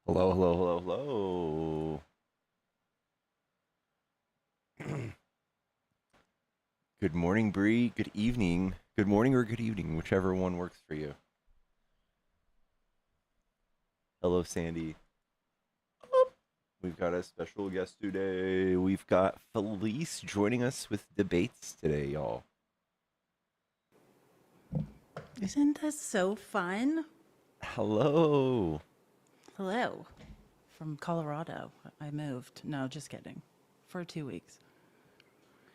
Hello, hello, hello, hello. Good morning, Bree. Good evening. Good morning or good evening, whichever one works for you. Hello, Sandy. We've got a special guest today. We've got Felice joining us with debates today, y'all. Isn't this so fun? Hello. Hello. From Colorado. I moved. No, just kidding. For 2 weeks.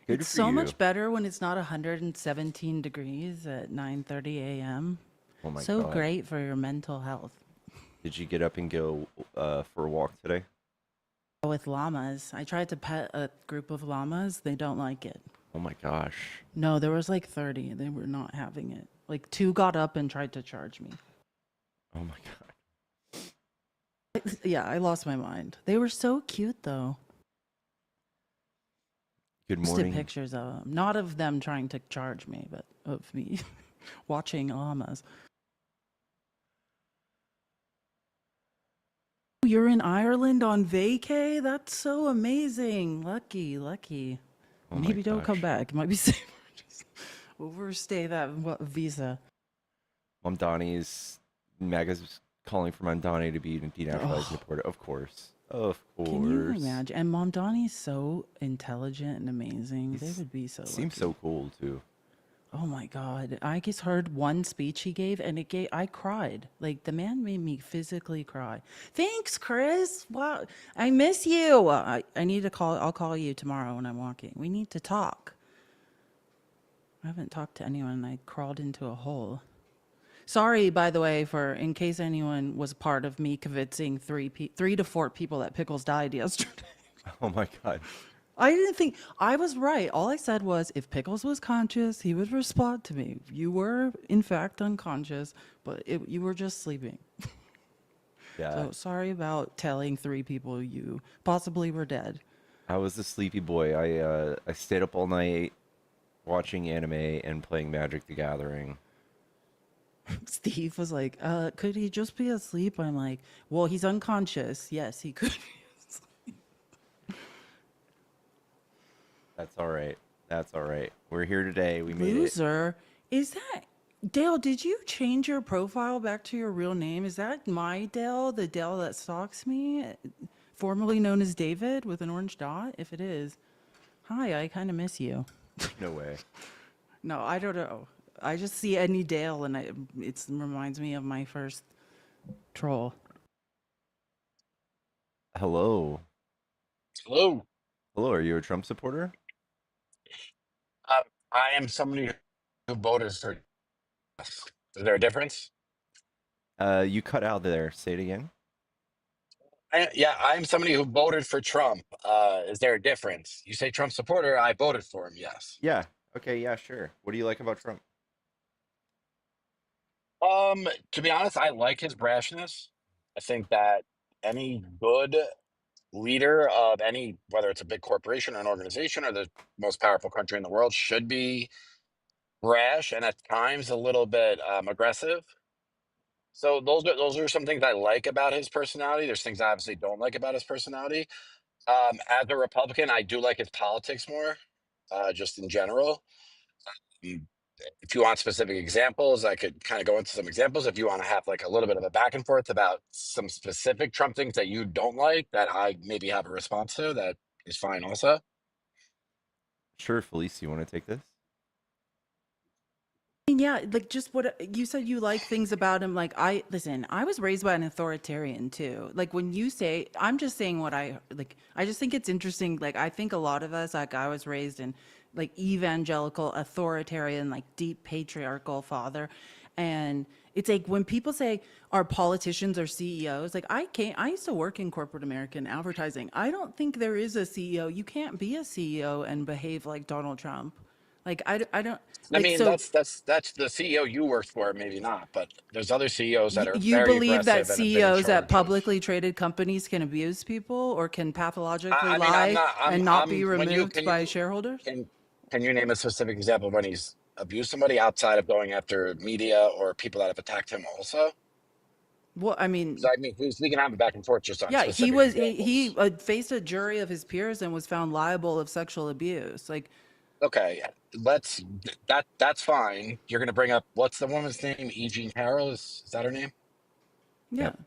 Good It's for so you. much better when it's not 117 degrees at 9:30 a.m. Oh my So God. great for your mental health. Did you get up and go for a walk today? With llamas, I tried to pet a group of llamas. They don't like it. Oh my gosh. No, there was like 30. They were not having it. Like two got up and tried to charge me. Oh my God. Yeah, I lost my mind. They were so cute though. Good Posted morning. pictures of them, not of them trying to charge me, but of me watching llamas. You're in Ireland on vacay? That's so amazing. Lucky, lucky. Oh my Maybe don't come gosh. back. It might be safer. Just overstay that visa. Mom Donnie's MAGA's calling for Mom Donnie to be denaturalized and Oh, deported. Of course. Of can you course. imagine? And Mom Donnie's so intelligent and amazing. They He's would be so seems lucky. so cool too. Oh my God. I just heard one speech he gave and I cried. Like the man made me physically cry. Thanks, Chris. Wow. I miss you. I need to call. I'll call you tomorrow when I'm walking. We need to talk. I haven't talked to anyone. I crawled into a hole. Sorry, by the way, for in case anyone was part of me convincing 3 to 4 people that Pickles died yesterday. Oh my god. I didn't think I was right. All I said was if Pickles was conscious, he would respond to me. You were, in fact, unconscious, but you were just sleeping. Yeah. So sorry about telling 3 people you possibly were dead. I was a sleepy boy. I stayed up all night watching anime and playing Magic the Gathering. Steve was like, could he just be asleep? I'm like, well, he's unconscious. Yes, he could be. That's all right. That's all right. We're here today. We made it. Loser. Is that Dale? Did you change your profile back to your real name? Is that my Dale, the Dale that stalks me, formerly known as David with an orange dot? If it is, hi, I kind of miss you. There's no way. No, I don't know. I just see any Dale and it reminds me of my first troll. Hello. Hello. Hello, are you a Trump supporter? Um, I am somebody who voted for. Is there a difference? You cut out there. Say it again. Yeah, I am somebody who voted for Trump. Is there a difference? You say Trump supporter, I voted for him, yes. Yeah. Okay, yeah, sure. What do you like about Trump? To be honest, I like his brashness. I think that any good leader of any, whether it's a big corporation or an organization or the most powerful country in the world, should be brash and at times a little bit aggressive. So those are some things I like about his personality. There's things I obviously don't like about his personality. As a Republican, I do like his politics more, just in general. Mm, If you want specific examples, I could kind of go into some examples. If you want to have like a little bit of a back and forth about some specific Trump things that you don't like, that I maybe have a response to, that is fine also. Sure, Felice, you want to take this? Yeah, like just what you said you like things about him. Like I listen, I was raised by an authoritarian too. Like when you say, I'm just saying what I like. I just think it's interesting. Like I think a lot of us, like I was raised in like evangelical, authoritarian, like deep patriarchal father, and it's like when people say our politicians are CEOs. Like I used to work in corporate American advertising. I don't think there is a CEO. You can't be a CEO and behave like Donald Trump. Like I don't I like mean, so that's the CEO you worked for, maybe not, but there's other CEOs that are You very believe that aggressive and have been in CEOs at charge of. publicly traded companies can abuse people or can pathologically I mean, I'm lie not. and not be I'm. When you removed by shareholders? can can you name a specific example when he's abused somebody outside of going after media or people that have attacked him also? Well, I So mean, I mean, we can have a back and forth just on yeah, he specific was he examples. faced a jury of his peers and was found liable of sexual abuse. Like, Okay, let's that's fine. You're gonna bring up what's the woman's name? E. Jean Carroll is that her name? yeah. Yep.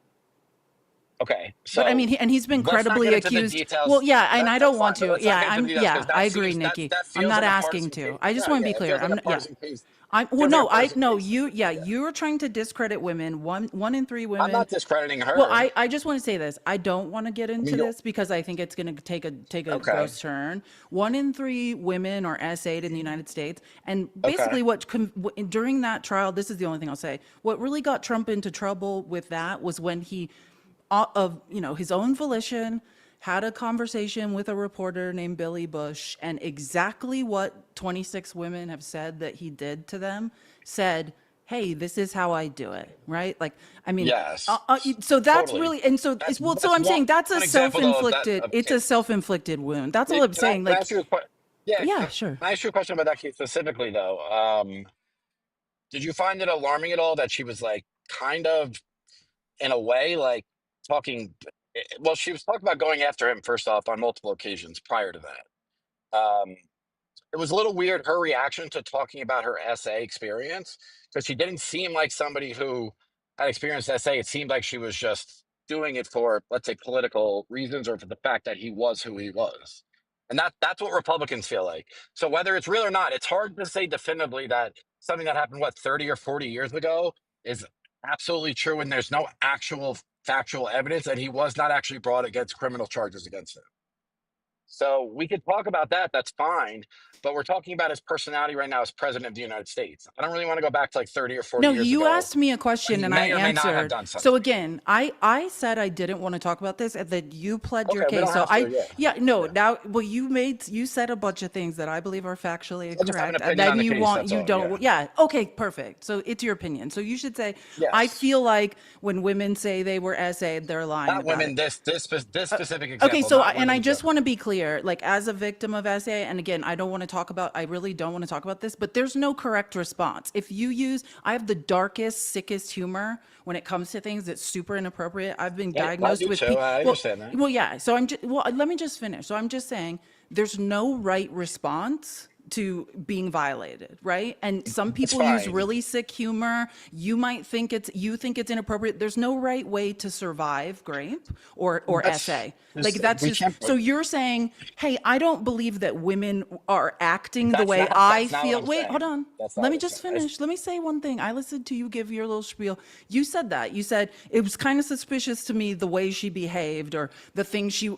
Okay, But I mean, so he's been let's not credibly get into the accused. Well, details. yeah, and I That's don't fine, want but to. let's not Yeah, get into the details because I that agree, seems Nikki. that I'm feels not like a asking partisan to. case. I just Yeah, want to yeah, be it clear. feels like I'm a not, yeah. partisan case. Well, Feels like a no, partisan no, case. you, yeah, Yeah, you're trying to discredit women. One in three I'm women. not discrediting Well, her. I just want to say this. I don't want to get I mean, into you this because I think it's going to take a okay, gross turn. One in three women are SA'd in the United States, and okay, basically, during that trial, this is the only thing I'll say. What really got Trump into trouble with that was when he, of his own volition, had a conversation with a reporter named Billy Bush, and exactly what 26 women have said that he did to them, said, hey, this is how I do it, right? Like, I mean, yes, so that's totally. really, and so That's well, so that's I'm saying that's a one example though of that self-inflicted, of it's a case. self-inflicted wound. That's all I'm saying. Can I Like, ask you a question? Yeah, yeah, sure. can I ask you a question about that case specifically though? Did you find it alarming at all that she was like kind of in a way like talking? Well, she was talking about going after him first off on multiple occasions prior to that. It was a little weird her reaction to talking about her SA experience because she didn't seem like somebody who had experienced SA. It seemed like she was just doing it for, let's say, political reasons or for the fact that he was who he was. And that's what Republicans feel like. So whether it's real or not, it's hard to say definitively that something that happened, what, 30 or 40 years ago is absolutely true and there's no actual factual evidence and he was not actually brought against criminal charges against him. So we could talk about that. That's fine. But we're talking about his personality right now as president of the United States. I don't really want to go back to like 30 or 40 No, years you ago asked me a when question he and I may or may not have answered. done So something. again, I said I didn't want to talk about this and that you pled your Okay, we case. don't So have to. Yeah. yeah, no, Yeah. now, well, you said a bunch of things that I believe are factually I just have an correct. And opinion then on the case. That's you all. Yeah. don't, yeah, okay, perfect. So it's your opinion. So you should say, I Yes. feel like when women say they were essayed, they're lying Not about women. it. This specific Okay, example. so Not and women I in just general. want to be clear, like as a victim of SA, and again, I don't want to talk about, I really don't want to talk about this, but there's no correct response. If you use, I have the darkest, sickest humor when it comes to things that's super inappropriate. I've been Yeah, I diagnosed do with, too. I well, understand that. well, yeah. So well, let me just finish. So I'm just saying, there's no right response to being violated, right? And some That's people use fine. really sick humor. You think it's inappropriate. There's no right way to survive grape or That's essay. Like just that's we just, can't. so you're saying, hey, I don't believe that women are acting the way I That's not what feel. I'm Wait, hold saying. on. That's not Let what me I'm just saying. finish. Let me say one thing. I listened to you give your little spiel. You said that. You said it was kind of suspicious to me the way she behaved or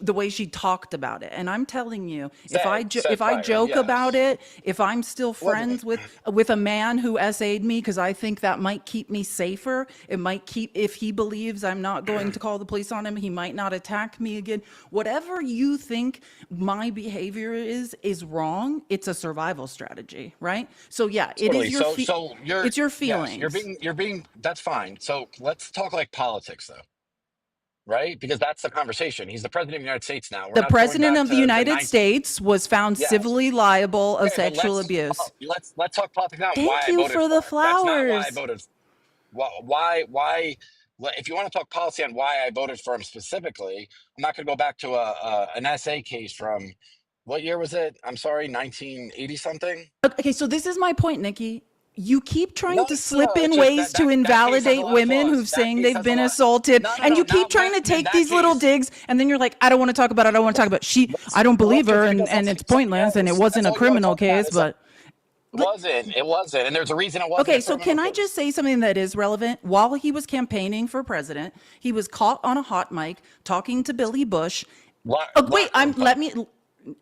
the way she talked about it. And I'm telling you, Said if I prior. joke about Yes. it, if I'm still Well, friends with a man who SA'd me because I think that might keep me safer. It might keep, if he believes I'm not going to call the police on him, he might not attack me again. Whatever you think my behavior is wrong. It's a survival strategy, right? So yeah, it is totally. So you're it's your yes, feelings. you're being that's fine. So let's talk like politics though, right? Because that's the conversation. He's the president of the United States now. We're The not going president back of the to the United 19 States was found yes. civilly liable of Okay, but sexual abuse. let's talk politics now. Why Thank I you voted for for the him. That's not why I flowers. voted. Why if you want to talk policy on why I voted for him specifically, I'm not going to go back to an SA case from what year was it? I'm sorry, 1980 something. Okay, so this is my point, Nikki. You keep trying No, to no, no. slip It's in just ways to that case has a invalidate lot of women flaws. who've That saying case they've has a been lot. assaulted, No, no, and no, you keep not trying to women. take That these little case. digs, and then you're like, I don't want to talk about it. I don't want to talk about it. Let's I don't well, believe her, because and that's it's something pointless, and it else. That's wasn't a all you want to criminal talk about. case, Is but. it wasn't. It wasn't, and there's a reason it wasn't Okay, a so criminal can I just case. say something that is relevant? While he was campaigning for president, he was caught on a hot mic talking to Billy Bush. Oh, wait, Locker room let talk. me,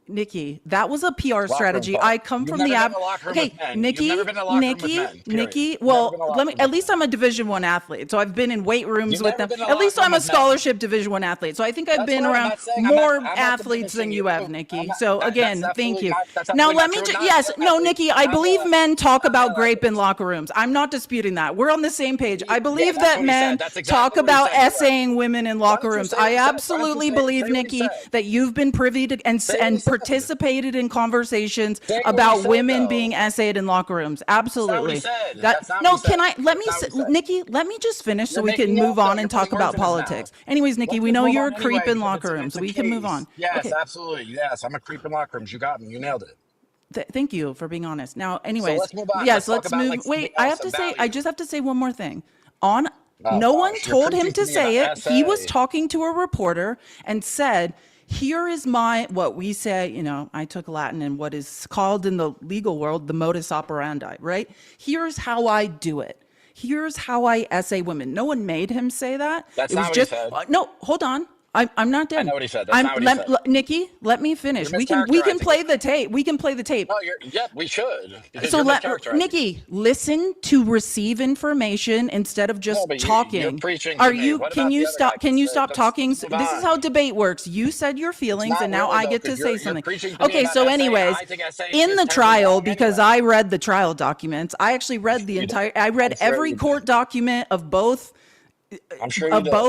Nikki, that was a PR Locker room strategy. talk. I come You've from the never been in app. a locker room with Okay, men. You've never Nikki, been in a locker room with Nikki, men. Period. Nikki. You've never been Well, in a locker room at with least men. I'm a Division One athlete, so I've been in weight rooms You've with never them. been in a At least locker room I'm a with men. scholarship Division One athlete, so I think I've That's been fine. I'm around not saying more I'm not athletes than diminishing you have, you. I'm Nikki. not So that's again, thank absolutely you. not that's Now absolutely let not me true. yes, Non-male no, athletes, Nikki. I believe men talk about non-male grape in athletes. locker rooms. I'm not disputing that. We're on the same page. I Yeah, believe that's that what he said. men That's talk exactly what he about said. You're right. essaying women in Why locker don't you rooms. say what I he said? Why don't you absolutely believe, say what he Nikki, said? that you've been privy to and Say what and said. participated in conversations Say what he about said, women though. being essayed in locker rooms. That's not what he Absolutely. said. That That's not what no, he said. can I let me That's not what he said. Nikki, let me just finish so You're we can making it move up, though. on You're and talk putting words about in his mouth. politics. Anyways, Nikki, Let's we just know move you're on a anyway creep in because locker rooms. it's a We can move case. on. Yes, Okay. absolutely. Yes, I'm a creep in locker rooms. You got me. You nailed it. Thank you for being honest. Now, So anyways, let's move on. yes, Let's talk let's about like move. something Wait, I else have of to say, I value. just have to say one more thing. On, Oh no one gosh, you're told him preaching to to me about say it. He was SA. talking to a reporter and said, here is my, what we say, I took Latin and what is called in the legal world, the modus operandi, right? Here's how I do it. Here's how I essay women. No one made him say that. That's It was not what he just, said. no, hold on. I'm not I done. know what he said. That's not what he said. Nikki, let me You're finish. We can mischaracterizing it. play the tape. We can play the tape. No, yep, we should because So you're let mischaracterizing it. Nikki listen to receive information instead of No, just but you're talking. preaching Are to me. you? What Can about the you other guy? stop? Can you stop Let's talking? move This is how on. debate works. You said your It's feelings, not and now really I though get to because say you're something. preaching to me Okay. about So, SA, and anyways, I think SA in is the terribly trial, wrong because anyway. I read the trial documents, I actually read the You did. entire. I read I'm sure every you did. court document of both I'm sure you did.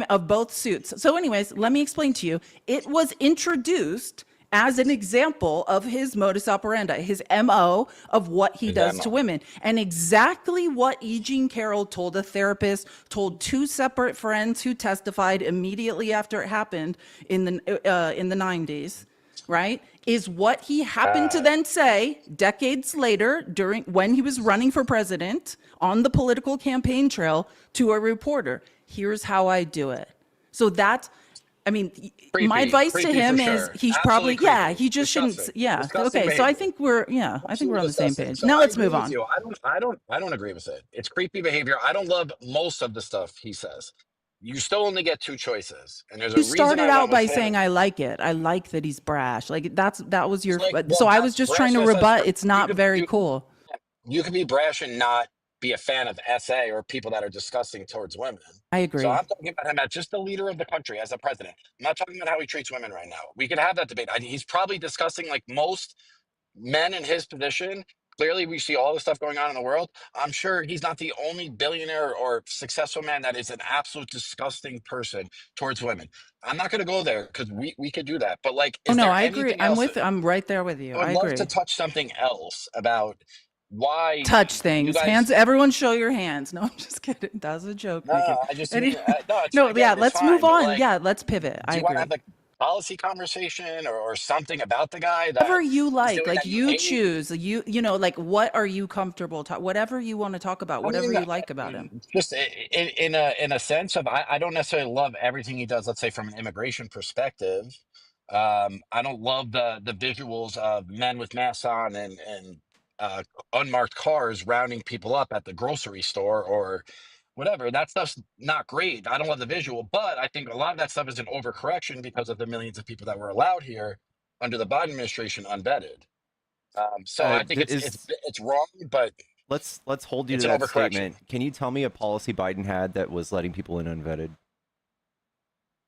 of both suits. So, anyways, let me explain to you. It was introduced as an example of his modus operandi, his MO of what he His does to ammo. women, and exactly what E. Jean Carroll told a therapist, told two separate friends who testified immediately after it happened in the 90s, right? Is what he happened to Uh, then say decades later during when he was running for president on the political campaign trail to a reporter. Here's how I do it. So that's, I mean, my Creepy. advice to Creepy for him is sure. he's Absolutely probably, yeah, creepy. he just shouldn't, Disgusting. yeah. Disgusting Okay. So I behavior. think I think we're Absolutely on the same disgusting. page. So Now I let's agree move with on. you. I don't agree with it. It's creepy behavior. I don't love most of the stuff he says. You still only get two choices. And there's You a reason started I out went with by saying, him. I like it. I like that he's brash. Like that was It's your, like, well, so I was that's just trying to brashness as rebut. It's you not could very you cool. you can be brash and not be a fan of SA or people that are disgusting towards women. I So agree. I'm talking about him as just the leader of the country, as a president. I'm not talking about how he treats women right now. We could have that debate. He's probably disgusting like most men in his position. Clearly, we see all the stuff going on in the world. I'm sure he's not the only billionaire or successful man that is an absolute disgusting person towards women. I'm not going to go there because we could do that. But like, Oh is no, there I agree. anything else? I'm right there with you. I I would love to agree. touch something else about why Touch you things. guys. Hands, everyone show your hands. No, I'm just kidding. That was a joke, No, Nikki. I just Any, mean no. It's no, yeah, again, it's let's move fine. But on. like, Yeah, let's pivot. I do you want to have agree. like policy conversation or something about the guy Whatever that you he's like, doing like that you you hate? choose, like what are you comfortable whatever you want to talk about, I whatever mean, you like about him. just in a sense of I don't necessarily love everything he does. Let's say from an immigration perspective, I don't love the visuals of men with masks on and unmarked cars rounding people up at the grocery store or whatever. That stuff's not great. I don't love the visual, but I think a lot of that stuff is an overcorrection because of the millions of people that were allowed here under the Biden administration unvetted. So I think Th- it's wrong, but let's hold you it's to an that overcorrection. statement. Can you tell me a policy Biden had that was letting people in unvetted?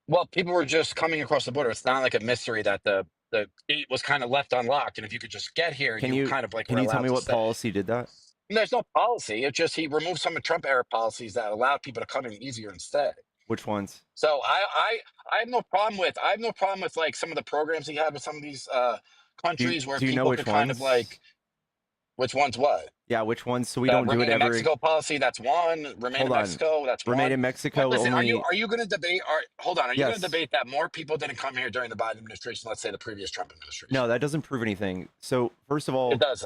Well, people were just coming across the border. It's not like a mystery that the gate was kind of left unlocked, and if you could just get here, Can you you kind of like can were you tell allowed me to what stay. policy did that? And there's no policy. It's just he removed some of Trump era policies that allowed people to come in easier and stay. Which ones? So I have no problem with like some of the programs he had with some of these Do you, countries where do you know people could which kind of ones? like which one's what? Yeah, which ones? So we The don't do it remain in ever. Mexico policy, that's one. Remain Hold in on. Mexico, that's Remain one. in But Mexico listen, only. are you going to debate? Hold on, are you going to Yes. debate that more people didn't come here during the Biden administration? Let's say the previous Trump administration. No, that doesn't prove anything. So first of It all, does.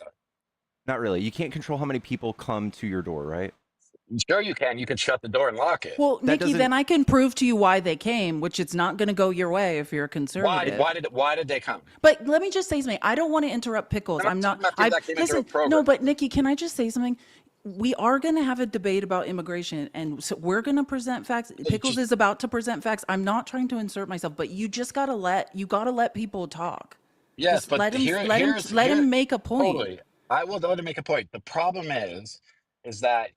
not really. You can't control how many people come to your door, right? Sure, you can. You could shut the door and lock it. Well, That Nikki, then doesn't. I can prove to you why they came, which it's not going to go your way if you're a Why? conservative. Why did they come? But let me just say something. I don't want to interrupt Pickles. We're not I'm talking not. about I people that came into a listen. program. No, but Nikki, can I just say something? We are going to have a debate about immigration, and so we're going to present facts. Pickles is about to present facts. I'm not trying to insert myself, but you just got to let people talk. Yes, Just but let him make a point. totally. I will go to make a point. The problem is that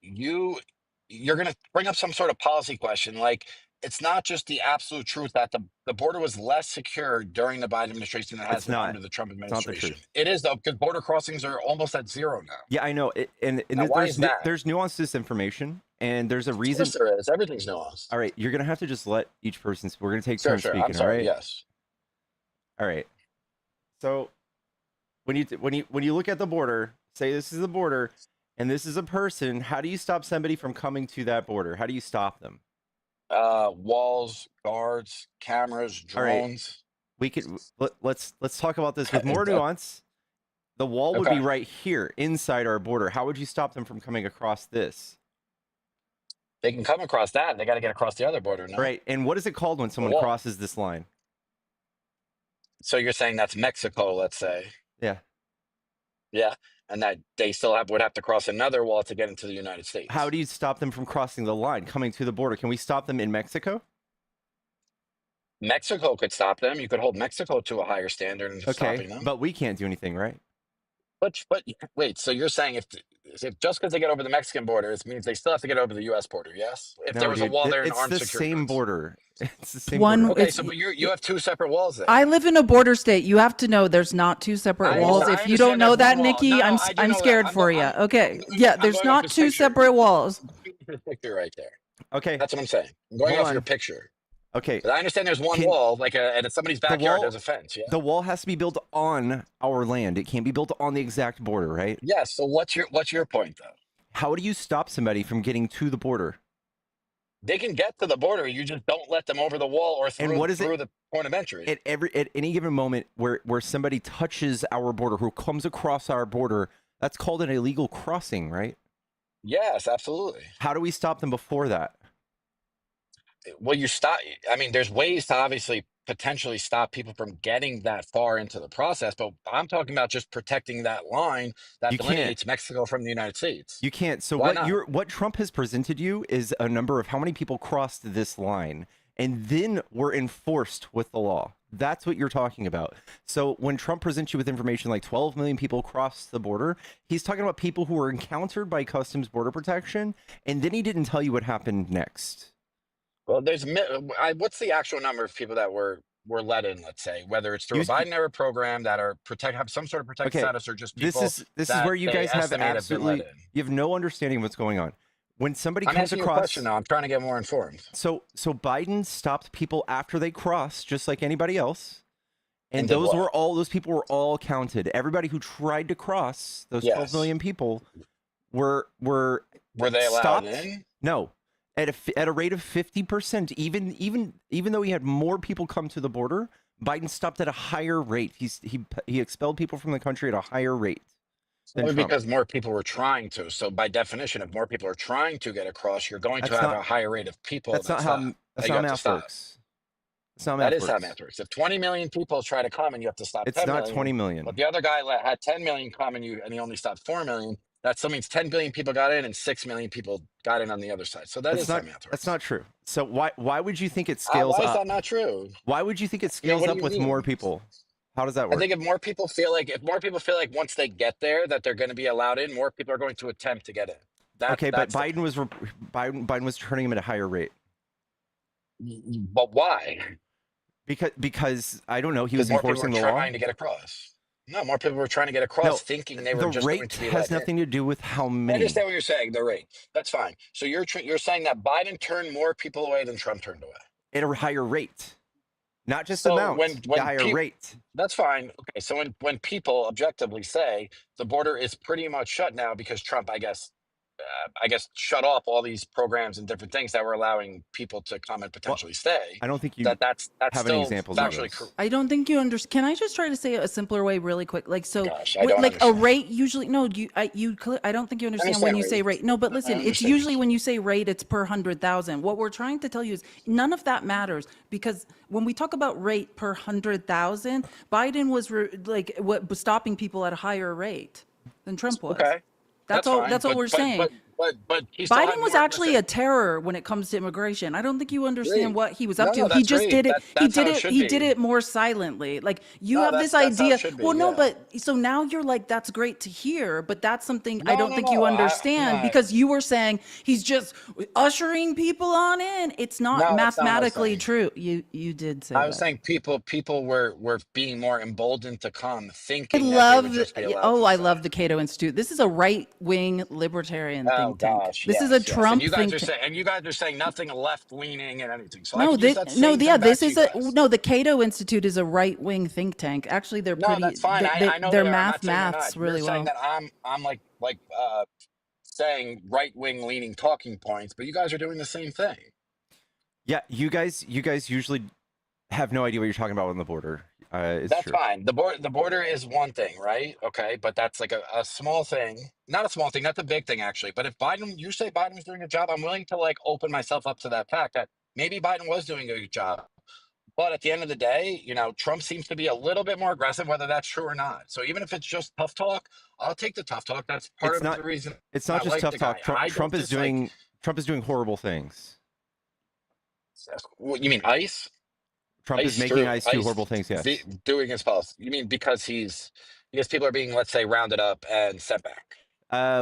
you're going to bring up some sort of policy question. Like it's not just the absolute truth that the border was less secure during the Biden administration than it has It's been not. under the Trump It's not the administration. truth. It is though, because border crossings are almost at zero now. Yeah, I know. And Now, why is that? there's nuance to this information, and there's a Of reason. course there is. Everything's nuanced. All right, you're gonna have to just let each person. We're gonna take Sure, turns sure. I'm speaking. All sorry. right. Yes. All right. So when you look at the border, say this is the border, and this is a person. How do you stop somebody from coming to that border? How do you stop them? Walls, guards, cameras, All right, drones. let's talk about this with more nuance. The wall would be Okay. right here inside our border. How would you stop them from coming across this? They can come across that. They got to get across the other border, All no? right, and what is it called when The someone wall. crosses this line? So you're saying that's Mexico, let's say. Yeah. Yeah. And that they still would have to cross another wall to get into the United How States. do you stop them from crossing the line, coming to the border? Can we stop them in Mexico? Mexico could stop them. You could hold Mexico to a higher standard in Okay, stopping them. but we can't do anything, right? But wait, so you're saying if just because they get over the Mexican border, it means they still have to get over the U.S. border, yes? If there No, was a dude. wall there and It's armed the security same guards. border. It's the same One, border. Okay, it's. so but you have two separate walls there. I live in a border state. You have to know there's not two separate walls. I If you don't understand know there's that, one wall. Nikki, No, no, I do I'm know that. scared for you. Okay, I'm yeah, I'm there's going off not this two picture. separate walls. I'm going off this picture right there. Okay. That's what I'm saying. I'm going Hold off your on. picture. Okay. 'Cause I understand there's one Can wall, like and in somebody's the backyard, wall there's a fence. Yeah. the wall has to be built on our land. It can't be built on the exact border, right? Yes. So what's your point though? How do you stop somebody from getting to the border? They can get to the border. You just don't let them over the wall or And what is it through the point of entry. at any given moment where somebody touches our border, who comes across our border, that's called an illegal crossing, right? Yes, absolutely. How do we stop them before that? Well, you stop. I mean, there's ways to obviously potentially stop people from getting that far into the process, but I'm talking about just protecting that line that You can't. delineates Mexico from the United States. You can't. So Why not? what Trump has presented you is a number of how many people crossed this line, and then were enforced with the law. That's what you're talking about. So when Trump presents you with information like 12 million people crossed the border, he's talking about people who were encountered by Customs Border Protection, and then he didn't tell you what happened next. Well, what's the actual number of people that were let in? Let's say whether it's through a You, Biden era program that are have some sort of protected okay, status, or just this people is that where you they guys have estimate have been let absolutely, in. you have no understanding of what's going on. When somebody I'm comes asking you a question across, now. I'm trying to get more informed. so Biden stopped people after they crossed, just like anybody else. And And did what? those people were all counted. Everybody who tried to cross, those 12 Yes. million people, were Were they allowed stopped. in? No, at a rate of 50%. Even though he had more people come to the border, Biden stopped at a higher rate. He expelled people from the country at a higher rate than Only Trump. because more people were trying to. So by definition, if more people are trying to get across, you're going to That's have not a higher rate of people that's that not stop. how That that's you not how have to math stop. works. That's not how That math is how works. math works. If 20 million people try to come and you have to stop It's 10 not 20 million, million. but the other guy had 10 million come and he only stopped 4 million, that still means 10 billion people got in and 6 million people got in on the other side. So that That's is how not math that's works. not true. So why would you think it scales Why is that up? not true? Why would you think it I mean, scales what do up you with more mean? people? How does that I work? think if more people feel like once they get there that they're going to be allowed in, more people are going to attempt to get in. Okay, but That's the point. Biden was turning him at a higher rate But why? because I don't know, he Because was more people were enforcing the law. trying to get across. No, more people were trying to get across, No, thinking they were the just going rate to be has let in. nothing to do with how I many. understand what you're saying. The rate. That's fine. So you're saying that Biden turned more people away than Trump turned away. At a higher rate, not just So amount, a higher rate. that's fine. Okay, so when people objectively say the border is pretty much shut now because Trump, I guess, shut off all these programs and different things that were allowing people to come and Well, potentially stay. I don't think you That's have any still examples of factually those. correct. I don't think you understand. Can I just try to say it a simpler way, really quick? Like, so, Gosh, I don't like a understand. rate usually. No, I don't think you understand when you say rate. No, but I listen, it's understand. usually when you say rate, it's per 100,000. What we're trying to tell you is none of that matters, because when we talk about rate per 100,000, Biden was stopping people at a higher rate than Trump was. Okay, That's that's all. fine. That's what we're saying. But he still had Biden was more. actually a terror when it comes to immigration. I don't think you understand Great. what he was No, up to. no, He that's just great. did it. He That's did how it it. should He did be. it more silently. Like you No, have this that's how it idea. should be. Well, no, Yeah. but so now you're like, that's great to hear, but that's something I No, don't no, think you no. understand, because you were saying he's just ushering people on in. It's not No, that's not what I was mathematically saying. true. You did say I was that. saying people were being more emboldened to come, I thinking that they would love, just be allowed oh, to I stay. love the Cato Institute. This is a right wing libertarian thing Oh think tank. gosh, This is a yes, yes. And Trump think tank. you guys are saying nothing left leaning and anything. So I No, could use that no, same yeah, thing back this to you is a guys. no. The Cato Institute is a right wing think tank. Actually, they're No, pretty. that's fine. I know They're they are. I'm not saying they're not. maths You're really saying well. that I'm saying right wing leaning talking points, but you guys are doing the same thing. Yeah, you guys usually have no idea what you're talking about on the border. It's That's true. fine. The border is one thing, right? Okay, but that's like a small thing. Not a small thing, that's a big thing actually. But if Biden, you say Biden was doing a job, I'm willing to like open myself up to that fact that maybe Biden was doing a good job. But at the end of the day, Trump seems to be a little bit more aggressive, whether that's true or not. So even if it's just tough talk, I'll take the tough talk. That's part It's of not the reason it's I not just like tough the talk. guy. Trump, I don't dislike. Trump is doing horrible things. What you mean, ICE? Trump is ICE making through ICE do ICE horrible things. Yes. doing his policy. You mean because people are being, let's say, rounded up and sent back?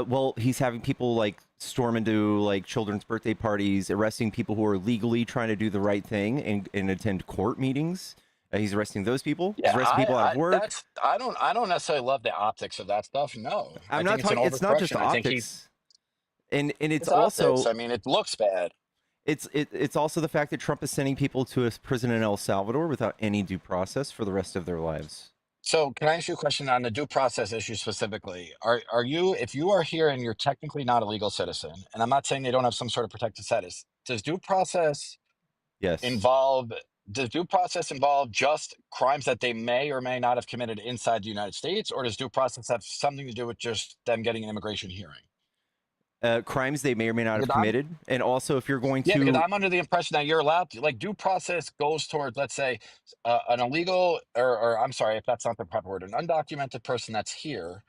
Well, he's having people like storm into like children's birthday parties, arresting people who are legally trying to do the right thing and attend court meetings. He's arresting those people. He's Yeah, arresting people out of work. I don't necessarily love the optics of that stuff. No, I I'm think not it's an talking. It's not just overcorrection. I think optics, and it's it's optics. also I mean, it looks bad. it's also the fact that Trump is sending people to a prison in El Salvador without any due process for the rest of their lives. So, can I ask you a question on the due process issue specifically? Are you, if you are here and you're technically not a legal citizen, and I'm not saying they don't have some sort of protected status, Yes. involve does due process involve just crimes that they may or may not have committed inside the United States, or does due process have something to do with just them getting an immigration hearing? Crimes they may or may not have Because I'm committed, and also if you're going Yeah, because to I'm under the impression that you're allowed to, like, due process goes towards, let's say, an illegal, or I'm sorry if that's not the proper word, an undocumented person that's here,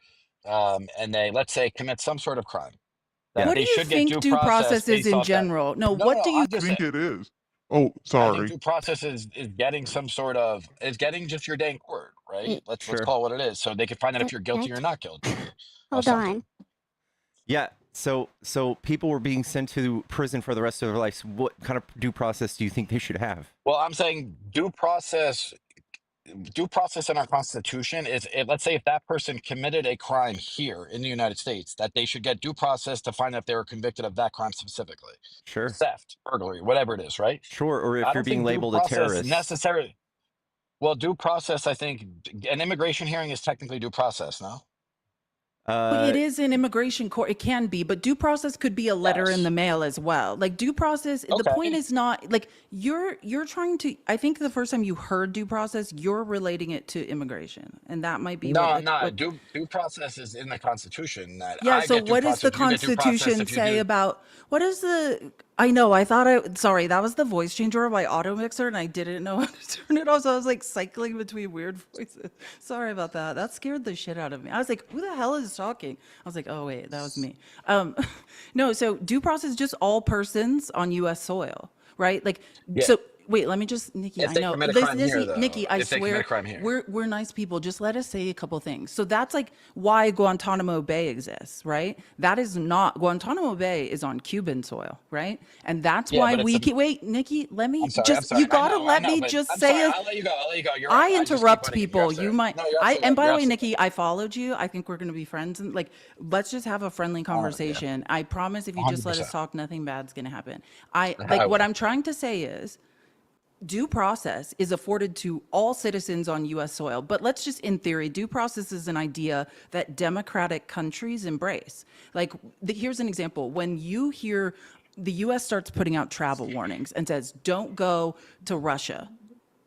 and they, let's say, commit some sort of crime, that yeah, What do they you should get think due due process process is based in off that. general? No, No, no, what no. do you I'm just saying. Think it is. Oh, I think sorry. due process is getting some sort of is getting just your day in court, right? Wait, Let's sure. call it what it is, so they can find out if you're can guilty or not guilty I of hold something. on. Yeah. So people were being sent to prison for the rest of their lives. What kind of due process do you think they should have? Well, I'm saying due process in our constitution is, let's say if that person committed a crime here in the United States, that they should get due process to find out if they were convicted of that crime specifically, Sure. theft, burglary, whatever it is, right? Sure. Or I if you're don't being think due labeled a process terrorist. necessarily. Well, due process, I think an immigration hearing is technically due process. No. Well, it Uh, is in immigration court. It can be, but due process could be a letter in the Yes. mail as well. Like due process, the point Okay. is not like you're trying to. I think the first time you heard due process, you're relating it to immigration, and that might be No, what I'm like not. what. Due process is in the Constitution that Yeah, I so get due what does the process. You get due process Constitution if you say do. about what is the I know, I thought sorry, that was the voice changer of my auto mixer and I didn't know how to turn it off. So I was like cycling between weird voices. Sorry about that. That scared the shit out of me. I was like, who the hell is talking? I was like, oh wait, that was me. Um no, so due process is just all persons on US soil, right? Like Yeah. so wait, let me just Nikki, If I they know. commit a crime here, Listen, though, Nikki, I if they commit a swear crime here. we're nice people. Just let us say a couple things. So that's like why Guantanamo Bay exists, right? That is not Guantanamo Bay is on Cuban soil, right? And that's Yeah, why but it's we a. can wait, Nikki, let me I'm sorry. I'm just sorry. you gotta I let know, me but just I'm sorry. say a I'll let you go. I'll let you go. You're right. I I just keep interrupt butting in. You're people. You absolutely right. might No, you're I absolutely and right. by You're the way, absolutely Nikki, I followed you. I think we're gonna be friends and like let's just have a friendly right. Yeah, conversation. I promise if you just let us 100%. talk, nothing bad's gonna happen. I I like what will. I'm trying to say is due process is afforded to all citizens on US soil. But let's just, in theory, due process is an idea that democratic countries embrace. Like, here's an example. When you hear the US starts putting out travel warnings and says, don't go to Russia,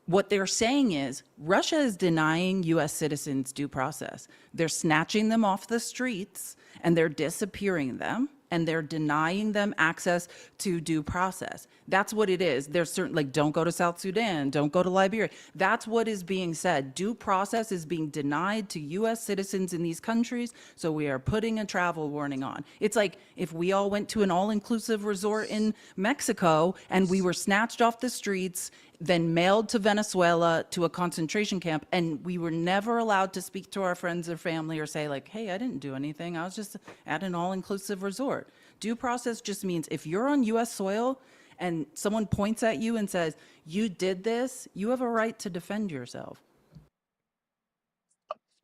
what they're saying is Russia is denying US citizens due process. They're snatching them off the streets and they're disappearing them and they're denying them access to due process. That's what it is. There's certain, like, don't go to South Sudan, don't go to Liberia. That's what is being said. Due process is being denied to US citizens in these countries, so we are putting a travel warning on. It's like if we all went to an all-inclusive resort in Mexico and we were snatched off the streets then mailed to Venezuela to a concentration camp, and we were never allowed to speak to our friends or family or say like, hey, I didn't do anything. I was just at an all-inclusive resort. Due process just means if you're on US soil and someone points at you and says, you did this, you have a right to defend yourself.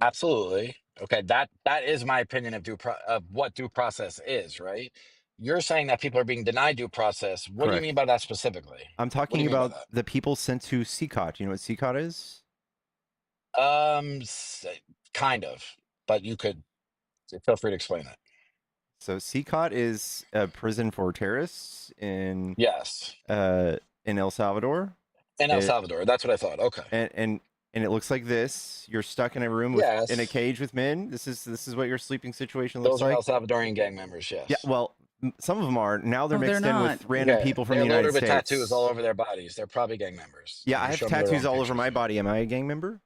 Absolutely. Okay. That is my opinion of of what due process is, right? you're saying that people are being denied due process. What do you Correct. mean by that specifically? I'm What do talking you mean by about the people sent to CCOT. You know what CCOT is? that? Kind of, but you could feel free to explain it. So CCOT is a prison for terrorists Yes, in El Salvador. in El It Salvador. That's what I thought. Okay. and it looks like this. You're stuck in a room with in a Yes, cage with men. This is what your sleeping situation looks those are like. El Salvadorian gang members. Yeah, Yes. well, some of them are. Now they're No, they're mixed in not. with random Okay, people from the they're United loaded with tattoos all States. over their bodies. They're probably gang members. Yeah, I You have showed me the tattoos wrong all over pictures. my body. Am I a gang member?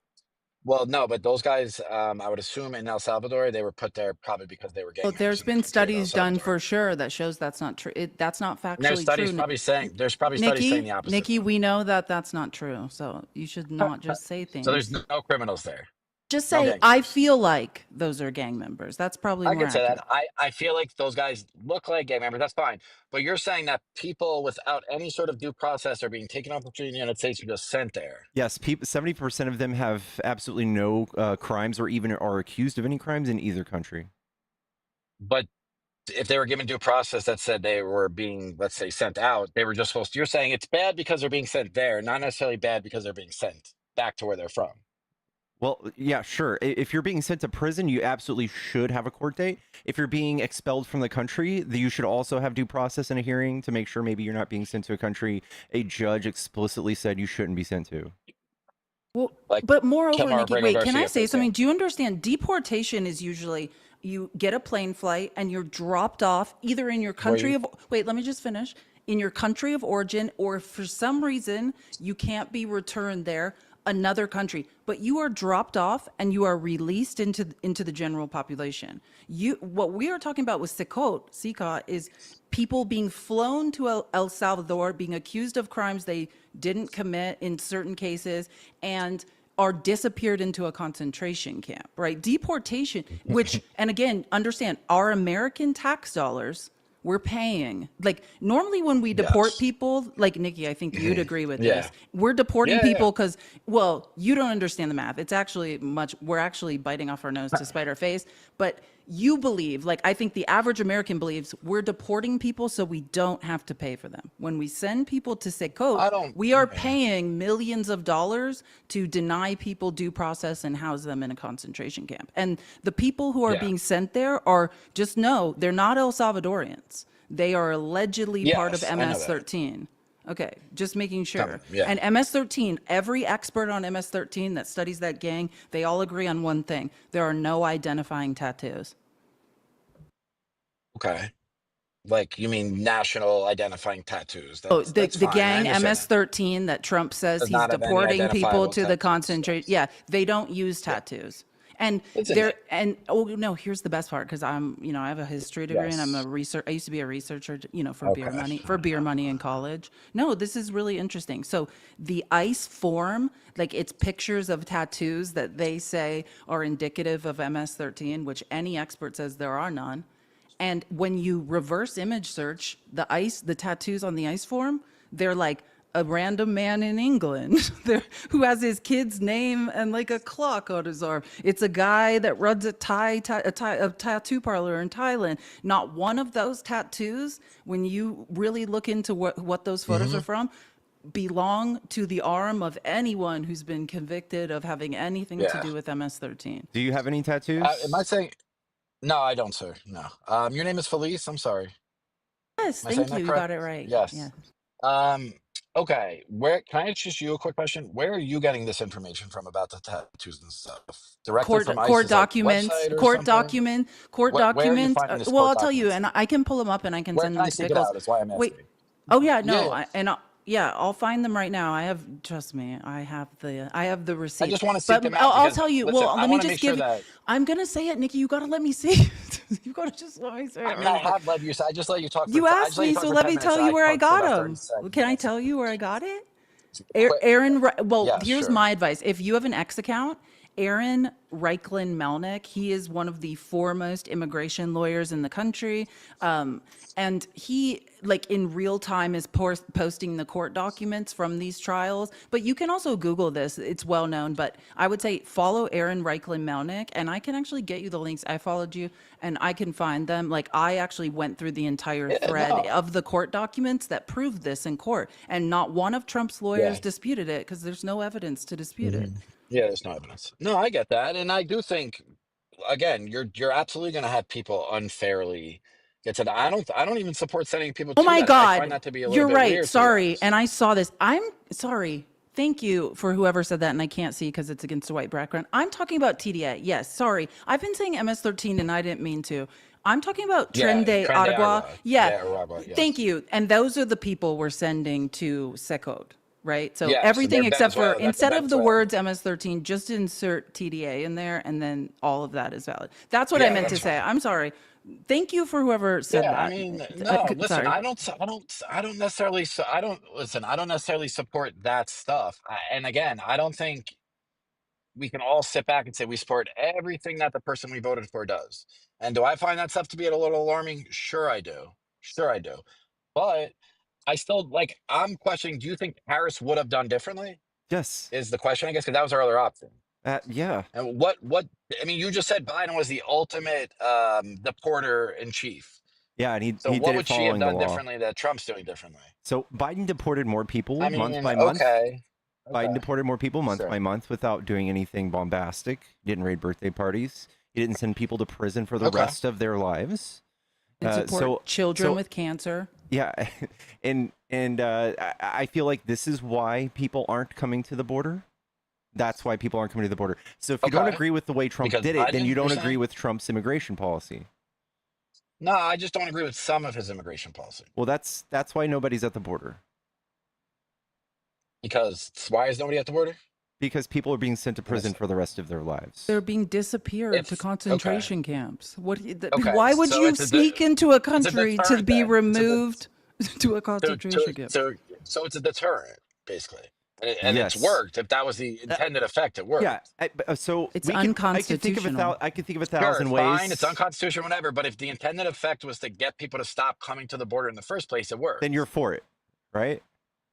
Well, no, but those guys, I would assume in El Salvador, they were put there probably because they were gang Well, members there's in the been country of El studies done Salvador. for sure that shows that's not true. That's not And there's factually studies true. probably saying there's probably studies saying Nikki, the opposite Nikki, though. we know that that's not true. So you should not just say So there's things. no criminals there, Just no say, gang I members. feel like those are gang members. That's probably I more could say that. accurate. I feel like those guys look like gang members. That's fine. But you're saying that people without any sort of due process are being taken off between the United States and just sent there. Yes, 70% of them have absolutely no crimes or even are accused of any crimes in either country. But if they were given due process that said they were being, let's say, sent out, they were just supposed to. You're saying it's bad because they're being sent there, not necessarily bad because they're being sent back to where they're from. Well, yeah, sure. If you're being sent to prison, you absolutely should have a court date. If you're being expelled from the country, you should also have due process and a hearing to make sure maybe you're not being sent to a country a judge explicitly said you shouldn't be sent to. Well, Like but moreover, Kilmar Nikki, Abrego wait, can I Garcia, for say something? example. Do you understand? Deportation is usually you get a plane flight and you're dropped off either in your Where country you, of, wait, let me just finish, in your country of origin, or if for some reason you can't be returned there, another country, but you are dropped off and you are released into the general population. What we are talking about with CICOT is people being flown to El Salvador, being accused of crimes they didn't commit in certain cases, and are disappeared into a concentration camp, right? Deportation, which, and again, understand, our American tax dollars we're paying. Like normally when we deport yes. people, like Nikki, I think you'd agree with Yeah. this. We're deporting Yeah, yeah. people because, well, you don't understand the math. It's actually we're actually biting off our nose to spite our face. But you believe, like I think the average American believes, we're deporting people so we don't have to pay for them. When we send people to Secot, I don't. we are Yeah. paying millions of dollars to deny people due process and house them in a concentration camp. And the people who are Yeah. being sent there are, just know, they're not El Salvadorians. They are allegedly part of Yes, I know that. MS-13. Okay, just making sure. Yeah. And MS-13, every expert on MS-13 that studies that gang, they all agree on one thing. There are no identifying tattoos. Okay. Like you mean national identifying tattoos? Oh, That's the fine. I gang understand that. MS-13 that Trump says Does he's not have any deporting people identifiable to the tattoos. concentration. Yes. Yeah, they don't use tattoos. And It's in there. oh no, here's the best part because I have a history degree and I'm a Yes. research. I used to be a researcher, for beer Okay. money, in college. No, this is really interesting. So the ICE form, like it's pictures of tattoos that they say are indicative of MS-13, which any expert says there are none. And when you reverse image search the tattoos on the ICE form, they're like a random man in England who has his kid's name and like a clock on his arm. It's a guy that runs a tattoo parlor in Thailand. Not one of those tattoos, when you really look into what those photos are from, belong to the arm of anyone who's been convicted of having anything to Yeah. do with MS-13. Do you have any Am tattoos? I saying? No, I don't, sir. No. Your name is Felice. I'm sorry. Yes, Am I saying thank you. that You got correct? it right. Yeah. Yes. Um. Okay. Where can I ask you a quick question? Where are you getting this information from about the tattoos and stuff? Directly from Court ICE's like documents, website or something? court Where are you documents. finding this Well, court I'll tell you, documents? and I can pull them up and I can Where send can them I to seek it Pickles. out? Is why I'm Wait. asking. Oh yeah, Yeah. no, Yeah. yeah, I'll find them right now. Trust me, I have the I receipt. just want to seek But them out I'll because tell you. listen, Well, I let me want to make just sure give. that. I'm gonna say it, Nikki. You gotta let me see. You gotta just let me say I it mean, I really quick. have let you. I just let you talk for. You I just asked let you me, talk so for let 10 me minutes, tell and you I where I talked for got about 30 them. seconds. Can I That's it. tell you where I got it? Quick. Well, Yes, here's sure. my advice. If you have an X account, Aaron Reichlin Melnick. He is one of the foremost immigration lawyers in the country. And he, like, in real time is posting the court documents from these trials. But you can also Google this. It's well known. But I would say follow Aaron Reichlin Melnick, and I can actually get you the links. I followed you, and I can find them. Like, I actually went through the entire Yeah, thread no. of the court documents that proved this in court. And not one of Trump's lawyers Yeah. disputed it because there's no evidence to dispute it. Yeah, there's no evidence. No, I get that. And I do think, again, you're absolutely gonna have people unfairly get to the I don't even support sending people Oh to my that. I find God. that to be a little You're bit right. weird, to be Sorry. honest. And I saw this. I'm sorry. Thank you for whoever said that. And I can't see because it's against a white background. I'm talking about TDA. Yes. Sorry. I've been saying MS-13 and I didn't mean to. I'm talking about Yeah, Tren de Tren de Aragua. Aragua. Yeah. Yeah, Aragua, Thank yes. you. And those are the people we're sending to Secode, right? So Yeah, so everything they're except for, Venezuela. That's instead of the Venezuelan. words MS-13, just insert TDA in there and then all of that is valid. That's what I Yeah, meant to that's say. fine. I'm sorry. Thank you for whoever said Yeah, I that. mean, no, listen, Sorry. I don't necessarily, I don't, listen, I don't necessarily support that stuff. And again, I don't think we can all sit back and say we support everything that the person we voted for does. And do I find that stuff to be a little alarming? Sure, I do. Sure, I do. But I still, like, I'm questioning, do you think Harris would have done differently? Yes. Is the question, I guess, because that was our other option. Yeah. And I mean, you just said Biden was the ultimate deporter in chief. Yeah, and So he what did it would she have following the done law. differently that Trump's doing differently? So Biden deported more people I month mean, by month. okay. Biden Okay. deported more people month Sure. by month without doing anything bombastic. He didn't raid birthday parties. He didn't send people to prison for the Okay. rest of their lives. And support So children with cancer. yeah, and I feel like this is why people aren't coming to the border. That's why people aren't coming to the border. So if you don't Okay. agree with the way Trump Because did it, then Biden, you you're don't agree saying? with Trump's immigration policy. No, I just don't agree with some of his immigration policy. Well, that's why nobody's at the border, Because why is nobody at the border? because people are being sent to Let me prison see. for the rest of their lives. They're being disappeared to It's okay. concentration camps. Okay. Why would So you it's sneak into a it's a country to deterrent be then. removed to a To, concentration to, camp? so it's a deterrent, basically. And it's Yes. worked. If that was the Uh, intended effect, it yeah. worked. It's unconstitutional. I could think of a Sure, thousand fine. It's ways. unconstitutional, whatever. But if the intended effect was to get people to stop coming to the border in the first place, it Then you're worked. for it, right?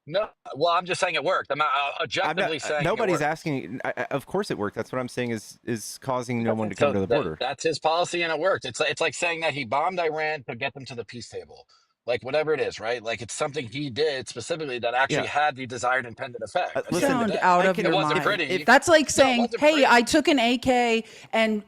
No, well, I'm just saying it worked. I'm not I'm not. objectively saying it Nobody's worked. asking. Of course, it worked. That's what I'm saying. Is causing no one Okay, to come so to the border. that's his policy, and it worked. It's like saying that he bombed Iran to get them to the peace table, like whatever it is, right? Like it's something he did specifically that actually Yeah. had the desired intended effect. At the end of Listen, the Sound day, out I of can. it your wasn't mind. pretty. That's like No, it saying, wasn't "Hey, I pretty. took an AK and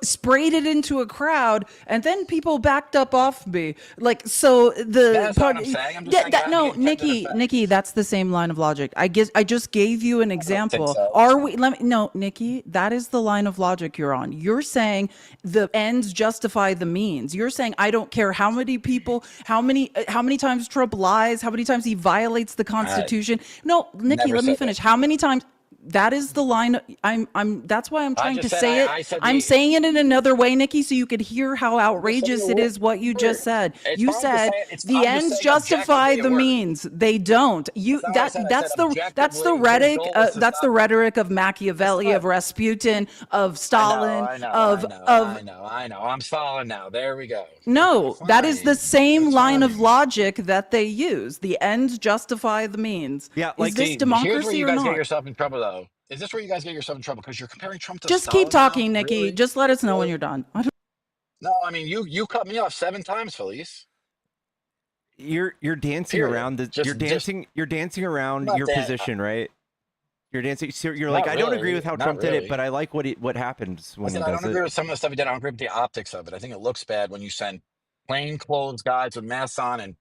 sprayed it into a crowd, and then people backed up off me." Like, so the That's not part, what I'm saying. I'm just saying it that had the no, intended Nikki, effect. that's the same line of logic. I just gave you an I don't think example. so. Are we? Let me no, Nikki, that is the line of logic you're on. You're saying the ends justify the means. You're saying I don't care how many people, how many times Trump lies, how many times he violates the I Constitution. No, Nikki, never let me said that. finish. How many times? That is the line. That's why I'm I trying to just said say it. I said I'm the. saying it in another way, Nikki, so you could hear how I'm just saying outrageous it it is what you just worked. said. It's You fine to say said it. It's. the I'm just ends saying justify objectively it the worked. means. They don't. You That's not what I said. I said that's the objectively his rhetoric. goal was to That's the stop it. rhetoric of It's Machiavelli, of not. Rasputin, of I know, Stalin, I know, I of know, of I know, I know. I'm stalling now. There we go. Okay, no, that is the fine. same It's line of fine. logic that they use. The ends justify the means. Yeah, Is like this See, here's where democracy you or guys get not? yourself in trouble, though. Is this where you guys get yourself in trouble? Because you're comparing Trump to Just keep Stalin now? talking, Nikki. Really? Just let us know when Really? you're done. No, I mean you cut me off 7 times, Felice. you're dancing Period. around the Just you're dancing around not your that. position, right? You're dancing. So you're like, Not I don't agree really. with how Not Trump did it, but really. I like what happens when he Listen, I does don't it. agree with some of the stuff he did. I don't agree with the optics of it. I think it looks bad when you send plain clothes guys with masks on and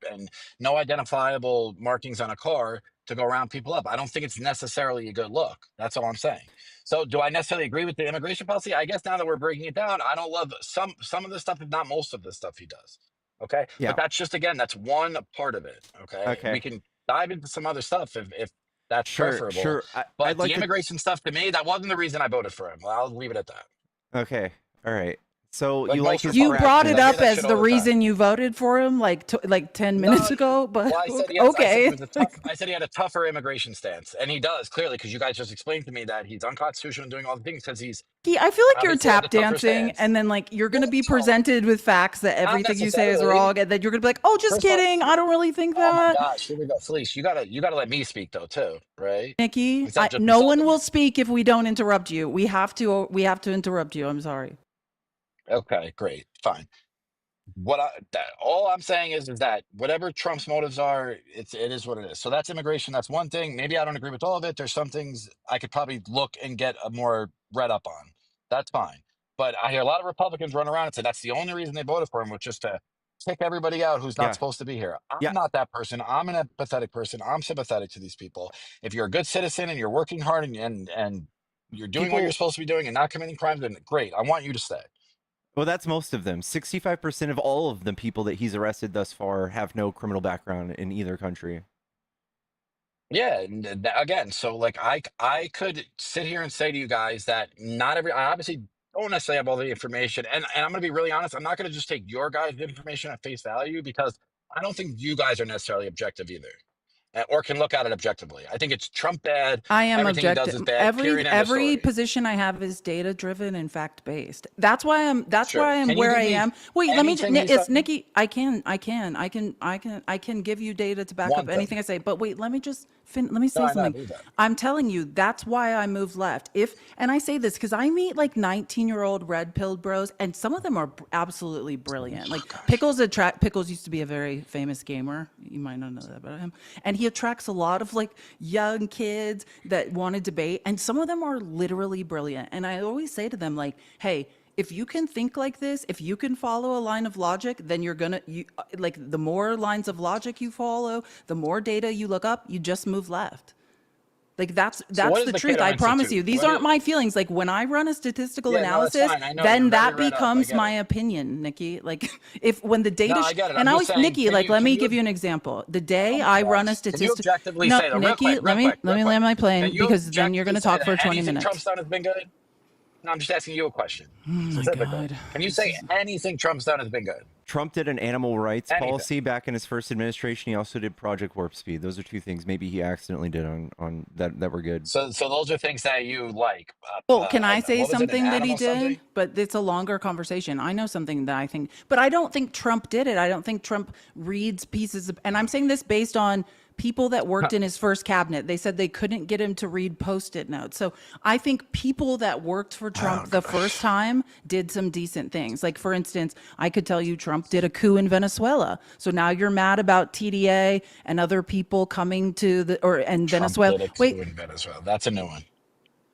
no identifiable markings on a car to go round people up. I don't think it's necessarily a good look. That's all I'm saying. So, do I necessarily agree with the immigration policy? I guess now that we're breaking it down, I don't love some of the stuff, if not most of the stuff he does. Okay, Yeah. but that's just again, that's one part of it. Okay, we Okay. can dive into some other stuff if that's Sure. preferable. Sure. I'd But the like to. immigration stuff to me, that wasn't the reason I voted for him. I'll leave it at that. Okay. All right. So Like you like most his You brought Republicans, it I hear up brashness. that as shit the all the time. reason you voted for him like 10 No, minutes ago, but well, I said yes. I said he okay. was a tough. I said he had a tougher immigration stance, and he does clearly because you guys just explained to me that he's unconstitutional and doing all the things because he's I feel like you're obviously had the tap tougher dancing, stance. and then like you're No, gonna be no, presented with facts that not everything you say is necessarily. wrong, and then you're gonna be like, "Oh, just First of all, kidding. I don't really think oh my that." gosh, here we go, Felice. You gotta let me speak though too, right? Nikki, Instead of just no one insulting me. will speak if we don't interrupt you. We have to interrupt you. I'm sorry. Okay, great, fine. All I'm saying is that whatever Trump's motives are, it is what it is. So that's immigration. That's one thing. Maybe I don't agree with all of it. There's some things I could probably look and get a more read up on. That's fine. But I hear a lot of Republicans run around and say that's the only reason they voted for him was just to kick everybody out who's not Yeah. supposed to be here. I'm Yeah. not that person. I'm an empathetic person. I'm sympathetic to these people. If you're a good citizen and you're working hard and you're doing what you're People, supposed to be doing and not committing crimes, then great. I want you to stay. well, that's most of them. 65% of all of the people that he's arrested thus far have no criminal background in either country. Yeah, and again, so like I could sit here and say to you guys that not every I obviously don't necessarily have all the information, and I'm gonna be really honest. I'm not gonna just take your guys' information at face value because I don't think you guys are necessarily objective either, or can look at it objectively. I think it's Trump bad. I am Everything he does objective. is bad. Every Period. End of every story. position I have is data driven and fact based. That's why I'm. That's Sure. why I'm Can you where give I me am. Wait, let me. anything he's It's done? Nikki. I can give you data to back up One anything thing. I say. But wait, let me just. Let me No, say I know. something. Do that. I'm telling you, that's why I moved left. And I say this because I meet like 19-year-old red pilled bros, and some of them are absolutely brilliant. Like Pickles used to be a very famous gamer. You might not know that about him, and he attracts a lot of like young kids that want to debate, and some of them are literally brilliant. And I always say to them like, hey, if you can think like this, if you can follow a line of logic, then like the more lines of logic you follow, the more data you look up, you just move left. Like that's So what is the the truth. Cato I promise you. Institute? These What aren't is? my feelings. Like when I run a statistical Yeah, no, that's analysis, fine. I know you're then very that read up. I becomes get my it. opinion, Nikki. Like if when the No, data I get it. and I'm I just always saying. Nikki, like let Can me you? give you an example. The day Oh my I run a gosh. Can you statistic, objectively no, say though, real Nikki, quick, real quick, let real me quick? land my Can plane you because then you're going objectively to say talk that for 20 anything Trump's minutes. done has been good? No, I'm just asking you a question Oh my specifically. God, Can you this say is. anything Trump's done has been good? Trump did an animal rights Anything. policy back in his first administration. He also did Project Warp Speed. Those are two things maybe he accidentally did on that were good. So those are things that you like. Well, can I say What was it? An something that he animal did? something? But it's a longer conversation. I know something that I think, but I don't think Trump did it. I don't think Trump reads pieces of, and I'm saying this based on people that worked in his first cabinet. They said they couldn't get him to read post-it notes. So I think people that worked for Trump Oh the first gosh. time did some decent things. Like for instance, I could tell you Trump did a coup in Venezuela. So now you're mad about TDA and other people coming to and Trump Venezuela. did a Wait, coup in Venezuela. That's a new one.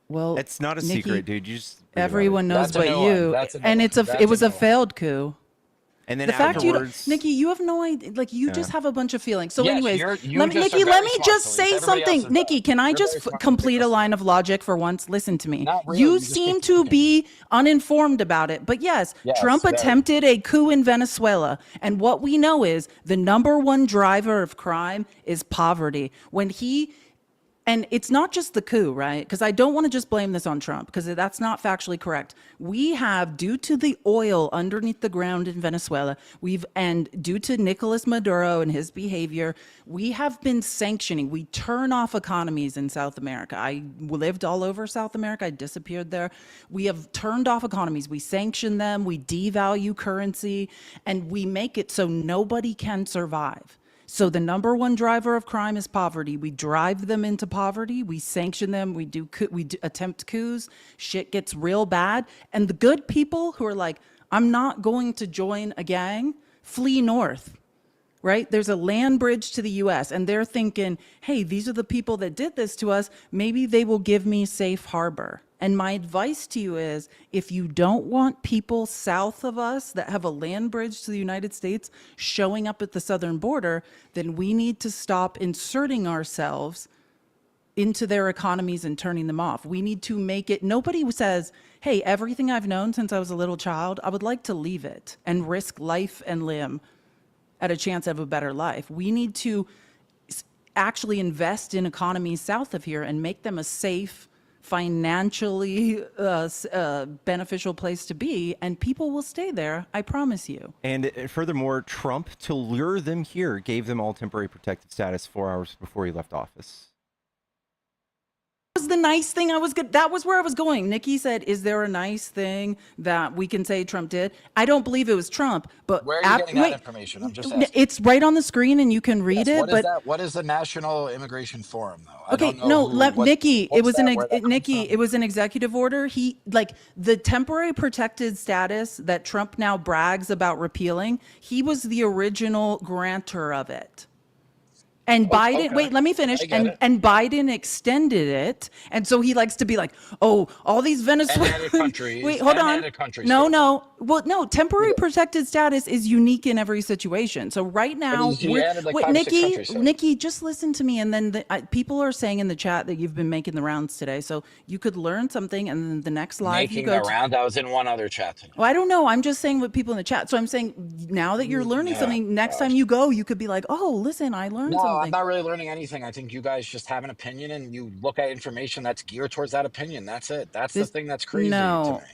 well, It's not a Nikki, secret, dude. You just read about it. everyone knows That's a but new one. you, That's a new and one. it That's a was a new one. failed coup. And then The fact you don't, afterwards, Nikki, you have no idea. Like you yeah. just have a bunch of feelings. So, Yes, anyways, you just are Nikki, let very me smart, just Felice. say Everybody else something. is Nikki, dumb. can I You're very just smart and complete a ridiculous. line of logic for once? Listen to me. Not really. You You just seem keep to talking. be uninformed about it, but yes, Yes, Trump very. attempted a coup in Venezuela, and what we know is the number one driver of crime is poverty. And it's not just the coup, right? Because I don't want to just blame this on Trump, because that's not factually correct. We have, due to the oil underneath the ground in Venezuela, and due to Nicolas Maduro and his behavior, we have been sanctioning. We turn off economies in South America. I lived all over South America. I disappeared there. We have turned off economies. We sanction them. We devalue currency, and we make it so nobody can survive. So the number one driver of crime is poverty. We drive them into poverty. We sanction them. We attempt coups. Shit gets real bad. And the good people who are like, I'm not going to join a gang, flee north, right? There's a land bridge to the US, and they're thinking, hey, these are the people that did this to us. Maybe they will give me safe harbor. And my advice to you is, if you don't want people south of us that have a land bridge to the United States showing up at the southern border, then we need to stop inserting ourselves into their economies and turning them off. We need to make it, nobody says, hey, everything I've known since I was a little child, I would like to leave it and risk life and limb at a chance of a better life. We need to actually invest in economies south of here and make them a safe, financially beneficial place to be, and people will stay there. I promise you. And furthermore, Trump, to lure them here, gave them all temporary protected status 4 hours before he left office. Was the nice thing I was good. That was where I was going. Nikki said, "Is there a nice thing that we can say Trump did?" I don't believe it was Trump, but Where are you getting that information? I'm just asking. it's right on the screen and you can read Yes, it. what is But that? What is the National Immigration Forum, though? I okay, don't know no, who. What? Nikki, it What's was that? Where that comes Nikki, from? it was an executive order. He like the temporary protected status that Trump now brags about repealing. He was the original grantor of it. And Biden, Okay, wait, let me finish. I get it. And Biden extended it. And so he likes to be like, oh, all these And Venezuelans. added countries. Wait, hold and on. Added countries No, to it. no. Well, no, temporary protected status is unique in every situation. So right But now, he added like wait, 5 or 6 Nikki, countries to it. Nikki, just listen to me. And then people are saying in the chat that you've been making the rounds today. So you could learn something. And then the next live you Making go the to. round. I was in one other chat today. Well, I don't know. I'm just saying what people in the chat. So I'm saying now that you're learning Yeah. something, next time you go, you could be like, oh, listen, I learned No, I'm something. not really learning anything. I think you guys just have an opinion and you look at information that's geared towards that opinion. That's it. That's the This thing that's crazy to me. no. Yeah,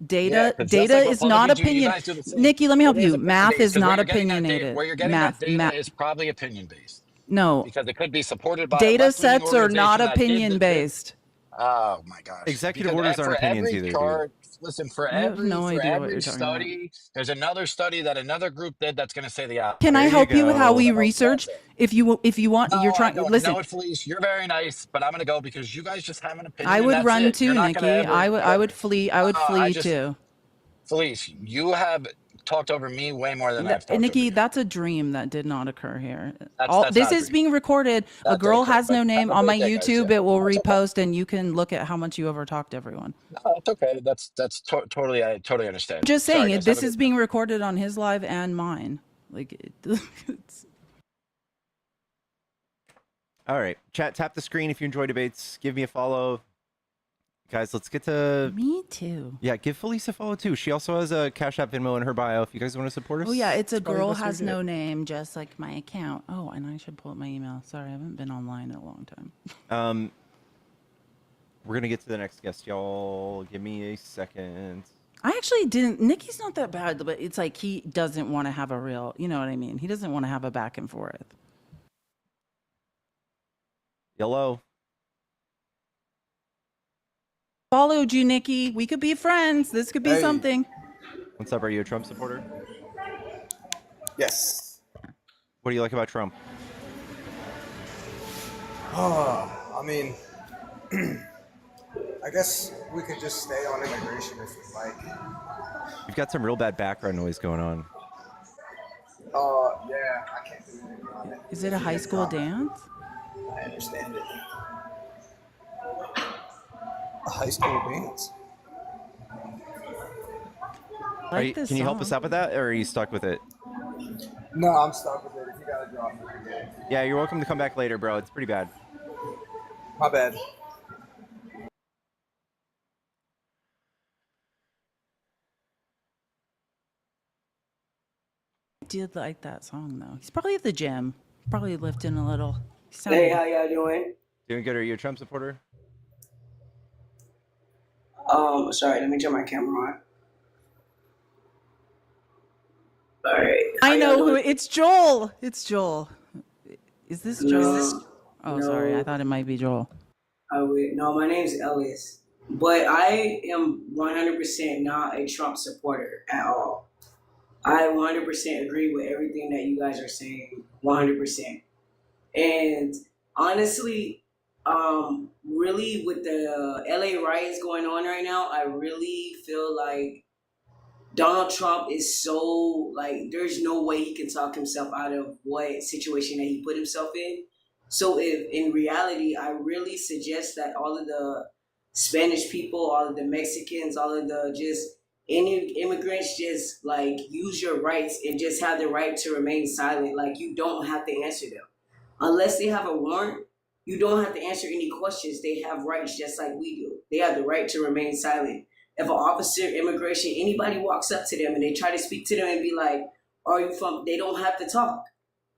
Data because just data like is not Republicans do, you opinion. guys do the same. Nikki, let me help It is you. opinion Math based is because not opinionated. where you're getting that data Math. is probably opinion based No. because it could be supported by a Data left-leaning sets are not organization that opinion did. based. Oh my gosh! Executive Because orders aren't for opinions every either, dude. chart, listen, You have no for idea what every you're talking about. study, there's another study that another group did that's going to say the Can I There opposite. you help you with how go. we So that's research? it. If you want, No, you're I trying. don't. You know Listen, what, Felice? You're very nice, but I'm gonna go because you guys just have an I opinion and would that's run it. You're too, not gonna Nikki. ever I get. would flee. I would I flee just, too. Felice, you have talked over me way more than I've talked over Nikki, you. that's a dream that did not occur here. All That's this not a is dream. being recorded. A That did girl occur. has But no have name a on my great day, guys. Yeah, YouTube. It will no, it's okay. repost, and you can look at how much you overtalked everyone. No, it's okay. Totally. I totally understand. Just Sorry, saying guys. Have a this good is being recorded on his live and mine. Like, it's, All right. Chat, tap the screen if you enjoy debates. Give me a follow. Guys, let's get to... me too. Yeah, give Felice a follow, too. She also has a Cash App Venmo in her bio. If you guys want to support us... Oh yeah, it's a probably the girl best way to has do it. no name, just like my account. Oh, and I should pull up my email. Sorry, I haven't been online in a long time. We're going to get to the next guest, y'all. Give me a second. I actually didn't. Nikki's not that bad, but it's like he doesn't want to have a real. You know what I mean? He doesn't want to have a back and forth. Hello. Followed you, Nikki. We could be friends. This could be Hey. something. What's up? Are you a Trump supporter? Yes. What do you like about Trump? I mean, I guess we could just stay on immigration if we like. You've got some real bad background noise going on. Yeah, I can't do anything on it. Is it a high school dance? I understand it. A high school dance. I like this Can you help us song. out with that, or are you stuck with it? No, I'm stuck with it. If you gotta drop it, okay. Yeah, you're welcome to come back later, bro. It's pretty bad. My bad. I did like that song though. He's probably at the gym. Probably lifting a little. Hey, how y'all doing? Doing good. Are you a Trump supporter? Sorry, let me turn my camera on. All right. I how y'all know who doing? it's Joel. It's Joel. Is this Joel? No, Oh, sorry. I no. thought it might be Joel. No, my name's Ellis, but I am 100% not a Trump supporter at all. I 100% agree with everything that you guys are saying, 100%. And honestly, really with the LA riots going on right now, I really feel like Donald Trump is so like there's no way he can talk himself out of what situation that he put himself in. So if in reality, I really suggest that all of the Spanish people, all of the Mexicans, all of the just any immigrants just like use your rights and just have the right to remain silent. Like you don't have to answer them. Unless they have a warrant, you don't have to answer any questions. They have rights just like we do. They have the right to remain silent. If an officer, immigration, anybody walks up to them and they try to speak to them and be like, are you from, they don't have to talk.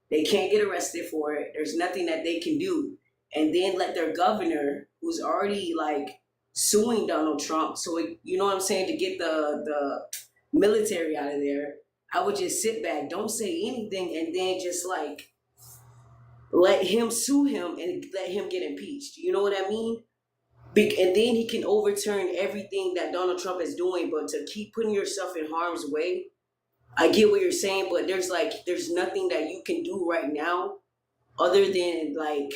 They can't get arrested for it. There's nothing that they can do. And then let their governor, who's already like suing Donald Trump. So you know what I'm saying, to get the military out of there, I would just sit back, don't say anything, and then just like let him sue him and let him get impeached. You know what I mean? And then he can overturn everything that Donald Trump is doing. But to keep putting yourself in harm's way, I get what you're saying, but there's nothing that you can do right now other than like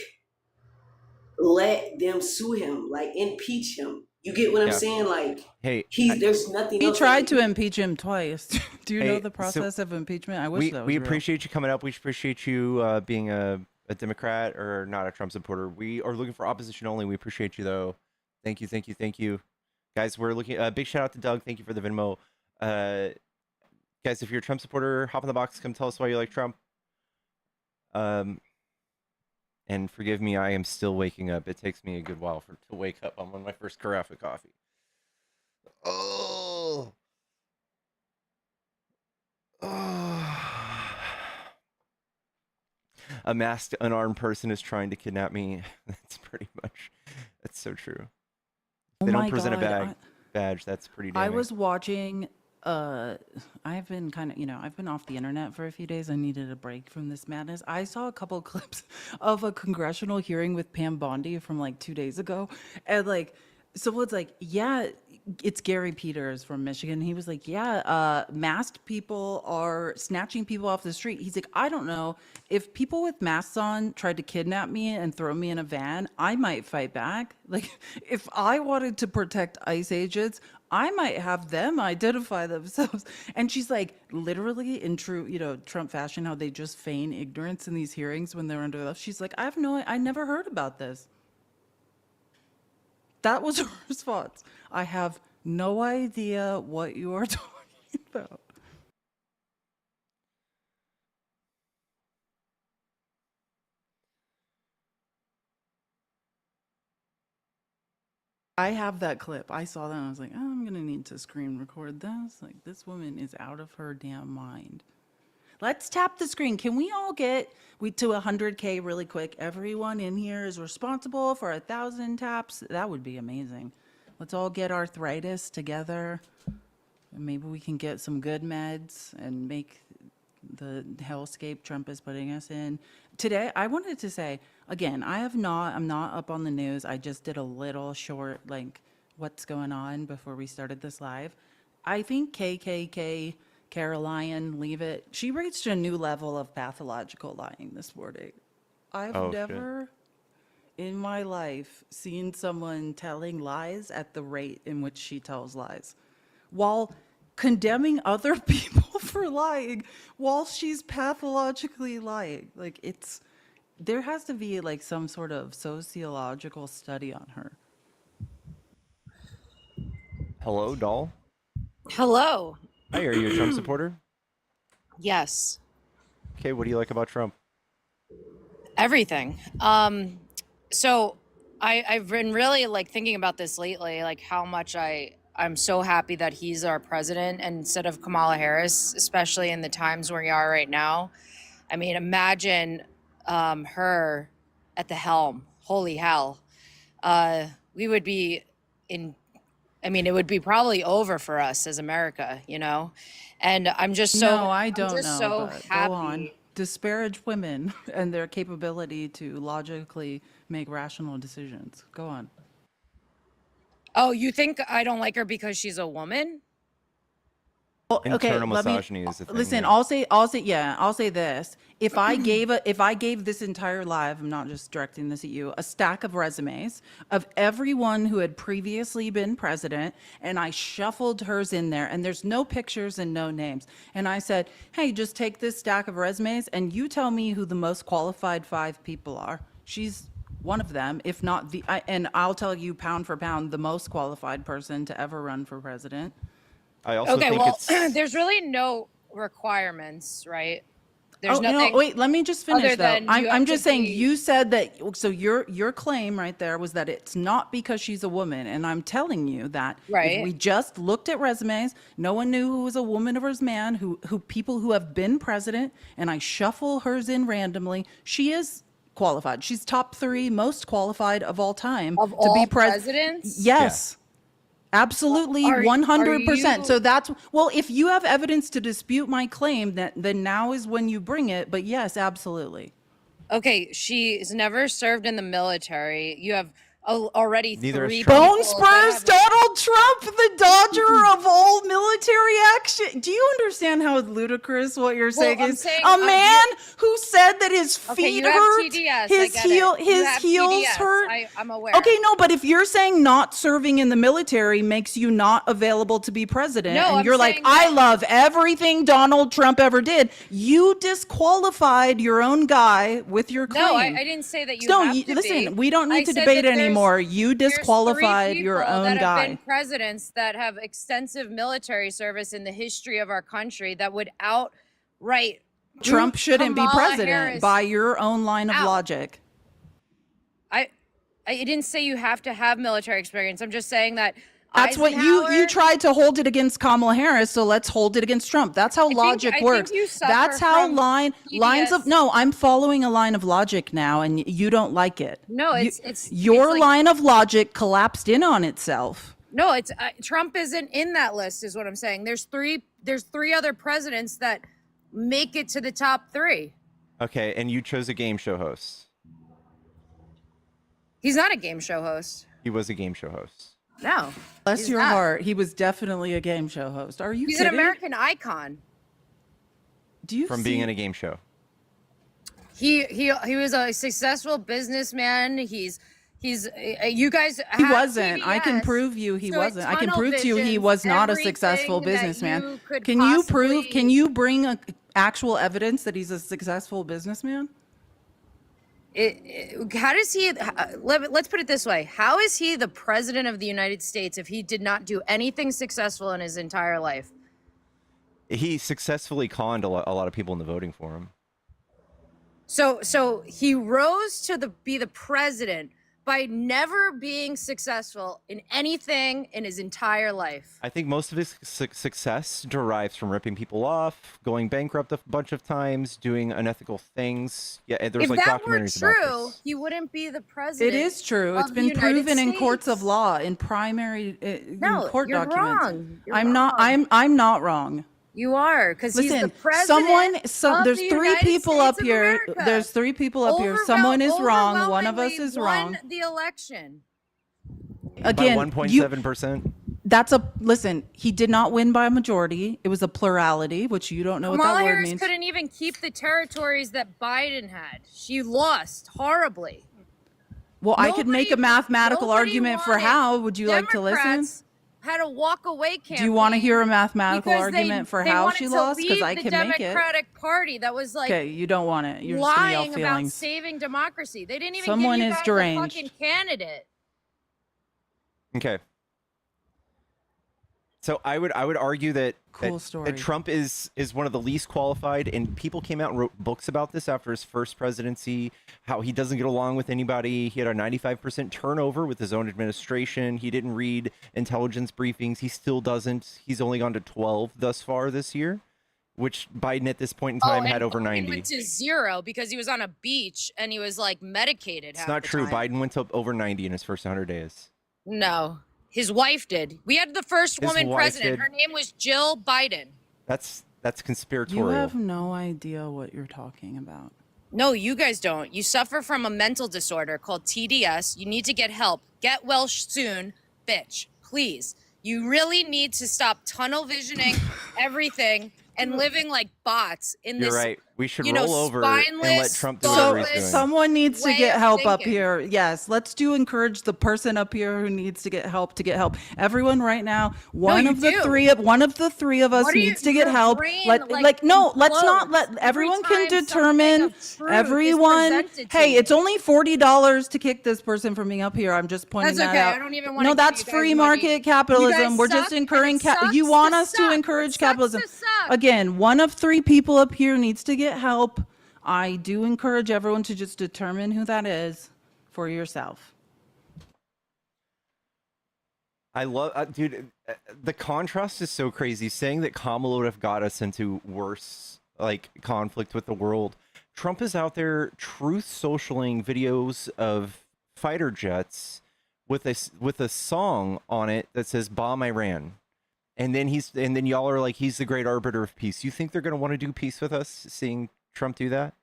let them sue him, like impeach him. You get what I'm Yeah. saying? Like Hey, there's nothing He else. tried to impeach him twice. Do you Hey, know the process of impeachment? I wish that was we real. appreciate you coming up. We appreciate you being a Democrat or not a Trump supporter. We are looking for opposition only. We appreciate you though. Thank you, guys. We're looking. Big shout out to Doug. Thank you for the Venmo. Guys, if you're a Trump supporter, hop in the box. Come tell us why you like Trump. And forgive me, I am still waking up. It takes me a good while to wake up. I'm on my first carafe of coffee. Oh. A masked, unarmed person is trying to kidnap me. That's so true. If they don't present a badge, that's pretty damning. I was watching, I've been kind of, I've been off the internet for a few days. I needed a break from this madness. I saw a couple clips of a congressional hearing with Pam Bondi from like 2 days ago. And like, someone's like, yeah, it's Gary Peters from Michigan. He was like, yeah, masked people are snatching people off the street. He's like, I don't know. If people with masks on tried to kidnap me and throw me in a van, I might fight back. Like, if I wanted to protect ICE agents, I might have them identify themselves. And she's like, literally in true, Trump fashion, how they just feign ignorance in these hearings when they're under oath. She's like, I never heard about this. That was her response. I have no idea what you are talking about. I have that clip. I saw that and I was like, oh, I'm going to need to screen record this. Like, this woman is out of her damn mind. Let's tap the screen. Can we all get to 100K really quick? Everyone in here is responsible for 1,000 taps. That would be amazing. Let's all get arthritis together. And maybe we can get some good meds and make the hellscape Trump is putting us in. Today, I wanted to say, again, I'm not up on the news. I just did a little short, like, what's going on before we started this live. I think KKK Caroline, leave it. She reached a new level of pathological lying this morning. I've never in my life seen someone telling lies at the rate in which she tells lies, while condemning other people for lying while she's pathologically lying. Like, there has to be like some sort of sociological study on her. Hello, doll. Hello. Hi, are you a Trump supporter? Yes. Okay, what do you like about Trump? Everything. So I've been really like thinking about this lately, like how much I'm so happy that he's our president instead of Kamala Harris, especially in the times where we are right now. I mean, imagine her at the helm. Holy hell. We would be it would be probably over for us as America, And I'm just so No, I don't I'm just know, so but happy. go on. Disparage women and their capability to logically make rational decisions. Go on. Oh, you think I don't like her because she's a woman? Well, Internal misogyny is the thing. Listen, yeah. I'll say this. If I gave this entire live, I'm not just directing this at you, a stack of resumes of everyone who had previously been president, and I shuffled hers in there, and there's no pictures and no names. And I said, hey, just take this stack of resumes and you tell me who the most qualified 5 people are. She's one of them, if not and I'll tell you pound for pound, the most qualified person to ever run for president. I also think it's... there's really no requirements, right? There's nothing. No, wait, let me just finish other though. than you have I'm to just saying, be- you said that, so your claim right there was that it's not because she's a woman. And I'm telling you that Right. if we just looked at resumes, no one knew who was a woman versus man, who people who have been president, and I shuffle hers in randomly, she is qualified. She's top 3 most qualified of all time Of to all be presidents? Yes. Absolutely, Are 100%. you- So that's, well, if you have evidence to dispute my claim, then now is when you bring it. But yes, absolutely. Okay, she's never served in the military. You have already Neither has 3 Trump. Bone people that spurs Donald Trump, the dodger of all military action. Do you understand how ludicrous what you're saying I'm is? saying, A man who said that his Okay, feet you have hurt, TDS. I his get heel, it. You his have heels TDS. hurt. I'm aware. Okay, no, but if you're saying not serving in the military makes you not available to be president, No, and I'm you're like, saying I that- love everything Donald Trump ever did, you disqualified your own guy with your claim. No, I didn't say that you No, have to listen, be. we don't I need to said debate that anymore. You there's 3 disqualified your people own that have guy. been presidents that have extensive military service in the history of our country that would outright Trump boot shouldn't be Kamala president Harris by your own line of out. logic. I didn't say you have to have military experience. I'm just saying that That's what you Eisenhower- tried to hold it against Kamala Harris, so let's hold it against Trump. That's how logic I works. think you suffer That's how from lines PTSD. of no, I'm following a line of logic now and you don't like it. No, You- it's your like- line of logic collapsed in on itself. No, it's Trump isn't in that list, is what I'm saying. There's three other presidents that make it to the top 3. Okay, and you chose a game show host. He's not a game show host. He was a game show host. No, Bless he's your not. heart. He was definitely a game show host. Are you He's kidding? an American icon. Do you From see- being in a game show. He was a successful businessman. He's you guys. He have wasn't. I can TDS, prove you he so it wasn't. I can tunnel prove to you he visions was not a everything successful that businessman. you could Can you prove? possibly- Can you bring actual evidence that he's a successful businessman? How does he? Let's put it this way: how is he the president of the United States if he did not do anything successful in his entire life? He successfully conned a lot of people into voting for him. So he rose to be the president by never being successful in anything in his entire life. I think most of his success derives from ripping people off, going bankrupt a bunch of times, doing unethical things. Yeah, there's If like that were documentaries about true, this. he wouldn't be the It president. is true. It's of been the United proven in courts of States. law, in primary in No, court you're documents. wrong. You're I'm not. wrong. I'm not wrong. You are, because he's the Listen, president. there's of the 3 United people States up of here. America. There's 3 people up here. Someone is wrong. One of us is wrong. Won the election. Again, by 1.7%. Listen, he did not win by a majority. It was a plurality, which you don't know what Kamala that word Harris means. couldn't even keep the territories that Biden had. She lost horribly. Well, I could make a mathematical Nobody argument for wanted- how. Would you like to listen? Democrats had a walk away campaign. Do you want to hear a mathematical because argument for they how wanted she to lost? Because leave I the can make it. Democratic Party that was like Okay, you don't want it. You're just gonna yell lying about feelings. saving democracy. They didn't even Someone give you is guys deranged. a fucking candidate. Okay. So I would argue that, Cool that, story. that Trump is one of the least qualified, and people came out and wrote books about this after his first presidency, how he doesn't get along with anybody. He had a 95% turnover with his own administration. He didn't read intelligence briefings. He still doesn't. He's only gone to 12 thus far this year, which Biden at this point in time had over 90. He went to 0 because he was on a beach and he was like medicated. It's not true. Biden went to over 90 in his first 100 days. No, his wife did. We had the first His woman wife president. did. Her name was Jill Biden. That's You conspiratorial. have no idea what you're talking about. No, you guys don't. You suffer from a mental disorder called TDS. You need to get help. Get well soon, bitch. Please. You really need to stop tunnel visioning everything and living like bots in You're this. right. We should you know, roll over and let spineless, Trump do So whatever he's doing. thoughtless- someone needs to way get of help up thinking. here. Yes, let's encourage the person up here who needs to get help to get help. Everyone right now, one you of the do. three of us What are you- needs to get your help. brain, Let's like, not let implodes everyone every can time determine. something of truth is Everyone, presented to hey, you. it's only $40 to kick this person from being up here. I'm just pointing That's that okay. out. I don't even wanna No, give that's you guys free money. market capitalism. You guys We're just suck, incurring. and it sucks You want to us to suck. encourage It sucks capitalism. to suck. Again, one of 3 people up here needs to get help. I do encourage everyone to just determine who that is for yourself. I love, dude. The contrast is so crazy. Saying that Kamala would have got us into worse like conflict with the world. Trump is out there truth socialing videos of fighter jets with a song on it that says "Bomb Iran," and then y'all are like, he's the great arbiter of peace. You think they're going to want to do peace with us, seeing Trump do that?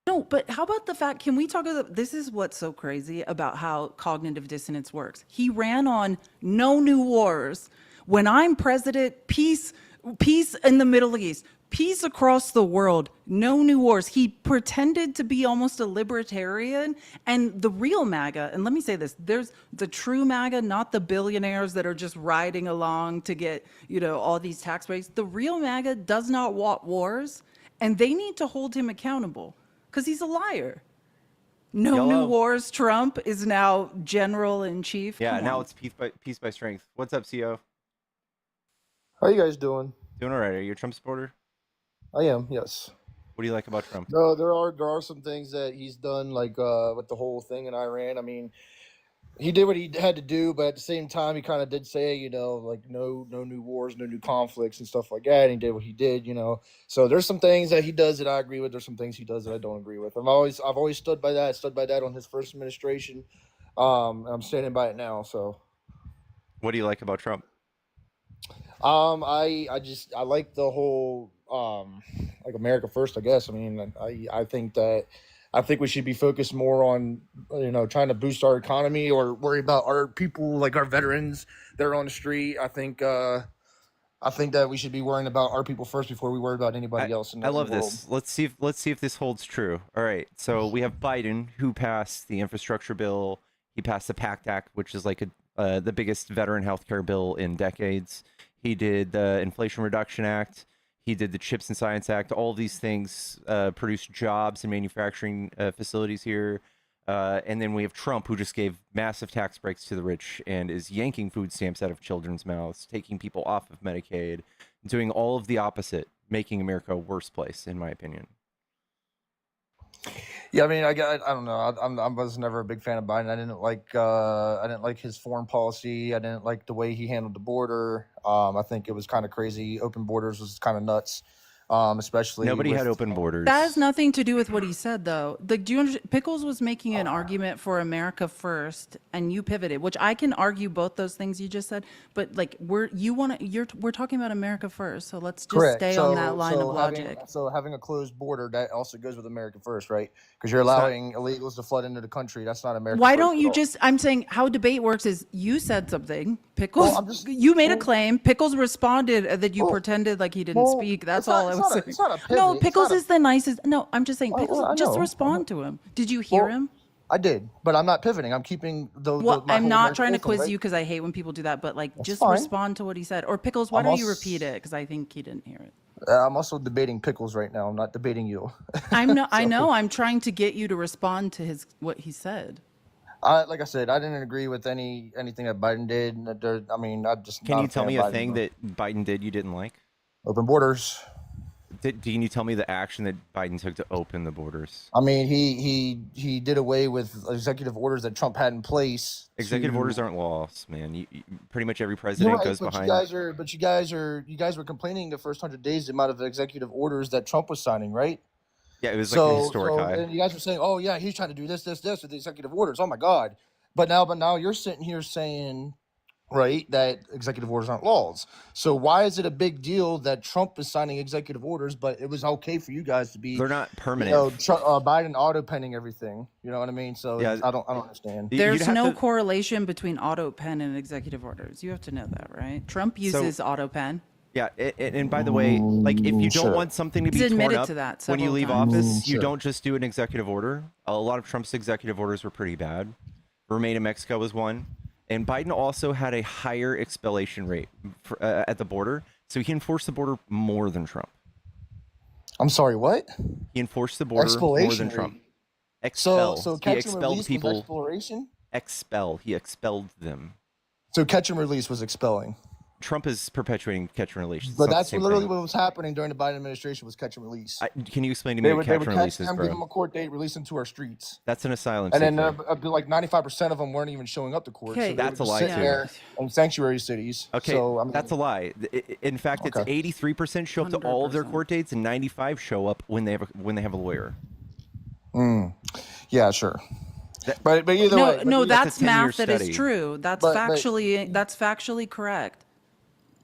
No, but how about the fact, can we talk about, this is what's so crazy about how cognitive dissonance works. He ran on no new wars. When I'm president, peace in the Middle East, peace across the world, no new wars. He pretended to be almost a libertarian, and the real MAGA, and let me say this, there's the true MAGA, not the billionaires that are just riding along to get, all these tax breaks. The real MAGA does not want wars, and they need to hold him accountable. Because he's a liar. No Yellow. new wars. Trump is now general in chief. Yeah, Come now on. it's peace by strength. What's up, CO? How you guys doing? Doing all right. Are you a Trump supporter? I am, yes. What do you like about Trump? No, there are some things that he's done, like with the whole thing in Iran. I mean, he did what he had to do, but at the same time, he kind of did say, like no new wars, no new conflicts and stuff like that. And he did what he did, So there's some things that he does that I agree with. There's some things he does that I don't agree with. I've always stood by that. Stood by that on his first administration. And I'm standing by it now. So. What do you like about Trump? I like the whole like America first, I guess. I mean, I think we should be focused more on trying to boost our economy or worry about our people, like our veterans that are on the street. I think that we should be worrying about our people first before we worry about anybody else. I love this. Let's see if this holds true. All right. So we have Biden, who passed the infrastructure bill. He passed the PACT Act, which is like the biggest veteran healthcare bill in decades. He did the Inflation Reduction Act. He did the Chips and Science Act. All of these things produced jobs and manufacturing facilities here. And then we have Trump, who just gave massive tax breaks to the rich and is yanking food stamps out of children's mouths, taking people off of Medicaid, doing all of the opposite, making America a worse place, in my opinion. Yeah, I mean, I don't know. I was never a big fan of Biden. I didn't like his foreign policy. I didn't like the way he handled the border. I think it was kind of crazy. Open borders was kind of nuts. Especially nobody had open borders. That has nothing to do with what he said, though. Do you understand? Pickles was making an argument for America first, and you pivoted, which I can argue both those things you just said. But like, we're talking about America first, so let's just Correct. stay on that line of logic. So having a closed border, that also goes with America first, right? Because you're allowing illegals to flood into the country. That's not America. Why first don't at you all. just? I'm saying how debate works is you said something. Pickles, Well, you made a claim. Pickles responded that you pretended like he didn't speak. That's all I was saying. It's not a pivot. No, It's Pickles not is the nicest. No, I'm just saying, Pickles, I just know. respond to him. Did you hear him? I did, but I'm not pivoting. I'm keeping the. Well, my I'm whole not America trying to first quiz thing, right? you because I hate when people do that, but like, just fine. respond to what he said. Or Pickles, why I'm don't you also- repeat it? Because I think he didn't hear it. I'm also debating Pickles right now. I'm not debating you. I know. I'm trying to get you to respond to what he said. Like I said, I didn't agree with anything that Biden did. I mean, I just. Can not you a tell fan me of a Biden, thing though. that Biden did you didn't like? Open borders. Can you tell me the action that Biden took to open the borders? I mean, he did away with executive orders that Trump had in place. Executive to- orders aren't laws, man. Pretty much every You're president right, goes but behind. you guys were complaining the first 100 days the amount of executive orders that Trump was signing, right? Yeah, it was like a historic high. And you guys were saying, oh yeah, he's trying to do this with the executive orders. Oh my God! But now you're sitting here saying, right, that executive orders aren't laws. So why is it a big deal that Trump is signing executive orders, but it was okay for you guys to be, They're not permanent. Biden auto penning everything? You know what I mean? So Yeah. I don't understand. There's You'd have no to- correlation between auto pen and executive orders. You have to know that, right? Trump uses auto pen. Yeah, and by the way, like if you don't Sure. want something to be He's torn admitted up to that when you several leave times. office, you Sure. don't just do an executive order. A lot of Trump's executive orders were pretty bad. Remain in Mexico was one. And Biden also had a higher expulsion rate at the border, so he enforced the border more than Trump. I'm sorry, what? He enforced the border more Expulsion than Trump. rate. Expel. So He catch and expelled release people. was exploration. Expel. He expelled them. So catch and release was expelling. Trump is perpetuating catch and release. It's But not the that's same literally thing. what was happening during the Biden administration was catch and release. Can you explain to me what They catch would and catch release is, them, give them bro? a court date, release them to our streets. That's an asylum And then seeker. like 95% of them weren't even showing up to court. Okay. So they That's were a just lie, sitting too. there in sanctuary cities. Okay, So, I mean, that's a lie. In fact, it's Okay. 83% show up to all of their 100%. court dates, and 95 show up when they have a lawyer. yeah, sure. That- But either No, way, no, that's a that's 10-year math that is study. true. That's But- factually correct.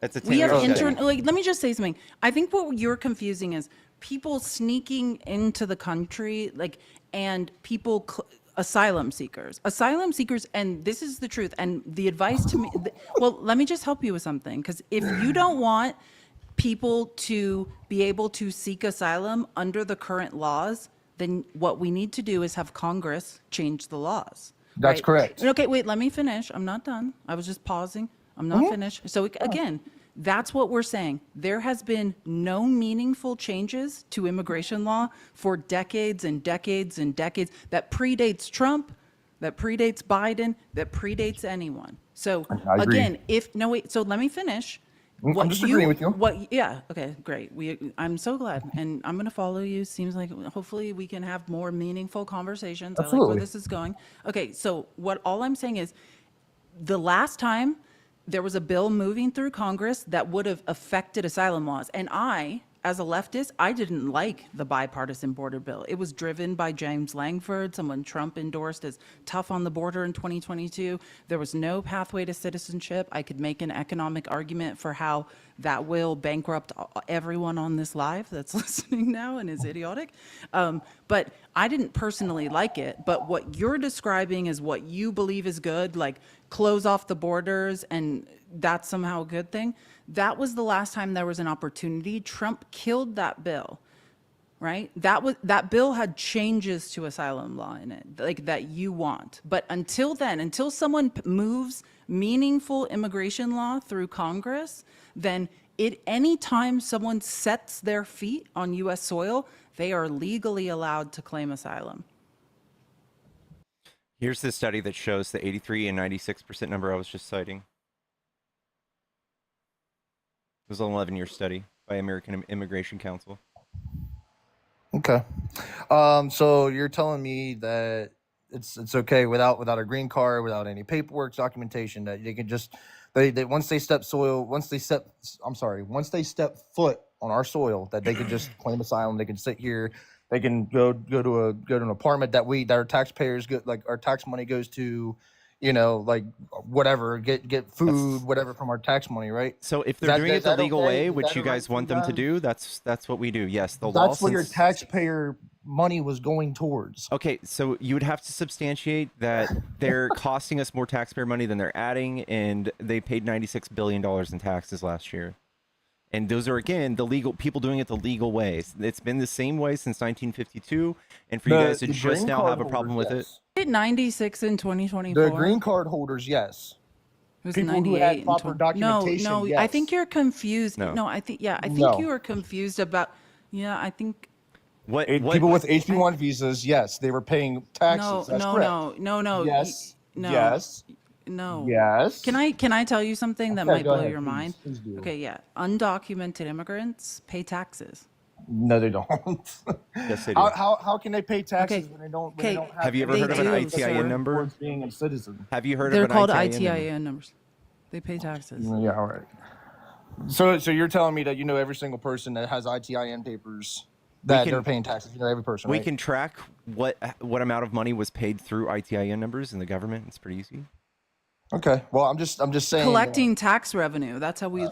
That's a We have 10-year study. like, let me just say something. I think what you're confusing is people sneaking into the country, like, and people, asylum seekers, and this is the truth. And the advice to me, well, let me just help you with something. Because if you don't want people to be able to seek asylum under the current laws, then what we need to do is have Congress change the laws. That's correct. Okay, wait, let me finish. I'm not done. I was just pausing. I'm not finished. So again, that's what we're saying. There has been no meaningful changes to immigration law for decades and decades and decades that predates Trump, that predates Biden, that predates anyone. So I agree. again, so let me finish. I'm just agreeing with you. Yeah, okay, great. I'm so glad. And I'm going to follow you. Seems like hopefully we can have more meaningful conversations. I like Absolutely. where this is going. Okay, so all I'm saying is the last time there was a bill moving through Congress that would have affected asylum laws, and as a leftist, I didn't like the bipartisan border bill. It was driven by James Langford, someone Trump endorsed as tough on the border in 2022. There was no pathway to citizenship. I could make an economic argument for how that will bankrupt everyone on this live that's listening now and is idiotic. But I didn't personally like it. But what you're describing is what you believe is good, like close off the borders and that's somehow a good thing. That was the last time there was an opportunity. Trump killed that bill, right? That bill had changes to asylum law in it, like that you want. But until then, until someone moves meaningful immigration law through Congress, then any time someone sets their feet on U.S. soil, they are legally allowed to claim asylum. Here's the study that shows the 83 and 96% number I was just citing. It was an 11-year study by American Immigration Council. Okay. So you're telling me that it's okay without a green card, without any paperwork, documentation, that they can just they once they step foot on our soil, that they could just claim asylum. They can sit here. They can go to an apartment that our taxpayers get, like our tax money goes to, like whatever, get food, whatever from our tax money, right? So if they're doing it the legal way, which you guys want them to do, that's what we do. Yes, the law. That's what your taxpayer money was going towards. Okay, so you would have to substantiate that they're costing us more taxpayer money than they're adding, and they paid $96 billion in taxes last year. And those are, again, the legal people doing it the legal way. It's been the same way since 1952, and for you guys to just now have a problem with it. Did 96 in 2024? The green card holders, yes. It was People who 98 had in proper documentation, No, I yes. think you're confused. No. I think No. you are confused about. Yeah, I think. What People with HB1 visas, yes, they were paying taxes. That's correct. No. Yes. No. Yes. No. Yes. Can I tell you something that Okay, might go blow ahead, your please. mind? Please do. Okay, yeah. Undocumented immigrants pay taxes. No, they don't. Yes, they do. How can they pay taxes Okay. when they don't? Okay. Have you ever They heard of an do, ITIN sir. number? Towards being a citizen. Have you heard They're of an called ITIN number? ITIN numbers. They pay taxes. Yeah, all right. So you're telling me that every single person that has ITIN papers that they're paying taxes. Every person. We right? can track what amount of money was paid through ITIN numbers in the government. It's pretty easy. Okay. Well, I'm just saying. Collecting tax revenue. That's how we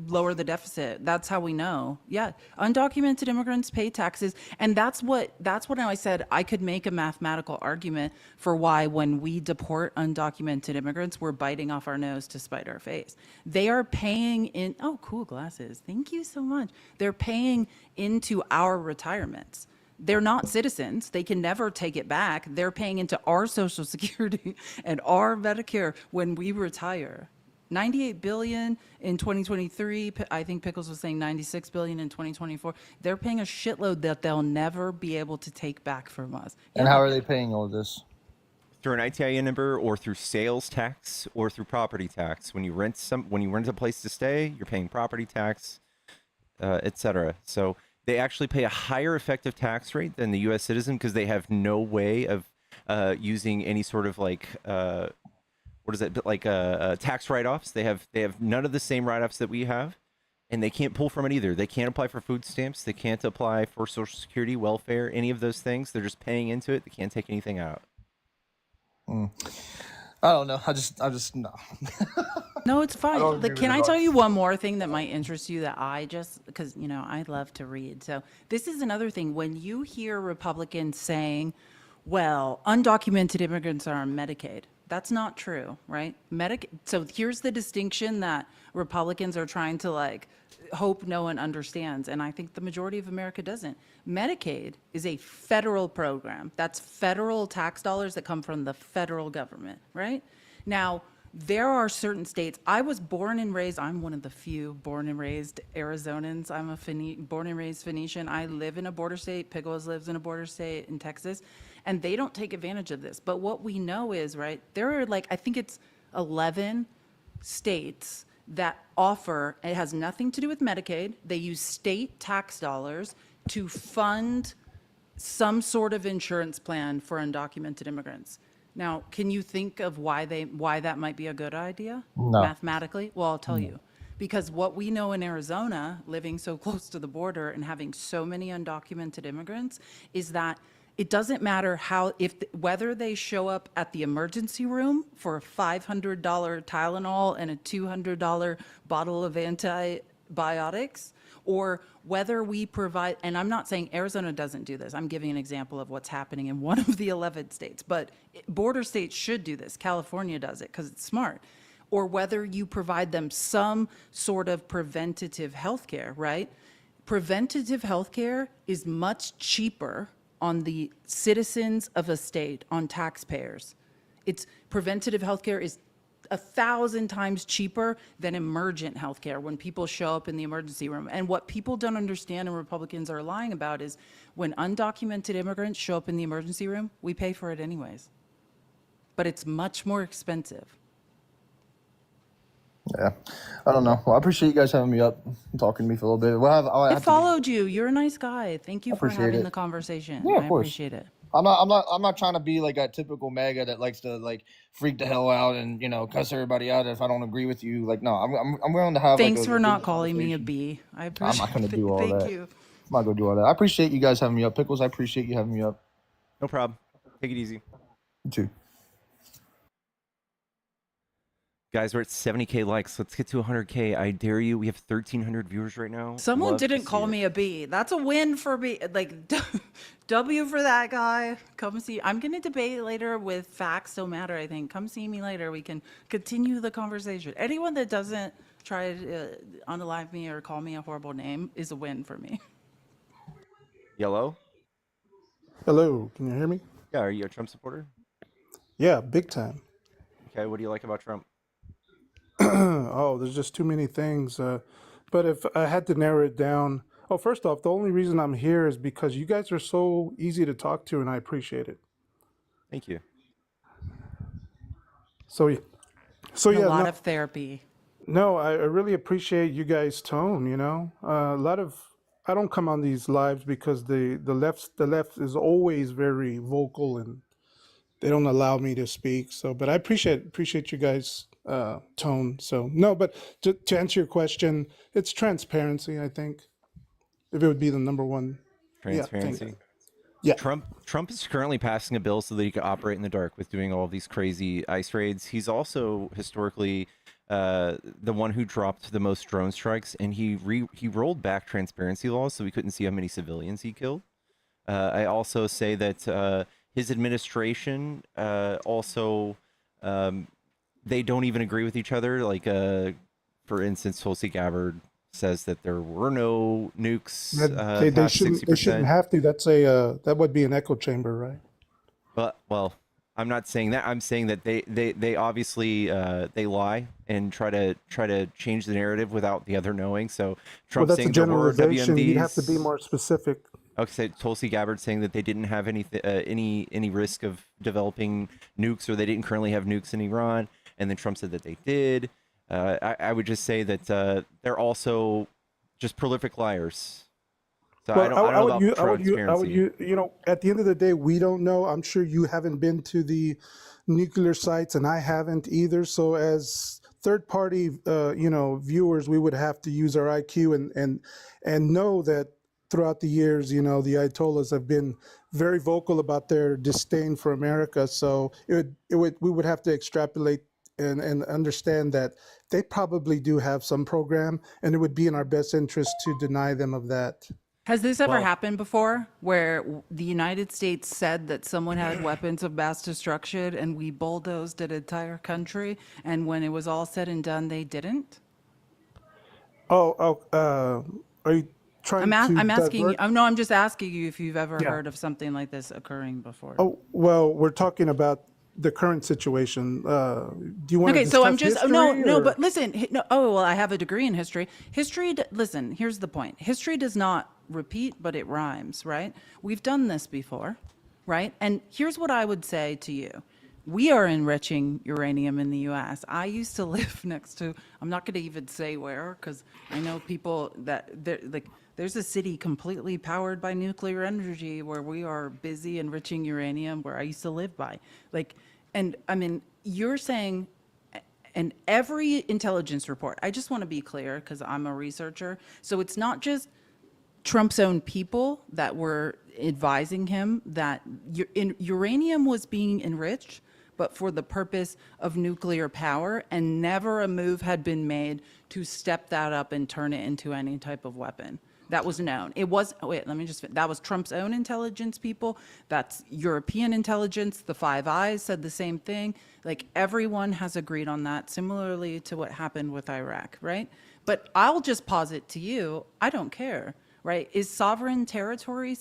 lower the deficit. That's how we know. Yeah, undocumented immigrants pay taxes, and that's what I said. I could make a mathematical argument for why when we deport undocumented immigrants, we're biting off our nose to spite our face. They are paying in. Oh, cool glasses. Thank you so much. They're paying into our retirements. They're not citizens. They can never take it back. They're paying into our Social Security and our Medicare when we retire. 98 billion in 2023. I think Pickles was saying 96 billion in 2024. They're paying a shitload that they'll never be able to take back from us. And how are they paying all of this? through an ITIN number or through sales tax or through property tax. When you rent a place to stay, you're paying property tax, etc. So they actually pay a higher effective tax rate than the U.S. citizen because they have no way of using any sort of like what is it, like tax write-offs. They have none of the same write-offs that we have, and they can't pull from it either. They can't apply for food stamps. They can't apply for Social Security, welfare, any of those things. They're just paying into it. They can't take anything out. I don't know. I just no. No, it's fine. don't Like, agree can with I it. tell you one more thing that might interest you that I just, because, you know, I love to read. So this is another thing. When you hear Republicans saying, well, undocumented immigrants are on Medicaid, that's not true, right? So here's the distinction that Republicans are trying to like hope no one understands. And I think the majority of America doesn't. Medicaid is a federal program. That's federal tax dollars that come from the federal government, right? Now, there are certain states. I was born and raised, I'm one of the few born and raised Arizonans. I'm a born and raised Phoenician. I live in a border state. Pickles lives in a border state in Texas. And they don't take advantage of this. But what we know is, right, there are like, I think it's 11 states that offer, it has nothing to do with Medicaid. They use state tax dollars to fund some sort of insurance plan for undocumented immigrants. Now, can you think of why that might be a good idea? No. Mathematically? Well, I'll tell you. Because what we know in Arizona, living so close to the border and having so many undocumented immigrants, is that it doesn't matter whether they show up at the emergency room for a $500 Tylenol and a $200 bottle of antibiotics, or whether we provide, and I'm not saying Arizona doesn't do this. I'm giving an example of what's happening in one of the 11 states, but border states should do this. California does it because it's smart. Or whether you provide them some sort of preventative health care, right? Preventative health care is much cheaper on the citizens of a state, on taxpayers. Preventative health care is 1,000 times cheaper than emergent healthcare when people show up in the emergency room. And what people don't understand and Republicans are lying about is when undocumented immigrants show up in the emergency room, we pay for it anyways. But it's much more expensive. Yeah, I don't know. Well, I appreciate you guys having me up and talking to me for a little bit. Well, I followed you. You're a nice guy. Thank you for appreciate having it. the conversation. Yeah, of I course. appreciate it. I'm not trying to be like a typical MAGA that likes to like freak the hell out and cuss everybody out if I don't agree with you. Like, no, I'm willing to have. Thanks like, for not calling me a B. I appreciate I'm not gonna it. do all Thank that. you. I'm not gonna do all that. I appreciate you guys having me up, Pickles. I appreciate you having me up. No problem. Take it easy. You too. Guys, we're at 70K likes. Let's get to 100K. I dare you. We have 1,300 viewers right now. Someone Love to didn't see call it. me a B. That's a win for me. Like, W for that guy. Come see. I'm going to debate later with facts don't matter, I think. Come see me later. We can continue the conversation. Anyone that doesn't try to unalive me or call me a horrible name is a win for me. Yellow? Hello, can you hear me? Yeah, are you a Trump supporter? Yeah, big time. Okay, what do you like about Trump? Oh, there's just too many things. But if I had to narrow it down, first off, the only reason I'm here is because you guys are so easy to talk to, and I appreciate it. Thank you. So, yeah. A lot of therapy. No, I really appreciate you guys' tone. I don't come on these lives because the left is always very vocal and they don't allow me to speak. So, but I appreciate you guys' tone. So no, but to answer your question, it's transparency. I think if it would be the number one. Transparency. Yeah. Trump is currently passing a bill so that he could operate in the dark with doing all of these crazy ICE raids. He's also historically the one who dropped the most drone strikes, and he rolled back transparency laws so we couldn't see how many civilians he killed. I also say that his administration also they don't even agree with each other. Like for instance, Tulsi Gabbard says that there were no nukes They shouldn't have to. That would be an echo chamber, right? But well, I'm not saying that. I'm saying that they obviously they lie and try to change the narrative without the other knowing. So Trump Well, that's saying a there were generalization. WMDs. You'd have to be more specific. Okay, Tulsi Gabbard saying that they didn't have any risk of developing nukes, or they didn't currently have nukes in Iran, and then Trump said that they did. I would just say that they're also just prolific liars. So Well, I don't know about I would transparency. you know, at the end of the day, we don't know. I'm sure you haven't been to the nuclear sites, and I haven't either. So, as third party, you know, viewers, we would have to use our IQ and know that throughout the years, you know, the Ayatollahs have been very vocal about their disdain for America. So, we would have to extrapolate and understand that they probably do have some program, and it would be in our best interest to deny them of that. Has this ever Well, happened before where the United States said that someone had weapons of mass destruction and we bulldozed an entire country, and when it was all said and done, they didn't? Are you trying to I'm asking you, divert? no, I'm just asking you if you've ever Yeah. heard of something like this occurring before. Oh, well, we're talking about the current situation. Do you want to Okay, so I'm discuss just no, history no, or? but listen. No, oh well, I have a degree in history. Listen, here's the point. History does not repeat, but it rhymes, right? We've done this before, right? And here's what I would say to you: we are enriching uranium in the U.S. I used to live next to. I'm not going to even say where, because I know people that like. There's a city completely powered by nuclear energy where we are busy enriching uranium, where I used to live by. Like, and I mean, you're saying, and every intelligence report, I just want to be clear because I'm a researcher. So it's not just Trump's own people that were advising him that uranium was being enriched, but for the purpose of nuclear power, and never a move had been made to step that up and turn it into any type of weapon. That was known. It was, wait, let me just, that was Trump's own intelligence people. That's European intelligence. The Five Eyes said the same thing. Like everyone has agreed on that, similarly to what happened with Iraq, right? But I'll just posit to you, I don't care, right? Is sovereign territory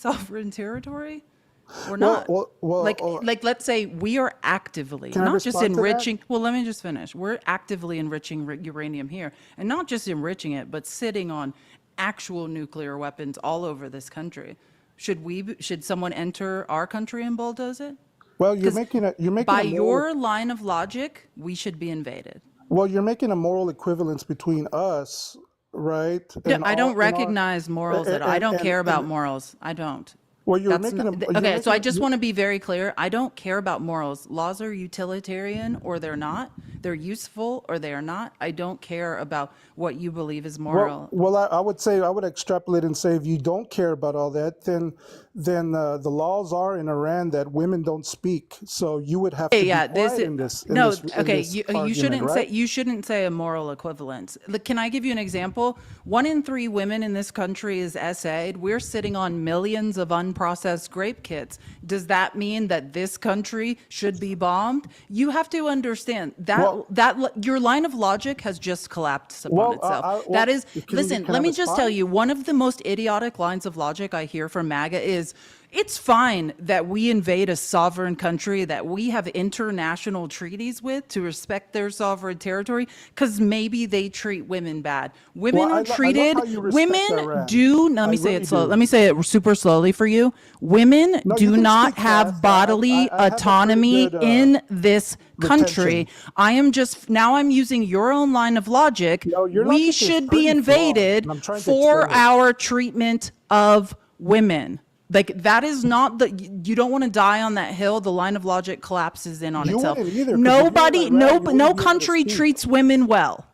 or not? Like let's say we are actively Can I not just respond to that? enriching. Well, let me just finish. We're actively enriching uranium here, and not just enriching it, but sitting on actual nuclear weapons all over this country. Should someone enter our country and bulldoze it? Well, you're 'Cause making by a moral, your line of logic, we should be invaded. well, you're making a moral equivalence between us, right? Yeah, And I don't all in our recognize morals at all. I don't care about and morals. I don't. well, you're That's making not, a you're okay. So I making just you, want to be very clear. I don't care about morals. Laws are utilitarian or they're not. They're useful or they are not. I don't care about what you believe is moral. I would say I would extrapolate and say if you don't care about all that, then the laws are in Iran that women don't speak. So you would have to be Yeah, this quiet is, in this no, in okay, this you argument, right? you shouldn't say a moral equivalence. Look, can I give you an example? 1 in 3 women in this country is SA'd. We're sitting on millions of unprocessed grape kits. Does that mean that this country should be bombed? You have to understand that Well, your line of logic has just collapsed upon well, itself. well, That is, listen, can I let me just tell respond? you, one of the most idiotic lines of logic I hear from MAGA is, it's fine that we invade a sovereign country that we have international treaties with to respect their sovereign territory because maybe they treat women bad. Women Well, are I love treated, how you respect women Iran. do, let I me say really it slow. do. Let me say it super slowly for you. Women No, you do can not speak have fast. bodily I have a pretty autonomy good in this country. retention. I'm using your own line of logic. No, your We logic is should be pretty flawed, invaded and I'm trying to for explain it. our treatment of women. Like that is not the, you don't want to die on that hill. The line of logic collapses in on You itself. wouldn't either, because if you were in Iran, you No wouldn't be able to country speak. treats women well.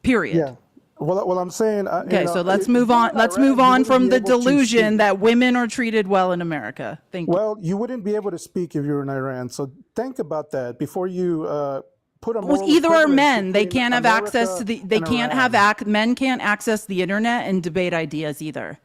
Period. Yeah. Well, I'm saying, Okay, so let's if move you were on. in Let's Iran, move you on wouldn't from be the able to delusion speak. that women are treated well in America. Thank you. Well, you wouldn't be able to speak if you were in Iran. So think about that before you put a With moral either are equivalence men. They between can't have access America to they and can't have Iran. men can't access the internet and debate ideas either.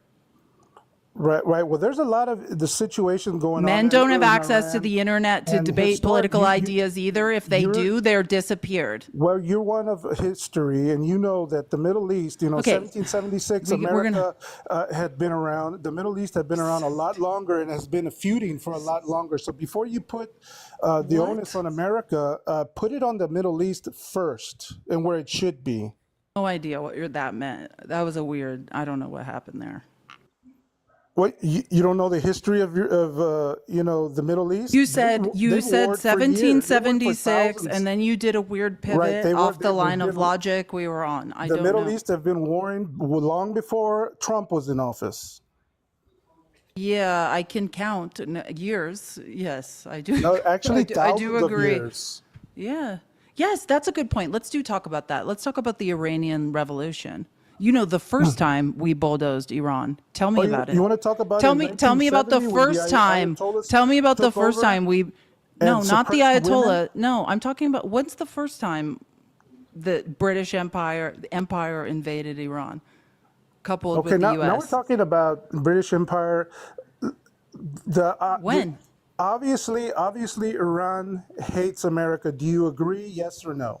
Right, right. Well, there's a lot of the situation going on Men don't have in access to Iran, the internet to and debate political ideas either. If they you're do, they're disappeared. well, you're one of history, and you know that the Middle East, Okay, 1776, we're gonna. America had been around. The Middle East had been around a lot longer and has been feuding for a lot longer. So before you put the onus What? on America, put it on the Middle East first and where it should be. No idea what that meant. That was a weird. I don't know what happened there. What you don't know the history of the Middle East? You said They've warred for years. They warred for 1776, and thousands. then you did a weird Right? pivot They were. off the They've line of been. logic we were on. I The don't Middle know. East have been warring long before Trump was in office. Yeah, I can count years. Yes, I do. No, actually, I do thousands of agree. years. Yeah. Yes, that's a good point. Let's talk about that. Let's talk about the Iranian Revolution. You know, the first time we bulldozed Iran. Tell me Oh, about it. you want to talk about Tell in me about the 1970 when first time. Ayatollahs Tell me about the took first over time we No, and not the suppressed women? Ayatollah. No, I'm talking about when's the first time the British Empire invaded Iran, coupled Okay, with the now we're US. talking about British Empire. When? Obviously, Iran hates America. Do you agree? Yes or no?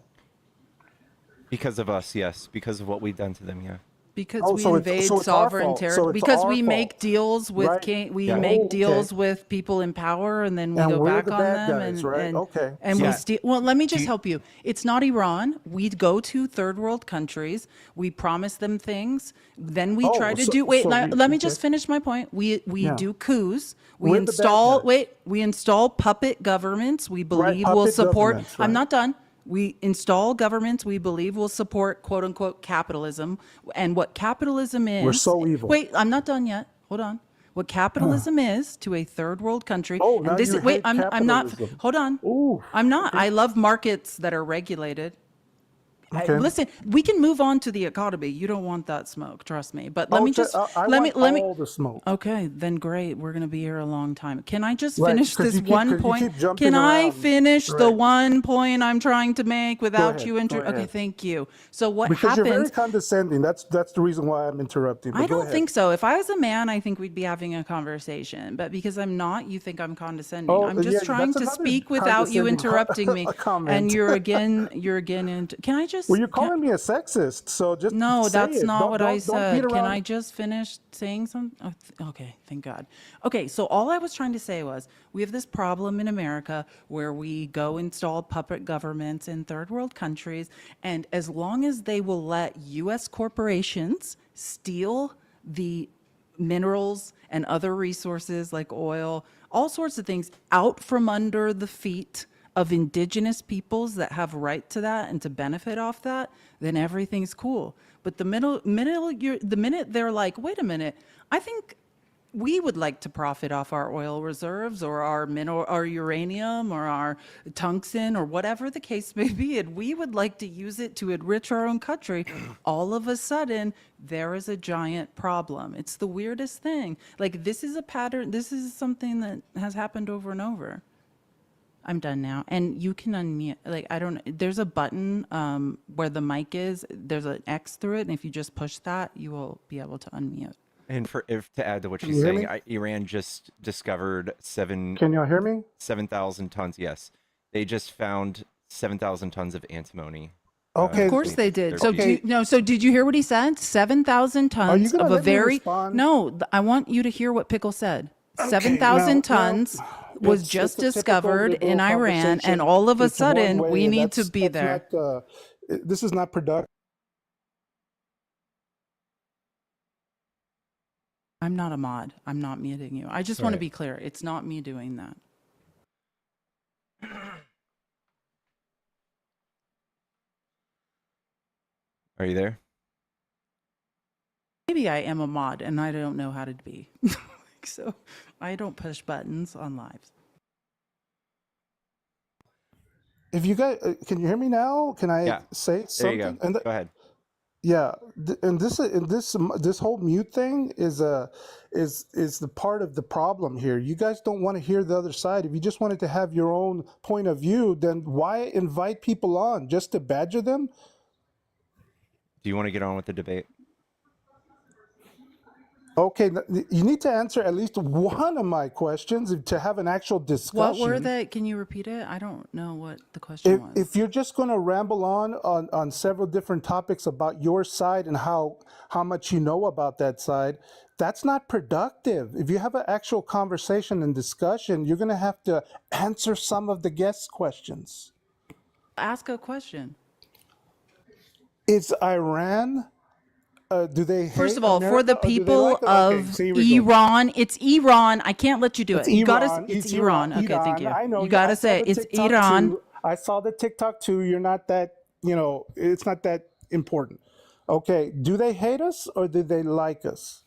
Because of us, yes. Because of what we've done to them, yeah. Because Oh, we so invade it's our sovereign fault. So territory. it's Because our we make fault, deals with right? we Yeah. make Oh, okay. deals with people in power, and then we And go we're back the on bad them, guys, right? Okay. and Yeah. we steal. Well, let me just you- help you. It's not Iran. We go to third world countries. We promise them things. Then we Oh, try to so- do. Wait, so let me just okay. finish my point. We Yeah. do coups. We We're the bad install. guys. Wait, we install puppet governments. We believe will puppet support. governments, I'm right. not done. We install governments we believe will support quote unquote capitalism. And what capitalism is. We're so evil. Wait, I'm not done yet. Hold on. What capitalism is to a third world country. Oh, and now this you is, wait, hate I'm not. capitalism. Hold on. Ooh, I'm not. I love markets that are regulated. Okay. Listen, we can move on to the economy. You don't want that smoke, trust me. But let me just I let want me all the smoke. Okay, then great. We're gonna be here a long time. Can I just Right, finish 'cause this you keep- one 'cause you point? keep jumping Can I around. finish the Right. one point I'm trying to make without ahead, you go Okay, ahead. thank you. So what Because you're very happens? condescending. That's the reason why I'm interrupting. But I go don't ahead. think so. If I was a man, I think we'd be having a conversation. But because I'm not, you think I'm condescending. Oh, I'm just yeah, trying that's to another speak without you condescending interrupting me. comment. And you're again into. Can I just? Well, you're can- calling me a sexist, so just No, say that's it. not Don't, what I don't, don't beat said. Can around. I just finish saying something? Oh, okay, thank God. Okay, so all I was trying to say was we have this problem in America where we go install puppet governments in third world countries, and as long as they will let US corporations steal the minerals and other resources like oil, all sorts of things out from under the feet of indigenous peoples that have right to that and to benefit off that, then everything's cool. But the minute they're like, wait a minute, I think we would like to profit off our oil reserves or our uranium or our tungsten or whatever the case may be, and we would like to use it to enrich our own country, all of a sudden there is a giant problem. It's the weirdest thing. Like, this is a pattern. This is something that has happened over and over. I'm done now. And you can unmute, like, I don't, there's a button where the mic is, there's an X through it. And if you just push that, you will be able to unmute. And to add to what Can she's you hear saying, me? Iran just discovered Can y'all hear me? 7,000 tons. Yes, they just found 7,000 tons of antimony. Okay. Of course they did. So Okay. did you hear what he said? 7,000 Are you tons gonna of a let me very, respond? no, I want you to hear what Pickle said. Okay, 7,000 now, tons was it's just a typical discovered liberal in Iran, and conversation. all of a It's one sudden way, we and need to be there. Not, this is not productive. I'm not a mod. I'm not muting you. I just want to Right. be clear. It's not me doing that. Are you there? Maybe I am a mod and I don't know how to be. So I don't push buttons on lives. If you guys, can you hear me now? Can I Yeah. say There something? you go. And Go ahead. yeah, and this whole mute thing is the part of the problem here. You guys don't want to hear the other side. If you just wanted to have your own point of view, then why invite people on just to badger them? Do you want to get on with the debate? Okay, you need to answer at least one of my questions to have an actual discussion. What were they? Can you repeat it? I don't know what the question was. If you're just going to ramble on several different topics about your side and how much you know about that side, that's not productive. If you have an actual conversation and discussion, you're going to have to answer some of the guests' questions. Ask a question. Is Iran do they hate First of all, for the America or do they people like it? Okay, of so here we go. Iran, it's Iran. I can't let you do It's it. You gotta. Iran. It's Iran. Okay, thank Iran. you. I know. You Yeah, I gotta saw say the it's TikTok Iran. too. I saw the TikTok too. You're not that. It's not that important. Okay. Do they hate us or do they like us?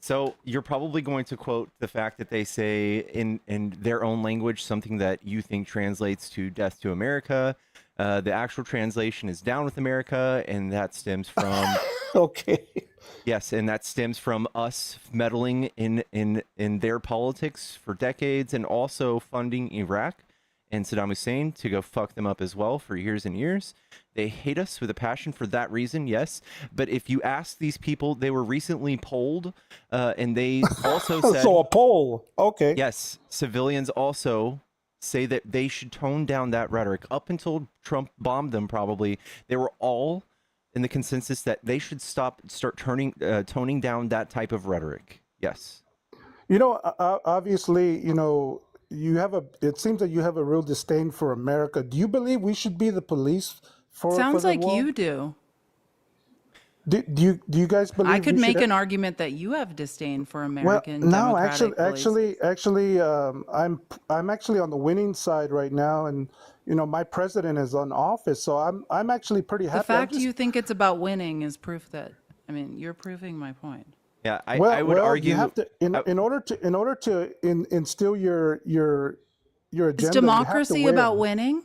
So you're probably going to quote the fact that they say in their own language something that you think translates to "death to America." The actual translation is "down with America," and that stems from Okay. yes, and that stems from us meddling in their politics for decades, and also funding Iraq and Saddam Hussein to go fuck them up as well for years and years. They hate us with a passion for that reason, yes. But if you ask these people, they were recently polled, and they also said, So a poll. Okay. yes, civilians also say that they should tone down that rhetoric. Up until Trump bombed them, probably, they were all in the consensus that they should start toning down that type of rhetoric. Yes. Obviously, it seems that you have a real disdain for America. Do you believe we should be the police for Sounds the like world? you do. Do you guys believe I could we make should an argument that you have disdain for Well, American no, democratic police. actually, I'm actually on the winning side right now, and my president is on office, so I'm actually pretty The happy. fact you think it's about winning is proof that, you're proving my point. Yeah, I well, would well, argue. you have to in order to instill your Is agenda, you have to democracy about win. winning?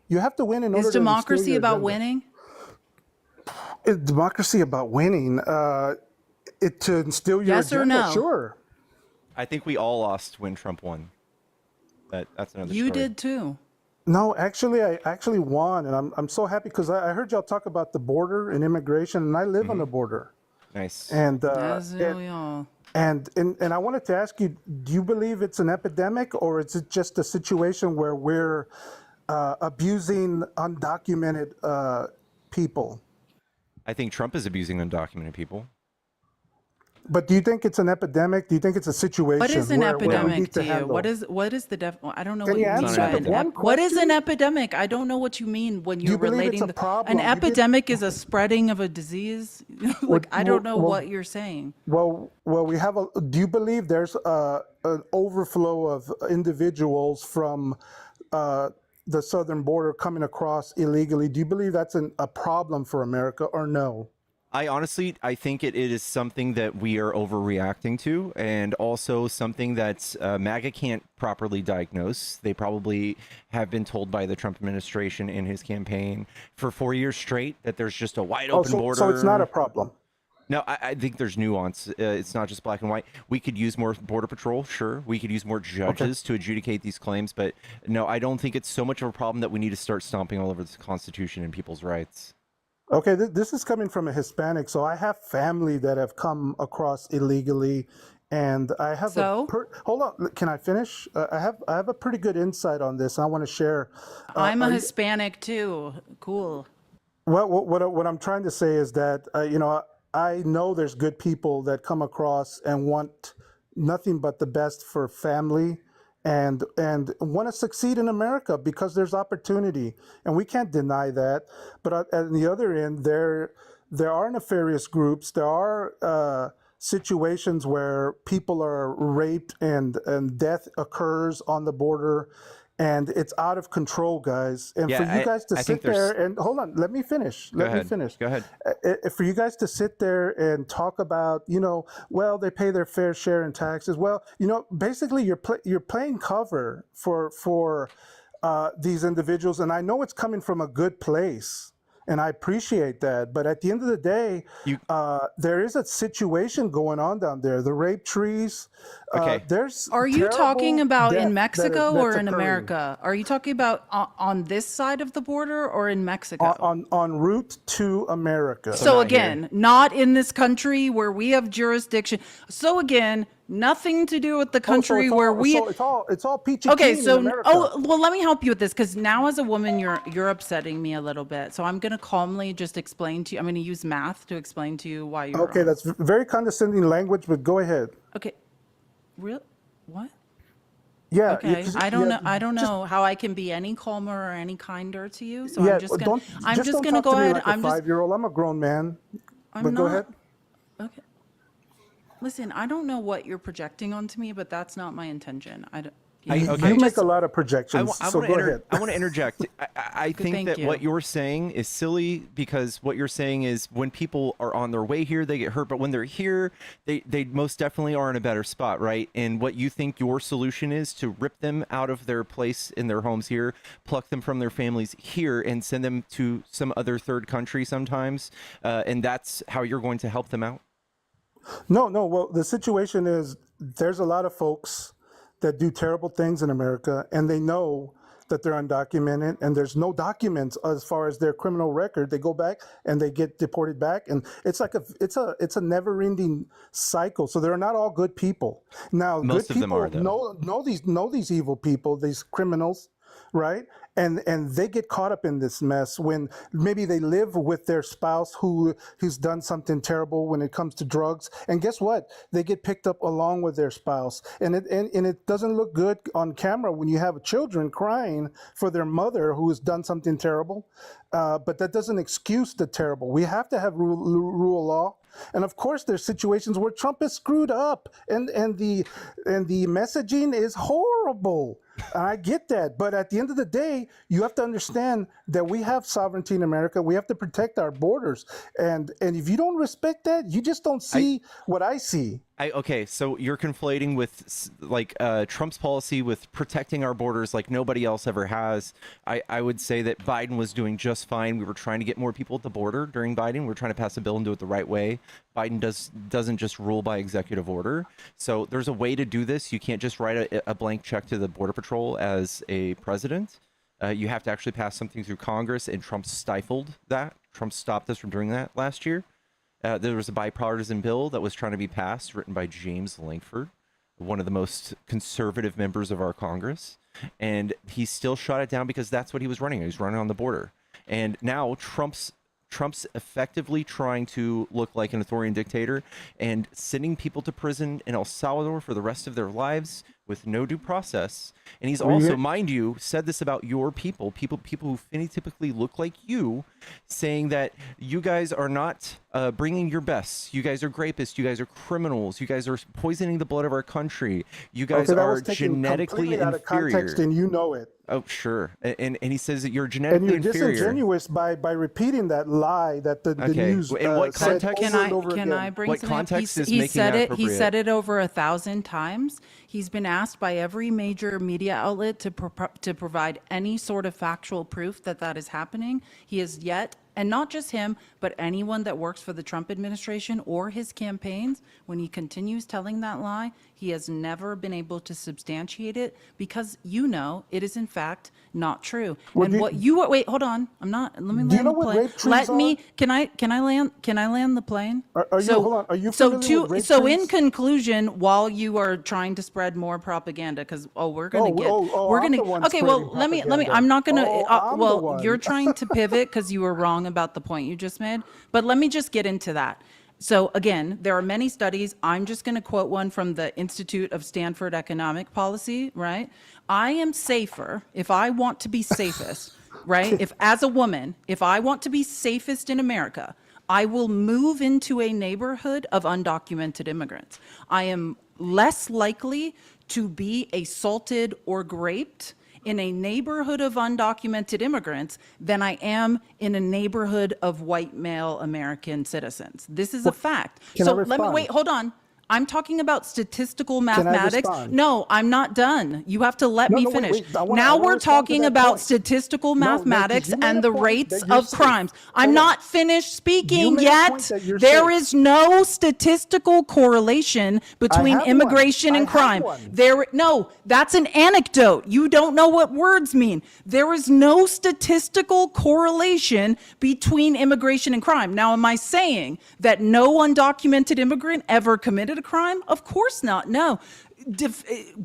You have to win in Is order to instill democracy your about agenda. winning? Is democracy about winning? To instill your Yes or agenda, no? sure. I think we all lost when Trump won. That's another You story. did too. No, actually, I actually won, and I'm so happy because I heard y'all talk about the border and immigration, and I live on the border. Nice. And As do we all. and I wanted to ask you, do you believe it's an epidemic or is it just a situation where we're abusing undocumented people? I think Trump is abusing undocumented people. But do you think it's an epidemic? Do you think it's a situation What is an where we epidemic need to to you? handle? What is the I don't know Can what you you mean answer by the an one What is an question? epidemic? I don't know what you mean when Do you you're believe relating it's a problem? an You did- epidemic is a spreading of a disease. Like I don't know what you're saying. Well, we have a. Do you believe there's an overflow of individuals from the southern border coming across illegally? Do you believe that's a problem for America or no? I think it is something that we are overreacting to, and also something that MAGA can't properly diagnose. They probably have been told by the Trump administration in his campaign for 4 years straight that there's just a wide open border. So it's not a problem. No, I think there's nuance. It's not just black and white. We could use more border patrol, sure. We could use more judges to adjudicate these claims, but no, I don't think it's so much of a problem that we need to start stomping all over the Constitution and people's rights. Okay, this is coming from a Hispanic, so I have family that have come across illegally, and I have So? hold on, can I finish? I have a pretty good insight on this. I want to share. I'm a are you- Hispanic too. Cool. Well, what I'm trying to say is that I know there's good people that come across and want nothing but the best for family and want to succeed in America because there's opportunity, and we can't deny that. But at the other end, there are nefarious groups. There are situations where people are raped and death occurs on the border. And it's out of control, guys. And for you guys to I think sit there there's- and hold on, let me finish. Go Let me ahead. finish. Go ahead. For you guys to sit there and talk about, well, they pay their fair share in taxes. Well, basically you're playing cover for these individuals, and I know it's coming from a good place. And I appreciate that. But at the end of the day, there is a situation going on down there. The rape trees. Okay. There's Are you terrible talking about death in Mexico that's or in occurring. America? Are you talking about on this side of the border or in Mexico? On route to America. So not again, not in this country where we have jurisdiction. So again, nothing to do with the country it's where all, we. so it's all peachy Okay, keen so in America. well, let me help you with this because now as a woman, you're upsetting me a little bit. So I'm gonna calmly just explain to you. I'm gonna use math to explain to you why you're Okay, wrong. that's very condescending language, but go ahead. Okay, real what? Yeah. Okay, you- I don't yeah, know. I don't just- know how I can be any calmer or any kinder to you. So Yeah, I'm just gonna. don't I'm just don't gonna talk go to me ahead. like I'm a just. 5-year-old. I'm a grown man. I'm But go not. ahead. Okay. Listen, I don't know what you're projecting onto me, but that's not my intention. I don't. Yeah, okay. You I'm make just. a lot of projections, so go ahead. I want to interject. I think Thank that what you. you're saying is silly because what you're saying is when people are on their way here, they get hurt, but when they're here, they most definitely are in a better spot, right? And what you think your solution is to rip them out of their place in their homes here, pluck them from their families here, and send them to some other third country sometimes, and that's how you're going to help them out. No, no. Well, the situation is there's a lot of folks that do terrible things in America, and they know that they're undocumented, and there's no documents as far as their criminal record. They go back and they get deported back, and it's like it's a never-ending cycle. So they're not all good people. Now, good Most of them are, people though. know these evil people, these criminals, right? And they get caught up in this mess when maybe they live with their spouse who's done something terrible when it comes to drugs. And guess what? They get picked up along with their spouse. And it doesn't look good on camera when you have children crying for their mother who has done something terrible. But that doesn't excuse the terrible. We have to have rule of law. And of course, there's situations where Trump is screwed up, and the messaging is horrible. I get that, but at the end of the day, you have to understand that we have sovereignty in America. We have to protect our borders, and if you don't respect that, you just don't see what I see. Okay, so you're conflating with like Trump's policy with protecting our borders like nobody else ever has. I would say that Biden was doing just fine. We were trying to get more people at the border during Biden. We were trying to pass a bill and do it the right way. Biden doesn't just rule by executive order. So there's a way to do this. You can't just write a blank check to the Border Patrol as a president. You have to actually pass something through Congress, and Trump stifled that. Trump stopped us from doing that last year. There was a bipartisan bill that was trying to be passed, written by James Lankford, one of the most conservative members of our Congress, and he still shot it down because that's what he was running. He was running on the border, and now Trump's effectively trying to look like an authoritarian dictator and sending people to prison in El Salvador for the rest of their lives with no due process. And he's also, mind you, said this about your people who phenotypically look like you, saying that you guys are not bringing your best. You guys are grapists. You guys are criminals. You guys are poisoning the blood of our country. You guys are genetically out of context, and you know it. Oh, sure. And he says that you're And genetically you're inferior. disingenuous by repeating that lie that the news In what said context? over and over Can again. I bring What something up? context is He making said that it. He appropriate? said it over 1,000 times. He's been asked by every major media outlet to provide any sort of factual proof that that is happening. He has yet, and not just him, but anyone that works for the Trump administration or his campaigns, when he continues telling that lie, he has never been able to substantiate it because it is in fact not true. Well, and do- what you wait, hold on. I'm not. Let me Do you land know the what plane. rape trees Let me. are? Can I land the plane? Are you- hold on, are you so familiar with rape so in trees? conclusion, while you are trying to spread more propaganda, because we're gonna I'm the one okay. Well, spreading let me. propaganda. I'm not gonna. I'm the one. You're trying to pivot because you were wrong about the point you just made. But let me just get into that. So again, there are many studies. I'm just going to quote one from the Institute of Stanford Economic Policy, right? I am safer if I want to be safest, right? If as a woman, if I want to be safest in America, I will move into a neighborhood of undocumented immigrants. I am less likely to be assaulted or raped in a neighborhood of undocumented immigrants than I am in a neighborhood of white male American citizens. This is a fact. can So I let me respond? wait, hold on. I'm talking about statistical I mathematics. respond? No, I'm not done. You have to let me wait, finish. wait. I wanna Now we're respond to talking that about point. statistical No, 'cause mathematics you made and a the point rates that you're of safe. crimes. I'm Hold on. not finished speaking made a yet. point that you're There safe. is no statistical correlation between have immigration one. and I have crime. one. No, that's an anecdote. You don't know what words mean. There is no statistical correlation between immigration and crime. Now, am I saying that no undocumented immigrant ever committed a crime? Of course not. No.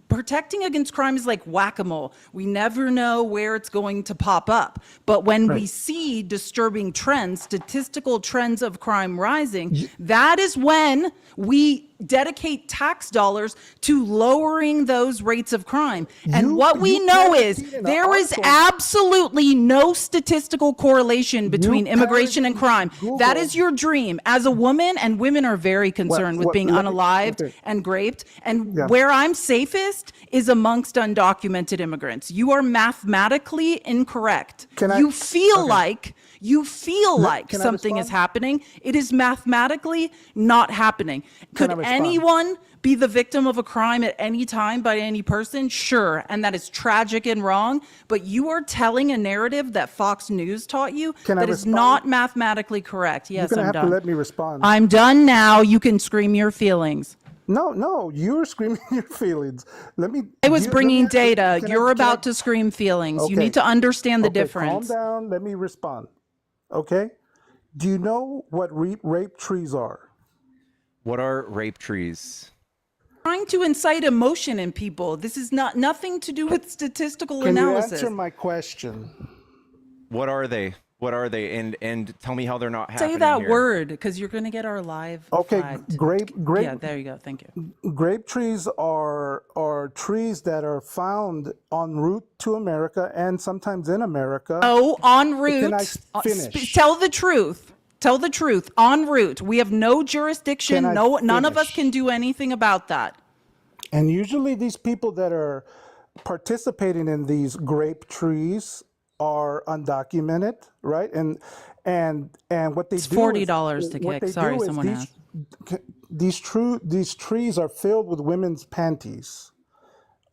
protecting against crime is like whack-a-mole. We never know where it's going to pop up. But when we see disturbing trends, statistical trends of crime rising, that is when we dedicate tax dollars to lowering those rates of crime. And what we know is there is absolutely no statistical correlation between immigration and crime. That is your dream. As a woman, and women are very concerned with being unalived and raped. And where I'm safest is amongst undocumented immigrants. You are mathematically incorrect. You feel like something is happening. It is mathematically not happening. Could anyone be the victim of a crime at any time by any person? Sure. And that is tragic and wrong. But you are telling a narrative that Fox News taught you that is not mathematically correct. Yes, You're I'm gonna done. have to let me respond. I'm done now. You can scream your feelings. No, you're screaming your feelings. I was bringing data. You're about to scream feelings. You need to understand the difference. Calm down. Let me respond. Okay? Do you know what rape trees are? What are rape trees? Trying to incite emotion in people. This is nothing to do with statistical Can analysis. you answer my question? What are they? What are they? And tell me how they're not happening Say that here. word, because you're going to get our live flagged. grape. Yeah, there you go. Thank you. Grape trees are trees that are found en route to America and sometimes in America. Oh, en route. Can I finish? Tell the truth. Tell the truth. En route. We have no jurisdiction. None of us can do anything about that. And usually these people that are participating in these grape trees are undocumented, right? And what they It's do $40 is, to what kick. they Sorry, do is someone asked. these trees are filled with women's panties,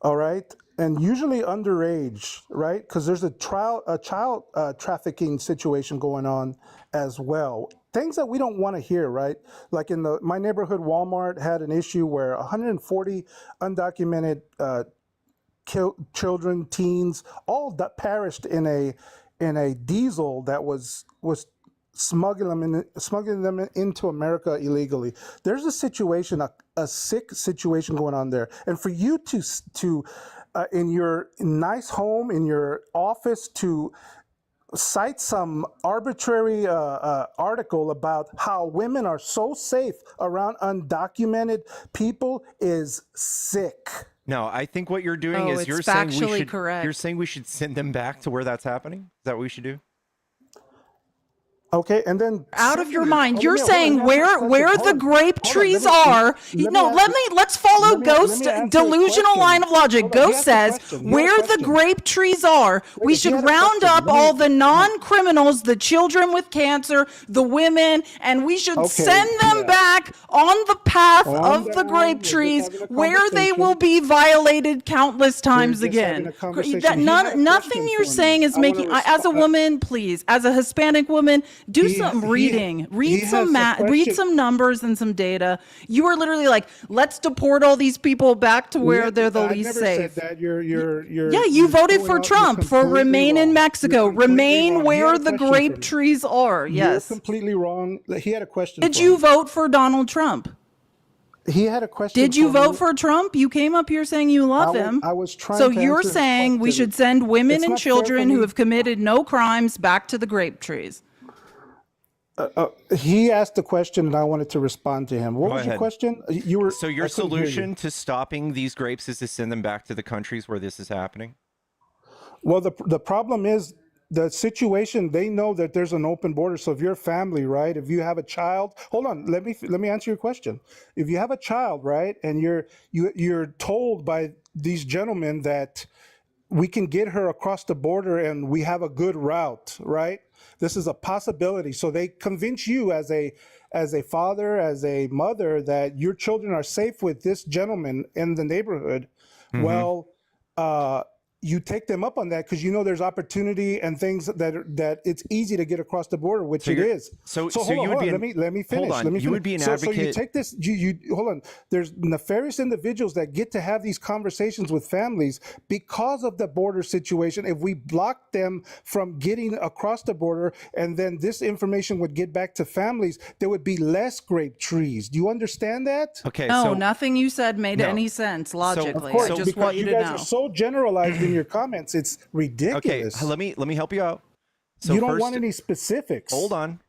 all right, and usually underage, right? Because there's a child trafficking situation going on as well. Things that we don't want to hear, right? Like in my neighborhood, Walmart had an issue where 140 undocumented children, teens, all that perished in a diesel that was smuggling them into America illegally. There's a situation, a sick situation going on there, and for you to in your nice home, in your office, to cite some arbitrary article about how women are so safe around undocumented people is sick. No, I think what you're doing is it's you're saying we factually should. correct. You're saying we should send them back to where that's happening. Is that what we should do? Okay, and then Out of your mind, oh, you're saying where the grape trees are. Let's follow Ghost delusional line of logic. Ghost says where the grape trees are, we should round up all the non-criminals, the children with cancer, the women, and we should send them back on the path of the grape trees where they will be violated countless times again. Nothing you're saying is making, as a woman, please, as a Hispanic woman, do some reading, read some math, read some numbers and some data. You are literally like, let's deport all these people back to where they're the least safe. That You voted for Trump for remain in Mexico, remain where the grape trees are. Yes. You're completely wrong. He had a question. Did you vote for Donald Trump? He had a question. Did you vote for Trump? You came up here saying you love him. I was trying So to you're answer his saying we question. should send women It's and not fair for children who me- have committed no crimes back to the grape trees. He asked a question and I wanted to respond to him. What was your ahead. question? You were. So your I couldn't hear you. solution to stopping these grapes is to send them back to the countries where this is happening? Well, the problem is the situation. They know that there's an open border. So if you're a family, right? If you have a child, hold on. Let me answer your question. If you have a child, right, and you're told by these gentlemen that we can get her across the border and we have a good route, right? This is a possibility. So they convince you as a father, as a mother, that your children are safe with this gentleman in the neighborhood. Well, you take them up on that because you know there's opportunity and things that it's easy to get across the border, which it is. So hold you would on, be let me finish. hold on. Let me You finish. would be an So you advocate. take this. You hold on. There's nefarious individuals that get to have these conversations with families because of the border situation. If we block them from getting across the border, and then this information would get back to families, there would be less grape trees. Do you understand that? Okay, No, so nothing you said made No. any sense logically. Of course, I just because want you you to guys know. are so generalized in your comments, it's okay, ridiculous. let me help you out. So you don't first, want any specifics. hold on.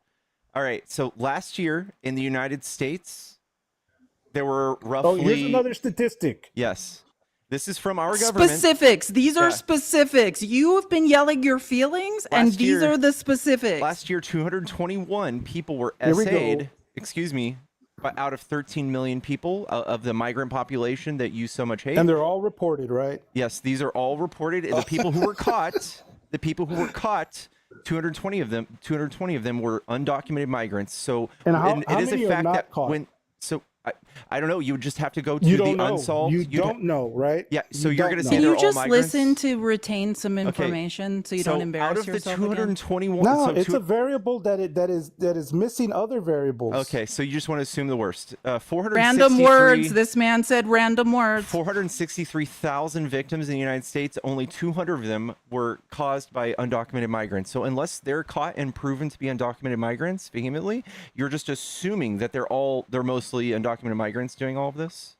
All right, so last year in the United States, there were roughly. Oh, here's another statistic. Yes, this is from our government. Specifics. These are Yeah. specifics. You have been yelling your feelings, and Last these year- are the specifics. Last year, 221 people were Here we go. essayed. Excuse me, out of 13 million people of the migrant population that you so much hate. And they're all reported, right? Yes, these are all reported. The people who were caught, 220 of them were undocumented migrants. So And how it is many a are fact not that caught? I don't know. You would just have to go to You the don't know. unsolved. You you'd ha- don't know, right? Yeah, so You you're don't gonna know. say Can they're you all just migrants? listen to retain some information so you don't embarrass out of yourself the again? 221, No, so it's a variable that is missing other variables. okay. So you just want to assume the worst. Random words. This man said random words. 463,000 victims in the United States. Only 200 of them were caused by undocumented migrants. So unless they're caught and proven to be undocumented migrants vehemently, you're just assuming that they're mostly undocumented migrants doing all of this.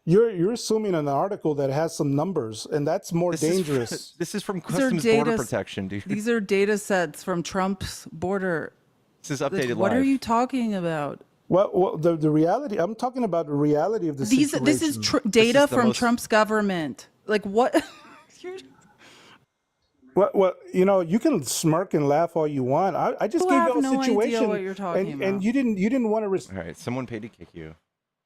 You're assuming an article that has some numbers, and that's more dangerous. This is from These are Customs Border data- Protection, dude. These are data sets from Trump's border. This is updated What live. are you talking about? Well, the reality. I'm talking about the reality of the situation. This is data the from most- Trump's government. Like what? You're- Well, you can smirk and laugh all you want. I just You gave have you a no idea situation, what you're talking and about. you didn't want to. All right, someone paid to kick you.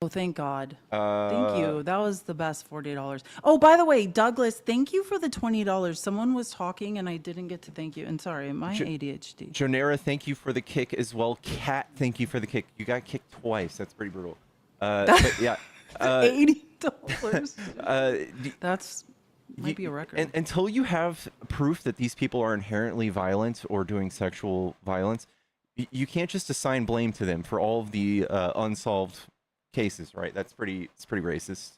Oh, thank God. Uh, Thank you. That was the best $40. Oh, by the way, Douglas, thank you for the $20. Someone was talking and I didn't get to thank you. And sorry, my ADHD. Jonera, thank you for the kick as well. Kat, thank you for the kick. You got kicked twice. That's pretty brutal. But yeah. $80. D- That's might be a record. And until you have proof that these people are inherently violent or doing sexual violence, you can't just assign blame to them for all of the unsolved cases, right? It's pretty racist.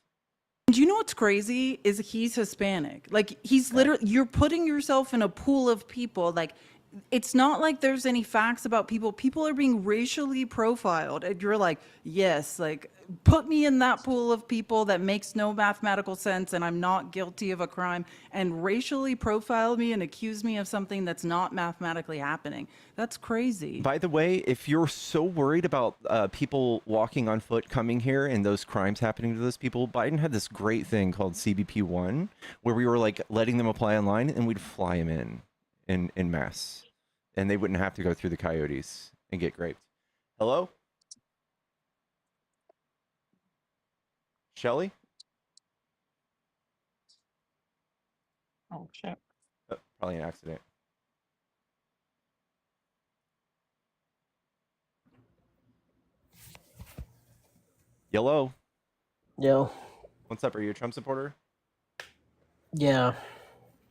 Do you know what's crazy is he's Hispanic. Like he's literally, you're putting yourself in a pool of people. Like it's not like there's any facts about people. People are being racially profiled and you're like, yes, like put me in that pool of people that makes no mathematical sense and I'm not guilty of a crime and racially profile me and accuse me of something that's not mathematically happening. That's crazy. By the way, if you're so worried about people walking on foot coming here and those crimes happening to those people, Biden had this great thing called CBP1 where we were like letting them apply online and we'd fly them in mass and they wouldn't have to go through the coyotes and get raped. Hello? Shelly? Oh shit. Probably an accident. Yellow. Yo, What's up? Are you a Trump supporter? yeah,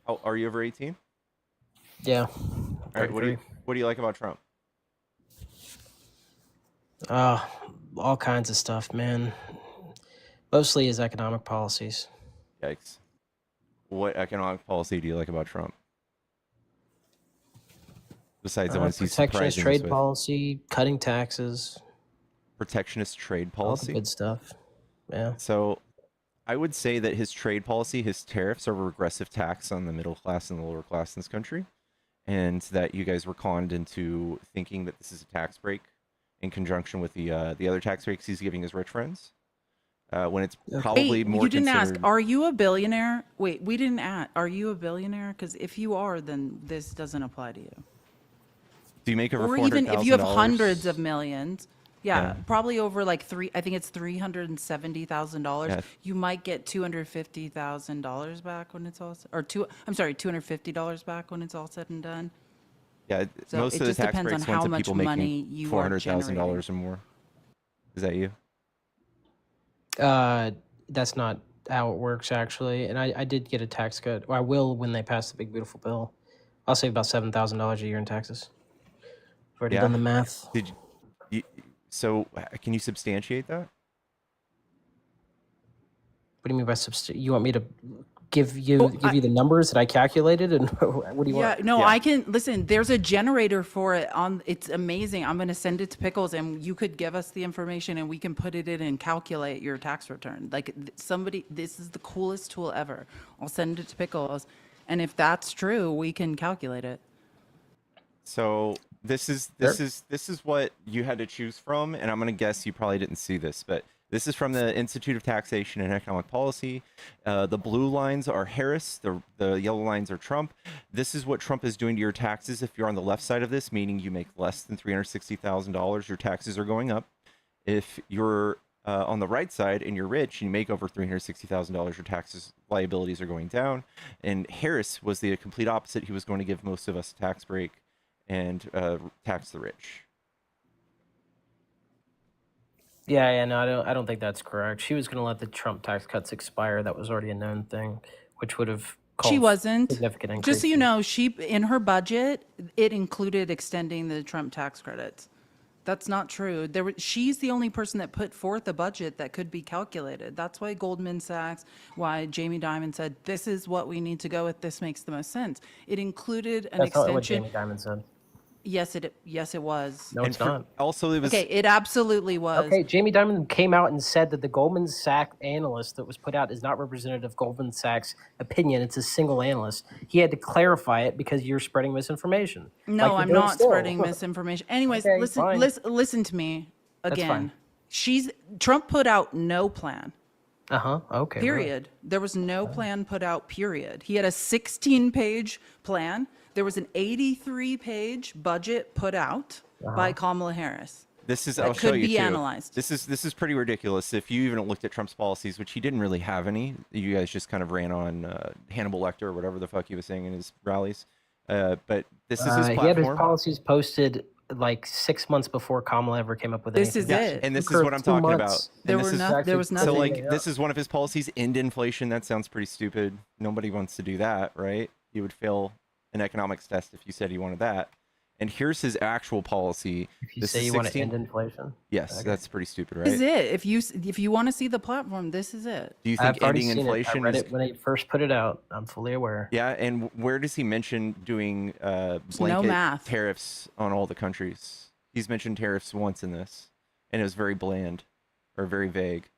Oh, are you over 18? yeah. All right. What do you like about Trump? All kinds of stuff, man. Mostly his economic policies. Yikes. What economic policy do you like about Trump? Besides the ones he's Protectionist surprising us trade with. policy, cutting taxes, Protectionist trade all the policy. good stuff. Yeah. So I would say that his trade policy, his tariffs are a regressive tax on the middle class and the lower class in this country. And that you guys were conned into thinking that this is a tax break in conjunction with the other tax breaks he's giving his rich friends. When it's probably more you didn't ask, considered- are you a billionaire? Wait, we didn't ask, are you a billionaire? Because if you are, then this doesn't apply to you. Do you make over Or even if you have $400,000? hundreds of millions, Yeah. probably over like I think it's $370,000. Yeah. You might get $250,000 back when it's all, $250 back when it's all said and done. Yeah, So most it of the just tax depends on breaks went how to much people money making you are $400,000 or more. Is that you? That's not how it works actually, and I did get a tax cut. Or I will when they pass the big beautiful bill. I'll save about $7,000 a year in taxes. I've already done Yeah. the math. Did you, so can you substantiate that? What do you mean by You want me to give you the numbers that I calculated, and what do you Yeah, want? no, Yeah. I can listen. There's a generator for it on. It's amazing. I'm going to send it to Pickles, and you could give us the information, and we can put it in and calculate your tax return. Like somebody, this is the coolest tool ever. I'll send it to Pickles, and if that's true, we can calculate it. So this is what you had to choose from, and I'm gonna guess you probably didn't see this, but this is from the Institute of Taxation and Economic Policy. The blue lines are Harris, the yellow lines are Trump. This is what Trump is doing to your taxes if you're on the left side of this, meaning you make less than $360,000, your taxes are going up. If you're on the right side and you're rich and you make over $360,000, your taxes liabilities are going down. And Harris was the complete opposite. He was going to give most of us a tax break and tax the rich. Yeah, no, I don't think that's correct. She was going to let the Trump tax cuts expire. That was already a known thing, which would have called She wasn't. significant increase. Just so you know, she in her budget, it included extending the Trump tax credits. That's not true. She's the only person that put forth a budget that could be calculated. That's why Goldman Sachs, why Jamie Dimon said, this is what we need to go with. This makes the most sense. It included an That's not what extension. Jamie Dimon said. Yes, it was. No, it's not. Also, it was Okay, it absolutely was. Okay, Jamie Dimon came out and said that the Goldman Sachs analyst that was put out is not representative of Goldman Sachs' opinion. It's a single analyst. He had to clarify it because you're spreading misinformation. No, like you're I'm doing not still. spreading misinformation. Anyways, Okay, listen, fine. listen to me That's again. fine. Trump put out no plan. Okay. Period. There was no plan put out, period. He had a 16-page plan. There was an 83-page budget put out by Kamala Harris. This is that I'll show could you be too. analyzed. This is pretty ridiculous. If you even looked at Trump's policies, which he didn't really have any, you guys just kind of ran on Hannibal Lecter or whatever the fuck he was saying in his rallies. But this is his platform. He had his policies posted like 6 months before Kamala ever came up with This anything. is it. And this For is what I'm 2 talking months. about. There And were this is no- there was so nothing. like this is one of his policies. End inflation. That sounds pretty stupid. Nobody wants to do that, right? You would fail an economics test if you said you wanted that. And here's his actual policy. If you This say is you want to 16 end inflation. Yes, Okay. that's pretty stupid, This is right? it. If you want to see the platform, this is it. Do you I've think already ending seen inflation it. I read is it when they first put it out. I'm fully aware. Yeah, and where does he mention doing no blanket math. tariffs on all the countries? He's mentioned tariffs once in this, and it was very bland or very vague.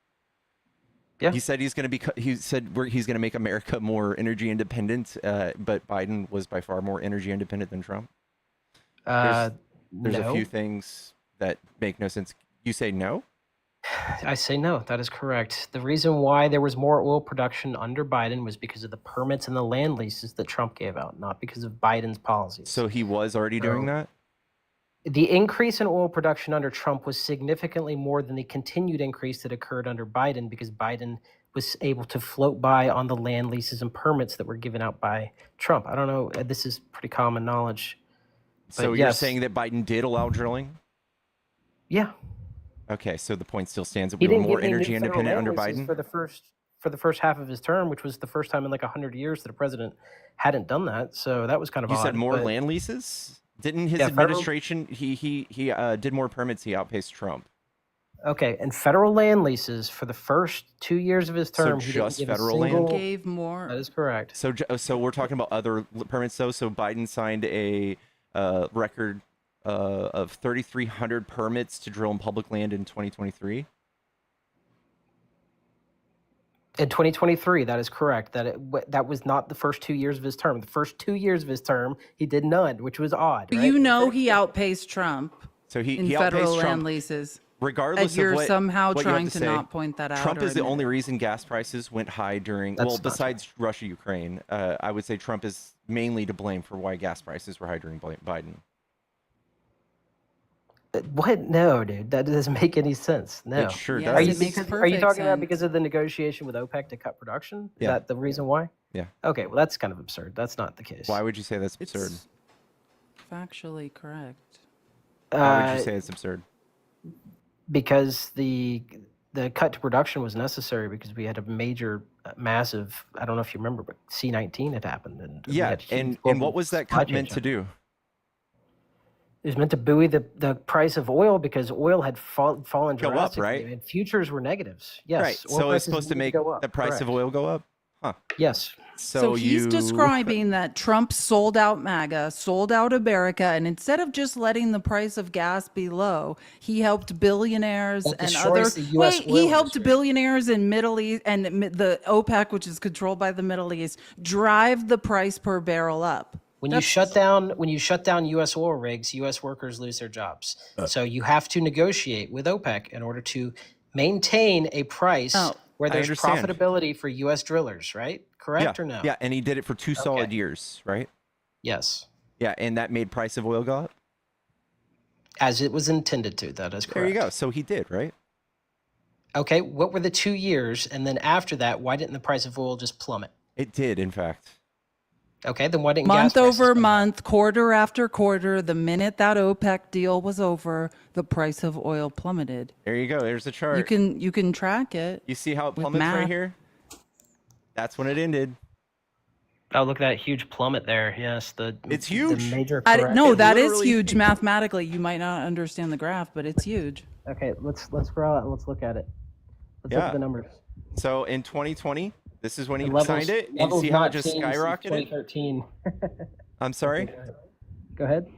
Yeah. He said he's going to be. He said he's going to make America more energy independent, but Biden was by far more energy independent than Trump. There's No. a few things that make no sense. You say no? I say no. That is correct. The reason why there was more oil production under Biden was because of the permits and the land leases that Trump gave out, not because of Biden's policies. So he was already doing that? The increase in oil production under Trump was significantly more than the continued increase that occurred under Biden because Biden was able to float by on the land leases and permits that were given out by Trump. I don't know. This is pretty common knowledge. So But you're yes. saying that Biden did allow drilling? Yeah. Okay, so the point still stands that He we were didn't more give any new energy federal independent land under leases Biden? for the first half of his term, which was the first time in like 100 years that a president hadn't done that. So that was kind of You odd. said more but- land leases? Didn't his Yeah, federal- administration he did more permits? He outpaced Trump. Okay, and federal land leases for the first 2 years of his So term, he didn't just give a federal land? single- Gave more. That is correct. So we're talking about other permits though. So Biden signed a record of 3,300 permits to drill in public land in 2023. In 2023, that is correct. That was not the first 2 years of his term. The first 2 years of his term, he did none, which was odd. Right? You know he outpaced Trump So he in outpaced federal land Trump leases. regardless And you're of what somehow what you have trying to say. not point that out. Trump or is the admit only it. reason gas prices went high during. That's well, not besides Russia, Ukraine, I would say Trump is mainly to blame for why gas prices were high during Biden. What? No, dude. That doesn't make any sense. No. It sure Yes, Are does. you, it makes are you perfect talking about sense. because of the negotiation with OPEC to cut production? Is Yeah. that the reason why? Yeah. Okay, well, that's kind of absurd. That's not the case. Why would you say that's absurd? It's factually correct. Why would you say it's absurd? Because the the cut to production was necessary because we had a major, massive. I don't know if you remember, but C-19 had happened, and we Yeah, had huge and global what was that supply cut chain meant to challenges. do? It was meant to buoy the price of oil because oil had fallen Go up, drastically, right? and futures were negatives. Right. Yes, oil So it's prices supposed to needed make go up. the price of Correct. oil go up? Huh. Yes. So he's describing that Trump sold out MAGA, sold out America, and instead of just letting the price of gas be low, he helped billionaires That and other. destroys the U.S. Wait, oil he helped industry. billionaires in Middle East and the OPEC, which is controlled by the Middle East, drive the price per barrel up. When you shut down U.S. oil rigs, U.S. workers lose their jobs. So you have to negotiate with OPEC in order to maintain a price Oh, where I there's understand. profitability for U.S. drillers, right? Correct Yeah. or no? Yeah, and he did it for 2 solid years, right? Yes. Yeah, and that made price of oil go up? As it was intended to. That is correct. There you go. So he did, right? Okay. What were the 2 years? And then after that, why didn't the price of oil just plummet? It did, in fact. Okay. Then why didn't month gas prices over come down? month, quarter after quarter, the minute that OPEC deal was over, the price of oil plummeted. There you go. There's the chart. You can track it. You see how it with plummets right math. here? That's when it ended. Oh, look at that huge plummet there. Yes. It's The huge. major No, It that is literally- huge mathematically. You might not understand the graph, but it's huge. Okay. Let's scroll out and let's look at it. Let's look Yeah. at the numbers. So in 2020, this is when he Levels- signed it, and levels see how it not just seen since skyrocketed? 2013. I'm sorry? Go ahead.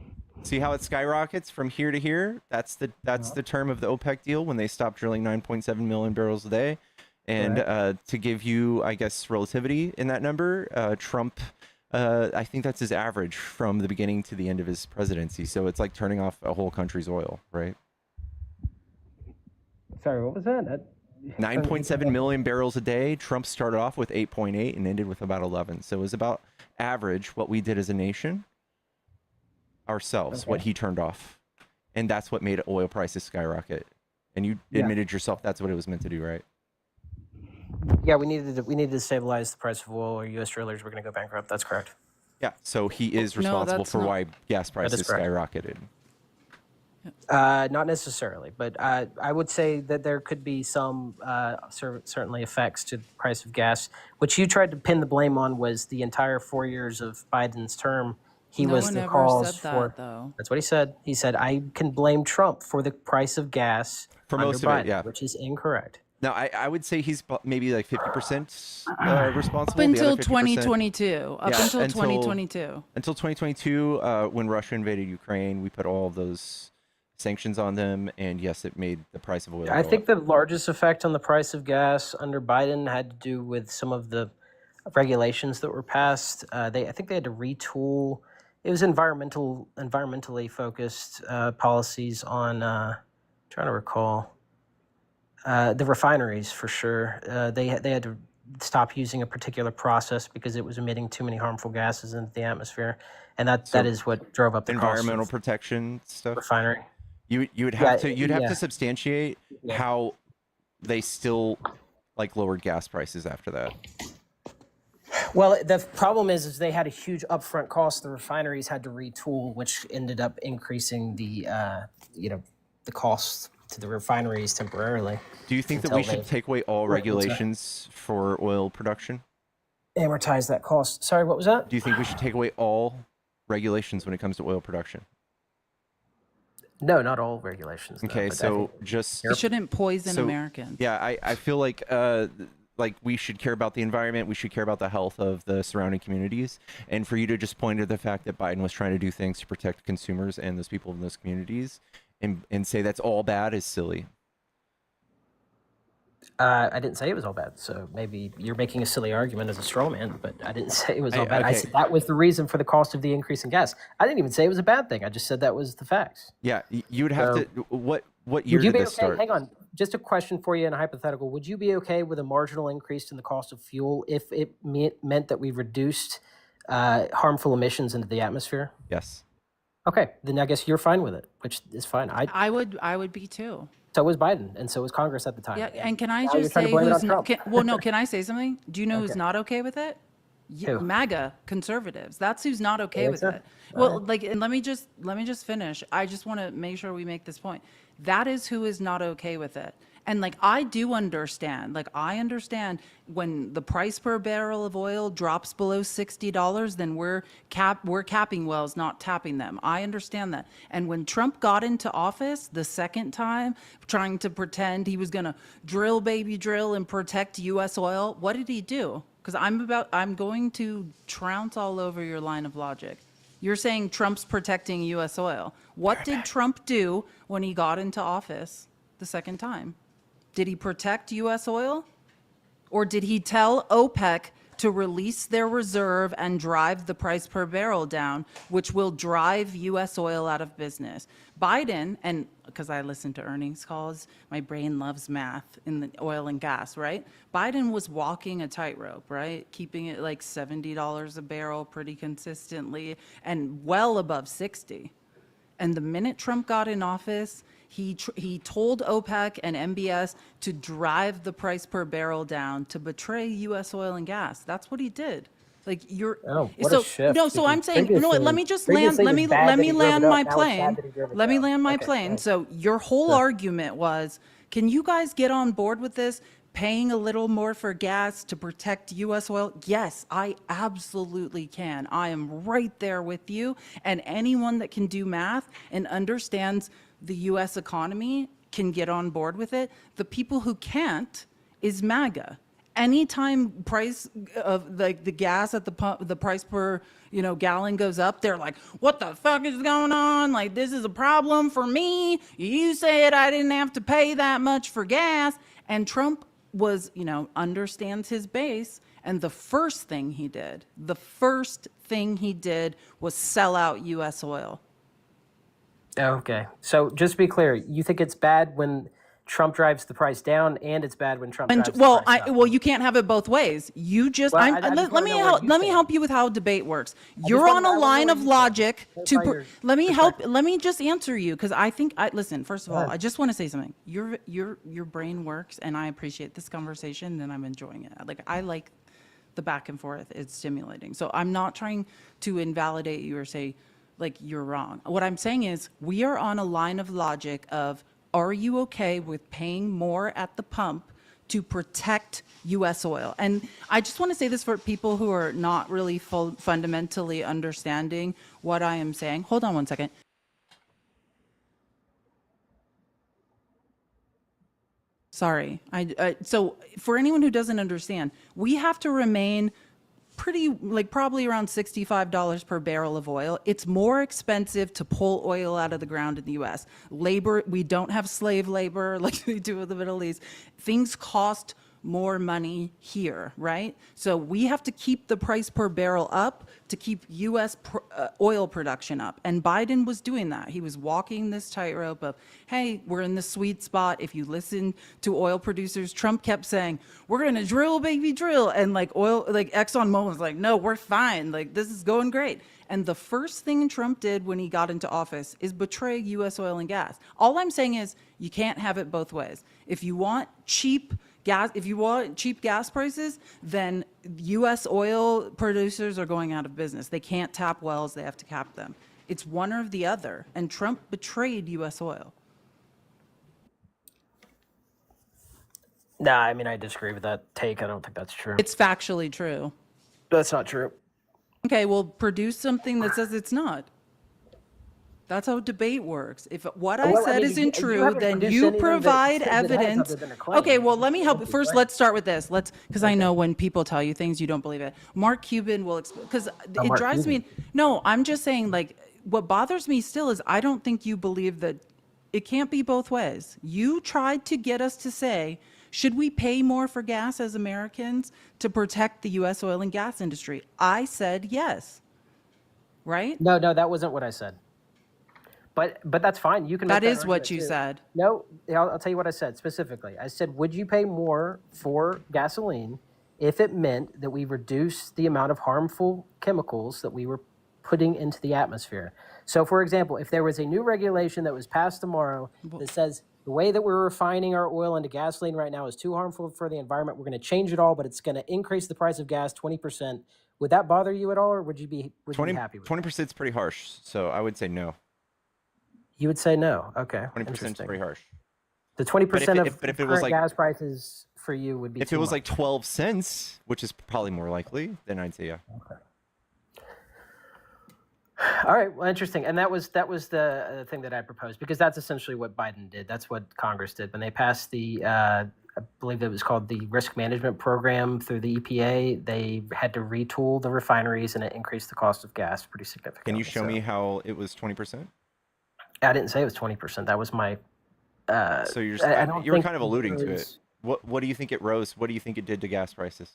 See how it skyrockets from here to here? That's the term of the OPEC deal when they stopped drilling 9.7 million barrels a day. And to give you, I guess, relativity in that number, Trump, I think that's his average from the beginning to the end of his presidency. So it's like turning off a whole country's oil, right? Sorry, what was that? 9.7 million barrels a day. Trump started off with 8.8 and ended with about 11. So it was about average what we did as a nation ourselves, what he turned off. And that's what made oil prices skyrocket. And you admitted yourself that's what it was meant to do, right? Yeah, we needed to stabilize the price of oil, or U.S. drillers were going to go bankrupt. That's correct. Yeah. So he is No, responsible that's for not- why gas prices correct. skyrocketed. Not necessarily, but I would say that there could be some certainly effects to the price of gas. What you tried to pin the blame on was the entire 4 years of Biden's term. He No was one the ever cause said for. that, though. That's what he said. He said, "I can blame Trump for the price of gas For under most of Biden," it, yeah. which is incorrect. Now, I would say he's maybe like 50% responsible. Up The until other 50%, 2022. Up Yeah, until until- 2022. Until 2022, when Russia invaded Ukraine, we put all of those sanctions on them, and yes, it made the price of oil I go think up. the largest effect on the price of gas under Biden had to do with some of the regulations that were passed. I think they had to retool. It was environmentally focused policies on. Trying to recall. The refineries, for sure. They had to stop using a particular process because it was emitting too many harmful gases into the atmosphere, and that is what drove up the Environmental cost of protection stuff. refinery. You would have Yeah, you'd have yeah. to substantiate how they still like lowered gas prices after that. Well, the problem is they had a huge upfront cost. The refineries had to retool, which ended up increasing the the cost to the refineries temporarily. Do you think that Until we should they- take away all Right, what's that? regulations for oil production? Amortize that cost. Sorry, what was that? Do you think we should take away all regulations when it comes to oil production? No, not all regulations. No, Okay, but I so think- just It shouldn't poison So, Americans. yeah, I feel like we should care about the environment. We should care about the health of the surrounding communities. And for you to just point to the fact that Biden was trying to do things to protect consumers and those people in those communities and say that's all bad is silly. I didn't say it was all bad. So maybe you're making a silly argument as a straw man, but I didn't say it was all bad. I okay. said that was the reason for the cost of the increase in gas. I didn't even say it was a bad thing. I just said that was the facts. Yeah, you would have So- to. What year Would you did be this okay? start? Hang on. Just a question for you in a hypothetical. Would you be okay with a marginal increase in the cost of fuel if it meant that we reduced harmful emissions into the atmosphere? Yes. Okay, then I guess you're fine with it, which is fine. I would be too. So was Biden, and so was Congress at the time. Yeah, and can I Now you're just trying to say blame it who's on not, Trump. no, can I say something? Do you know who's Okay. not okay with it? Who? MAGA conservatives. That's who's not okay with so? it. Well, like, and let me just finish. I just want to make sure we make this point. That is who is not okay with it. And like, I do understand, like, I understand when the price per barrel of oil drops below $60, then we're capping wells, not tapping them. I understand that. And when Trump got into office the second time, trying to pretend he was going to drill, baby, drill and protect U.S. oil, what did he do? Because I'm going to trounce all over your line of logic. You're saying Trump's protecting U.S. oil. What did Trump do when he got into office the second time? Did he protect U.S. oil? Or did he tell OPEC to release their reserve and drive the price per barrel down, which will drive U.S. oil out of business? Biden, and because I listen to earnings calls, my brain loves math in the oil and gas, right? Biden was walking a tightrope, right? Keeping it like $70 a barrel pretty consistently and well above 60. And the minute Trump got in office, he told OPEC and MBS to drive the price per barrel down to betray U.S. oil and gas. That's what he did. Like Oh, what so a shift. no, so I'm saying, you know what? Let me just land. Let me land my plane. Let me land my plane. So your whole argument was, can you guys get on board with this? Paying a little more for gas to protect U.S. oil? Yes, I absolutely can. I am right there with you. And anyone that can do math and understands the U.S. economy can get on board with it. The people who can't is MAGA. Anytime price of like the gas at the pump, the price per gallon goes up, they're like, what the fuck is going on? Like, this is a problem for me. You said I didn't have to pay that much for gas. And Trump was, understands his base. And the first thing he did was sell out U.S. oil. Okay. So just to be clear, you think it's bad when Trump drives the price down, and it's bad when Trump drives the price up? Well, you can't have it both ways. You just, Well, let me help you with how debate works. You're on a line of logic to, let me just answer you. Cause listen, first of all, I just want to say something. Your brain works and I appreciate this conversation and I'm enjoying it. Like, I like the back and forth. It's stimulating. So I'm not trying to invalidate you or say like you're wrong. What I'm saying is we are on a line of logic of, are you okay with paying more at the pump to protect U.S. oil? And I just want to say this for people who are not really fundamentally understanding what I am saying. Hold on one second. Sorry. So for anyone who doesn't understand, we have to remain probably around $65 per barrel of oil. It's more expensive to pull oil out of the ground in the U.S. Labor, we don't have slave labor like we do in the Middle East. Things cost more money here, right? So we have to keep the price per barrel up to keep U.S. oil production up. And Biden was doing that. He was walking this tightrope of, hey, we're in the sweet spot. If you listen to oil producers, Trump kept saying, we're going to drill, baby, drill. And ExxonMobil was like, no, we're fine. Like, this is going great. And the first thing Trump did when he got into office is betray U.S. oil and gas. All I'm saying is you can't have it both ways. If you want cheap gas prices, then U.S. oil producers are going out of business. They can't tap wells. They have to cap them. It's one or the other. And Trump betrayed U.S. oil. Nah, I mean, I disagree with that take. I don't think that's true. It's factually true. That's not true. Okay, well, produce something that says it's not. That's how debate works. If what I said isn't true, then you provide evidence. Okay, well, let me help. First, let's start with this. Because I know when people tell you things, you don't believe it. Mark Cuban will, because it drives me. No, I'm just saying, like, what bothers me still is I don't think you believe that it can't be both ways. You tried to get us to say, should we pay more for gas as Americans to protect the U.S. oil and gas industry? I said yes. Right? No, that wasn't what I said. But that's fine. You can. That is what you said. No, I'll tell you what I said specifically. I said, would you pay more for gasoline if it meant that we reduce the amount of harmful chemicals that we were putting into the atmosphere? So, for example, if there was a new regulation that was passed tomorrow that says the way that we're refining our oil into gasoline right now is too harmful for the environment, we're going to change it all, but it's going to increase the price of gas 20%. Would that bother you at all, or would you be happy with 20% is pretty harsh, so I would say no. You would say no. Okay. 20% is pretty harsh. The 20% of but if it was current like gas prices for you would be if too it was much. like 12 cents, which is probably more likely, then I'd say yeah. All right, well, interesting. And that was the thing that I proposed, because that's essentially what Biden did. That's what Congress did when they passed the I believe it was called the Risk Management Program through the EPA. They had to retool the refineries, and it increased the cost of gas pretty significantly. Can you show me how it was 20%? I didn't say it was 20%. That was my. So you're I don't you're think kind of alluding to it. was- What do you think it rose? What do you think it did to gas prices?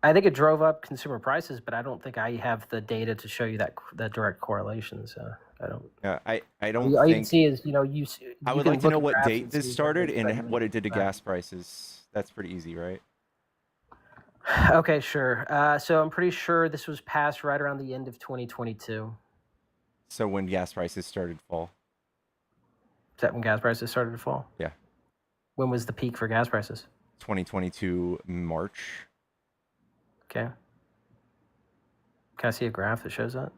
I think it drove up consumer prices, but I don't think I have the data to show you that direct correlation. So I don't. Yeah, I don't All you can think. see is I would can like to look know at what graphs date and this see started that and it's what it did to better. gas prices. That's pretty easy, right? Okay, sure. So I'm pretty sure this was passed right around the end of 2022. So when gas prices started to fall. Is that when gas prices started to fall? Yeah. When was the peak for gas prices? 2022 March. Okay. Can I see a graph that shows that?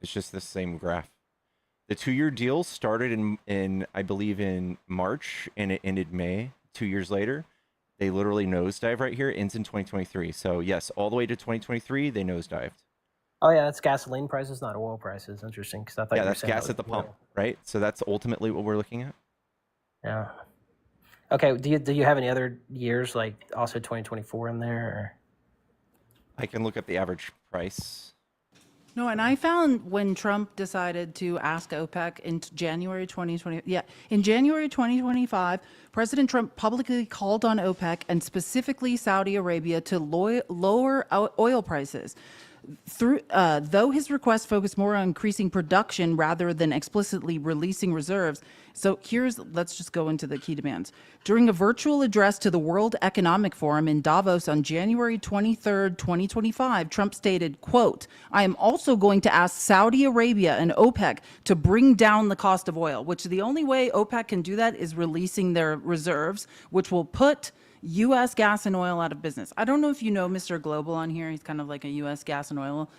It's just the same graph. The 2-year deal started in I believe in March and it ended May. 2 years later, they literally nosedive right here. Ends in 2023. So yes, all the way to 2023, they nosedived. Oh yeah, that's gasoline prices, not oil prices. Interesting, because I thought Yeah, you were that's saying that gas was at the pump, oil. right? So that's ultimately what we're looking at. Yeah. Okay. Do you have any other years, like also 2024 in there? Or? I can look up the average price. No, and I found when Trump decided to ask OPEC in January 2020, in January 2025, President Trump publicly called on OPEC and specifically Saudi Arabia to lower oil prices. Though his request focused more on increasing production rather than explicitly releasing reserves. So let's just go into the key demands. During a virtual address to the World Economic Forum in Davos on January 23rd, 2025, Trump stated, quote, "I am also going to ask Saudi Arabia and OPEC to bring down the cost of oil," which the only way OPEC can do that is releasing their reserves, which will put U.S. gas and oil out of business. I don't know if you know Mr. Global on here. He's kind of like a U.S. gas and oil.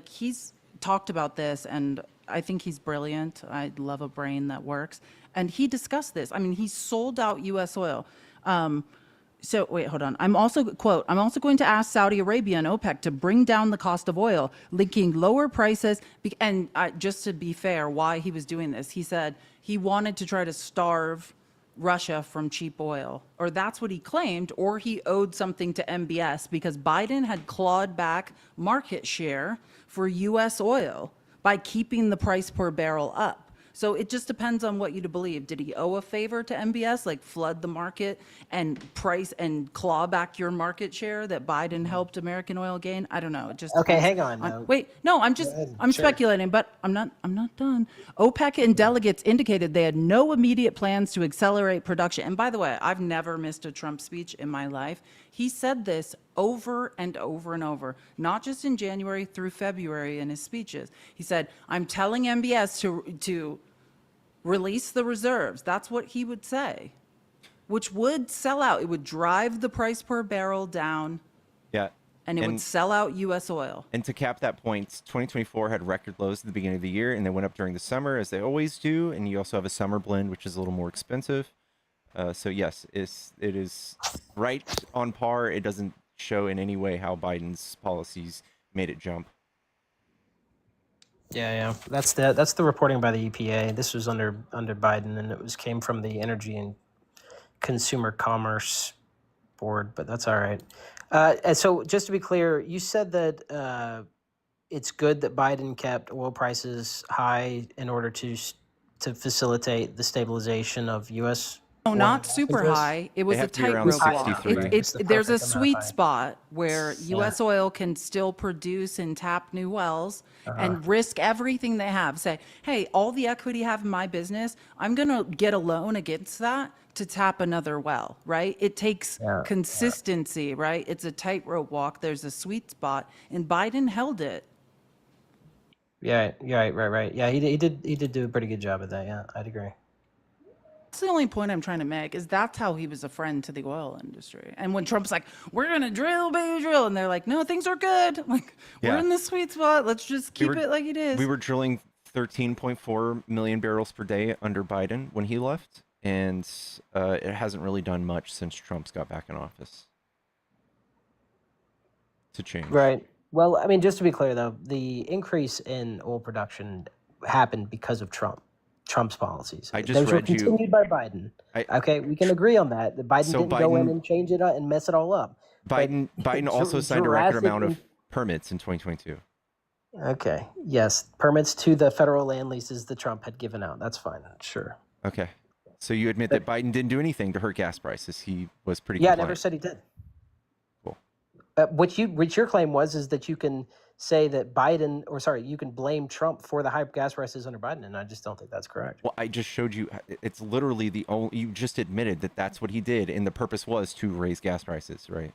He's talked about this, and I think he's brilliant. I love a brain that works. And he discussed this. I mean, he sold out U.S. oil. So wait, hold on. I'm also going to ask Saudi Arabia and OPEC to bring down the cost of oil, linking lower prices. And just to be fair, why he was doing this, he said he wanted to try to starve Russia from cheap oil, or that's what he claimed, or he owed something to MBS because Biden had clawed back market share for U.S. oil by keeping the price per barrel up. So it just depends on what you to believe. Did he owe a favor to MBS, like flood the market and price and claw back your market share that Biden helped American oil gain? I don't know. It just Okay, depends hang on. No. Wait, no, I'm Sure. speculating, but I'm not done. OPEC and delegates indicated they had no immediate plans to accelerate production. And by the way, I've never missed a Trump speech in my life. He said this over and over and over, not just in January through February in his speeches. He said, "I'm telling MBS to release the reserves." That's what he would say, which would sell out. It would drive the price per barrel down. Yeah. And it would sell out U.S. oil. And to cap that point, 2024 had record lows at the beginning of the year, and they went up during the summer, as they always do. And you also have a summer blend, which is a little more expensive. So yes, it is right on par. It doesn't show in any way how Biden's policies made it jump. Yeah. That's the reporting by the EPA. This was under Biden, and it came from the Energy and Consumer Commerce Board, but that's all right. And so, just to be clear, you said that it's good that Biden kept oil prices high in order to facilitate the stabilization of U.S. No, oil not super interests? high. It was have a to be around tightrope walk. 63. It's the There's a perfect amount sweet high. spot where U.S. oil can still produce and tap new wells Uh-huh. and risk everything they have. Say, hey, all the equity I have in my business, I'm going to get a loan against that to tap another well, right? It takes consistency, right? It's a tightrope walk. There's a sweet spot, and Biden held it. Yeah, right. Yeah, he did do a pretty good job of that. Yeah, I'd agree. That's the only point I'm trying to make, is that's how he was a friend to the oil industry. And when Trump's like, "We're going to drill, baby, drill," and they're like, "No, things are good. Like, we're Yeah. in the sweet spot. Let's just keep it like it is." We were drilling 13.4 million barrels per day under Biden when he left, and it hasn't really done much since Trump's got back in office to change. Right. Well, I mean, just to be clear, though, the increase in oil production happened because of Trump's policies. I just Those were read you. continued by Biden. I, Okay, we can agree on that. Biden So didn't go in Biden- and change it up and mess it all up. But Biden also signed a record Jurassic amount of in- permits in 2022. Okay. Yes, permits to the federal land leases that Trump had given out. That's fine. Sure. Okay. So you admit that Biden didn't do anything to hurt gas prices. He was pretty Yeah, I compliant. never said he did. Cool. What your claim was is that you can say that Biden, or sorry, you can blame Trump for the high gas prices under Biden, and I just don't think that's correct. Well, I just showed you. It's literally the only. You just admitted that that's what he did, and the purpose was to raise gas prices, right?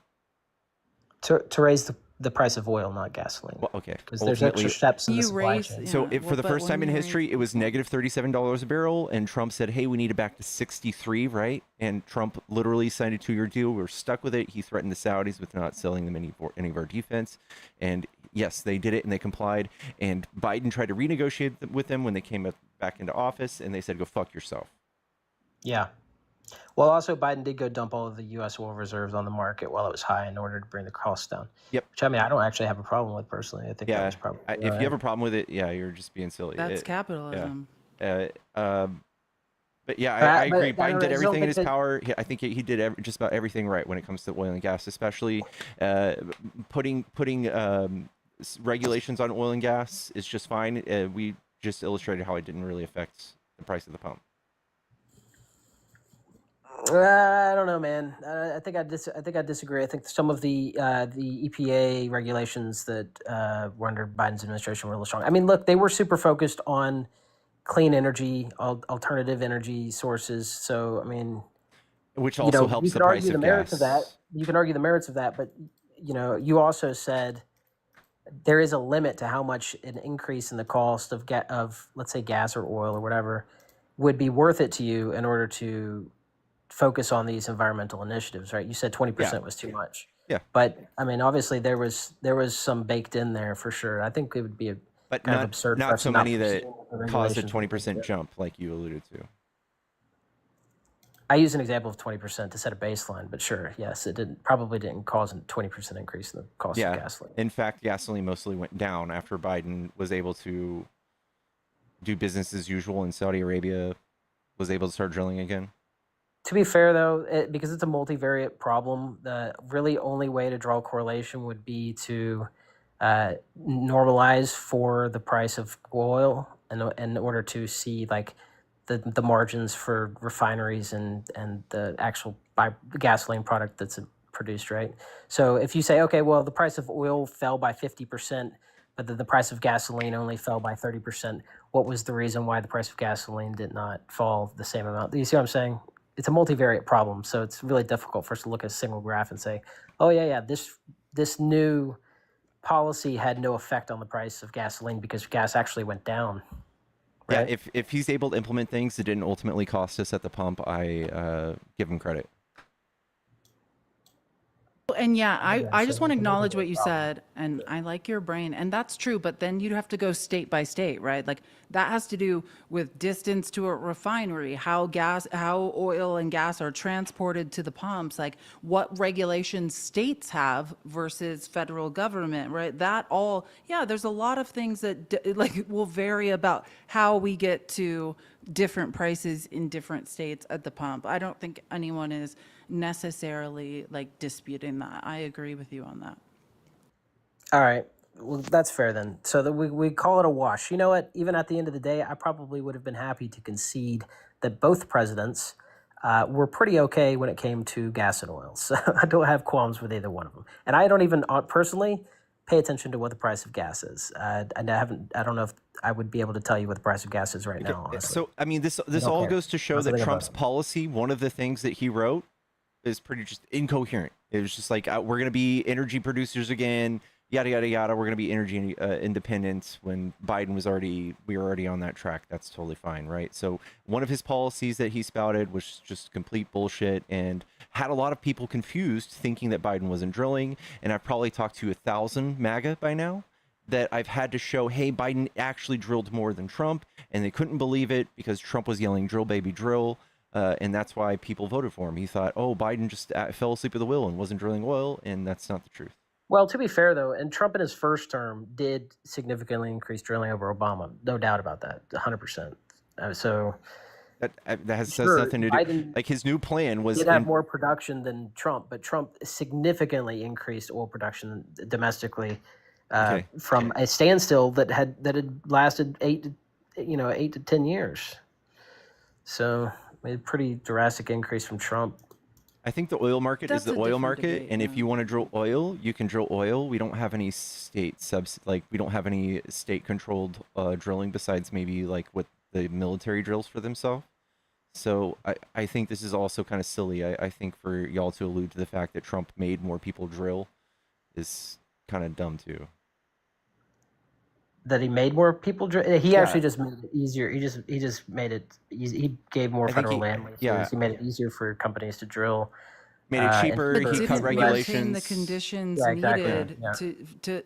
To raise the price of oil, not gasoline. Well, okay. Because there's extra steps in the You supply raise- chain. So Yeah, if, well, for the but first when time in you raise- history, it was negative $37 a barrel, and Trump said, "Hey, we need it back to 63," right? And Trump literally signed a 2-year deal. We're stuck with it. He threatened the Saudis with not selling them any of our defense, and yes, they did it, and they complied. And Biden tried to renegotiate with them when they came back into office, and they said, "Go fuck yourself." Yeah. Well, also, Biden did go dump all of the U.S. oil reserves on the market while it was high in order to bring the costs down. Yep. Which, I mean, I don't actually have a problem with personally. I think that Yeah. was probably If you have a problem with it, yeah, you're just being silly. That's capitalism. But yeah, But I I agree. don't Biden know, did I just don't everything in think his that- power. I think he did just about everything right when it comes to oil and gas, especially putting regulations on oil and gas is just fine. We just illustrated how it didn't really affect the price of the pump. I don't know, man. I think I disagree. I think some of the EPA regulations that were under Biden's administration were a little strong. I mean, look, they were super focused on clean energy, alternative energy sources. So, I mean, Which also helps you the can price argue the of merits gas. of that. You can argue the merits of that, but you also said there is a limit to how much an increase in the cost of let's say gas or oil or whatever would be worth it to you in order to focus on these environmental initiatives, right? You said 20% was too much. Yeah. But I mean, obviously there was some baked in there for sure. I think it would be But kind of absurd for not us so to not many that pursue the caused a regulations. 20% jump, like you alluded to. I use an example of 20% to set a baseline, but sure, yes, it probably didn't cause a 20% increase in the cost of gasoline. In fact, gasoline mostly went down after Biden was able to do business as usual in Saudi Arabia, was able to start drilling again. To be fair, though, because it's a multivariate problem, the really only way to draw a correlation would be to normalize for the price of oil in order to see like the margins for refineries and the actual gasoline product that's produced, right? So if you say, okay, well, the price of oil fell by 50%, but then the price of gasoline only fell by 30%, what was the reason why the price of gasoline did not fall the same amount? You see what I'm saying? It's a multivariate problem, so it's really difficult for us to look at a single graph and say, oh, yeah, this new policy had no effect on the price of gasoline because gas actually went down. Right? Yeah, if he's able to implement things that didn't ultimately cost us at the pump, I give him credit. And yeah, I just want to acknowledge what you said, and I like your brain, and that's true, but then you'd have to go state by state, right? Like that has to do with distance to a refinery, how oil and gas are transported to the pumps, like what regulations states have versus federal government, right? That all, yeah, there's a lot of things that like will vary about how we get to different prices in different states at the pump. I don't think anyone is necessarily like disputing that. I agree with you on that. All right. Well, that's fair then. So that we call it a wash. You know what? Even at the end of the day, I probably would have been happy to concede that both presidents were pretty okay when it came to gas and oil. So I don't have qualms with either one of them. And I don't even personally pay attention to what the price of gas is. I don't know if I would be able to tell you what the price of gas is right now, honestly. So, I mean, this all care. goes to show That's the that thing about Trump's it. policy, one of the things that he wrote, is pretty just incoherent. It was just like, we're going to be energy producers again, yada, yada, yada. We're going to be energy independent when we were already on that track. That's totally fine, right? So one of his policies that he spouted was just complete bullshit and had a lot of people confused thinking that Biden wasn't drilling. And I've probably talked to 1,000 MAGA by now. that I've had to show, hey, Biden actually drilled more than Trump, and they couldn't believe it because Trump was yelling, drill, baby, drill. And that's why people voted for him. He thought, oh, Biden just fell asleep at the wheel and wasn't drilling oil, and that's not the truth. Well, to be fair, though, and Trump in his first term did significantly increase drilling over Obama. No doubt about that, 100%. So That has sure, nothing to do. Biden Like his new plan was did have more production than Trump, but Trump significantly increased oil production domestically from a standstill that had lasted 8 to 10 years. So a pretty drastic increase from Trump. I think the oil market That's is the a oil different market, debate, and if yeah. you want to drill oil, you can drill oil. We don't have any state we don't have any state-controlled drilling besides maybe like what the military drills for themselves. So I think this is also kind of silly. I think for y'all to allude to the fact that Trump made more people drill is kind of dumb too. That he made more people drill. He Yeah. actually just made it easier. He just made it easy. He gave more I think federal he- land leases. yeah. He made it easier for companies to drill. Made it cheaper. and But He didn't cut maintain the regulations. conditions Yeah, exactly. needed Yeah. to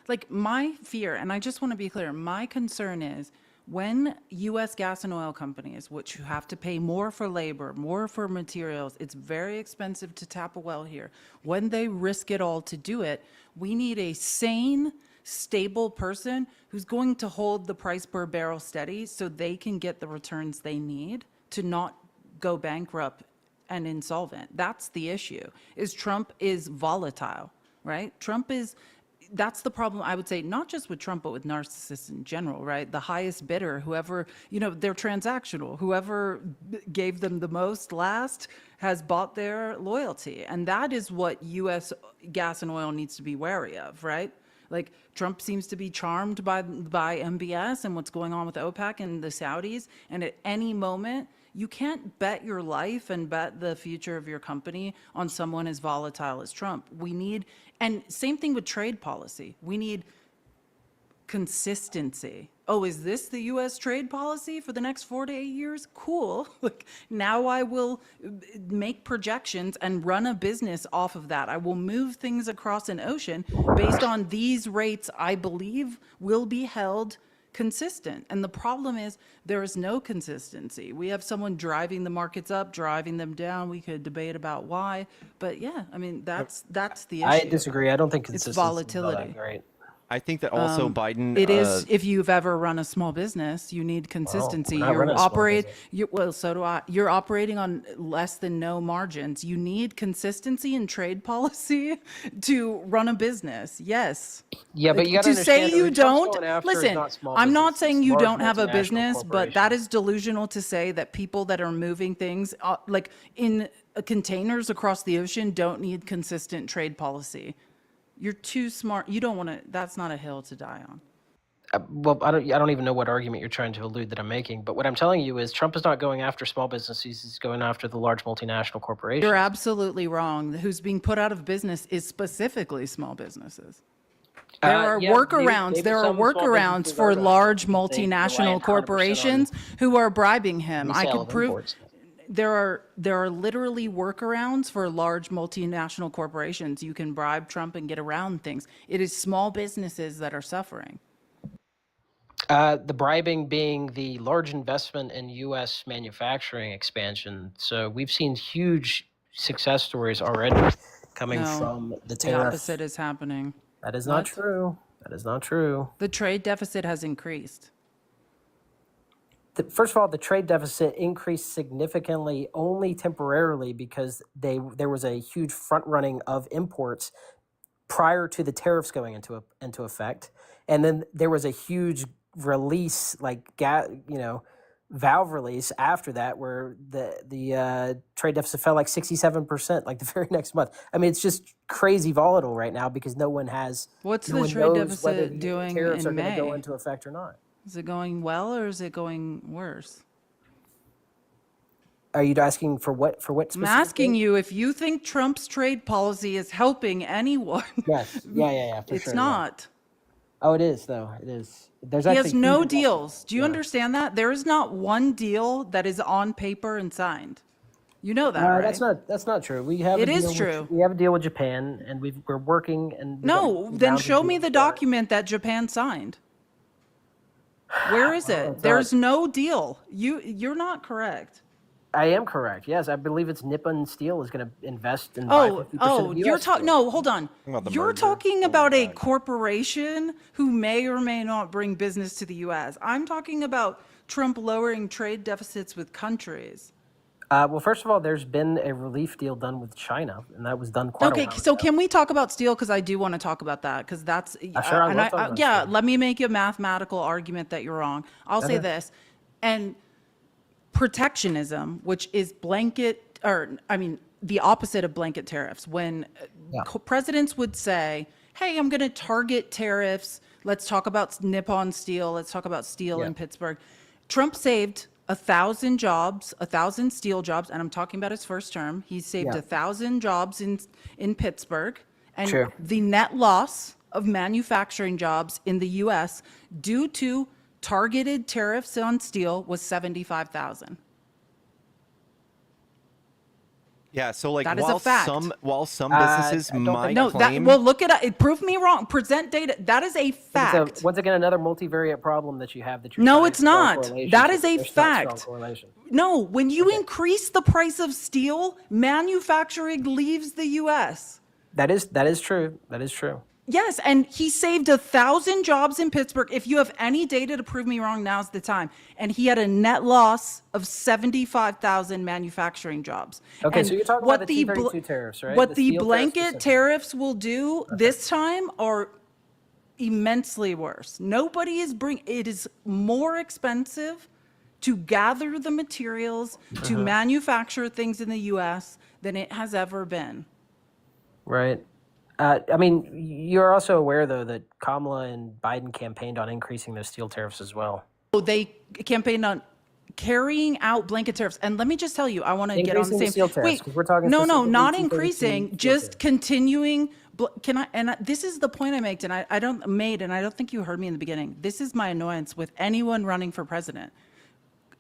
like my fear, and I just want to be clear, my concern is when US gas and oil companies, which you have to pay more for labor, more for materials, it's very expensive to tap a well here. When they risk it all to do it, we need a sane, stable person who's going to hold the price per barrel steady so they can get the returns they need to not go bankrupt and insolvent. That's the issue. Is Trump is volatile, right? That's the problem, I would say, not just with Trump, but with narcissists in general, right? The highest bidder, whoever, they're transactional. Whoever gave them the most last has bought their loyalty. And that is what US gas and oil needs to be wary of, right? Like Trump seems to be charmed by MBS and what's going on with OPEC and the Saudis. And at any moment, you can't bet your life and bet the future of your company on someone as volatile as Trump. And same thing with trade policy. We need consistency. Oh, is this the US trade policy for the next 4 to 8 years? Cool. Like now I will make projections and run a business off of that. I will move things across an ocean based on these rates I believe will be held consistent. And the problem is there is no consistency. We have someone driving the markets up, driving them down. We could debate about why, but yeah, I mean that's the issue. I disagree. I don't think It's consistency is all volatility. that great. I think that also Biden. It is if you've ever run a small business, you need consistency. we're not running a small Well, so do I. You're operating on less than no margins. You need consistency in trade policy to run a business. Yes. Yeah, but you got to say understand. you who Trump's don't going after is listen. not small I'm not businesses, saying it's you large don't have a multinational business, but that corporations. is delusional to say that people that are moving things like in containers across the ocean don't need consistent trade policy. You're too smart. You don't want to. That's not a hill to die on. Well, I don't even know what argument you're trying to elude that I'm making. But what I'm telling you is Trump is not going after small businesses. He's going after the large multinational corporations. You're absolutely wrong. Who's being put out of business is specifically small businesses. There are yeah, workarounds. maybe there are some small workarounds businesses for are going large after it. They rely 100% multinational on corporations who are bribing him. I resale could of prove imports. there are literally workarounds for large multinational corporations. You can bribe Trump and get around things. It is small businesses that are suffering. The bribing being the large investment in U.S. manufacturing expansion. So we've seen huge success stories already coming No, from the The tariff. opposite is happening. That is not What? true. That is not true. The trade deficit has increased. First of all, the trade deficit increased significantly only temporarily because there was a huge front running of imports prior to the tariffs going into effect, and then there was a huge release, valve release after that, where the trade deficit fell like 67%, like the very next month. I mean, it's just crazy volatile right now because no one knows Whether whether the doing tariffs in are going to go May? into effect or not. Is it going well or is it going worse? Are you asking for what? For what I'm specifically? asking you if you think Trump's trade policy is helping anyone. Yes. Yeah. For It's sure, yeah. not. Oh, it is though. It is. There's He actually has no huge deals. Do you Yeah. understand that? There is not one deal that is on paper and signed. You know that, right? That's not true. We have It a is deal true. With, we have a deal with Japan, and we're working and we got No, then rounds of show me deals the going. document that Japan signed. Where is Well, it? it's There's not- no deal. You're not correct. I am correct. Yes, I believe it's Nippon Steel is going to invest and buy 50% of the You're US talking. steel. No, hold on. About the You're merger? talking Oh my about a God. corporation who may or may not bring business to the U.S. I'm talking about Trump lowering trade deficits with countries. Well, first of all, there's been a relief deal done with China, and that was done quite a Okay, while so ago. can we talk about steel? Because I do want to talk about that, because that's Sure, I love talking about yeah. steel. Let me make a mathematical argument that you're wrong. I'll say Okay. this, and protectionism, which is blanket, or I mean, the opposite of blanket tariffs. When Yeah. presidents would say, "Hey, I'm going to target tariffs. Let's talk about Nippon Steel. Let's talk about steel Yeah. in Pittsburgh." Trump saved 1,000 jobs, 1,000 steel jobs, and I'm talking about his first term. He saved Yeah. 1,000 jobs in Pittsburgh, and Sure. the net loss of manufacturing jobs in the U.S. due to targeted tariffs on steel was 75,000. Yeah, so like That is a fact. while some I businesses don't might think No, claim look it up. Prove me wrong. Present data. That is a fact. It's once again another multivariate problem that you have that you're No, trying it's to draw not. correlations That with, is but a there's not strong fact. correlation. No, when you increase the price of steel, manufacturing leaves the U.S. That is true. That is true. Yes, and he saved 1,000 jobs in Pittsburgh. If you have any data to prove me wrong, now's the time. And he had a net loss of 75,000 manufacturing jobs. Okay, And so you're talking what about the the 232 tariffs, right? What The the steel tariffs blanket specifically. tariffs will do this time are immensely worse. Nobody is it is more expensive to gather the materials to manufacture things in the US than it has ever been. Right. I mean, you're also aware, though, that Kamala and Biden campaigned on increasing those steel tariffs as well. So they campaigned on carrying out blanket tariffs. And let me just tell you, I want to get on the Increasing the same. steel tariffs, 'cause we're talking no, specifically not 232 increasing, steel just tariffs. continuing. This is the point I made, and I don't think you heard me in the beginning. This is my annoyance with anyone running for president.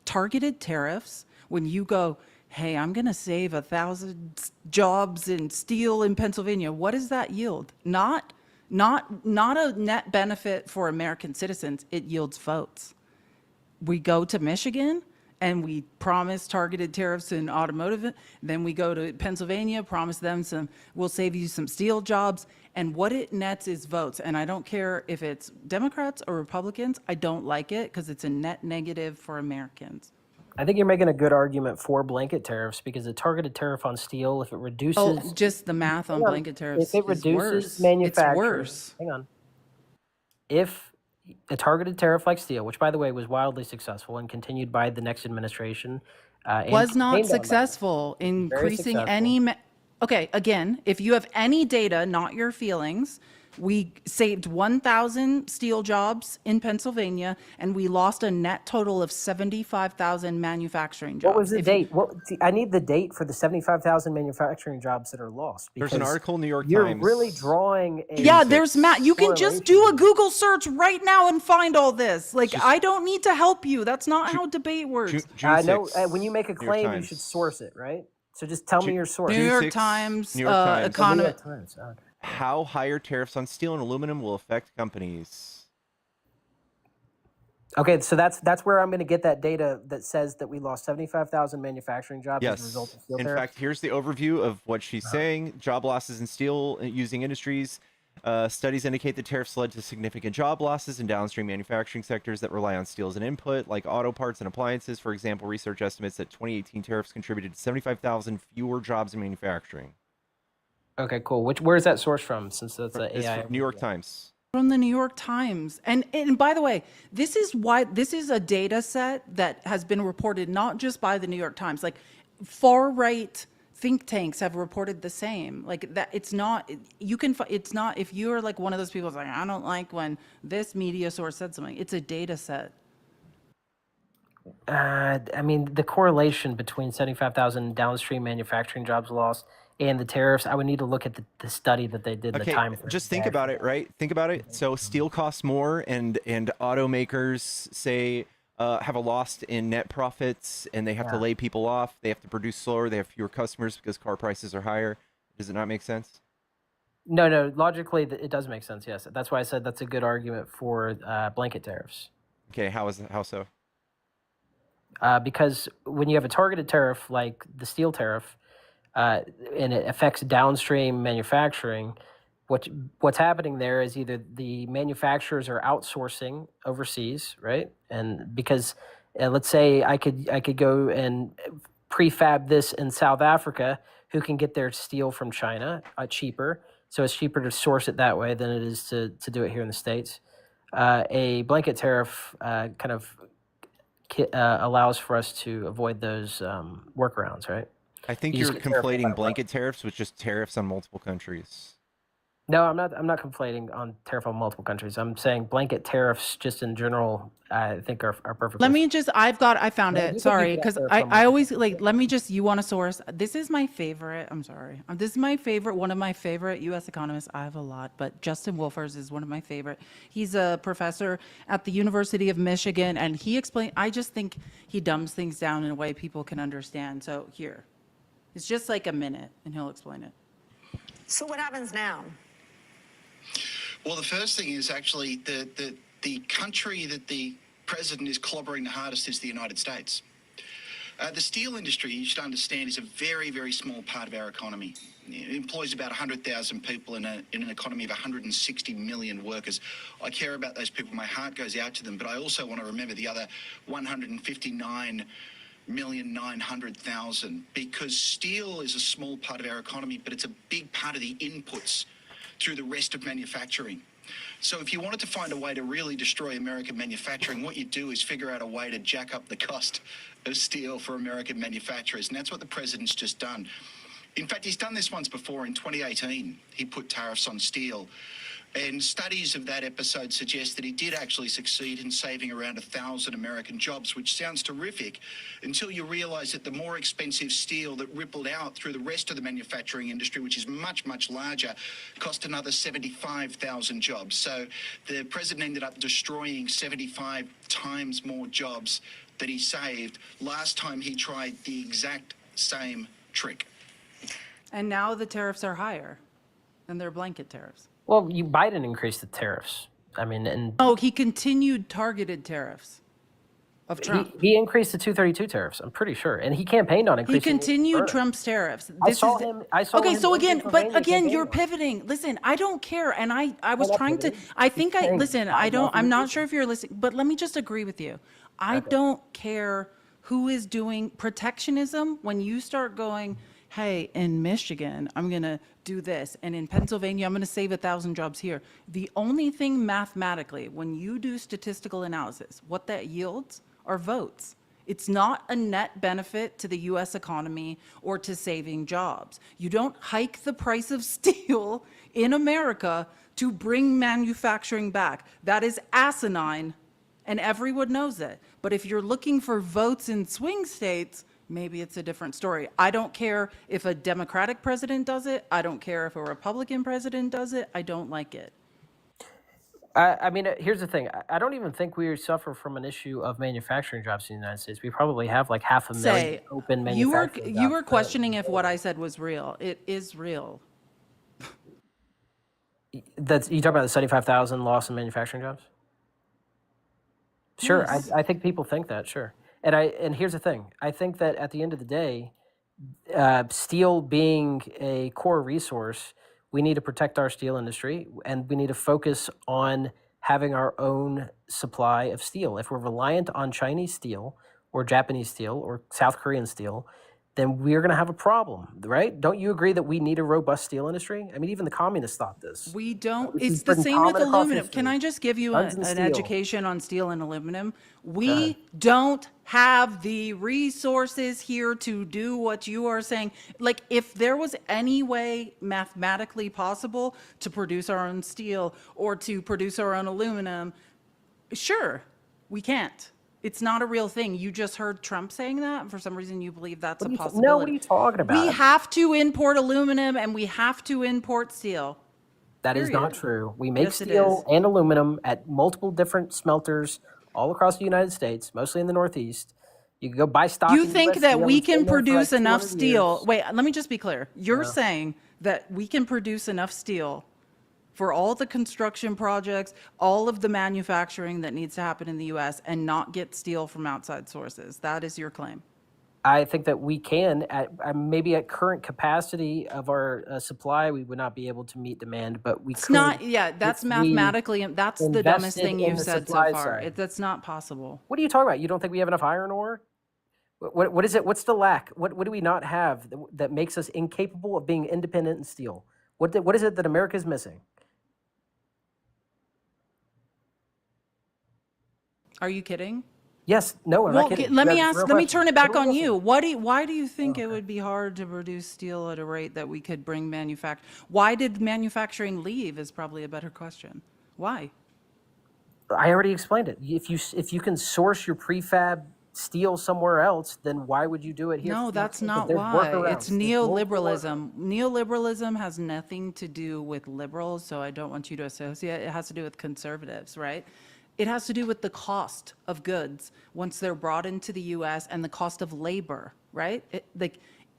Targeted tariffs, when you go, hey, I'm going to save 1,000 jobs in steel in Pennsylvania, what does that yield? Not a net benefit for American citizens. It yields votes. We go to Michigan and we promise targeted tariffs in automotive. Then we go to Pennsylvania, promise them we'll save you some steel jobs. And what it nets is votes. And I don't care if it's Democrats or Republicans. I don't like it because it's a net negative for Americans. I think you're making a good argument for blanket tariffs because a targeted tariff on steel, if it reduces, Oh, just the math on hang on. blanket tariffs if it is reduces worse. manufacturing, It's worse. hang on. If a targeted tariff like steel, which by the way was wildly successful and continued by the next administration, and Was not campaigned on that. successful increasing successful. any. Okay, again, if you have any data, not your feelings, we saved 1,000 steel jobs in Pennsylvania, and we lost a net total of 75,000 manufacturing jobs. What was the If you- date? I need the date for the 75,000 manufacturing jobs that are lost. There's an because article in New York you're Times. really drawing a Yeah, there's Matt. You can just do a correlation. Google search right now and find all this. Like, I don't need to help you. That's not how debate works. June I know 6th, when you make a New York claim, you Times. should source it, right? So just tell me your source. New York 6th, Times, New York Times. Oh, New economy. York Times. Okay. How higher tariffs on steel and aluminum will affect companies. Okay, so that's where I'm going to get that data that says that we lost 75,000 manufacturing jobs as a result Yes. of steel In tariffs. fact, here's the overview of what she's saying. Job losses in steel using industries. Studies indicate that tariffs led to significant job losses in downstream manufacturing sectors that rely on steel as an input, like auto parts and appliances. For example, research estimates that 2018 tariffs contributed to 75,000 fewer jobs in manufacturing. Okay, cool. Where's that source from? Since that's an It's AI. from New York Times. From the New York Times. And by the way, this is a data set that has been reported not just by the New York Times. Like, far right think tanks have reported the same. Like, that it's not if you're like one of those people who's like, I don't like when this media source said something. It's a data set. I mean, the correlation between 75,000 downstream manufacturing jobs lost and the tariffs, I would need to look at the study that they did, the Okay, time frame. just think about it, right? Think about it. So steel costs more, and automakers say have a loss in net profits, and they have to Yeah. lay people off. They have to produce slower. They have fewer customers because car prices are higher. Does it not make sense? No. Logically, it does make sense. Yes, that's why I said that's a good argument for blanket tariffs. Okay, how so? Because when you have a targeted tariff like the steel tariff, and it affects downstream manufacturing, what's happening there is either the manufacturers are outsourcing overseas, right? And because let's say I could go and prefab this in South Africa, who can get their steel from China cheaper. So it's cheaper to source it that way than it is to do it here in the States. A blanket tariff kind of allows for us to avoid those workarounds, right? I think You you're just get tariffed no matter conflating what. blanket tariffs with just tariffs on multiple countries. No, I'm not. I'm not conflating on tariff on multiple countries. I'm saying blanket tariffs, just in general. I think are perfectly. Let me just, I found No, you it. can- you Sorry. can Cause tariff on I multiple always like, let me just, you want a source. This is my favorite. I'm sorry. This is my favorite, one of my favorite US economists. I have a lot, but Justin Wolfers is one of my favorite. He's a professor at the University of Michigan, and he explained, I just think he dumbs things down in a way people can understand. So here, it's just like a minute and he'll explain it. So what happens now? Well, the first thing is actually the country that the president is clobbering the hardest is the United States. The steel industry, you should understand, is a very, very small part of our economy. It employs about 100,000 people in an economy of 160 million workers. I care about those people. My heart goes out to them, but I also want to remember the other 159,900,000, because steel is a small part of our economy, but it's a big part of the inputs through the rest of manufacturing. So if you wanted to find a way to really destroy American manufacturing, what you do is figure out a way to jack up the cost of steel for American manufacturers. And that's what the president's just done. In fact, he's done this once before. In 2018, he put tariffs on steel. And studies of that episode suggest that he did actually succeed in saving around 1,000 American jobs, which sounds terrific until you realize that the more expensive steel that rippled out through the rest of the manufacturing industry, which is much, much larger, cost another 75,000 jobs. So the president ended up destroying 75 times more jobs that he saved last time he tried the exact same trick. And now the tariffs are higher and they're blanket tariffs. Well, Biden increased the tariffs. I mean, and Oh, he continued targeted tariffs of Trump. he increased the 232 tariffs. I'm pretty sure, and he campaigned on He increasing. continued Trump's tariffs. I saw him Okay, so in again, Pennsylvania but again, you're campaigning. pivoting. Listen, I don't care, and I was not trying to. pivoting. I think He's I saying listen. I'm not I'm not pivoting. sure if you're listening, but let me just agree with you. I don't care who is doing protectionism when you start going, hey, in Michigan, I'm going to do this. And in Pennsylvania, I'm going to save 1,000 jobs here. The only thing mathematically, when you do statistical analysis, what that yields are votes. It's not a net benefit to the US economy or to saving jobs. You don't hike the price of steel in America to bring manufacturing back. That is asinine, and everyone knows it. But if you're looking for votes in swing states, maybe it's a different story. I don't care if a Democratic president does it. I don't care if a Republican president does it. I don't like it. I mean, here's the thing. I don't even think we suffer from an issue of manufacturing jobs in the United States. We probably have like 500,000 Say, open you manufacturing were jobs. questioning if what I said was real. It is real. That's you talk about the 75,000 loss in manufacturing jobs. Sure, Yes. I think people think that. Sure, and here's the thing. I think that at the end of the day, steel being a core resource, we need to protect our steel industry, and we need to focus on having our own supply of steel. If we're reliant on Chinese steel or Japanese steel or South Korean steel, then we're going to have a problem, right? Don't you agree that we need a robust steel industry? I mean, even the communists thought this. We don't, This it's is the pretty same with common across aluminum. Can history. I just give you Guns and an steel. education on steel and aluminum? ahead. We don't have the resources here to do what you are saying. Like, if there was any way mathematically possible to produce our own steel or to produce our own aluminum, sure, we can't. It's not a real thing. You just heard Trump saying that, and for some reason you believe that's a possibility. No, what are you talking about? We have to import aluminum and we have to import steel. That is not Period. true. We make Yes, it steel is. and aluminum at multiple different smelters all across the United States, mostly in the Northeast. You can go buy stock You in think US that Steel. we It's been can there for produce like enough 200 steel? years. Wait, let me just be clear. You're Yeah. saying that we can produce enough steel for all the construction projects, all of the manufacturing that needs to happen in the US and not get steel from outside sources. That is your claim. I think that we can, maybe at current capacity of our supply, we would not be able to meet demand, but we It's could. not, yeah, that's if we mathematically, that's the dumbest invested thing in you've the said so supply far. side. That's not possible. What are you talking about? You don't think we have enough iron ore? What is it? What's the lack? What do we not have that makes us incapable of being independent in steel? What is it that America is missing? Are you kidding? Yes, no, I'm not Well, kidding. let me That's a real let me question. turn it What back are we on missing? you. Why do you think it would be hard to produce steel at a rate that we could bring why did manufacturing leave is probably a better question. Why? I already explained it. If you can source your prefab steel somewhere else, then why would you do it here? No, that's not There's why. workarounds. It's There's multiple neoliberalism. Neoliberalism has nothing to do with liberals, so I don't want you to associate. It has to do with conservatives, right? It has to do with the cost of goods once they're brought into the US and the cost of labor, right?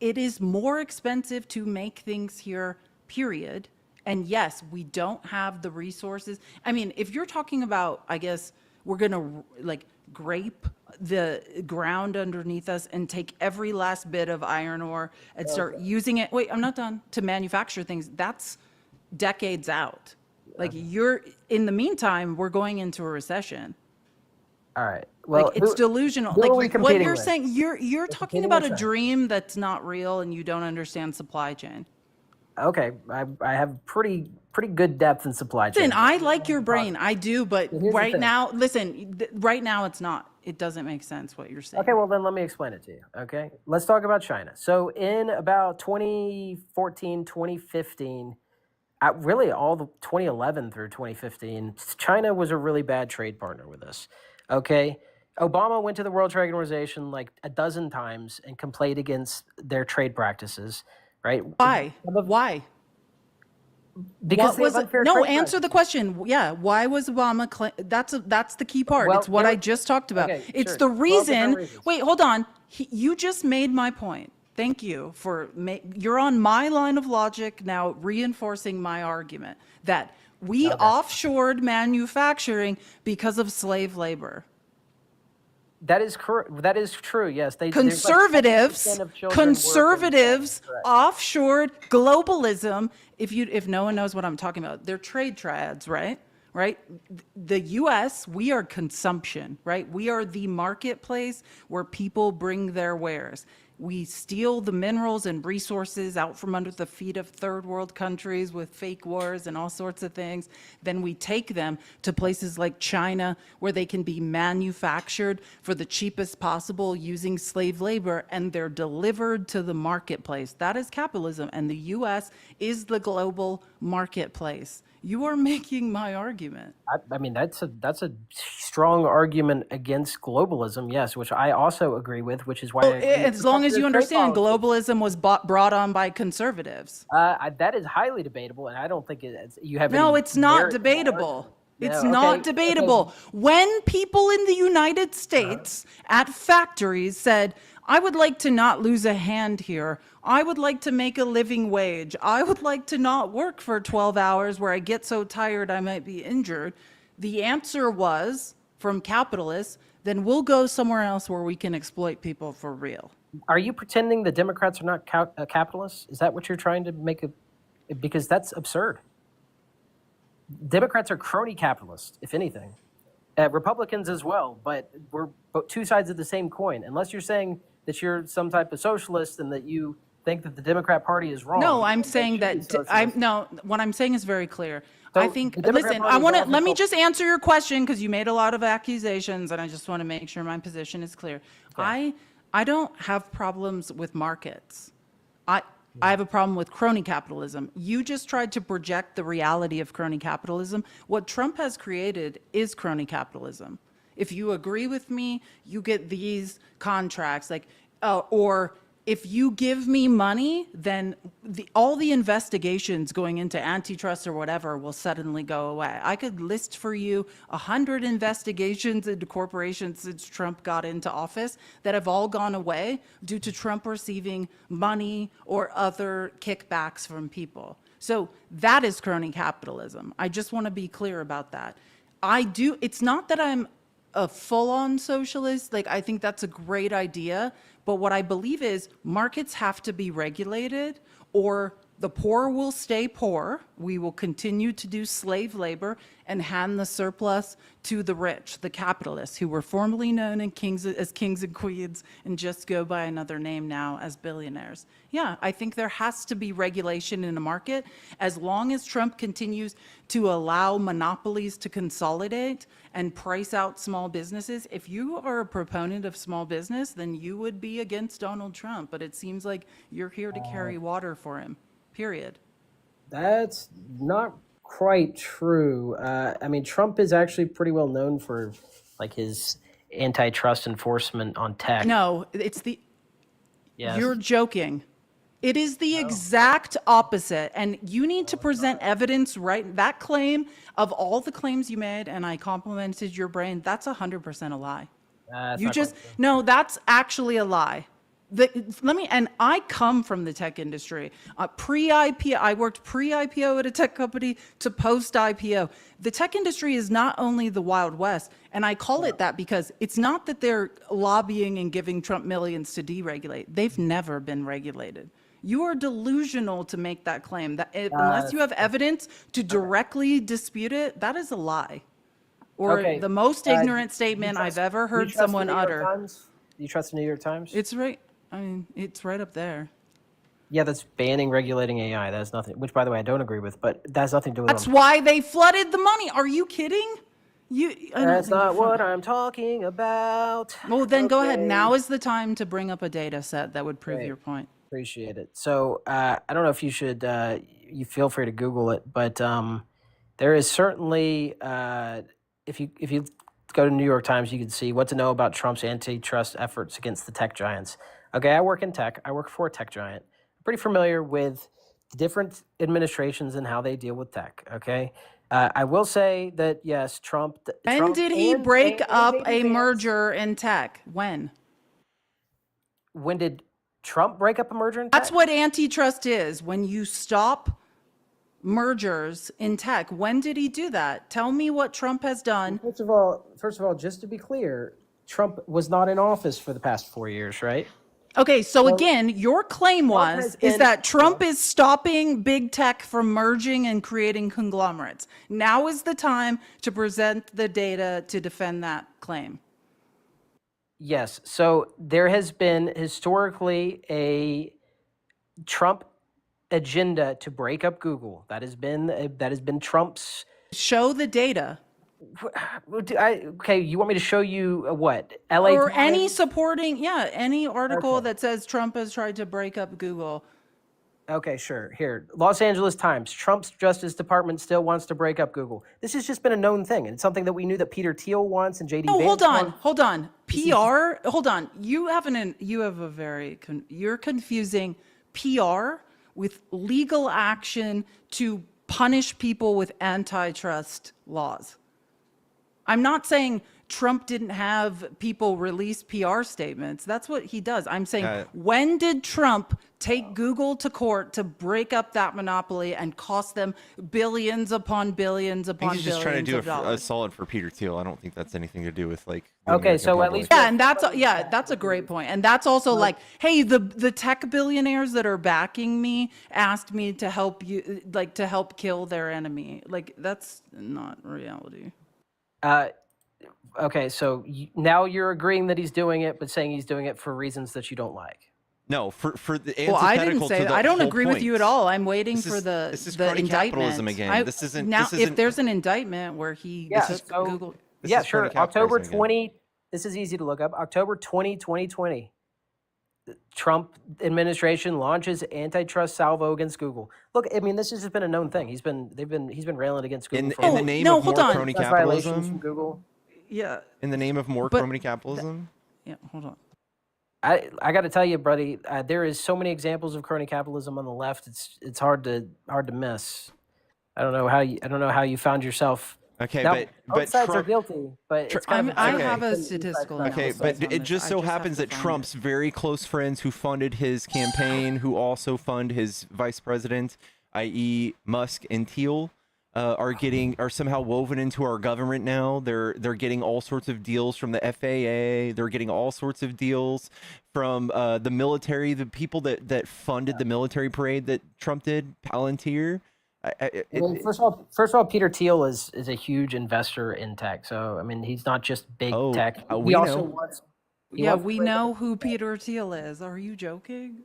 It is more expensive to make things here, period. And yes, we don't have the resources. I mean, if you're talking about, I guess, we're going to like grape the ground underneath us and take every last bit of iron ore and start using it. Wait, I'm not done. To manufacture things, that's decades out. Like in the meantime, we're going into a recession. All right. Well, Like it's delusional. who are we Like what competing you're with? saying, you're talking competing about with a China. dream that's not real and you don't understand supply chain. Okay, I have pretty good depth in supply chain. Listen, I like your brain. I do, but Here's the right thing. now, listen, right now it's not. It doesn't make sense what you're saying. Okay, well then let me explain it to you. Okay, let's talk about China. So in about 2014, 2015, really all the 2011 through 2015, China was a really bad trade partner with us. Okay, Obama went to the World Trade Organization like a dozen times and complained against their trade practices. Right? Why? Why? Because What they have was unfair no trade answer the practices. question. Yeah, why was Obama that's the key part. Well, It's what there- I just talked about. okay, It's sure. the 12 different reason. reasons. Wait, hold on. You just made my point. Thank you for you're on my line of logic now, reinforcing my argument that we offshored manufacturing because of slave labor. That is correct. That is true. Yes, there's like Conservatives 70% of children work in conservatives Correct. offshored globalism. If no one knows what I'm talking about, they're trade triads, right? The US, we are consumption, right? We are the marketplace where people bring their wares. We steal the minerals and resources out from under the feet of third world countries with fake wars and all sorts of things. Then we take them to places like China where they can be manufactured for the cheapest possible using slave labor, and they're delivered to the marketplace. That is capitalism, and the US is the global marketplace. You are making my argument. I mean, that's a strong argument against globalism. Yes, which I also agree with. Which is why I agree with As long as you protective trade understand, policy. globalism was brought on by conservatives. That is highly debatable, and I don't think you have. No, any it's not merit in that debatable. argument. It's No, not okay, debatable. When people in the United States at factories said, I would like to not lose a hand here. I would like to make a living wage. I would like to not work for 12 hours where I get so tired I might be injured. The answer was from capitalists, then we'll go somewhere else where we can exploit people for real. Are you pretending the Democrats are not capitalists? Is that what you're trying to make because that's absurd. Democrats are crony capitalists, if anything. Republicans as well, but we're two sides of the same coin. Unless you're saying that you're some type of socialist and that you think that the Democrat Party is wrong. No, I'm saying that what I'm saying is very clear. I think, listen, let me just answer your question because you made a lot of accusations and I just want to make sure my position is clear. Okay. I don't have problems with markets. I have a problem with crony capitalism. You just tried to project the reality of crony capitalism. What Trump has created is crony capitalism. If you agree with me, you get these contracts, or if you give me money, then all the investigations going into antitrust or whatever will suddenly go away. I could list for you 100 investigations into corporations since Trump got into office that have all gone away due to Trump receiving money or other kickbacks from people. So that is crony capitalism. I just want to be clear about that. It's not that I'm a full-on socialist. Like, I think that's a great idea. But what I believe is markets have to be regulated, or the poor will stay poor. We will continue to do slave labor and hand the surplus to the rich, the capitalists, who were formerly known as kings and queens and just go by another name now as billionaires. Yeah, I think there has to be regulation in a market. As long as Trump continues to allow monopolies to consolidate and price out small businesses, if you are a proponent of small business, then you would be against Donald Trump. But it seems like you're here to carry water for him, period. That's not quite true. I mean, Trump is actually pretty well known for like his antitrust enforcement on tech. No, you're joking. It is the exact opposite. And you need to present evidence, right? That claim, of all the claims you made, and I complimented your brain, that's 100% a lie. No, that's actually a lie. And I come from the tech industry. Pre-IPO, I worked pre-IPO at a tech company to post-IPO. The tech industry is not only the Wild West, and I call it that because it's not that they're lobbying and giving Trump millions to deregulate. They've never been regulated. You are delusional to make that claim. Unless you have evidence to directly dispute it, that is a lie. Or the most ignorant statement I've ever heard someone utter. Do you trust the New York Times? It's right. I mean, it's right up there. Yeah, that's banning regulating AI. That has nothing, which by the way, I don't agree with, but that has nothing to do with That's why they flooded the money. Are you kidding? That's not what I'm talking about. Well, then go ahead. Now is the time to bring up a data set that would prove your point. Appreciate it. So I don't know if you should, you feel free to Google it, but there is certainly, if you go to New York Times, you can see what to know about Trump's antitrust efforts against the tech giants. Okay, I work in tech. I work for a tech giant. I'm pretty familiar with the different administrations and how they deal with tech. Okay, I will say that yes, Trump. When did he break up a merger in tech? When? When did Trump break up a merger in tech? That's what antitrust is. When you stop mergers in tech. When did he do that? Tell me what Trump has done. First of all, just to be clear, Trump was not in office for the past 4 years, right? Okay, so again, your claim is that Trump is stopping big tech from merging and creating conglomerates. Now is the time to present the data to defend that claim. Yes. So there has been historically a Trump agenda to break up Google. That has been Trump's. Show the data. Okay, you want me to show you what? LA or Times? Any supporting, any article that says Trump has tried to break up Google. Okay, sure. Here, Los Angeles Times. Trump's Justice Department still wants to break up Google. This has just been a known thing, and it's something that we knew that Peter Thiel wants and JD Vance hold on. PR. Hold on. You're confusing PR with legal action to punish people with antitrust laws. I'm not saying Trump didn't have people release PR statements. That's what he does. I'm saying, when did Trump take Google to court to break up that monopoly and cost them billions upon billions upon billions of dollars? He's just trying to do a solid for Peter Thiel. I don't think that's anything to do with like. Okay, so at least and that's a great point. And that's also like, hey, the tech billionaires that are backing me asked me to help you, like to help kill their enemy. Like that's not reality. Okay, so now you're agreeing that he's doing it, but saying he's doing it for reasons that you don't like. No, for the antithetical. Well, I didn't say that. I don't agree with you at all. I'm waiting for the indictment. Capitalism again. This isn't. If there's an indictment where he took Google. Yeah, sure. October 20. This is easy to look up. October 2020. The Trump administration launches antitrust salvo against Google. Look, I mean, this has just been a known thing. He's been railing against Google in the name of more crony capitalism. From Google. Yeah. In the name of more crony capitalism. Yeah, hold on. I got to tell you, buddy, there is so many examples of crony capitalism on the left. It's hard to miss. I don't know how you found yourself. Okay, Now, but both sides are Trump. guilty, but it's kind of I absurd Okay. have to a say that each side's statistical not Okay, both analysis sides. but on it this. just I so just have happens to that find Trump's very close friends who funded his campaign, who also fund his vice president, i.e., Musk and Thiel, are somehow woven into our government now. They're getting all sorts of deals from the FAA. They're getting all sorts of deals from the military. The people that funded the military parade that Trump did, Palantir. I mean, first of all, Peter Thiel is a huge investor in tech. So I mean, he's not just big tech. We He also know. wants. Yeah, we know who Peter Thiel is. Are you joking?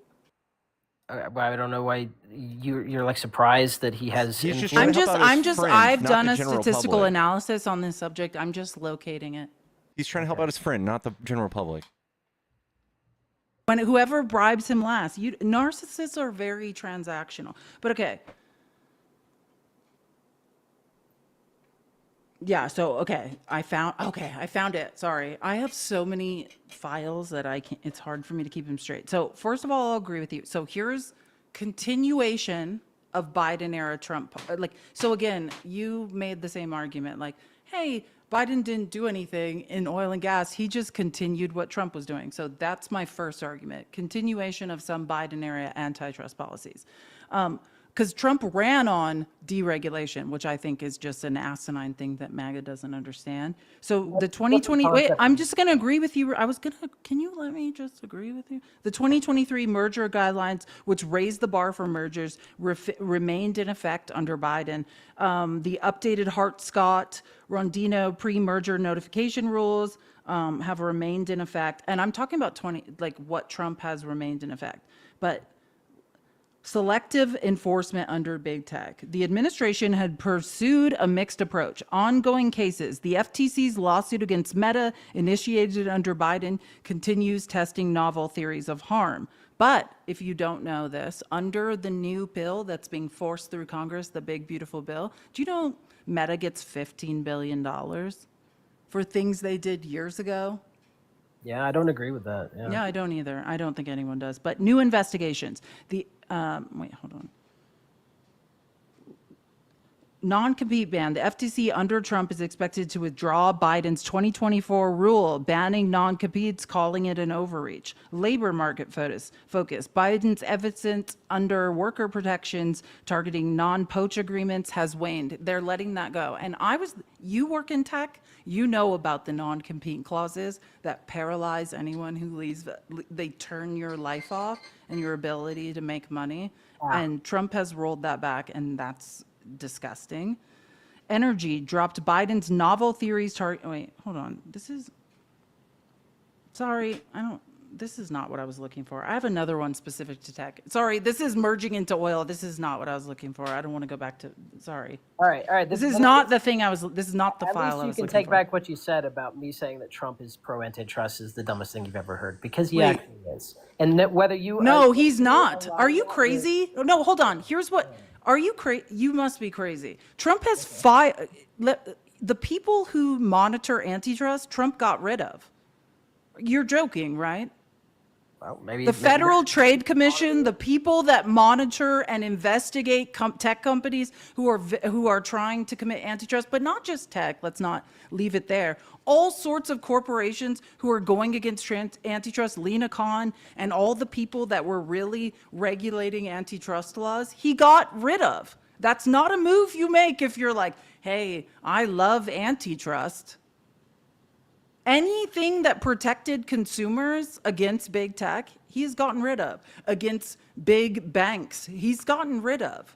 I don't know why you're like surprised that he has. He's just influence. trying to help out his friends, I've not done the a general statistical public. analysis on this subject. I'm just locating it. He's trying to help out his friend, not the general public. When whoever bribes him last, narcissists are very transactional. But okay. Yeah, so I found it. Sorry. I have so many files that I can't, it's hard for me to keep them straight. So first of all, I'll agree with you. So here's continuation of Biden era Trump. So again, you made the same argument, like, hey, Biden didn't do anything in oil and gas. He just continued what Trump was doing. So that's my first argument. Continuation of some Biden era antitrust policies. Because Trump ran on deregulation, which I think is just an asinine thing that MAGA doesn't understand. So the 2020, wait, I'm just going to agree with you. Can you let me just agree with you? The 2023 merger guidelines, which raised the bar for mergers, remained in effect under Biden. The updated Hart-Scott-Rondino pre-merger notification rules have remained in effect. And I'm talking about what Trump has remained in effect. But selective enforcement under big tech. The administration had pursued a mixed approach. Ongoing cases. The FTC's lawsuit against Meta, initiated under Biden, continues testing novel theories of harm. But if you don't know this, under the new bill that's being forced through Congress, the big, beautiful bill, do you know Meta gets $15 billion for things they did years ago? Yeah, I don't agree with that. Yeah, I don't either. I don't think anyone does. But new investigations. Wait, hold on. Non-compete ban. The FTC under Trump is expected to withdraw Biden's 2024 rule banning non-competes, calling it an overreach. Labor market focus. Biden's evidence under worker protections targeting non-poach agreements has waned. They're letting that go. And you work in tech, you know about the non-compete clauses that paralyze anyone who leaves. They turn your life off and your ability to make money. And Trump has rolled that back, and that's disgusting. Energy dropped Biden's novel theories wait, hold on. This is not what I was looking for. I have another one specific to tech. Sorry, this is merging into oil. This is not what I was looking for. I don't want to go back to, sorry. All right. This is not the thing this is not the At file I least you was can looking take for. back what you said about me saying that Trump is pro-antitrust is the dumbest thing you've ever heard, because he Wait. actually is. And that whether you No, he's not. Are you crazy? No, hold on. Here's what. Are you crazy? You must be crazy. Trump has the people who monitor antitrust, Trump got rid of. You're joking, right? Well, maybe The Federal Trade Commission, the people that monitor and investigate tech companies who are trying to commit antitrust, but not just tech, let's not leave it there. All sorts of corporations who are going against antitrust, Lena Khan, and all the people that were really regulating antitrust laws, he got rid of. That's not a move you make if you're like, hey, I love antitrust. Anything that protected consumers against big tech, he's gotten rid of. Against big banks, he's gotten rid of.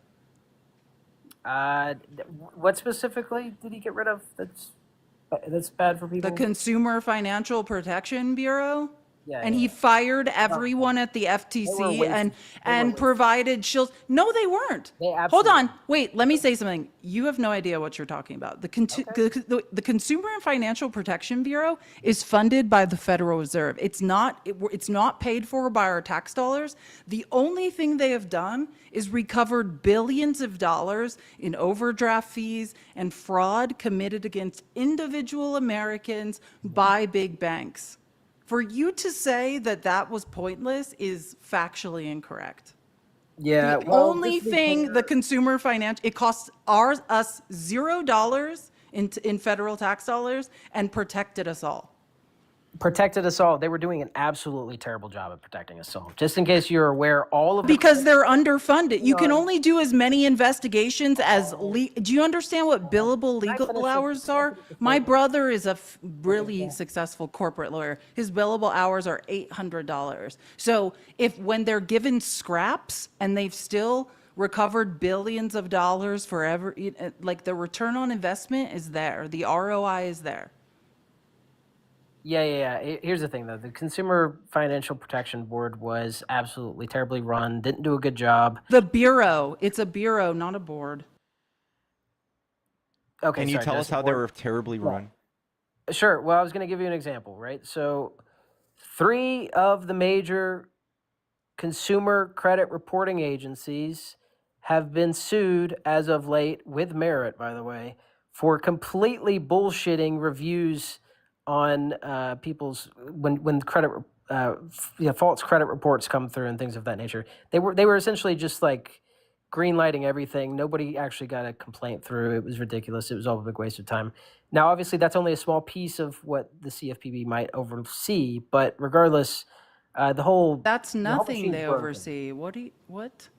what specifically did he get rid of that's bad for people? The Consumer Financial Protection Bureau. Yeah, And yeah. he fired everyone at the FTC and provided shields. No, they weren't. They Hold absolutely- on. Wait, let me say something. You have no idea what you're talking about. The Consumer and Financial Protection Bureau is funded by the Federal Reserve. It's not paid for by our tax dollars. The only thing they have done is recovered billions of dollars in overdraft fees and fraud committed against individual Americans by big banks. For you to say that that was pointless is factually incorrect. Yeah, The well, only just to be thing clear, the consumer financial, it costs us $0 in federal tax dollars and protected us all. protected us all. They were doing an absolutely terrible job at protecting us all. Just in case you're aware, all of the Because they're underfunded. You can on- only do as many investigations as do you understand what billable Can I legal finish this? hours Can I are? finish this My statement? brother is a really successful corporate lawyer. His billable hours are $800. So when they're given scraps and they've still recovered billions of dollars forever, like the return on investment is there. The ROI is there. Yeah. Here's the thing, though. The Consumer Financial Protection Board was absolutely terribly run, didn't do a good job. The bureau, it's a bureau, not a board. Okay, Can you sorry, tell did I us say how they board? were terribly run? Sure. Well, I was going to give you an example, right? So, 3 of the major consumer credit reporting agencies have been sued as of late, with merit, by the way, for completely bullshitting reviews on people's when credit false credit reports come through and things of that nature. They were essentially just like greenlighting everything. Nobody actually got a complaint through. It was ridiculous. It was all a big waste of time. Now, obviously, that's only a small piece of what the CFPB might oversee, but regardless, the whole That's the whole nothing machine's they broken. oversee. What?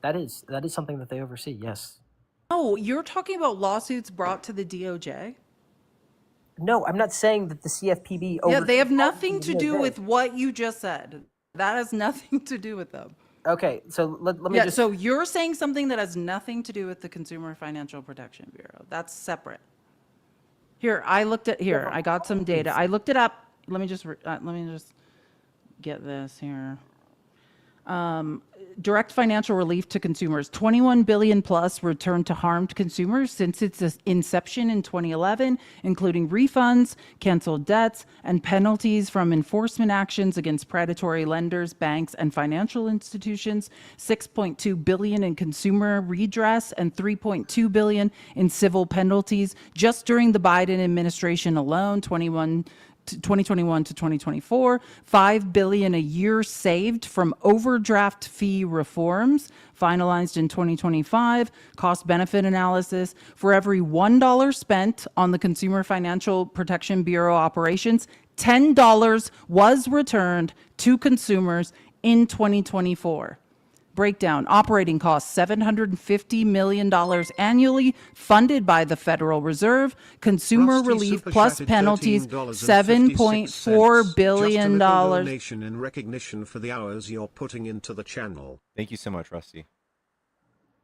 That is something that they oversee. Yes. Oh, you're talking about lawsuits brought to the DOJ? No, I'm not saying that the CFPB oversees. Yeah, they have nothing the to do DOJ. with what you just said. That has nothing to do with them. Okay, so let me Yeah, just. so you're saying something that has nothing to do with the Consumer Financial Protection Bureau. That's separate. Here, I got some data. I looked it up. Let me just get this here. Direct financial relief to consumers, 21 billion plus returned to harmed consumers since its inception in 2011, including refunds, canceled debts, and penalties from enforcement actions against predatory lenders, banks, and financial institutions, 6.2 billion in consumer redress, and 3.2 billion in civil penalties just during the Biden administration alone, 2021 to 2024, $5 billion a year saved from overdraft fee reforms finalized in 2025, cost benefit analysis. For every $1 spent on the Consumer Financial Protection Bureau operations, $10 was returned to consumers in 2024. Breakdown: operating costs $750 million annually, funded by the Federal Reserve. Consumer Rusty relief super plus chatted penalties, $13.56. $7.4 Just a billion. little donation in recognition for the hours you're putting into the channel. Thank you so much, Rusty.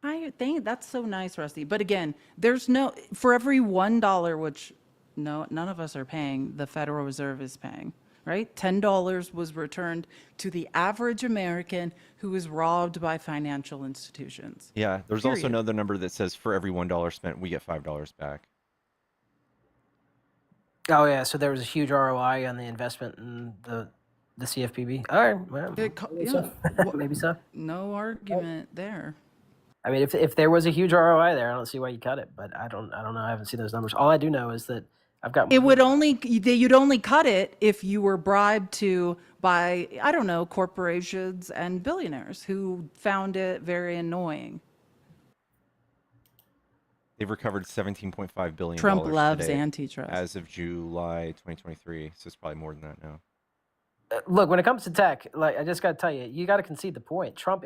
I think that's so nice, Rusty. But again, there's no, for every $1, which none of us are paying, the Federal Reserve is paying, right? $10 was returned to the average American who was robbed by financial institutions. Yeah, there's also Period. another number that says for every $1 spent, we get $5 back. Oh yeah, so there was a huge ROI on the investment in the CFPB. All right, well, maybe so. Maybe so. No argument there. I mean, if there was a huge ROI there, I don't see why you cut it. But I don't know. I haven't seen those numbers. All I do know is that I've got. You'd only cut it if you were bribed by, I don't know, corporations and billionaires who found it very annoying. They've recovered $17.5 billion. Trump loves today, antitrust. as of July 2023. So it's probably more than that now. Look, when it comes to tech, like I just got to tell you, you got to concede the point. Trump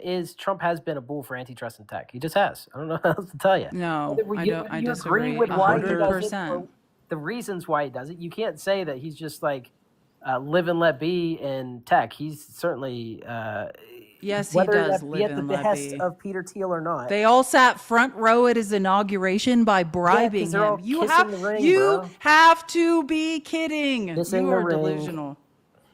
has been a bull for antitrust in tech. He just has. I don't know how else to tell you. No, I you disagree. agree with why he does it, 100%. or the reasons why he does it. You can't say that he's just like live and let be in tech. He's certainly Yes, he whether does that live be at the and let behest be. of Peter Thiel or not. They all sat front row at his inauguration by bribing they're all him. You kissing the ring, bro. have to be kidding. Kissing You the are ring. delusional.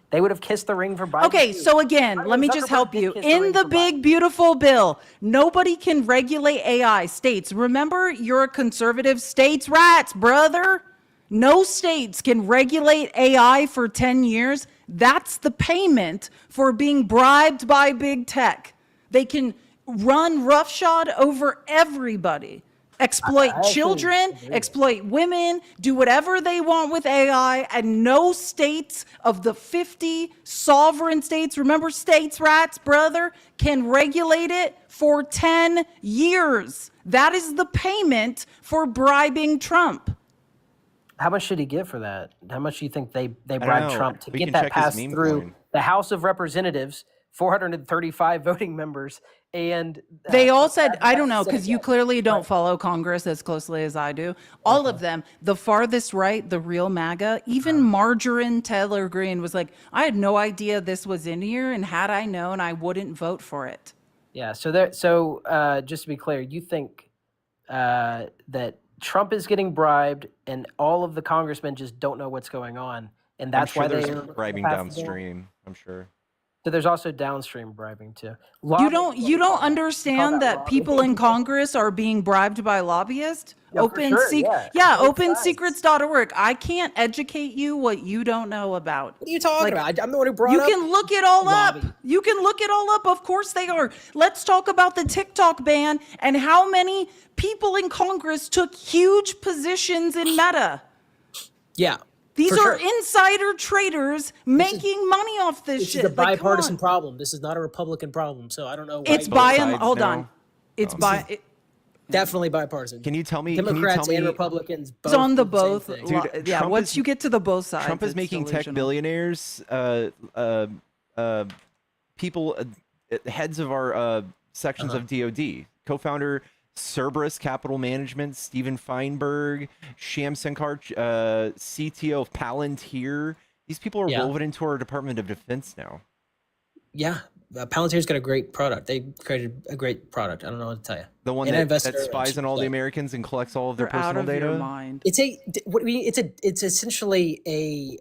They would have kissed the ring for Biden. Okay, too. so again, let me just Zuckerberg help did you. kiss the In ring the for big, Biden. beautiful bill, nobody can regulate AI. States, remember, you're a conservative. States rats, brother. No states can regulate AI for 10 years. That's the payment for being bribed by big tech. They can run roughshod over everybody. exploit I actually children, agree with exploit women, do whatever they want with AI, and no states of the 50 sovereign states, remember states' rights, brother, can regulate it for 10 years. That is the payment for bribing Trump. How much should he get for that? How much do you think they I don't bribed know. Trump to We get can that check his passed meme through coin. the House of Representatives, 435 voting members, and They all said, I don't know, Senate because you debt? clearly don't follow Congress as closely as I do. All of them, the farthest right, the real MAGA, even Margarine Taylor Greene was like, I had no idea this was in here, and had I known, I wouldn't vote for it. Yeah. So just to be clear, you think that Trump is getting bribed, and all of the congressmen just don't know what's going on, and I'm that's sure why there's they bribing downstream. I'm sure. So there's also downstream bribing too. You Lobbying don't is what you we call don't that. We call understand that people in lobbying. Congress are being bribed by lobbyists? Yeah, for sure. Yeah. Yeah, Both sides. opensecrets.org. I can't educate you what you don't know about. What are you talking about? I'm the one who brought You up. can look it all up. lobby. You can look it all up. Of course they are. Let's talk about the TikTok ban and how many people in Congress took huge positions in Meta. Yeah. These for are sure. insider traders making money off this This shit. is a Like, come bipartisan on. problem. This is not a Republican problem. So I don't know why. It's both by and sides hold now? on. It's by Definitely bipartisan. Can you tell me? Democrats can you and tell me, Republicans both it's on the do same both. thing. Dude, Yeah, Trump once is- you get to the both sides, Trump is it's making tech delusional. billionaires, people, heads of our sections of DoD, co-founder Cerberus Capital Management, Steven Feinberg, Sham Senkar, CTO of Palantir. These people are Yeah. woven into our Department of Defense now. Yeah. Palantir's got a great product. They created a great product. I don't know what to tell you. The one And I that invested spies early, on all the so- Americans and collects all of their You're out personal of your data. mind. It's essentially a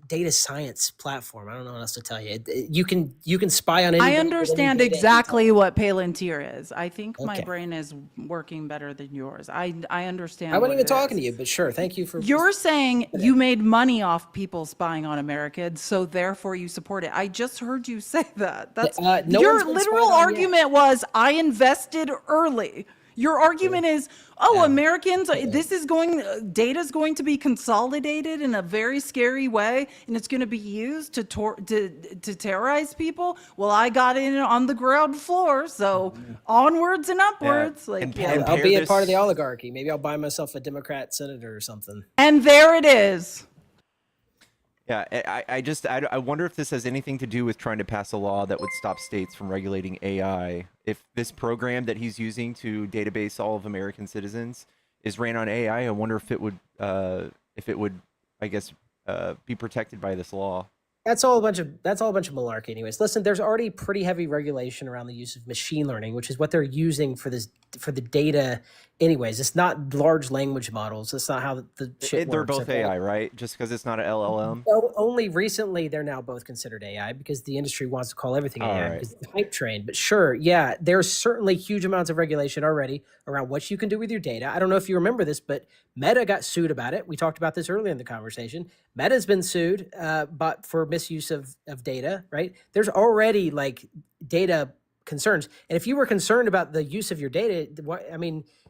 data science platform. I don't know what else to tell you. You can spy on anybody. I with any understand data exactly what Palantir is. I think my Okay. brain is working better than yours. I understand. I wasn't what even it talking is. to you, but sure. Thank you for. You're saying you made money off people spying on Americans, so therefore you support it. I just heard you say that. That's no your one's been literal spied on yet. argument was I invested early. Your argument is, oh, Americans, this is going, data's going to be consolidated in a very scary way, and it's going to be used to terrorize people. Well, I got in on the ground floor, so onwards and upwards. Like, And yeah. and I'll pair be a this- part of the oligarchy. Maybe I'll buy myself a Democrat senator or something. And there it is. Yeah, I wonder if this has anything to do with trying to pass a law that would stop states from regulating AI. If this program that he's using to database all of American citizens is ran on AI, I wonder if it would, I guess, be protected by this law. That's all a bunch of malarkey. Anyways, listen, there's already pretty heavy regulation around the use of machine learning, which is what they're using for the data. Anyways, it's not large language models. That's not how the shit They're works. both okay? AI, right? Just because it's not an LLM. Only recently they're now both considered AI because the industry wants to call everything AI Alright. because it's hype train. But sure, yeah, there's certainly huge amounts of regulation already around what you can do with your data. I don't know if you remember this, but Meta got sued about it. We talked about this earlier in the conversation. Meta's been sued but for misuse of data, right? There's already like data concerns. And if you were concerned about the use of your data,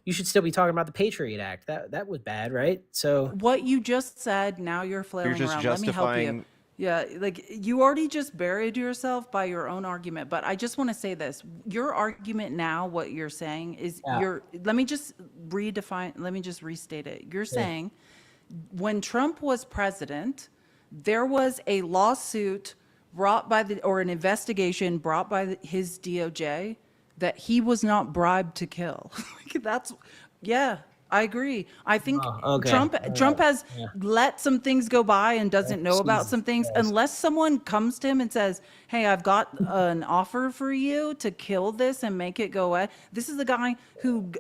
you should still be talking about the Patriot Act. That was bad, right? So What you just said, now you're flailing just around. Let me help you. justifying- Yeah, like you already just buried yourself by your own argument. But I just want to say this. Your argument now, what you're saying is let me just restate it. You're saying when Trump was president, there was a lawsuit brought by an investigation brought by his DOJ that he was not bribed to kill. I agree. I think okay. Trump has let some things go by and doesn't know about some things unless someone comes to him and says, hey, I've got an offer for you to kill this and make it go away. This is the guy who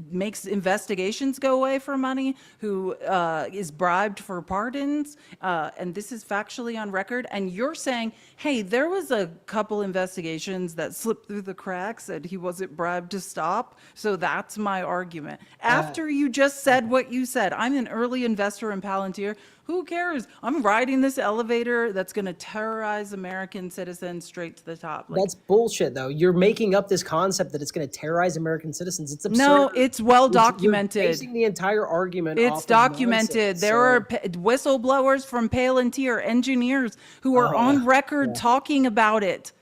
makes investigations go away for money, who is bribed for pardons, and this is factually on record. And you're saying, hey, there was a couple investigations that slipped through the cracks and he wasn't bribed to stop. So that's my argument. After you just said what you said, I'm an early investor in Palantir. Who cares? I'm riding this elevator that's going to terrorize American citizens straight to the top. Like, That's bullshit, though. You're making up this concept that it's going to terrorize American citizens. It's absurd. no, it's well You're documented. basing the entire argument It's off of documented. nonsense, There so- are whistleblowers from Palantir, engineers who are on record talking about it.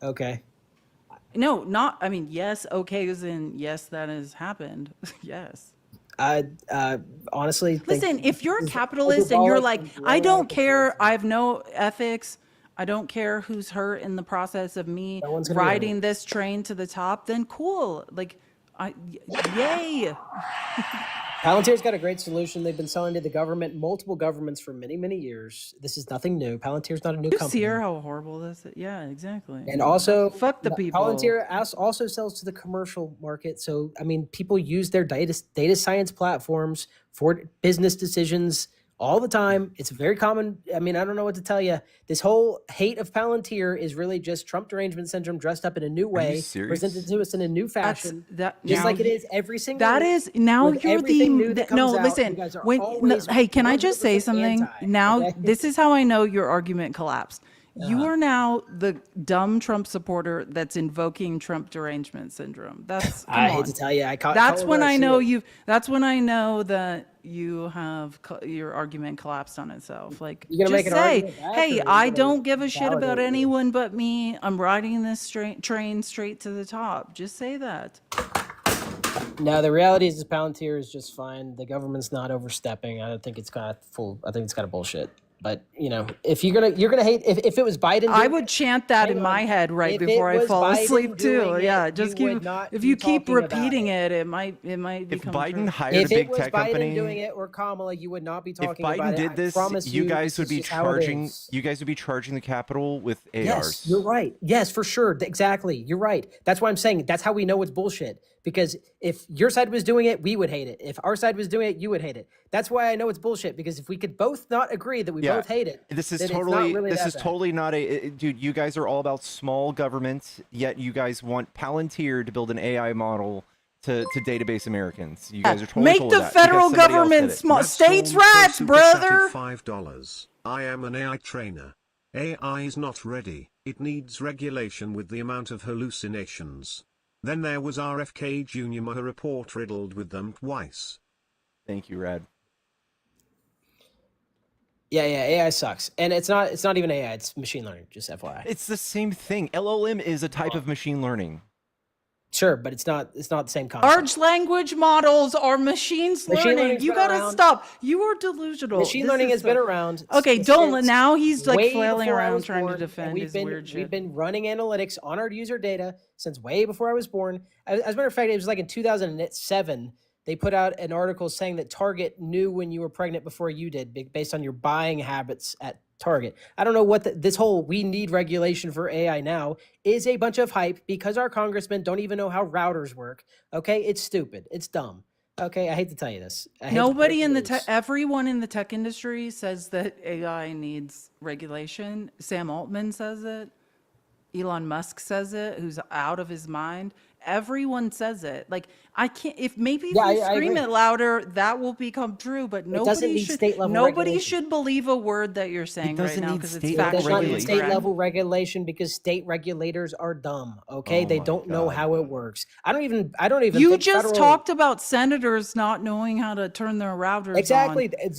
Okay. No, not, I mean, yes, okay, as in, yes, that has happened. Yes. I honestly think Listen, if you're a this is capitalist and you're hyperbolic like, and I blown out don't of care, proportion. I have no ethics, I don't care who's hurt in the process of me No one's gonna be hurt. riding this train to the top, then cool. Like, yay. Palantir's got a great solution. They've been selling to the government, multiple governments for many, many years. This is nothing new. Palantir's not a new You company. see how horrible this is? Yeah, exactly. And also, Fuck the people. Palantir also sells to the commercial market. So, I mean, people use their data science platforms for business decisions all the time. It's very common. I mean, I don't know what to tell you. This whole hate of Palantir is really just Trump derangement syndrome dressed up in a new way, serious? presented to us in a new fashion, that just now like it you- is every single That week. is now With you're everything new that no, comes out, listen. you guys are When always hey, can I just say 100% something? anti, Now okay? this is how I know your argument collapsed. You are now the dumb Trump supporter that's invoking Trump derangement syndrome. That's I come hate on. to tell you, That's when I know you. you. That's when I know that you have your argument collapsed on itself. Like, You gonna just make an say, argument back, or "Hey, you I gonna don't give a shit about validate you? anyone but me. I'm riding this train straight to the top." Just say that. No, the reality is, Palantir is just fine. The government's not overstepping. I don't think it's got full. I think it's got a bullshit. But you know, if you're gonna hate, if it was Biden, I doing would it- chant that hang in my on. head right If it before I was fall Biden asleep too. doing Yeah, it, just you would keep not if be you keep talking about repeating it. it, it might If become Biden true. hired a If it big was tech Biden company, doing it or Kamala, you would not be if talking about Biden it. did I this, promise you guys this would is be just how it charging. is. You guys would be charging the Capitol with ARs. Yes, you're right. Yes, for sure. Exactly. You're right. That's why I'm saying that's how we know it's bullshit. Because if your side was doing it, we would hate it. If our side was doing it, you would hate it. That's why I know it's bullshit. Because if we could both not agree that we Yeah. both hate it, This is then totally. it's not really This that is bad. totally not a dude. You guys are all about small government, yet you guys want Palantir to build an AI model to database Americans. You guys are totally Make cool the with that because federal somebody else did government it. small Matt states' Storm for rights, Super Chat brother. of $5. I am an AI trainer. AI is not ready. It needs regulation with the amount of hallucinations. Then there was RFK Jr. Mueller report riddled with them twice. Thank you, Rad. Yeah, AI sucks. And it's not even AI, it's machine learning, just FYI. It's the same thing. LLM is a type of machine learning. Sure, but it's not the same concept. Large language models are machines Machine learning. learning's You been gotta around. stop. You are delusional. Machine This learning is has been so- around. Okay, since don't. Now he's like way flailing before I around was trying to born, and defend his weird shit. We've been running analytics on our user data since way before I was born. As a matter of fact, it was like in 2007, they put out an article saying that Target knew when you were pregnant before you did, based on your buying habits at Target. I don't know what this whole "we need regulation for AI now" is a bunch of hype because our congressmen don't even know how routers work. Okay, it's stupid. It's dumb. Okay, I hate to tell you this. I hate to Nobody break in the news. tech, everyone in the tech industry says that AI needs regulation. Sam Altman says it. Elon Musk says it, who's out of his mind. Everyone says it. Like, I can't, if maybe if Yeah, you I scream agree. it louder, that will become true, but doesn't nobody need should, state-level nobody regulation. should believe a word that you're saying right doesn't now need because it's state-level It does not factually need regulation. state level regulation because state regulators are dumb. Okay, Oh they my don't know God. how it works. I don't even. You think just federal- talked about senators not knowing how to turn their routers exactly. on.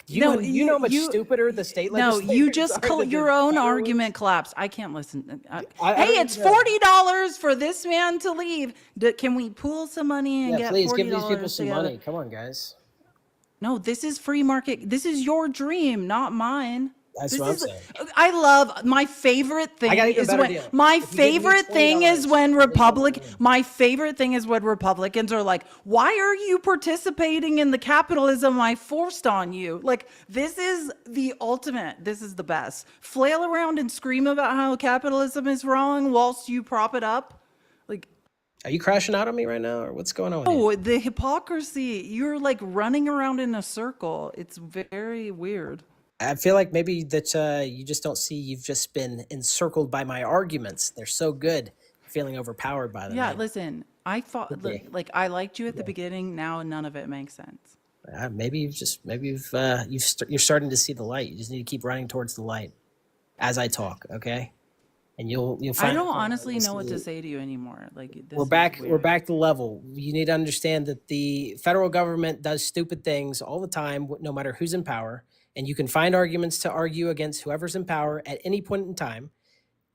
You know how much stupider the state No, legislators you just are than your the own federal argument ones. collapsed. I can't listen. I Hey, don't it's even know. $40 for this man to leave. Can we pool some money and Yeah, get please $40 give these people some together? money. Come on, guys. No, this is free market. This is your dream, not mine. That's This what I'm is, saying. I love my favorite thing got an even is better when deal. my If you give me favorite thing is $20, when I'll just help you win. my favorite thing is when Republicans are like, "Why are you participating in the capitalism I forced on you?" Like, this is the ultimate. This is the best. Flail around and scream about how capitalism is wrong whilst you prop it up. Like, Are you crashing out on me right now, or what's going on with you? oh, the hypocrisy. You're like running around in a circle. It's very weird. I feel like maybe that you just don't see. You've just been encircled by my arguments. They're so good. Feeling overpowered by them. Yeah, man. listen, I thought Okay. like I liked you at the beginning. Now none of it makes sense. Maybe you're starting to see the light. You just need to keep running towards the light as I talk, okay? And you'll find. I don't honestly know what to say to you anymore. Like this We're is back. weird. We're back to level. You need to understand that the federal government does stupid things all the time, no matter who's in power. And you can find arguments to argue against whoever's in power at any point in time,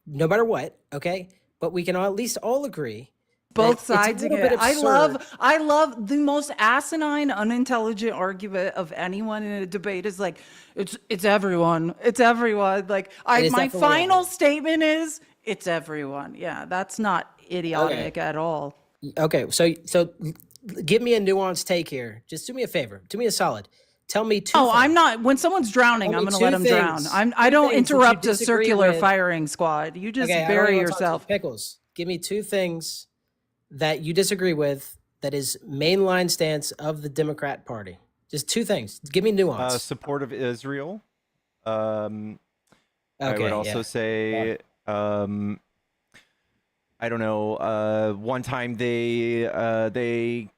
no matter what. Okay, but we can at least all agree Both that it's sides a little again. bit absurd. I love the most asinine, unintelligent argument of anyone in a debate is like, it's everyone. It's everyone. Like It is my definitely final everyone. statement is it's everyone. Yeah, that's not idiotic at all. Okay, so give me a nuanced take here. Just do me a favor. Do me a solid. Tell me two. Oh, things. I'm not. When someone's drowning, Tell I'm me going to two let him drown. things. I Two don't things that you interrupt a disagree circular with. firing squad. You just Okay, I don't bury even wanna talk to you. yourself. Pickles. Give me two things that you disagree with that is mainline stance of the Democrat Party. Just two things. Give me nuance. Support of Israel. I would Okay, also yeah. say, I don't know. One time they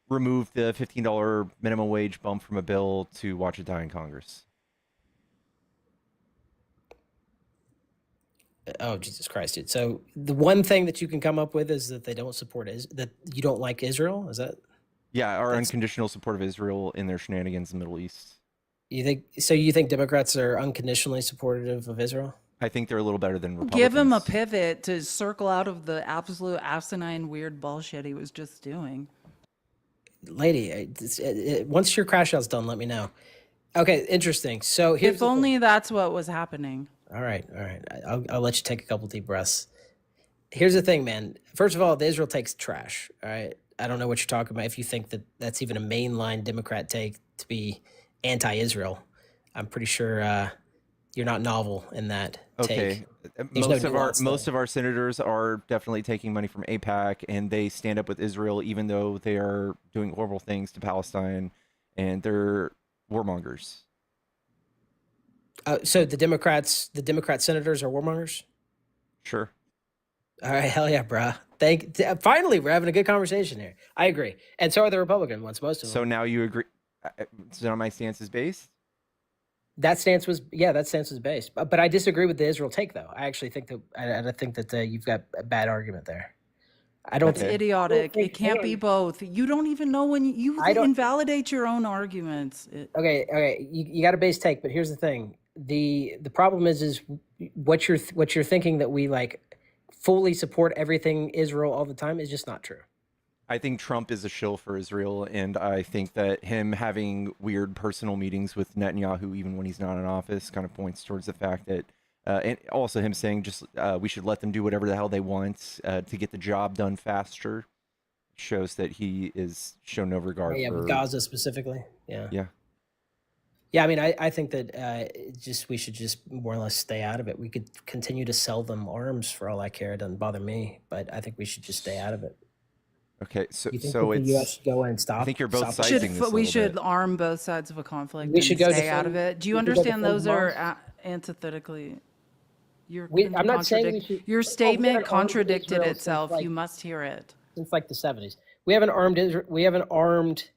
removed the $15 minimum wage bump from a bill to watch it die in Congress. Oh, Jesus Christ, dude. So the one thing that you can come up with is that they don't support that you don't like Israel. Is that Yeah, our That's- unconditional support of Israel in their shenanigans in the Middle East. you think? So you think Democrats are unconditionally supportive of Israel? I think they're a little better than Republicans. Give him a pivot to circle out of the absolute asinine, weird bullshit he was just doing. Lady, once your crash out's done, let me know. Okay, interesting. So here's If the thing. only that's what was happening. All right. I'll let you take a couple deep breaths. Here's the thing, man. First of all, the Israel takes trash. All right. I don't know what you're talking about. If you think that that's even a mainline Democrat take to be anti-Israel, I'm pretty sure you're not novel in that Okay. take. There's no nuance Most there. of our senators are definitely taking money from AIPAC, and they stand up with Israel, even though they are doing horrible things to Palestine, and they're warmongers. So the Democrat senators are warmongers. Sure. All right, hell yeah, bruh. Finally, we're having a good conversation here. I agree, and so are the Republican ones. Most of them. So now you agree? So my stance is based. That stance was based, but I disagree with the Israel take though. I actually think that I think that you've got a bad argument there. I don't It's think idiotic. think- It can't hang be on. both. You don't even know when you I don't- invalidate your own arguments. Okay, you got a base take, but here's the thing: the problem is what you're thinking that we like fully support everything Israel all the time is just not true. I think Trump is a shill for Israel, and I think that him having weird personal meetings with Netanyahu, even when he's not in office, kind of points towards the fact that, and also him saying just we should let them do whatever the hell they want to get the job done faster, shows that he is shown no regard Yeah, for with Gaza specifically. Yeah. Yeah. I mean, I think that we should just more or less stay out of it. We could continue to sell them arms for all I care. It doesn't bother me, but I think we should just stay out of it. Okay, so You think so that the U.S. it's. should go in and stop? I think you're both stop it? sizing this a We little should bit. arm both sides of a conflict We and should go stay out of defend- it. Do you we should go understand defend those are Hamas? antithetically? I'm not saying we should. Your First of all, we haven't statement armed contradicted Israel since, itself. like- You must hear it. since like the 70s. We haven't armed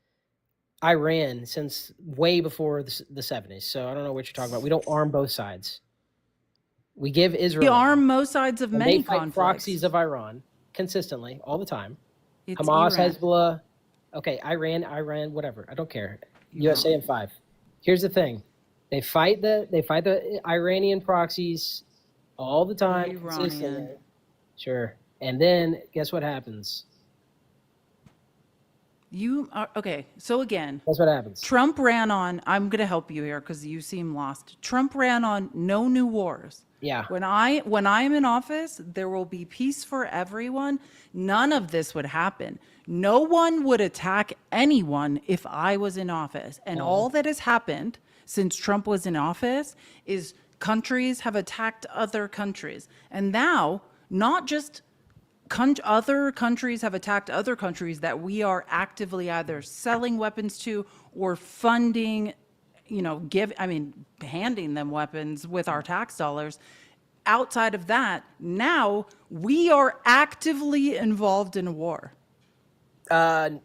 Iran since way before the 70s. So I don't know what you're talking about. We don't arm both sides. We give Israel. We arm most sides of and many they fight conflicts. proxies of Iran consistently all the time. It's Hamas, Iran. Hezbollah, okay, Iran, whatever. I don't care. USA in 5. Here's the thing: they fight the Iranian proxies all the time. Iranian. Consistently. Sure, and then guess what happens? You are okay. So again, Guess what happens? Trump ran on. I'm going to help you here because you seem lost. Trump ran on no new wars. Yeah. When I'm in office, there will be peace for everyone. None of this would happen. No one would attack anyone if I was in office. And all that has happened since Trump was in office is countries have attacked other countries. And now, not just other countries have attacked other countries that we are actively either selling weapons to or funding, handing them weapons with our tax dollars. Outside of that, now we are actively involved in a war. I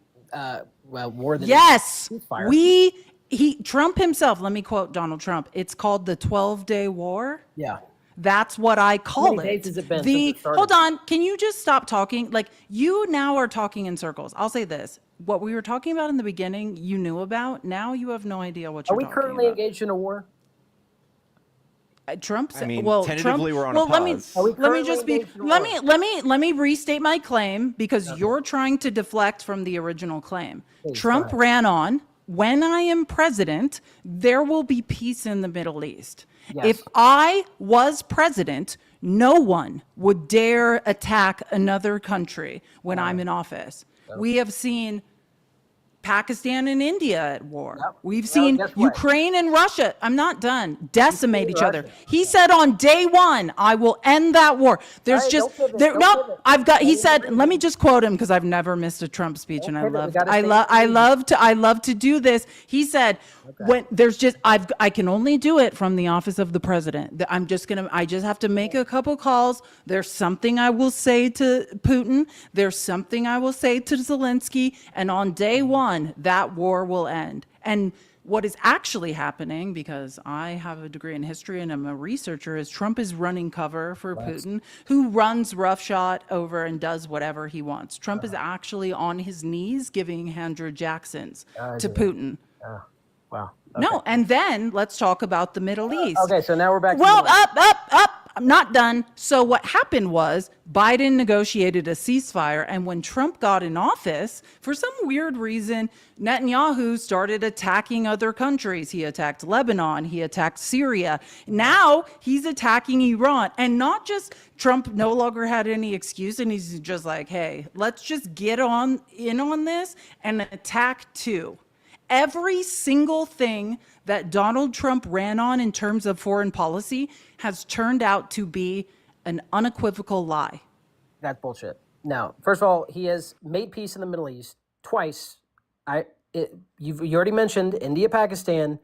well, more than Yes, a ceasefire. Trump himself, let me quote Donald Trump. It's called the 12-day war. Yeah. That's what I call many days it. has it been since it started? Hold on, can you just stop talking? Like, you now are talking in circles. I'll say this. What we were talking about in the beginning, you knew about. Now you have no idea what Are you're we talking currently about. engaged in a war? Trump I said, mean, well, tentatively Trump, we're on well, a pause. Are we let me currently just be, engaged in a let me restate my claim because you're trying to deflect from the original claim. Please, Trump go ahead. ran on, when I am president, there will be peace in the Middle East. Yes. If I was president, no one would dare attack another country when I'm in office. We have seen Pakistan and India at war. Yep. We've Well, seen guess what? Ukraine and Russia. I'm not done. Decimate each other. Russia. He said on day one, I will end that war. There's All right, just don't pivot, there. don't No, pivot. I've got. He Any said. reason. Let me just quote him because I've never missed a Trump speech, Don't and pivot. We I gotta stay on love to do this. He said, when there's just I can only do it from the office of the president. I just have to make a couple calls. There's something I will say to Putin. There's something I will say to Zelensky, and on day one, that war will end. And what is actually happening, because I have a degree in history and I'm a researcher, is Trump is running cover for Putin, who runs roughshod over and does whatever he wants. Trump is actually on his knees giving Andrew Jacksons to Putin. Wow. No, and then let's talk about the Middle East. Okay, so now we're back to Well, the Middle East. up. I'm not done. So what happened was Biden negotiated a ceasefire, and when Trump got in office, for some weird reason, Netanyahu started attacking other countries. He attacked Lebanon. He attacked Syria. Now he's attacking Iran. And not just Trump no longer had any excuse, and he's just like, hey, let's just get in on this and attack too. Every single thing that Donald Trump ran on in terms of foreign policy has turned out to be an unequivocal lie. That's bullshit. Now, first of all, he has made peace in the Middle East twice. You already mentioned India, Pakistan.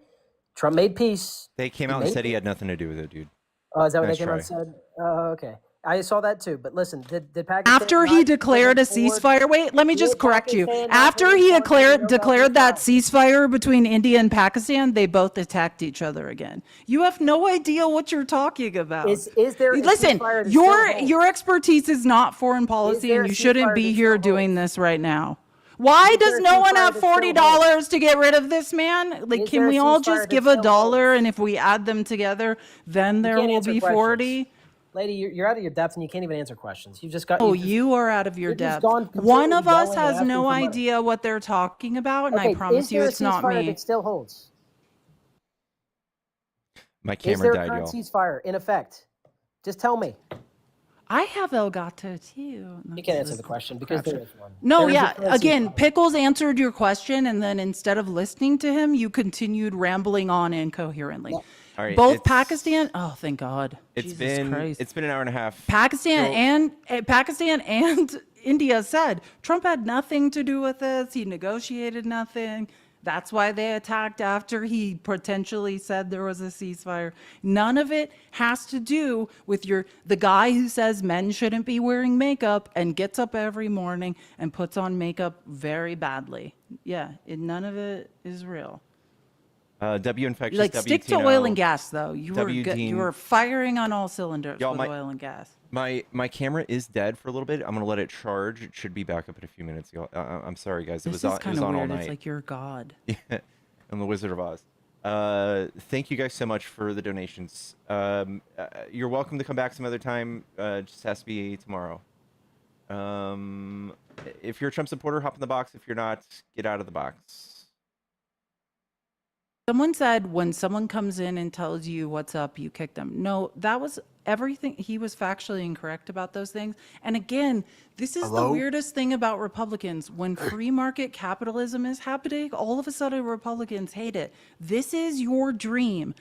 Trump made peace. They came out and said he had nothing to do with it, dude. Oh, is that what Nice they came out and said? Oh, okay. I saw that too. But listen, did Pakistan After he declared a ceasefire, wait, let me just correct you. After he declared that ceasefire between India and Pakistan, they both attacked each other again. You have no idea what you're talking about. Is there a Listen, ceasefire that still holds? your expertise is not foreign policy, there and a you shouldn't ceasefire be that here still doing this right now. Why Is there does a no one ceasefire have that still $40 to get rid of this man? Like, Is can there a we all ceasefire just that give a still dollar, and if we add them together, then there can't will answer be questions. 40? Lady, you're out of your depth and you can't even answer questions. You've just got. Oh, you've just- you are out of your you've just depth. gone One of completely us yelling and has asking no for money. idea what they're talking about, and Okay, I promise is you there it's a not ceasefire me. that still holds? My Is camera there a died, current y'all. ceasefire in effect? Just tell me. I have El Gato too. You can't answer the question because there is one. No, There is a yeah. current Again, ceasefire. Pickles answered your question, and then instead of listening to him, you continued rambling on incoherently. All right, Both it's- Pakistan. Oh, thank God. It's Jesus been Christ. it's been an hour and a half. Pakistan and India said Trump had nothing to do with this. He negotiated nothing. That's why they attacked after he potentially said there was a ceasefire. None of it has to do with the guy who says men shouldn't be wearing makeup and gets up every morning and puts on makeup very badly. Yeah, none of it is real. W infectious. Like, W stick to Tino, oil and gas, though. You were W good. Dean. You were firing on all cylinders Y'all, with oil and gas. My camera is dead for a little bit. I'm gonna let it charge. It should be back up in a few minutes. Y'all, I'm sorry, guys. This is It was kind of on all weird. night. It's like you're God. I'm the Wizard of Oz. Thank you guys so much for the donations. You're welcome to come back some other time. Just has to be tomorrow. If you're a Trump supporter, hop in the box. If you're not, get out of the box. Someone said when someone comes in and tells you what's up, you kick them. No, that was everything. He was factually incorrect about those things. And again, this is the weirdest thing about Republicans. When free market capitalism is happening, all of a sudden Republicans hate it. This is your dream.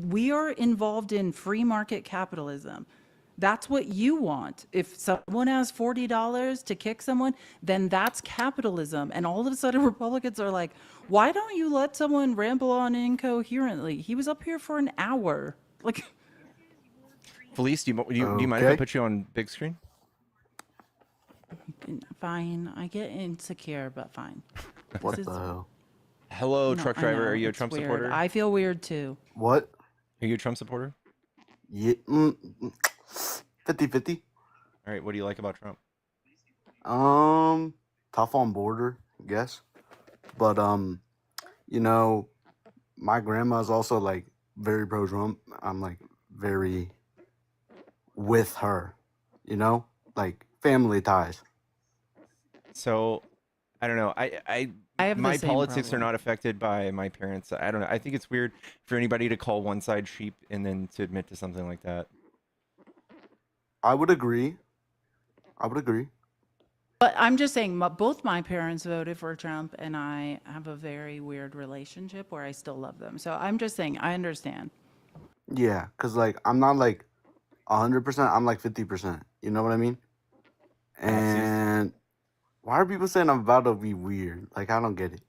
We are involved in free market capitalism. That's what you want. If someone has $40 to kick someone, then that's capitalism. And all of a sudden Republicans are like, why don't you let someone ramble on incoherently? He was up here for an hour. Like, Felice, do you mind if I put you on big screen? fine. I get insecure, but fine. What This the is hell? Hello, no, truck I driver. Are know you a it's Trump weird. supporter? I feel weird too. What? Are you a Trump supporter? Yeah, 50-50. All right. What do you like about Trump? Tough on border, I guess. But you know, my grandma's also like very pro Trump. I'm like very with her, you know, like family ties. So, I don't know. I have the My same politics are problem. not affected by my parents. I don't know. I think it's weird for anybody to call one side sheep and then to admit to something like that. I would agree. I would agree. But I'm just saying, both my parents voted for Trump, and I have a very weird relationship where I still love them. So I'm just saying, I understand. Yeah, cause like I'm not like 100%. I'm like 50%. You know what I mean? And why are people saying I'm about to be weird? Like I don't get it.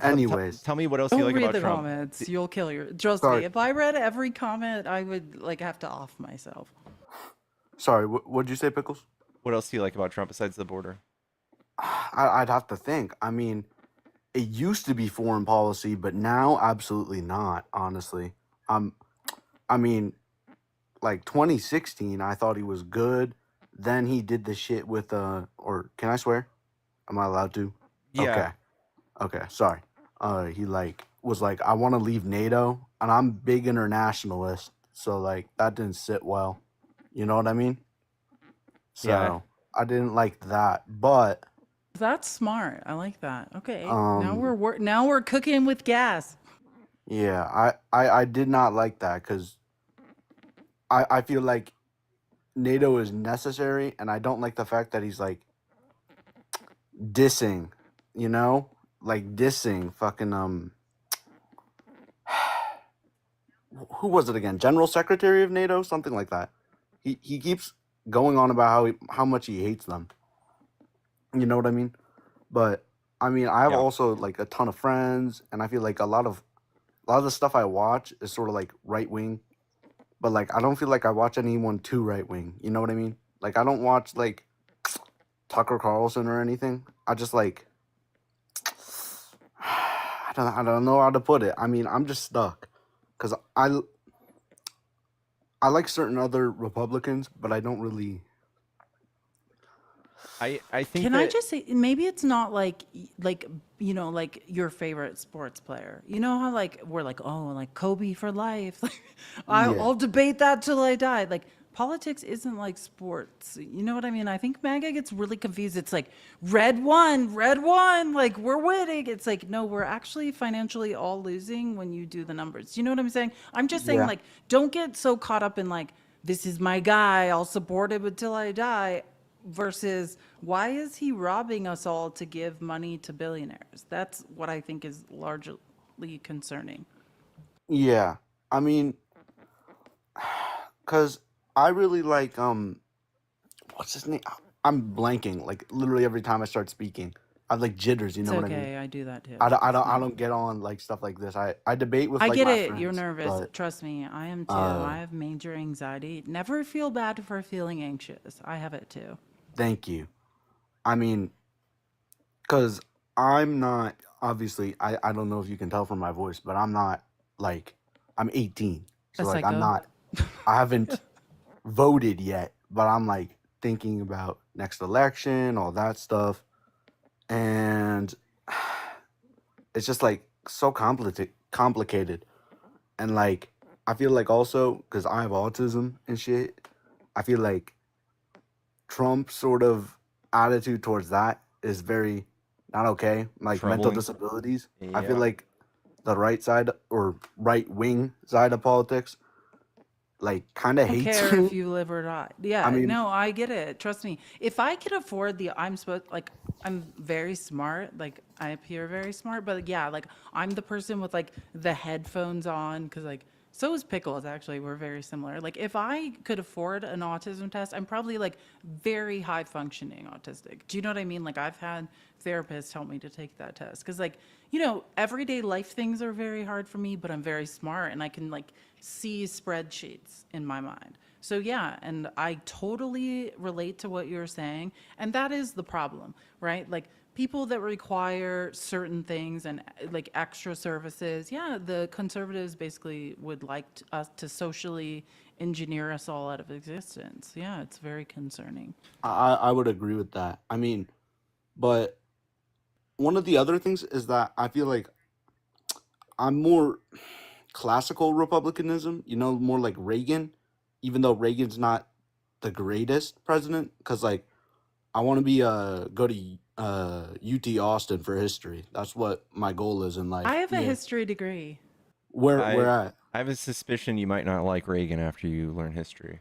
Anyways, Tell me what else you Don't like read about the Trump. comments. You'll kill your. Trust me. sorry, If I read every comment, I would like have to off myself. sorry. What'd you say, Pickles? What else do you like about Trump besides the border? I'd have to think. I mean, it used to be foreign policy, but now absolutely not. Honestly, I mean, like 2016, I thought he was good. Then he did the shit with or can I swear? Am I allowed to? Yeah. Okay, sorry. He like was like, I want to leave NATO, and I'm big internationalist, so like that didn't sit well. You know what I mean? So Yeah. I didn't like that, but That's smart. I like that. Okay. Now um, now we're cooking with gas. yeah, I did not like that because I feel like NATO is necessary, and I don't like the fact that he's like dissing, you know, like dissing fucking who was it again? General Secretary of NATO, something like that. He keeps going on about how much he hates them. You know what I mean? But I mean, I have Yeah. also like a ton of friends, and I feel like a lot of the stuff I watch is sort of like right wing, but like I don't feel like I watch anyone too right wing. You know what I mean? Like I don't watch like Tucker Carlson or anything. I just like I don't know how to put it. I mean, I'm just stuck because I like certain other Republicans, but I don't really. I think Can I that just say maybe it's not like like your favorite sports player. You know how like we're like, oh, like Kobe for life. Yeah, I'll debate that till I die. Like politics isn't like sports. You know what I mean? I think MAGA gets really confused. It's like red won, like we're winning. It's like no, we're actually financially all losing when you do the numbers. You know what I'm saying? I'm just saying yeah, like don't get so caught up in like this is my guy, I'll support him until I die versus why is he robbing us all to give money to billionaires? That's what I think is largely concerning. yeah. I mean, cause I really like what's his name? I'm blanking. Like literally every time I start speaking, I have like jitters. You It's know what I mean? okay. I do that too. I It's I not. don't get on like stuff like this. I debate with I like get my it. You're friends, nervous. but Trust me. I am too. uh, I have major anxiety. Never feel bad for feeling anxious. I have it too. thank you. I mean, cause I'm not obviously. I don't know if you can tell from my voice, but I'm not like I'm 18, A so like I'm psycho. not. I haven't voted yet, but I'm like thinking about next election, all that stuff, and it's just like so complicated. And like I feel like also because I have autism and shit, I feel like Trump's sort of attitude towards that is very not okay. Like mental troubling. disabilities, I feel Yeah. like the right side or right wing side of politics like kind of Don't hates care if him. you live or not. I Yeah, mean, no, I get it. Trust me. If I could afford I'm supposed like I'm very smart. Like I appear very smart, but yeah, like I'm the person with like the headphones on because like so is Pickles actually. We're very similar. Like if I could afford an autism test, I'm probably like very high functioning autistic. Do you know what I mean? Like I've had therapists help me to take that test because like everyday life things are very hard for me, but I'm very smart and I can like see spreadsheets in my mind. So yeah, and I totally relate to what you're saying, and that is the problem, right? Like people that require certain things and like extra services. Yeah, the conservatives basically would like us to socially engineer us all out of existence. Yeah, it's very concerning. I would agree with that. I mean, but one of the other things is that I feel like I'm more classical republicanism, you know, more like Reagan, even though Reagan's not the greatest president, because like I want to be go to UT Austin for history. That's what my goal is in I life. have a Yeah. history degree. Where I at? I have a suspicion you might not like Reagan after you learn history.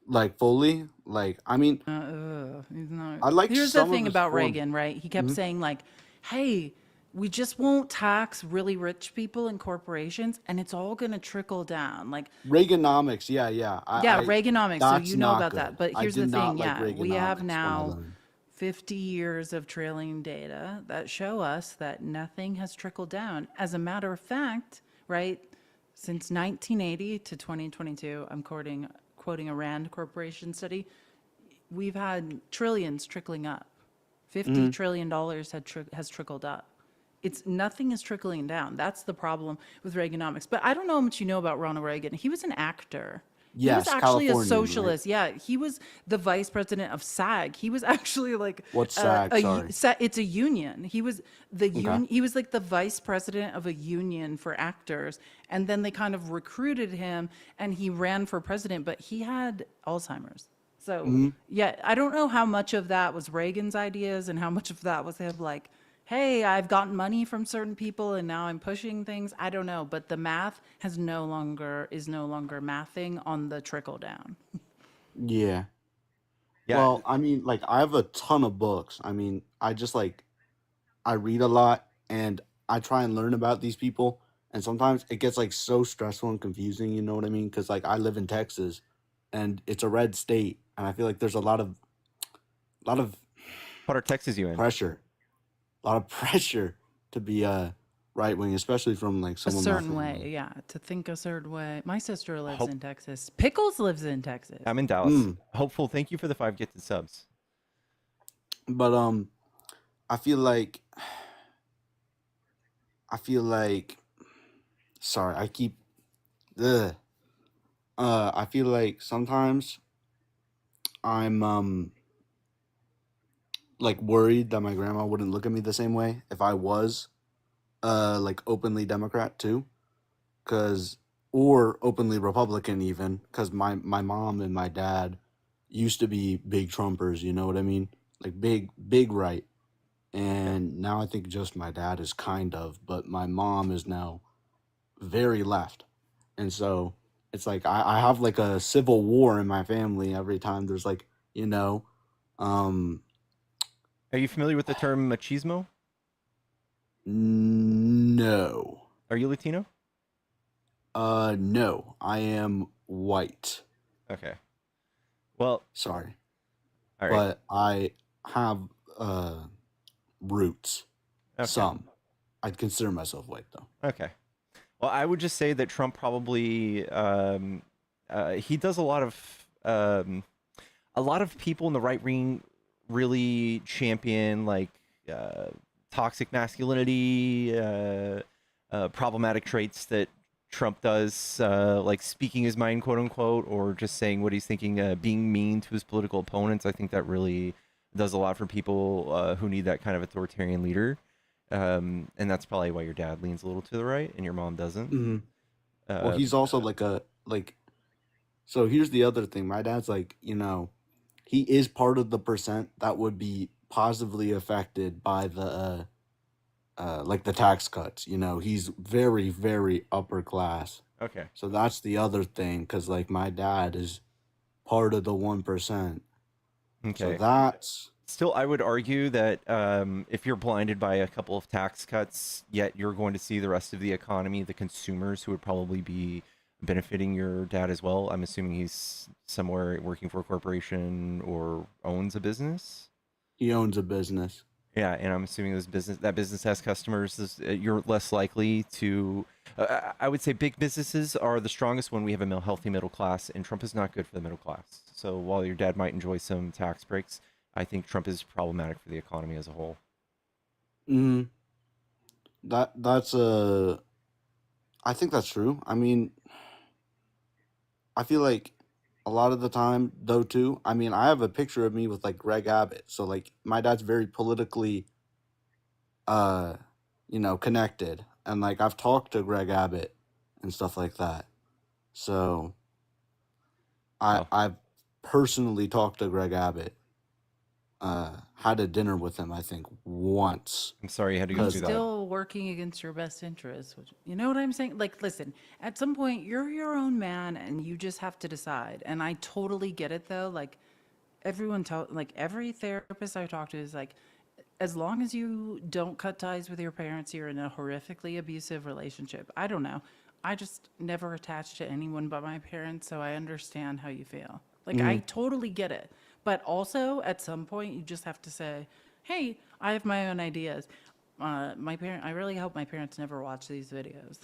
Like fully? Like I mean, He's not. I like Here's the some of thing his about form. Reagan, right? He kept Mhm. saying like, "Hey, we just won't tax really rich people and corporations, and it's all gonna trickle down." Like, Reaganomics, yeah, yeah. yeah, I Reaganomics. So that's you know not about that. good. But I here's did the not thing. like Yeah, we have Reaganomics when I now learned. 50 years of trailing data that show us that nothing has trickled down. As a matter of fact, right, since 1980 to 2022, I'm quoting a Rand Corporation study, we've had trillions trickling up. $50 trillion has trickled up. It's nothing is trickling down. That's the problem with Reaganomics. But I don't know how much you know about Ronald Reagan. He was an actor. He was Yes, actually a Californian, right? socialist. Yeah, he was the vice president of SAG. He was actually like What's SAG? Sorry. it's a union. He was the Okay. He was like the vice president of a union for actors, and then they kind of recruited him, and he ran for president. But he had Alzheimer's. So hmm yeah, I don't know how much of that was Reagan's ideas and how much of that was him like, hey, I've gotten money from certain people and now I'm pushing things. I don't know, but the math is no longer mathing on the trickle down. Yeah. Yeah, Well, I mean, like I have a ton of books. I mean, I just like I read a lot and I try and learn about these people. And sometimes it gets like so stressful and confusing, you know what I mean? Because like I live in Texas and it's a red state, and I feel like there's a lot of what are Texas you in? pressure, a lot of pressure to be right wing, especially from like A some of my certain way, family. yeah, to think a certain way. My sister lives Hope in Texas. Pickles lives in Texas. I'm in Dallas. Mm. Hopeful, thank you for the 5 gifted subs. But I feel like I feel like sorry, I keep ugh. I feel like sometimes I'm like worried that my grandma wouldn't look at me the same way if I was like openly Democrat too, cuz or openly Republican even, cuz my mom and my dad used to be big Trumpers, you know what I mean? Like big right. And now I think just my dad is kind of, but my mom is now very left. And so it's like I have like a civil war in my family every time there's like, you know, um Are you familiar with the term machismo? no. Are you Latino? No. I am white. Okay. Well, Sorry. all right. But I have roots. Okay. Some. I'd consider myself white though. Okay. Well, I would just say that Trump probably he does a lot of people in the right wing really champion like toxic masculinity, problematic traits that Trump does, like speaking his mind, quote unquote, or just saying what he's thinking, being mean to his political opponents. I think that really does a lot for people who need that kind of authoritarian leader. And that's probably why your dad leans a little to the right and your mom doesn't. Mm-hmm. Well, he's also like so here's the other thing. My dad's like, you know, he is part of the percent that would be positively affected by the like the tax cuts. You know, he's very, very upper class. Okay. So that's the other thing, because like my dad is part of the 1%. Okay. So that's Still, I would argue that if you're blinded by a couple of tax cuts, yet you're going to see the rest of the economy, the consumers who would probably be benefiting your dad as well. I'm assuming he's somewhere working for a corporation or owns a business. he owns a business. Yeah, and I'm assuming that business has customers. You're less likely to I would say big businesses are the strongest when we have a healthy middle class, and Trump is not good for the middle class. So while your dad might enjoy some tax breaks, I think Trump is problematic for the economy as a whole. Mm, that's I think that's true. I mean, I feel like a lot of the time though too. I mean, I have a picture of me with like Greg Abbott, so like my dad's very politically, uh, connected, and like I've talked to Greg Abbott and stuff like that. So Wow. I've personally talked to Greg Abbott. Had a dinner with him, I think, once. I'm sorry you had to go He's through that. still working against your best interests. You know what I'm saying? Like, listen, at some point, you're your own man and you just have to decide. And I totally get it though. Like, like, every therapist I talk to is like, as long as you don't cut ties with your parents, you're in a horrifically abusive relationship. I don't know. I just never attached to anyone but my parents, so I understand how you feel. Like, I totally get it. But also, at some point, you just have to say, hey, I have my own ideas. I really hope my parents never watch these videos.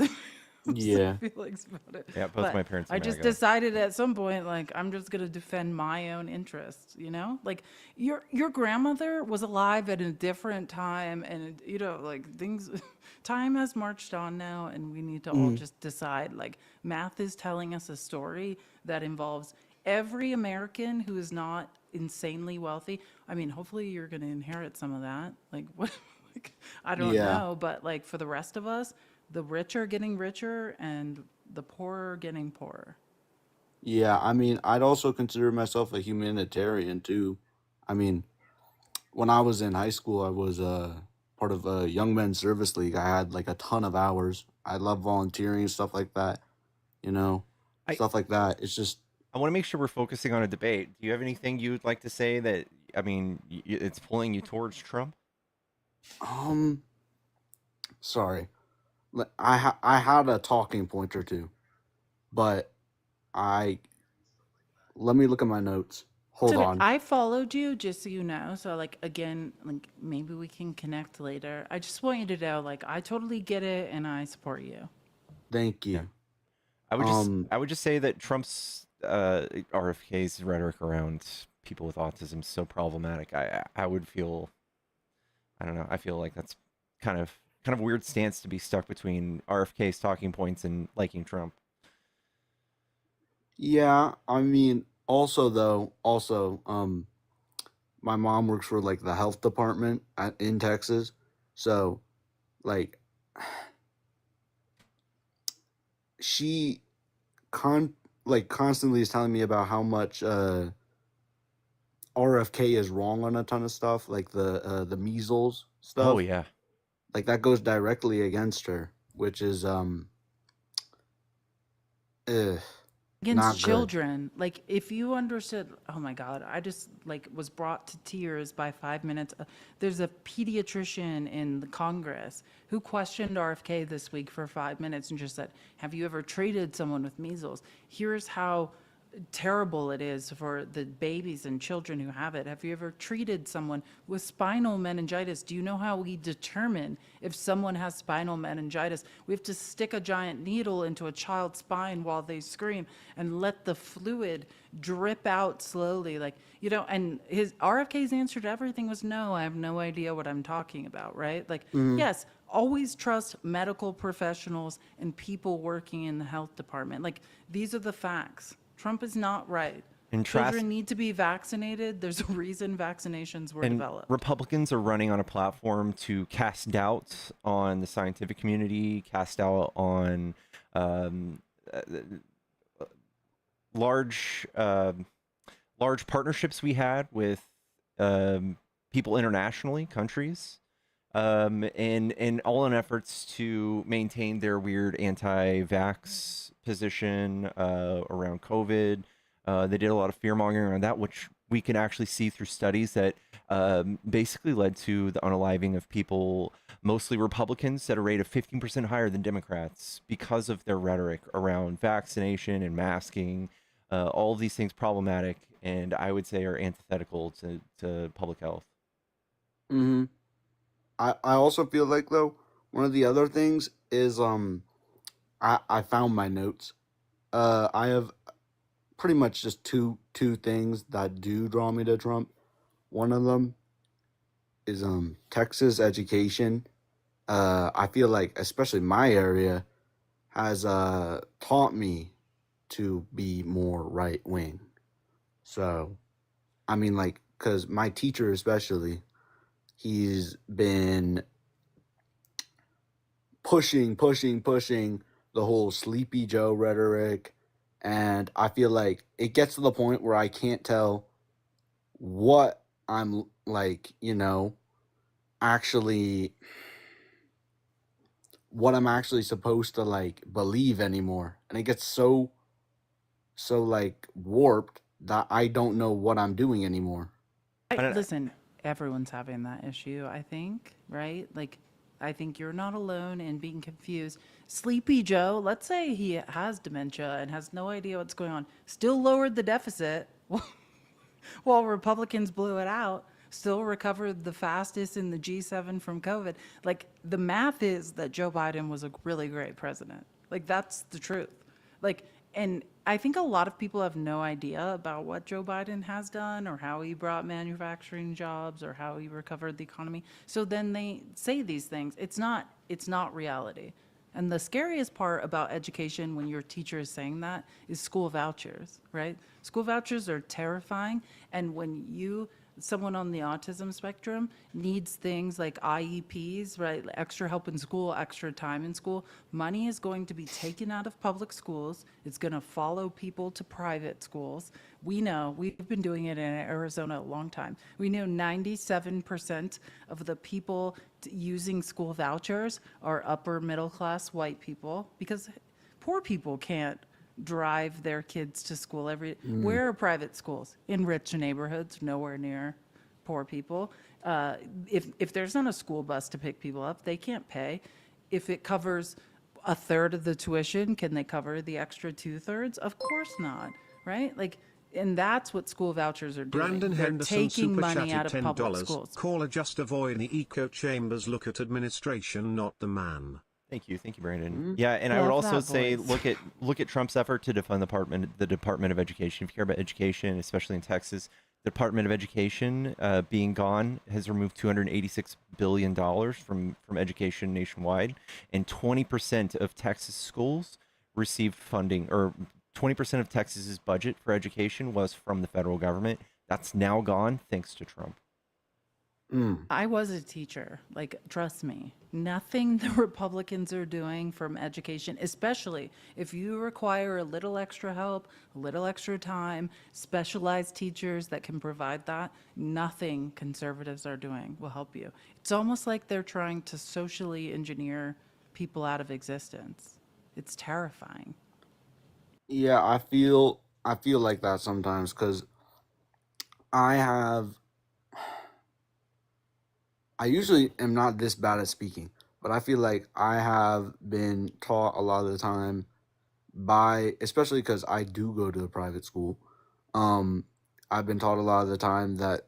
Yeah. Feelings about it. Yeah, both But my parents are I just MAGA. decided at some point, like, I'm just gonna defend my own interests. You know, like your grandmother was alive at a different time, and like things. Time has marched on now, and we need to all just decide. Like, math is telling us a story that involves every American who is not insanely wealthy. I mean, hopefully you're gonna inherit some of that. Like, what? Like, I don't Yeah. know, but like for the rest of us, the rich are getting richer and the poor are getting poorer. Yeah, I mean, I'd also consider myself a humanitarian too. I mean, when I was in high school, I was part of a Young Men's Service League. I had like a ton of hours. I love volunteering and stuff like that, you know, I stuff like that. It's just, I want to make sure we're focusing on a debate. Do you have anything you'd like to say that I mean it's pulling you towards Trump? um, sorry. I had a talking point or two, but I let me look at my notes. It's Hold okay. on. I followed you just so you know. So like again, like maybe we can connect later. I just want you to know, like I totally get it and I support you. Thank Yeah. you. I would just Um, I would just say that Trump's RFK's rhetoric around people with autism is so problematic. I would feel I don't know. I feel like that's kind of a weird stance to be stuck between RFK's talking points and liking Trump. yeah, I mean, also, my mom works for like the health department in Texas, so like she con like constantly is telling me about how much RFK is wrong on a ton of stuff, like the measles Oh stuff. yeah. Like that goes directly against her, which is eh, Against not good. children. Like if you understood, oh my God, I just like was brought to tears by 5 minutes. There's a pediatrician in the Congress who questioned RFK this week for 5 minutes and just said, have you ever treated someone with measles? Here's how terrible it is for the babies and children who have it. Have you ever treated someone with spinal meningitis? Do you know how we determine if someone has spinal meningitis? We have to stick a giant needle into a child's spine while they scream and let the fluid drip out slowly. Like, and his RFK's answer to everything was no, I have no idea what I'm talking about, right? Like, yes, always trust medical professionals and people working in the health department. Like, these are the facts. Trump is not right. And Children need to be vaccinated. There's a reason vaccinations were and developed. Republicans are running on a platform to cast doubt on the scientific community, cast doubt on um, uh, large large partnerships we had with people internationally, countries, and all in efforts to maintain their weird anti-vax position around COVID. They did a lot of fear mongering around that, which we can actually see through studies that basically led to the unaliving of people, mostly Republicans, at a rate of 15% higher than Democrats because of their rhetoric around vaccination and masking. All of these things problematic, and I would say are antithetical to public health. I also feel like though one of the other things is I found my notes. I have pretty much just two things that do draw me to Trump. One of them is Texas education. I feel like especially my area has taught me to be more right wing. So I mean, like, because my teacher especially, he's been pushing the whole Sleepy Joe rhetoric. And I feel like it gets to the point where I can't tell what I'm like, actually, what I'm actually supposed to like believe anymore. And it gets so like warped that I don't know what I'm doing anymore. I don't, Listen, everyone's having that issue, I think, right? Like, I think you're not alone in being confused. Sleepy Joe, let's say he has dementia and has no idea what's going on, still lowered the deficit while Republicans blew it out, still recovered the fastest in the G7 from COVID. Like, the math is that Joe Biden was a really great president. Like, that's the truth. Like, and I think a lot of people have no idea about what Joe Biden has done or how he brought manufacturing jobs or how he recovered the economy. So then they say these things. It's not reality. And the scariest part about education when your teacher is saying that is school vouchers, right? School vouchers are terrifying. And when someone on the autism spectrum needs things like IEPs, right? Extra help in school, extra time in school. Money is going to be taken out of public schools. It's going to follow people to private schools. We know, we've been doing it in Arizona a long time. We know 97% of the people using school vouchers are upper middle class white people because poor people can't drive their kids to school where are private schools? In rich neighborhoods, nowhere near poor people. If there's not a school bus to pick people up, they can't pay. If it covers a third of the tuition, can they cover the extra 2/3? Of course not, right? Like, and that's what school vouchers are doing. Brandon They're Henderson taking super money out chatted of public $10. schools. Caller just avoid the echo chambers. Look at administration, not the man. Thank you, Brandon. Yeah, and I would Love also that say voice. look at Trump's effort to defund the Department of Education. If you care about education, especially in Texas, the Department of Education being gone has removed $286 billion from education nationwide, and 20% of Texas schools received funding, or 20% of Texas's budget for education was from the federal government. That's now gone thanks to Trump. I was a teacher. Like, trust me, nothing the Republicans are doing from education, especially if you require a little extra help, a little extra time, specialized teachers that can provide that, nothing conservatives are doing will help you. It's almost like they're trying to socially engineer people out of existence. It's terrifying. Yeah, I feel like that sometimes because I have I usually am not this bad at speaking, but I feel like I have been taught a lot of the time by, especially because I do go to a private school. Um, I've been taught a lot of the time that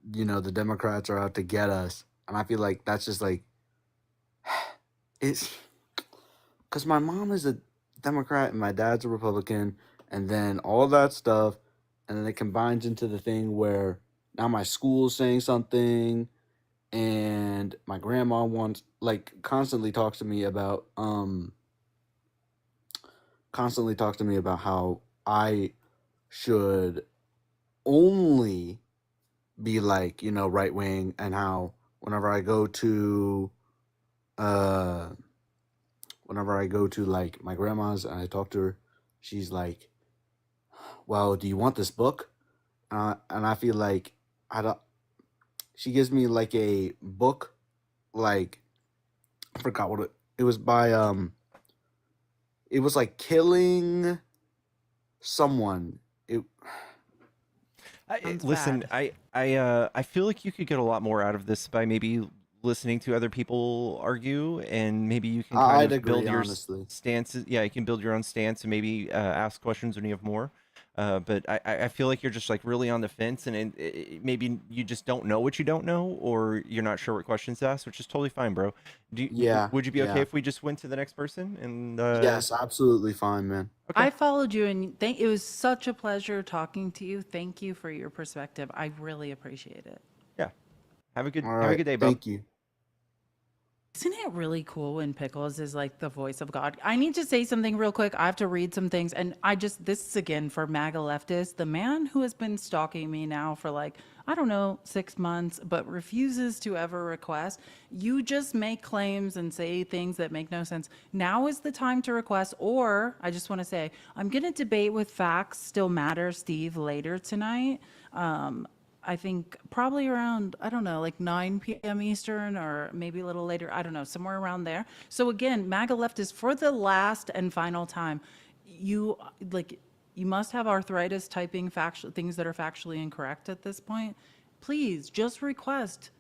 the Democrats are out to get us, and I feel like that's just like it's because my mom is a Democrat and my dad's a Republican, and then all that stuff, and then it combines into the thing where now my school's saying something, and my grandma wants like constantly talks to me about how I should only be like right wing, and how uh whenever I go to like my grandma's and I talk to her, she's like, well, do you want this book? And I feel like I don't she gives me like a book, like I forgot what it was by it was like killing someone. It Sounds Listen, bad. I feel like you could get a lot more out of this by maybe listening to other people argue, and maybe you can kind I'd of build agree, your honestly. stances. Yeah, you can build your own stance and maybe ask questions when you have more. But I feel like you're just like really on the fence, and maybe you just don't know what you don't know, or you're not sure what questions to ask, which is totally fine, bro. Yeah, Would you be okay yeah. if we just went to the next person? And Yes, absolutely fine, man. okay, I followed you, and it was such a pleasure talking to you. Thank you for your perspective. I really appreciate it. yeah. Have a good All right. day, bub. Thank you. Isn't it really cool when Pickles is like the voice of God? I need to say something real quick. I have to read some things. And this is again for MAGA leftists. The man who has been stalking me now for like, I don't know, 6 months, but refuses to ever request. You just make claims and say things that make no sense. Now is the time to request. Or I just want to say, I'm going to debate with Facts Still Matter, Steve, later tonight. I think probably around, I don't know, like 9 p.m. Eastern or maybe a little later. I don't know, somewhere around there. So again, MAGA leftists, for the last and final time, you must have arthritis typing things that are factually incorrect at this point. Please just request.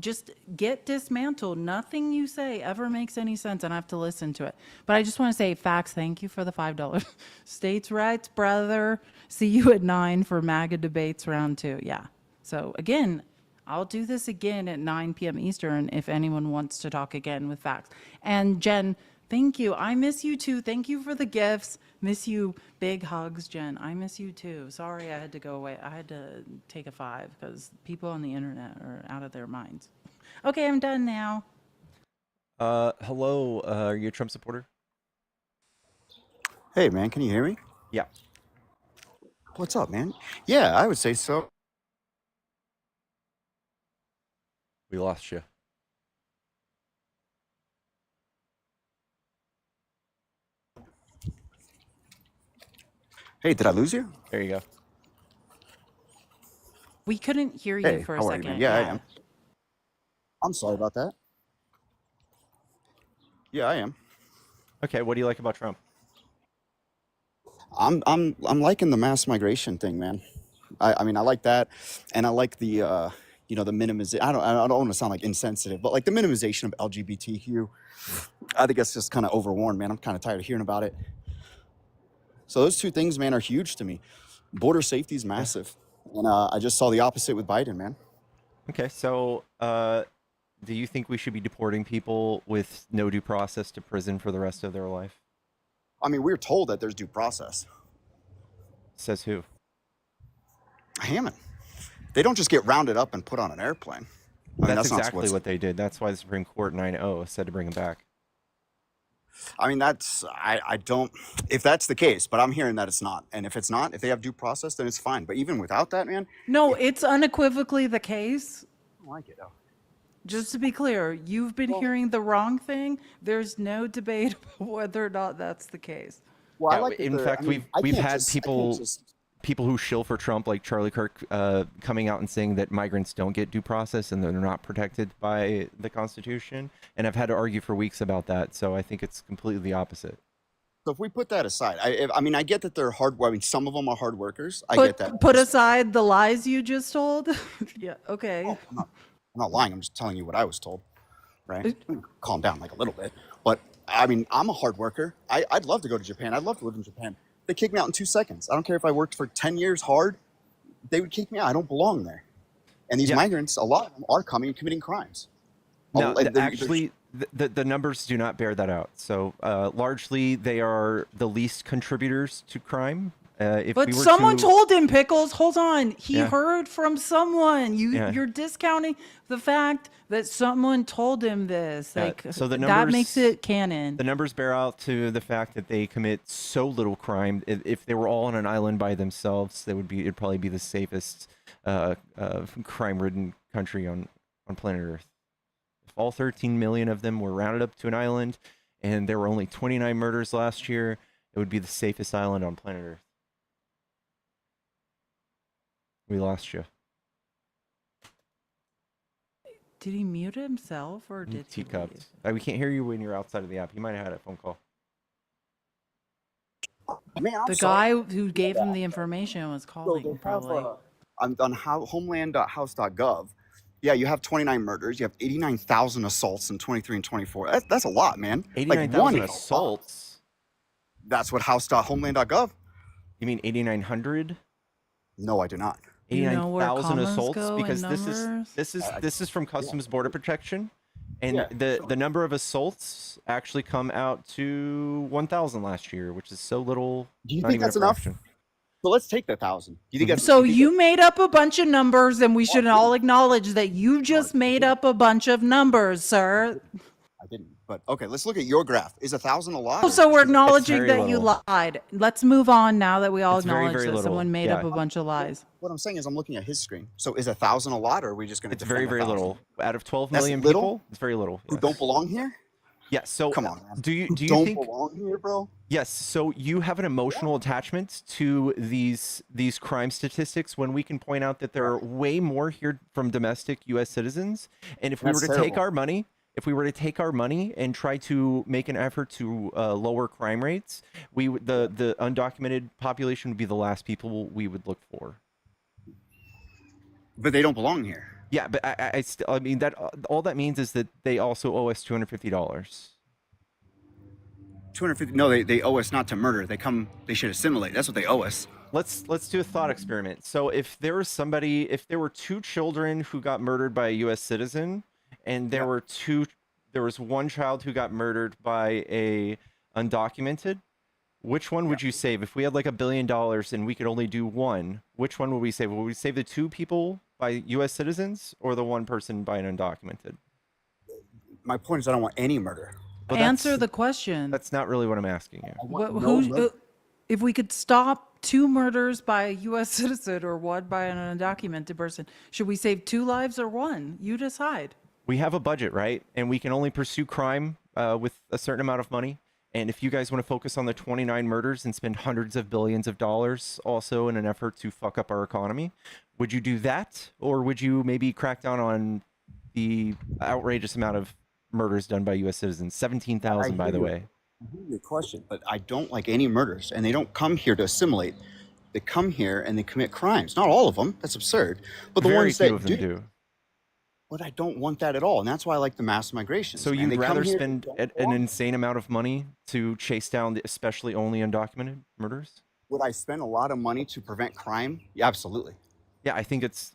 Just get dismantled. Nothing you say ever makes any sense, and I have to listen to it. But I just want to say, Facts, thank you for the $5. States' rights, brother. See you at 9 for MAGA debates round 2. Yeah. So again, I'll do this again at 9 p.m. Eastern if anyone wants to talk again with Facts. And Jen, thank you. I miss you too. Thank you for the gifts. Miss you. Big hugs, Jen. I miss you too. Sorry I had to go away. I had to take a 5 because people on the internet are out of their minds. Okay, I'm done now. Hello. Are you a Trump supporter? Hey, man, can you hear me? Yeah. What's up, man? Yeah, I would say so. We lost you. Hey, did I lose you? There you go. We couldn't hear you Hey, for a how are you, second. man? Yeah, I am. I'm sorry about that. Yeah, I am. Okay. What do you like about Trump? I'm liking the mass migration thing, man. I mean, I like that, and I like the the minimization. I don't want to sound like insensitive, but like the minimization of LGBTQ. I think that's just kind of overworn, man. I'm kind of tired of hearing about it. So those two things, man, are huge to me. Border safety is massive, and I just saw the opposite with Biden, man. Okay. So, do you think we should be deporting people with no due process to prison for the rest of their life? I mean, we're told that there's due process. Says who? Hammond. They don't just get rounded up and put on an airplane. I mean, That's not exactly what they did. That's why the Supreme Court 9-0 said to bring him back. I mean, I don't, if that's the case, but I'm hearing that it's not. And if it's not, if they have due process, then it's fine. But even without that, man. No, it's unequivocally the case. I don't like it, though. Just to be clear, you've been hearing the wrong thing. There's no debate whether or not that's the case. Well, Yeah, I like that in fact, we've had people who shill for Trump, like Charlie Kirk, coming out and saying that migrants don't get due process and they're not protected by the Constitution, and I've had to argue for weeks about that. So I think it's completely the opposite. So if we put that aside, I mean, I get that they're hard. I mean, some of them are hard workers. I get that. Put aside the lies you just told. Yeah. Okay. Oh, I'm not lying. I'm just telling you what I was told. Right? Calm down like a little bit. But I mean, I'm a hard worker. I'd love to go to Japan. I'd love to live in Japan. They kick me out in 2 seconds. I don't care if I worked for 10 years hard. They would kick me out. I don't belong there. And these migrants, a lot of them are coming and committing crimes. No, actually, the numbers do not bear that out. So largely, they are the least contributors to crime. But someone told him, Pickles. Hold on. He heard from someone. You're discounting the fact that someone told him this. Like, so the that makes it canon. The numbers bear out to the fact that they commit so little crime. If they were all on an island by themselves, it'd probably be the safest crime-ridden country on planet Earth. If all 13 million of them were rounded up to an island, and there were only 29 murders last year, it would be the safest island on planet Earth. We lost you. Did he mute himself or did he Teacups. We can't hear you when you're outside of the app. You might have had a phone call. Man, the guy who gave him the information was calling, probably. On homeland.house.gov, yeah, you have 29 murders. You have 89,000 assaults in 23 and 24. That's a lot, man. 89,000 assaults? That's what house.homeland.gov. You mean 8,900? No, I do not. You know where 89,000 commas assaults? go in Because numbers? this is from Customs Border Protection, and Yeah, the number of assaults actually come out to 1,000 last year, which is so little. Do you Not think even a that's enough? fraction. So let's take the 1,000. Do you think that's? So do you think you made up a bunch of numbers, and we should all acknowledge that you just made up a bunch of numbers, sir. I didn't. But okay, let's look at your graph. Is 1,000 a lot? Oh, so we're acknowledging very that you little. lied. Let's move on now that we all It's very, acknowledge very that little. someone made Yeah. up a bunch of lies. What I'm saying is, I'm looking at his screen. So is 1,000 a lot, or are we just going to? It's very, very little. Out of 12 That's million little? people, it's very little. Who Yes. don't belong here? Yeah. So Come on, man. do you don't think? belong here, bro? Yes. So you have an emotional attachment to these crime statistics when we can point out that there are way more here from domestic U.S. citizens, and if we That's were to take terrible. our money. If we were to take our money and try to make an effort to lower crime rates, the undocumented population would be the last people we would look for. But they don't belong here. Yeah, but I mean that all that means is that they also owe us $250. 250. No, they owe us not to murder. They should assimilate. That's what they owe us. Let's do a thought experiment. So if there were two children who got murdered by a U.S. citizen, and there was one child who got murdered by a undocumented, which one would you save? If we had like $1 billion and we could only do one, which one would we save? Would we save the two people by U.S. citizens or the one person by an undocumented? My point is, I don't want any murder. Well, Answer the question. That's not really what I'm asking you. If we could stop 2 murders by a U.S. citizen or 1 by an undocumented person, should we save 2 lives or 1? You decide. We have a budget, right? And we can only pursue crime with a certain amount of money. And if you guys want to focus on the 29 murders and spend hundreds of billions of dollars also in an effort to fuck up our economy, would you do that? Or would you maybe crack down on the outrageous amount of murders done by U.S. citizens? 17,000, by the way. I hear your question, but I don't like any murders, and they don't come here to assimilate. They come here and they commit crimes. Not all of them. That's absurd. But the Very ones few that of them do. But I don't want that at all, and that's why I like the mass migration. So you'd rather spend an insane amount of money to chase down the especially only undocumented murders? Would I spend a lot of money to prevent crime? Yeah, absolutely. Yeah, I think it's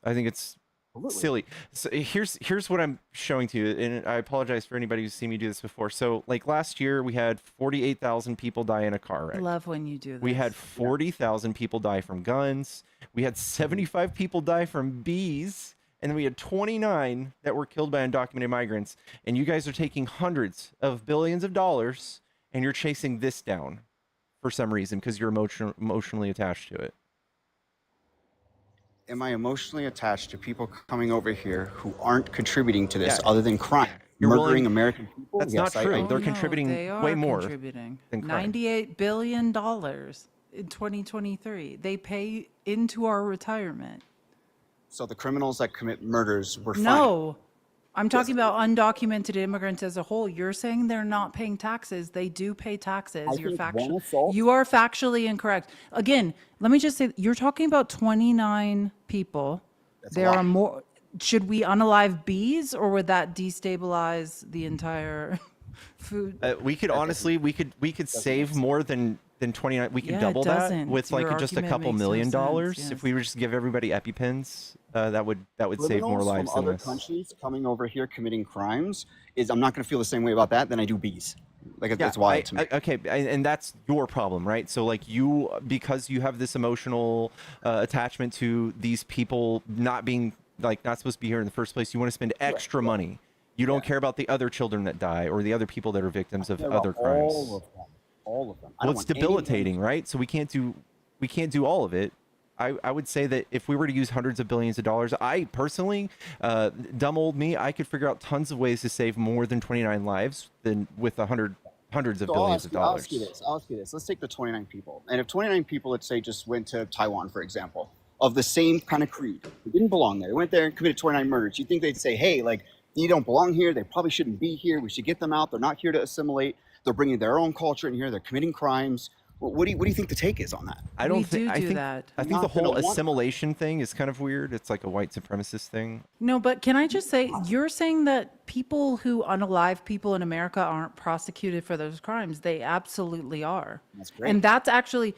silly. So here's what I'm showing to you, and I apologize for anybody who's seen me do this before. So like last year, we had 48,000 people die in a car wreck. Love when you do this. We had 40,000 people die from guns. We had 75 people die from bees. And then we had 29 that were killed by undocumented migrants. And you guys are taking hundreds of billions of dollars and you're chasing this down for some reason because you're emotionally attached to it. Am I emotionally attached to people coming over here who aren't contributing to this other than crime? Murdering American people? That's Yes, not true. I They're contributing they are way more contributing. than crime. $98 billion in 2023. They pay into our retirement. So the criminals that commit murders were fine. No, I'm talking about undocumented immigrants as a whole. You're saying they're not paying taxes. They do pay taxes. I think one assault- You are factually incorrect. Again, let me just say, you're talking about 29 people. There are more. Should we unalive bees, or would that destabilize the entire food? We could honestly, we could save more than 29. We could Yeah, it double that doesn't. with Your like just a argument couple makes no million sense, dollars. yes. If we were just give everybody EpiPens, that would save more Criminals lives from than other this. countries coming over here committing crimes I'm not going to feel the same way about that than I do bees. Like it's wild to me. Okay, and that's your problem, right? So like because you have this emotional attachment to these people not being not supposed to be here in the first place, you want to spend extra money. You don't care about the other children that die or the other people that are victims of other crimes. All of them. Well, it's debilitating, right? So we can't do all of it. I would say that if we were to use hundreds of billions of dollars, I personally, dumb old me, I could figure out tons of ways to save more than 29 lives than with hundreds of billions of dollars. I'll ask you this. Let's take the 29 people. And if 29 people, let's say, just went to Taiwan, for example, of the same kind of creed, who didn't belong there, they went there and committed 29 murders, you think they'd say, hey, like, you don't belong here. They probably shouldn't be here. We should get them out. They're not here to assimilate. They're bringing their own culture in here. They're committing crimes. What do you think the take is on that? I don't We think. do that. I think the Not gonna whole want that. assimilation thing is kind of weird. It's like a white supremacist thing. No, but can I just say, you're saying that people who unalive people in America aren't prosecuted for those crimes. They absolutely are. That's great. And that's actually,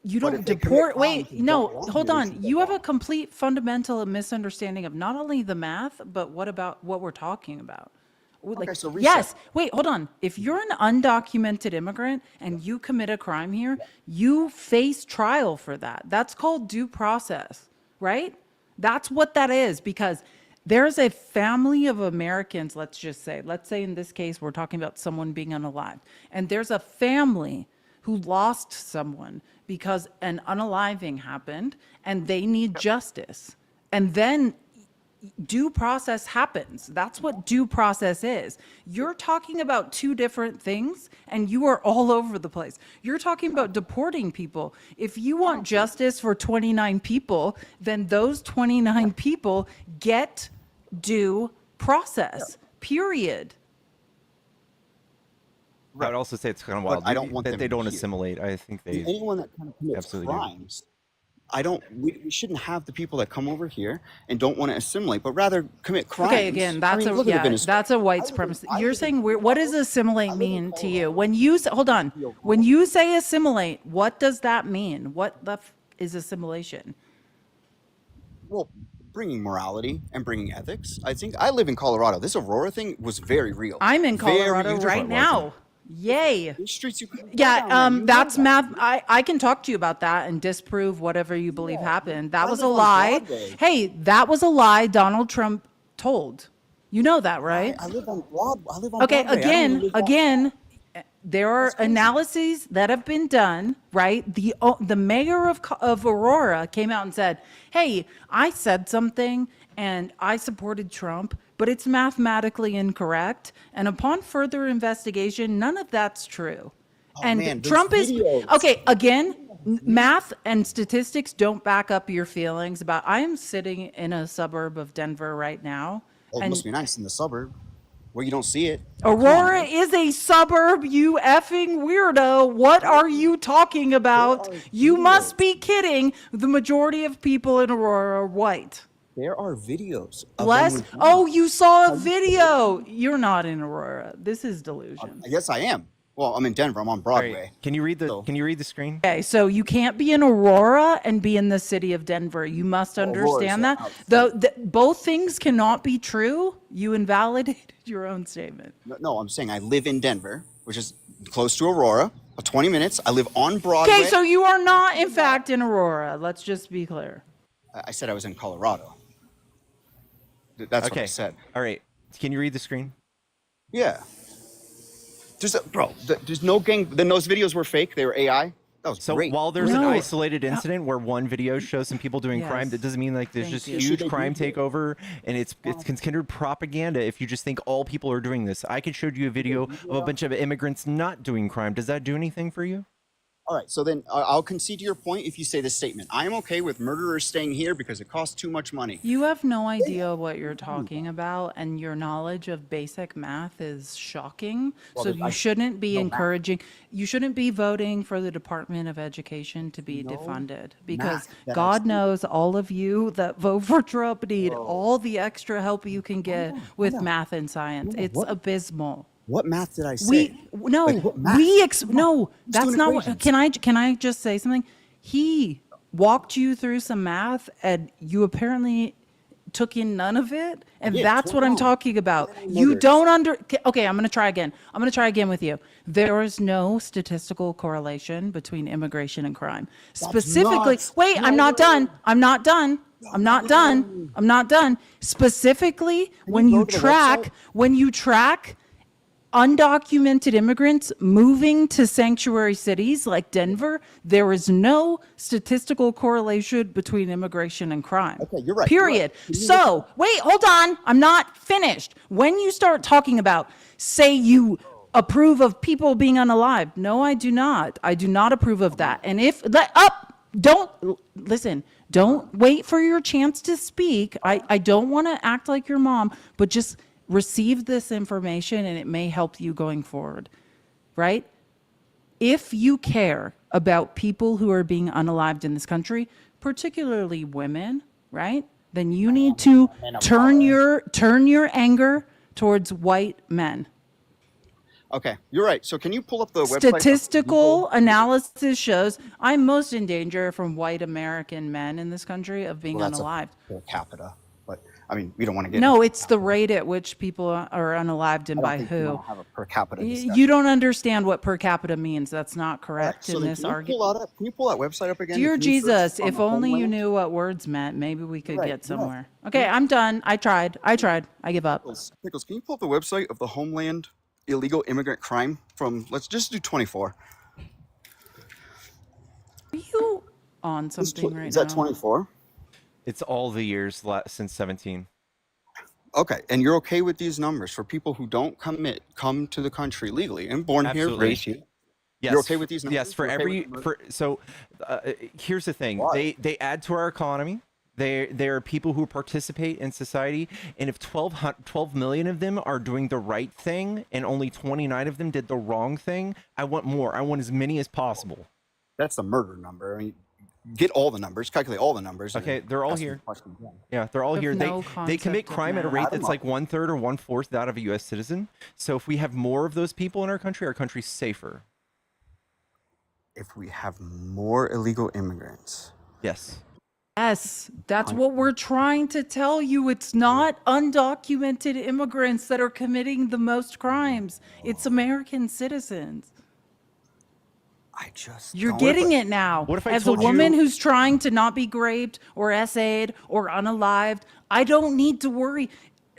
You But don't if they commit deport. crimes Wait, and no, don't belong hold here, they on. should get You have a gone. complete fundamental misunderstanding of not only the math, but what about what we're talking about? Okay, Like, so reset. yes, wait, hold on. If you're an undocumented immigrant and you commit a crime here, you face trial for that. That's called due process, right? That's what that is, because there's a family of Americans, let's say in this case, we're talking about someone being unalived, and there's a family who lost someone because an unaliving happened and they need justice. And then due process happens. That's what due process is. You're talking about two different things and you are all over the place. You're talking about deporting people. If you want justice for 29 people, then those 29 people get due process, period. I would also say it's kind of But wild I don't want that them they don't here. assimilate. I think And they anyone that kind of commits absolutely do. crimes, we shouldn't have the people that come over here and don't want to assimilate, but rather commit crimes. Okay, again, I mean, look at the Venezuela. that's a white supremacist. You're saying what does assimilate mean to you? When you hold on, when you say assimilate, what does that mean? What the is assimilation? Well, bringing morality and bringing ethics. I think I live in Colorado. This Aurora thing was very real. I'm in Very Colorado interesting. right now. Yay. These streets you couldn't go Yeah, down there. You know that's that. math. I can talk to you about that and disprove whatever you believe happened. That I was live a on lie. Broadway. Hey, that was a lie Donald Trump told. You know that, right? I live on Broadway. I live on Okay, Broadway. I don't even live on- again, there are analyses that have been done, right? The mayor of Aurora came out and said, "Hey, I said something and I supported Trump, but it's mathematically incorrect. And upon further investigation, none of that's true." And man, there's Trump is videos. okay. Again, math and statistics don't back up your feelings about. I am sitting in a suburb of Denver right now. Oh, it and must be nice in the suburb where you don't see it. Come on, Aurora man. is a suburb, you effing weirdo. What are you talking about? You must be kidding. The majority of people in Aurora are white. There are videos. Of Bless. them with- Oh, you saw a video. You're not in Aurora. This is delusion. Yes, I am. Well, I'm in Denver. I'm on All Broadway. right. Can you read the screen? Okay, so you can't be in Aurora and be in the city of Denver. You must understand that. Both things cannot be true. You invalidated your own statement. No, I'm saying I live in Denver, which is close to Aurora. 20 minutes. I live on Broadway. Okay, so you are not, in fact, in Aurora. Let's just be clear. I said I was in Colorado. That's what I said. All right. Can you read the screen? Yeah. There's no gang. Then those videos were fake. They were AI. That was So great. while there's an No. isolated incident where one video shows some people doing crime, Yes. that doesn't mean like there's Thank just you. huge crime takeover, and it's considered propaganda if you just think all people are doing this. I could show you a video of a bunch of immigrants not doing crime. Does that do anything for you? All right, so then I'll concede to your point if you say this statement. I am okay with murderers staying here because it costs too much money. You have no idea what you're talking about, and your knowledge of basic math is shocking. So you shouldn't be encouraging, you shouldn't be voting for the Department of Education to be defunded, because that I God see. knows all of you that vote for Trump need all the extra help you can get with math and science. It's abysmal. What math did I say? No, that's doing not what, equations. can I just say something? He walked you through some math and you apparently took in none of it. And did, that's what I'm 21. talking about. 21 You murders. don't okay, I'm going to try again. I'm going to try again with you. There is no statistical correlation between immigration and crime. Specifically, nuts. wait, I'm not done. I'm not done. I'm not done. I'm not done. Specifically, when you you go to the track undocumented immigrants moving to sanctuary cities like Denver, there is no statistical correlation between immigration and crime. Okay, you're right, you're Period. right. So, wait, hold on. I'm not finished. When you start talking about, say you approve of people being unalive. No, I do not. I do not approve of that. And if, don't wait for your chance to speak. I don't want to act like your mom, but just receive this information and it may help you going forward, right? If you care about people who are being unalived in this country, particularly women, right? Then you need to turn your anger towards white men. Okay, you're right. So can you pull up the website? Statistical analysis shows I'm most in danger from white American men in this country of being Well, that's unalived. per capita, but I mean, we don't want to get. No, it's the rate at which people are unalived and I don't by think we who. want to have a per capita discussion. You don't understand what per capita means. That's not correct So in then this can you argument. pull that website up again? Dear Can you search Jesus, on if the only you Homeland? knew what words meant, maybe we could Right, get yeah. somewhere. Okay, I'm done. I tried. I give up. Pickles, can you pull up the website of the Homeland illegal immigrant crime from? Let's just do 24. Are you on something right Is now? that 24? It's all the years since 17. Okay, and you're okay with these numbers for people who don't come to the country legally and born here, Absolutely. raised here? Yes. You're okay with these numbers? Yes, for You're okay every with for so here's the thing. Why? They add to our economy. There are people who participate in society, and if 12 million of them are doing the right thing and only 29 of them did the wrong thing, I want more. I want as many as possible. That's the murder number. I mean, get all the numbers, calculate all the numbers. and Okay, they're all ask me here. the question again. Yeah, they're all With here. no They commit concept of crime at a math. rate Add 'em that's like up. 1/3 or 1/4 that of a U.S. citizen. So if we have more of those people in our country's safer. If we have more illegal immigrants, Yes. Yes, that's what we're trying to tell you. It's not undocumented immigrants that are committing the most crimes. It's American citizens. I just You're don't- getting it now. What if I As a told woman you- who's trying to not be raped or SA'd or unalived, I don't need to worry.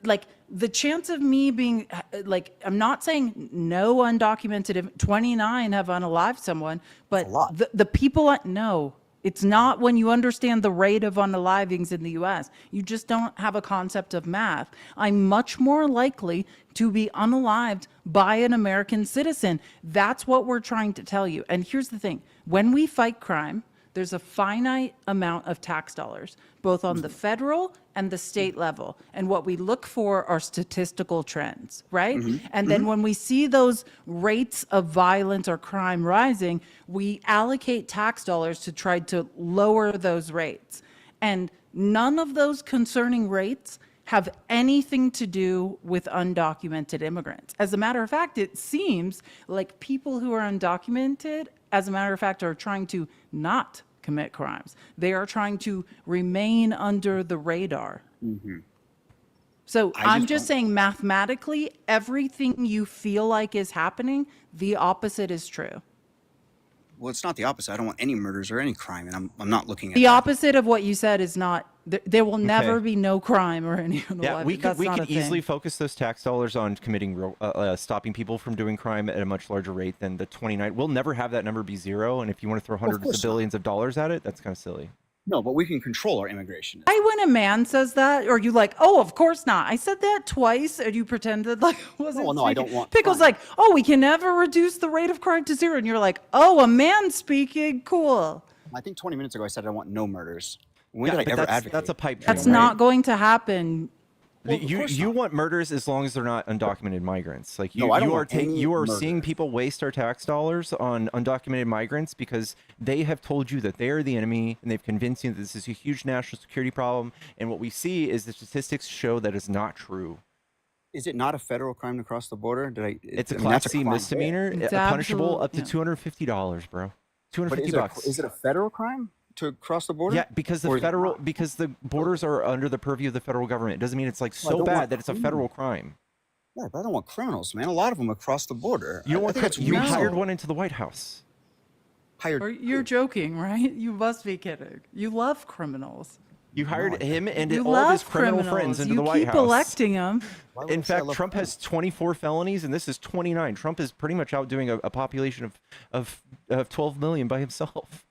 Like, the chance of me being, like, I'm not saying no undocumented, 29 have unalived someone, but lot. the people, no. It's not when you understand the rate of unalivings in the US. You just don't have a concept of math. I'm much more likely to be unalived by an American citizen. That's what we're trying to tell you. And here's the thing. When we fight crime, there's a finite amount of tax dollars, both on the federal and the state level. And what we look for are statistical trends, right? And then when we see those rates of violence or crime rising, we allocate tax dollars to try to lower those rates. And none of those concerning rates have anything to do with undocumented immigrants. As a matter of fact, it seems like people who are undocumented, as a matter of fact, are trying to not commit crimes. They are trying to remain under the radar. So I'm just saying mathematically, everything you feel like is happening, the opposite is true. Well, it's not the opposite. I don't want any murders or any crime, and I'm not looking at The that. opposite of what you said is not, there will never be no crime or any Yeah, we That's could not a thing. easily focus those tax dollars on committing stopping people from doing crime at a much larger rate than the 29. We'll never have that number be zero, and if you want to throw hundreds course of not. billions of dollars at it, that's kind of silly. No, but we can control our immigration. Why when a man says that, or you like, oh, of course not. I said that twice, and you pretended like I wasn't No, I speaking. don't want Pickle's crime. like, oh, we can never reduce the rate of crime to zero, and you're like, oh, a man speaking, cool. I think 20 minutes ago I said I want no murders. When Yeah, did I but ever that's advocate? a pipe dream. That's right? not going to happen. Well, of course You not. want murders as long as they're not undocumented migrants. Like No, I don't you are want any you are seeing murders. people waste our tax dollars on undocumented migrants because they have told you that they are the enemy and they've convinced you that this is a huge national security problem. And what we see is the statistics show that is not true. Is it not a federal crime to cross the border? It's a I mean, Class that's C crime. misdemeanor, It's punishable up to absolute- $250, bro. But 250 bucks. is it a federal crime to cross the border? Yeah, because Or is it because the borders are under the purview of the federal government. It doesn't mean it's like Well, I so don't bad want that it's a criminals. federal crime. Yeah, but I don't want criminals, man. A lot of them across the border. You I want think it's you reasonable. hired one into the White House. Hired. Or you're joking, right? You must be kidding. You love criminals. You hired him and You all of love his criminal criminals. friends into You the White keep House. electing them. Why would I In say I fact, love Trump has 24 felonies, and this is 29. Trump is pretty much outdoing a population of 12 million by himself.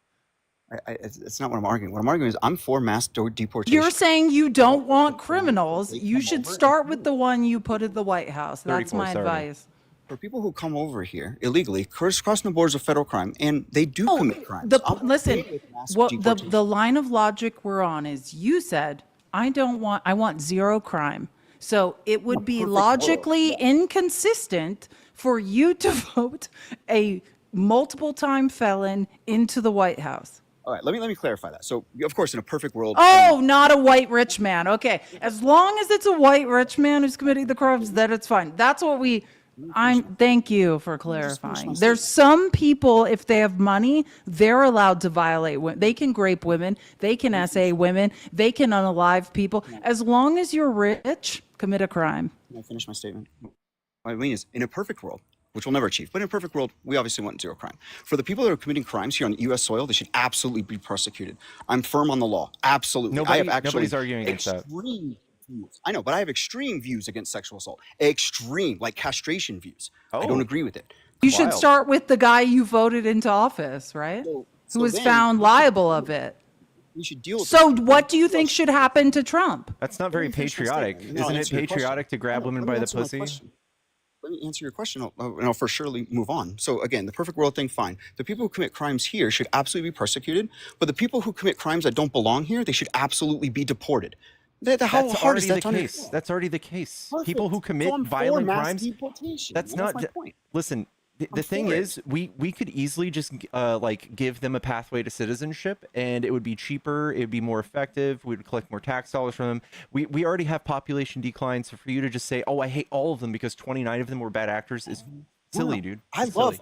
It's not what I'm arguing. What I'm arguing is I'm for mass deportation. You're saying you don't want criminals. You should start with the one you put at the White House. That's 34, my sorry. advice. For people who come over here illegally, crossing the border is a federal crime, and they do commit crimes. I'm Listen, okay with mass what deportation. the line of logic we're on is you said, I want zero crime. So it would be perfect logically inconsistent for you to vote a multiple time felon into the White House. All right, let me clarify that. So, of course, in a perfect world, Oh, not a white rich man. Okay. As long as it's a white rich man who's committing the crimes, then it's fine. That's what we Thank you for clarifying. There's some people, if they have money, they're allowed to violate women. They can rape women. They can SA women. They can unalive people. As long as you're rich, commit a crime. Can I finish my statement? What I mean is, in a perfect world, which we'll never achieve, but in a perfect world, we obviously want zero crime. For the people that are committing crimes here on U.S. soil, they should absolutely be prosecuted. I'm firm on the law. Absolutely. I have actually Nobody's arguing against that. extreme views. I know, but I have extreme views against sexual assault. Extreme, like castration views. I don't agree with it. You should start with the guy you voted into office, right? Who was then- found liable of it. We should deal with So it. what do you think should happen to Trump? That's not very patriotic. No, Isn't it answer your patriotic to grab women Let me by the answer my pussy? question. Let me answer your question, and I'll for surely move on. So again, the perfect world thing, fine. The people who commit crimes here should absolutely be persecuted, but the people who commit crimes that don't belong here, they should absolutely be deported. How That's hard already is that the to case. That's already the case. Perfect. People who commit So I'm for violent mass crimes. deportation. That's Well, not. my point. Listen, the I'm thing for it. is, we could easily just like give them a pathway to citizenship, and it would be cheaper. It would be more effective. We would collect more tax dollars from them. We already have population decline, so for you to just say, "Oh, I hate all of them because 29 of them were bad actors," is silly, dude. It's silly.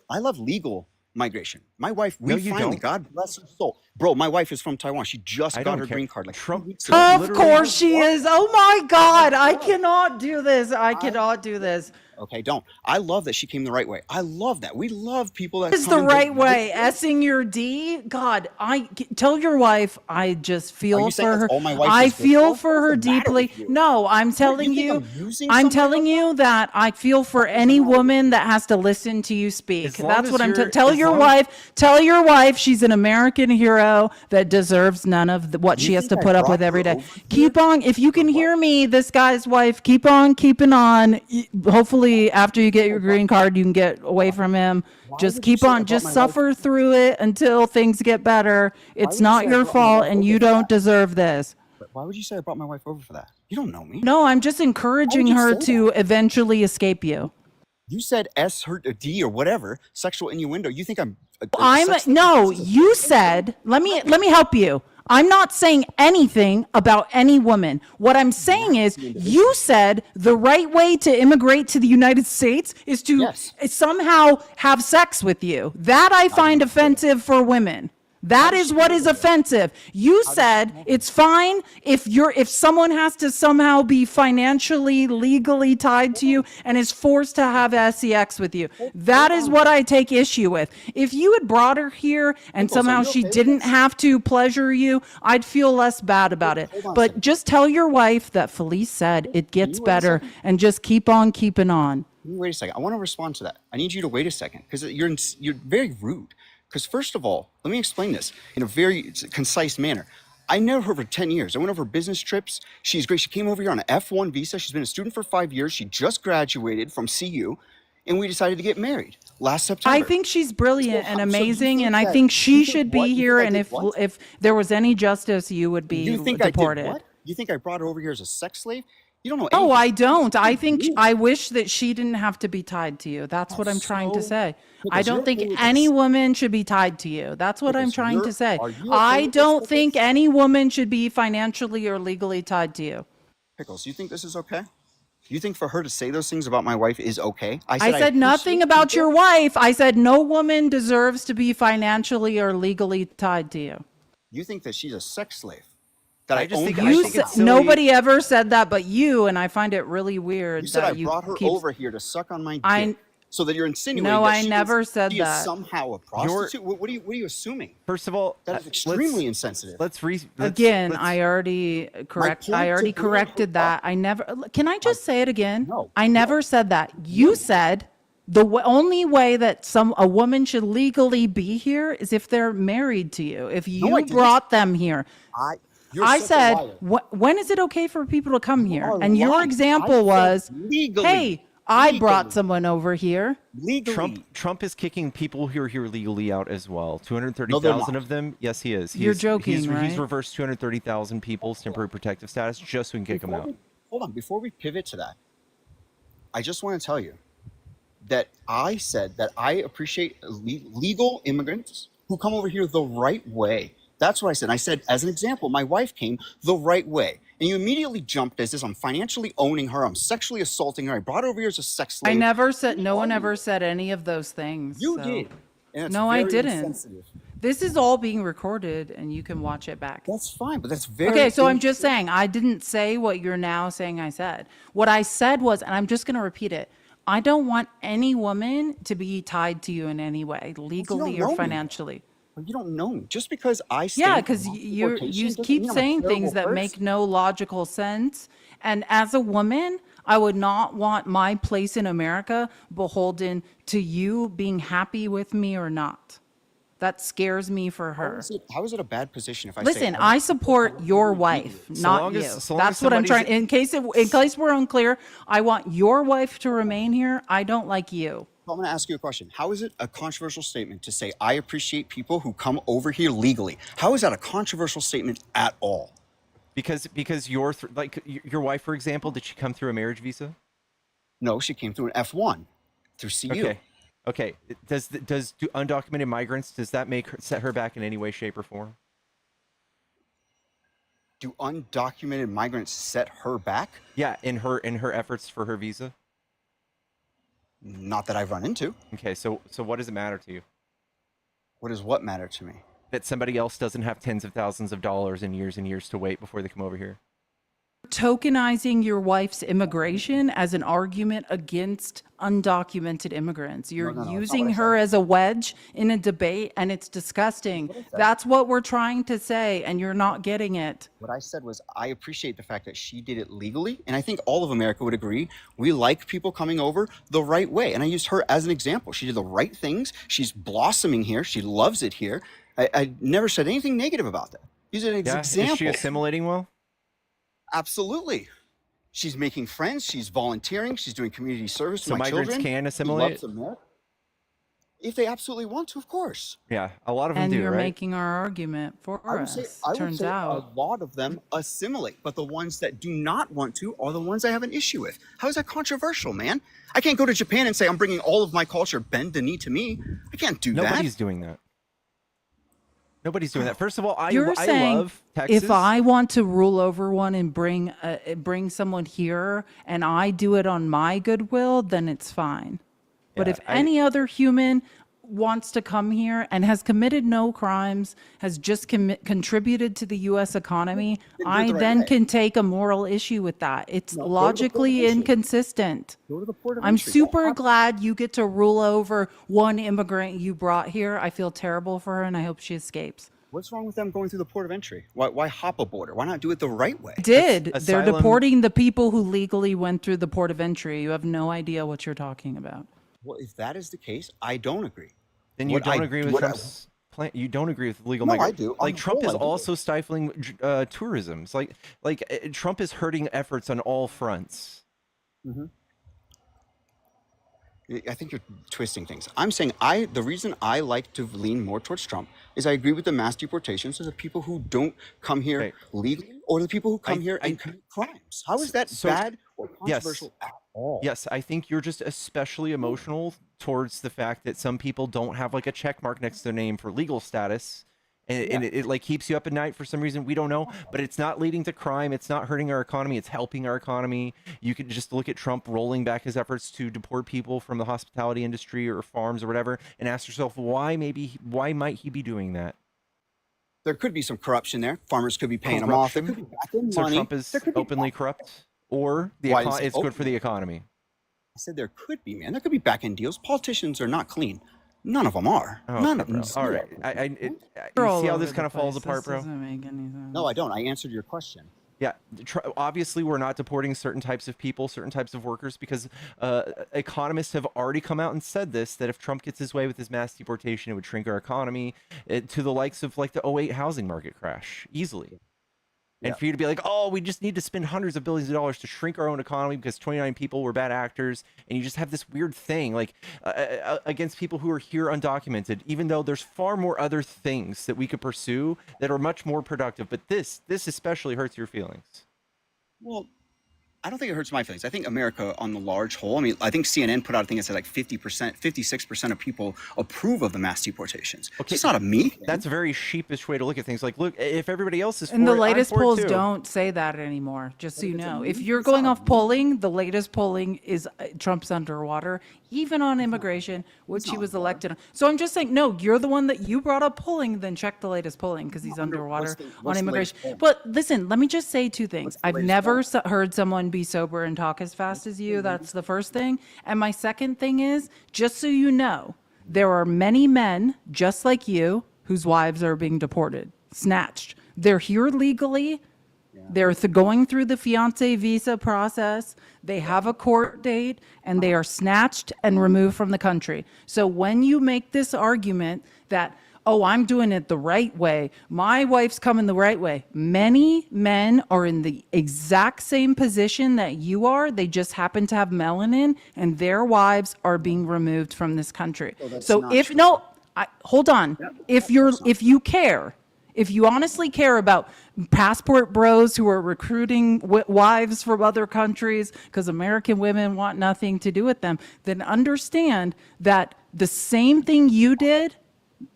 I love legal migration. My wife, we No, you finally, don't. God bless her soul. Bro, my wife is from Taiwan. She just I got don't her care. green card like Trump- 2 weeks ago. Trump Of literally- course she is. Oh my God. I cannot do this. I cannot do this. Okay, don't. I love that she came the right way. I love that. We love people that Is come the and right do- way. S'ing your D. God, tell your wife I just feel you saying for that's her. all my wife I is good feel for? for her What's the matter deeply. with you? No, I'm telling think you. I'm using I'm somebody telling like you that I feel for any woman that has to listen to you speak. As long That's as what I'm you're- tell as your long- wife. Tell your wife she's an American hero that deserves none of what she You has to think I put up brought with every her day. over here Keep on. If you can hear me, this guy's wife, keep on keeping on. Hopefully, after you get your green card, you can get away from him. Just would you keep say I on. brought Just my wife- suffer through it until things get better. It's would you not say I your brought my fault, wife and over you for don't that? deserve this. But why would you say I brought my wife over for that? You don't know me. No, I'm just encouraging you her say to eventually escape you. You said S hurt a D or whatever, sexual innuendo. You think I'm No, you said, let me help you. I'm not saying anything about any woman. What I'm saying is you said the right way to immigrate to the United States is to Yes. somehow have sex with you. That I find offensive for women. That is what is offensive. You said it's fine if someone has to somehow be financially, legally tied to you and is forced to have sex with you. That is what I take issue with. If you had brought her here and somehow you she okay with didn't this? have to pleasure you, I'd feel less bad about it. Hold on a But second. just tell your wife that Felice said it gets wait a better second? and just keep on keeping on. Wait a second. I want to respond to that. I need you to wait a second because you're very rude. Because first of all, let me explain this in a very concise manner. I know her for 10 years. I went over business trips. She's great. She came over here on an F1 visa. She's been a student for 5 years. She just graduated from CU, and we decided to get married last September. I think she's brilliant So and how- so you amazing, think and I that- think she you think should what? be You think here. I And did if what? if there was any justice, you would be You think deported. I did what? You think I brought her over here as a sex slave? You don't know No, anything. I don't. I think I wish that she didn't have to be tied to you. That's what I'm trying to so- say. I Pickles, don't you're think okay with any this? woman should be tied to you. That's what I'm Pickles, trying to say. are you okay I with this, don't Pickles? think any woman should be financially or legally tied to you. Pickles, you think this is okay? You think for her to say those things about my wife is okay? I said nothing appreciate about people. your wife. I said no woman deserves to be financially or legally tied to you. You think that she's a sex slave? That I just own think- her I You think said it's silly- nobody ever said that but you, and I find it really weird You said that I brought her keep- over here to suck on my dick. I- So that you're insinuating No, that I never said she that. is somehow a prostitute. What are you assuming? First of all, That is extremely insensitive. Again, I already point corrected to bring her that. I never. Can I just say it again? No, I never said that. You said the only way that a woman should legally be here is if they're married to you. If you I didn't. brought them here. You're I such a said, liar. when is it okay for people to come here? are And your lying. I example said was, legally. hey, I brought Legally. someone over here. Legally. Trump is kicking people who are here legally out as well. No, they're 230,000 not. of them. Yes, he is. You're joking, He's right? reversed 230,000 people's temporary protective status just so we can kick them out. Hold on. Before we pivot to that, I just want to tell you that I said that I appreciate legal immigrants who come over here the right way. That's what I said. I said, as an example, my wife came the right way. And you immediately jumped as this, I'm financially owning her, I'm sexually assaulting her, I brought her over here as a sex slave. I never said, no one ever said any of those things. You so. did. And it's No, I very didn't. insensitive. This is all being recorded and you can watch it back. That's fine, but that's very Okay, so I'm just saying, I didn't say what you're now saying I said. What I said was, and I'm just going to repeat it, I don't want any woman to be tied to you in any way, legally or financially. Well, you don't know me. Just because I Yeah, stand because for you deportation doesn't keep mean I'm a saying things terrible that make person. no logical sense. And as a woman, I would not want my place in America beholden to you being happy with me or not. That scares me for her. How is it a bad position if I say Listen, I support your wife, not you. That's what I'm trying. In case we're unclear, I want your wife to remain here. I don't like you. I'm going to ask you a question. How is it a controversial statement to say I appreciate people who come over here legally? How is that a controversial statement at all? Because like your wife, for example, did she come through a marriage visa? No, she came through an F1 through CU. Okay. Do undocumented migrants, does that set her back in any way, shape, or form? Do undocumented migrants set her back? Yeah, in her efforts for her visa. Not that I've run into. Okay, so what does it matter to you? What does what matter to me? That somebody else doesn't have tens of thousands of dollars and years to wait before they come over here. Tokenizing your wife's immigration as an argument against undocumented immigrants. You're using her as a wedge in a debate, and it's disgusting. That's what we're trying to say, and you're not getting it. What I said was I appreciate the fact that she did it legally, and I think all of America would agree. We like people coming over the right way, and I used her as an example. She did the right things. She's blossoming here. She loves it here. I never said anything negative about that. Use it as an example. Is she assimilating well? Absolutely. She's making friends. She's volunteering. She's doing community service to so my children. So migrants can assimilate? She loves America. If they absolutely want to, of course. Yeah, a lot of them and do, you're right? making our argument for us. Turns out a lot of them assimilate, but the ones that do not want to are the ones I have an issue with. How is that controversial, man? I can't go to Japan and say I'm bringing all of my culture, bend the knee to me. I can't do that. Nobody's doing that. Nobody's doing that. First of all, I love Texas. If I want to rule over one and bring someone here and I do it on my goodwill, then it's fine. But if any other human wants to come here and has committed no crimes, has just contributed to the U.S. economy, I then can take a moral issue with that. It's logically inconsistent. Go to the port of I'm entry. super glad you get to rule over one immigrant you brought here. I feel terrible for her, and I hope she escapes. What's wrong with them going through the port of entry? Why hop a border? Why not do it the right way? They're deporting the people who legally went through the port of entry. You have no idea what you're talking about. Well, if that is the case, I don't agree. Then you don't agree with Trump's plan. You don't agree with legal migration. I do. Like Trump is also stifling tourism. It's like Trump is hurting efforts on all fronts. Mm-hmm. I think you're twisting things. I'm saying the reason I like to lean more towards Trump is I agree with the mass deportations of the people who don't come here legally or the people who come here and commit crimes. How is that bad or controversial at all? Yes, I think you're just especially emotional towards the fact that some people don't have like a check mark next to their name for legal status. And it like keeps you up at night for some reason. We don't know, but it's not leading to crime. It's not hurting our economy. It's helping our economy. You could just look at Trump rolling back his efforts to deport people from the hospitality industry or farms or whatever, and ask yourself why might he be doing that? There could be some corruption there. Farmers could be paying them off. There could be back end so money. Trump is openly corrupt, or it's good for the economy. I said there could be, man. There could be back end deals. Politicians are not clean. None of them are. None of them. All right. You see how this kind of falls apart, bro? No, I don't. I answered your question. Yeah. Obviously, we're not deporting certain types of people, certain types of workers, because economists have already come out and said this, that if Trump gets his way with his mass deportation, it would shrink our economy to the likes of like the 08 housing market crash easily. And for you to be like, oh, we just need to spend hundreds of billions of dollars to shrink our own economy because 29 people were bad actors. And you just have this weird thing like against people who are here undocumented, even though there's far more other things that we could pursue that are much more productive. But this especially hurts your feelings. Well, I don't think it hurts my feelings. I think America on the large whole, I mean, I think CNN put out a thing that said like 50%, 56% of people approve of the mass deportations. Okay, It's not a me thing. That's a very sheepish way to look at things. Like, look, if everybody else is And for the it, latest I'm for it polls too. don't say that anymore, just so you it's a know. me- If you're it's going not a off me. polling, the latest polling is Trump's underwater, even on immigration, which he not was underwater. elected on. So I'm just saying, no, you're the one that you brought up polling, then check the latest polling because he's underwater on what's the latest immigration. poll? But listen, let me just say two things. I've latest never poll? heard someone be sober and talk as fast as you. That's the first thing. And my second thing is, just so you know, there are many men just like you whose wives are being deported, snatched. They're here legally. They're going through the fiancé visa process. They have a court date and they are snatched and removed from the country. So when you make this argument that, oh, I'm doing it the right way, my wife's coming the right way, many men are in the exact same position that you are. They just happen to have melanin and their wives are being removed from this country. that's So not if, true. no, hold on. If you care, if you honestly care about passport bros who are recruiting wives from other countries because American women want nothing to do with them, then understand that the same thing you did,